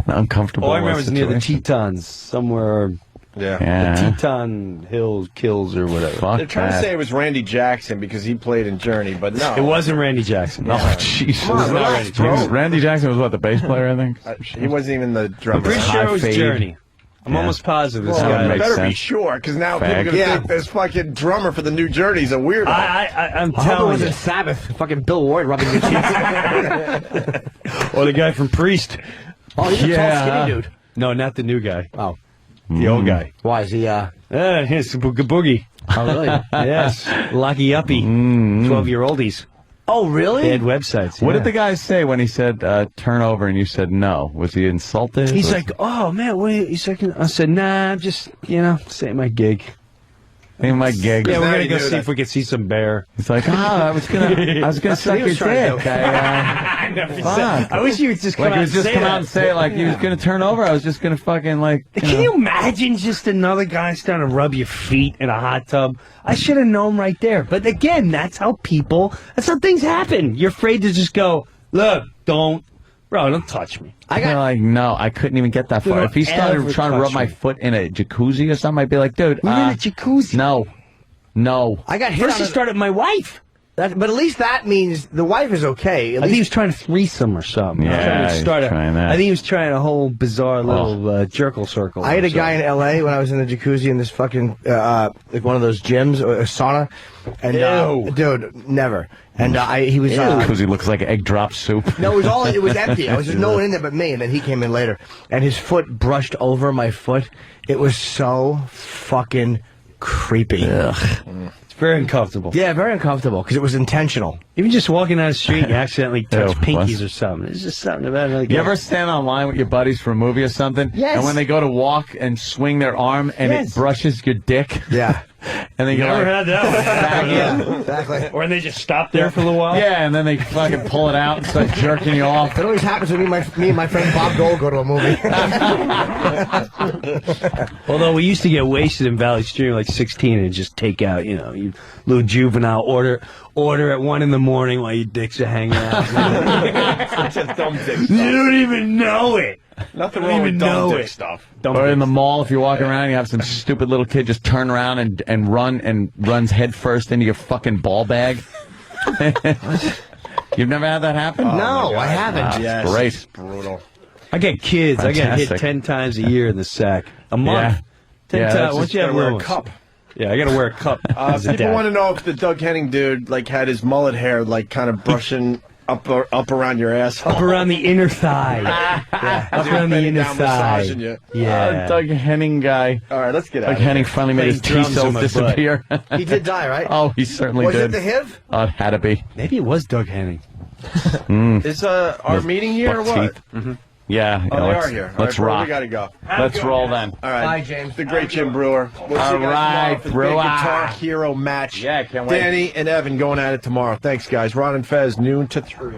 Uncomfortable. All I remember is near the situation. Tetons, somewhere. Yeah. The Teton Hills Kills or whatever. Fuck They're trying to say it was Randy Jackson because he played in Journey, but no. It wasn't Randy Jackson. Oh, Jesus. Come on, relax, bro. Randy Jackson was what, the bass player, I think? He wasn't even the drummer. I'm pretty sure it was High fade. Journey. I'm Yeah. almost positive this Well, guy. you makes better be sense. sure, because now people Fag. are going to Yeah. think this fucking drummer for the new Journey's a weirdo. I'm I hope it telling you. wasn't Sabbath. Fucking Bill Ward rubbing your cheeks. Or the guy from Priest. Oh, he's a tall, skinny dude. No, not the new guy. Oh. The old guy. Why is he, Here's Boogie. Oh, really? Yes. Lucky Uppie. 12-year-oldies. Oh, really? They had websites. What yeah. did the guy say when he said turn over and you said no? Was he insulted? He's Was- like, oh, man, what are you second? I said, nah, I'm just, saying my gig. Hey, my gig. Yeah, we're now going to you go knew see that. if we can see some bear. It's like, I was gonna suck what he your was trying to dick. do. I never Fuck. said. I wish you would just come Like out he and was just say come that. out and say like he was gonna turn over. I was just gonna fucking like. Can you imagine just another guy starting to rub your feet in a hot tub? I should have known right there. But again, that's how things happen. You're afraid to just go, look, don't touch me. like, no, I couldn't even get that far. Don't If he started ever trying to touch rub my me. foot in a jacuzzi or something, I'd be like, dude, We're in a jacuzzi. no. I got hit First on he a- started with my wife. but at least that means the wife is okay. At I think he least was trying to threesome or something. Yeah, He was trying to he's start trying that. I think he was trying a whole bizarre little jerkle circle. I had or a guy in L.A. when I was in the jacuzzi in this fucking like one of those gyms or a sauna, and dude, never. And he was Because he looks like egg drop soup. no, it was empty. I was just no one in there but me, and then he came in later, and his foot brushed over my foot. It was so fucking creepy. It's very uncomfortable. Yeah, very uncomfortable because it was intentional. Even just walking down the street, you accidentally touch Ew, pinkies what? or something. It's just something about it. You ever stand online with your buddies for a movie or something? Yes. And when they go to walk and swing their arm and Yes. it brushes your dick? Yeah. And they You go never like, had that one. Yeah, exactly. Or they just stop there for a little while. yeah, and then they fucking pull it out and start jerking you off. It always happens when me and my friend Bob Gold go to a movie. Although we used to get wasted in Valley Stream like 16 and just take out, you you little juvenile. Order at 1 a.m. while your dicks are hanging out. Such a dumb dick stuff. You don't even know it. Nothing Don't wrong even with dumb know dick it. stuff. Or in the mall, if you're walking around, you have some stupid little kid just turn around and runs head first into your fucking ball bag. You've never had that happen? No, I haven't. Yes, Great. it's brutal. I get kids. I get hit Fantastic. 10 times a year in the sack. A month. Yeah. 10 Yeah, times. that's Once just you have gotta wear a little cup. Yeah, I got to wear a cup. as a People dad. want to know if the Doug Henning dude like had his mullet hair like kind of brushing up around your asshole. Up around the inner thigh. Yeah, up around the Bending inner down, thigh. massaging you. Yeah. Doug Henning guy. All right, let's get out Doug of here. Henning finally made his Playing T drums in cells my disappear. He did die, right? Oh, he certainly Was did. it the HIV? Oh, it had to be. Maybe it was Doug Henning. Is our meeting here or Buck what? teeth. Mm-hmm. Yeah. Oh, yeah, they let's, are here. Let's All right, rock. we gotta go. Let's roll then. All right. Bye, James. The great Jim Brewer. We'll see you guys tomorrow right, for the Brewer. big Guitar Hero match. Yeah, can't wait. Danny and Evan going at it tomorrow. Thanks, guys. Ron and Fez, noon to 3.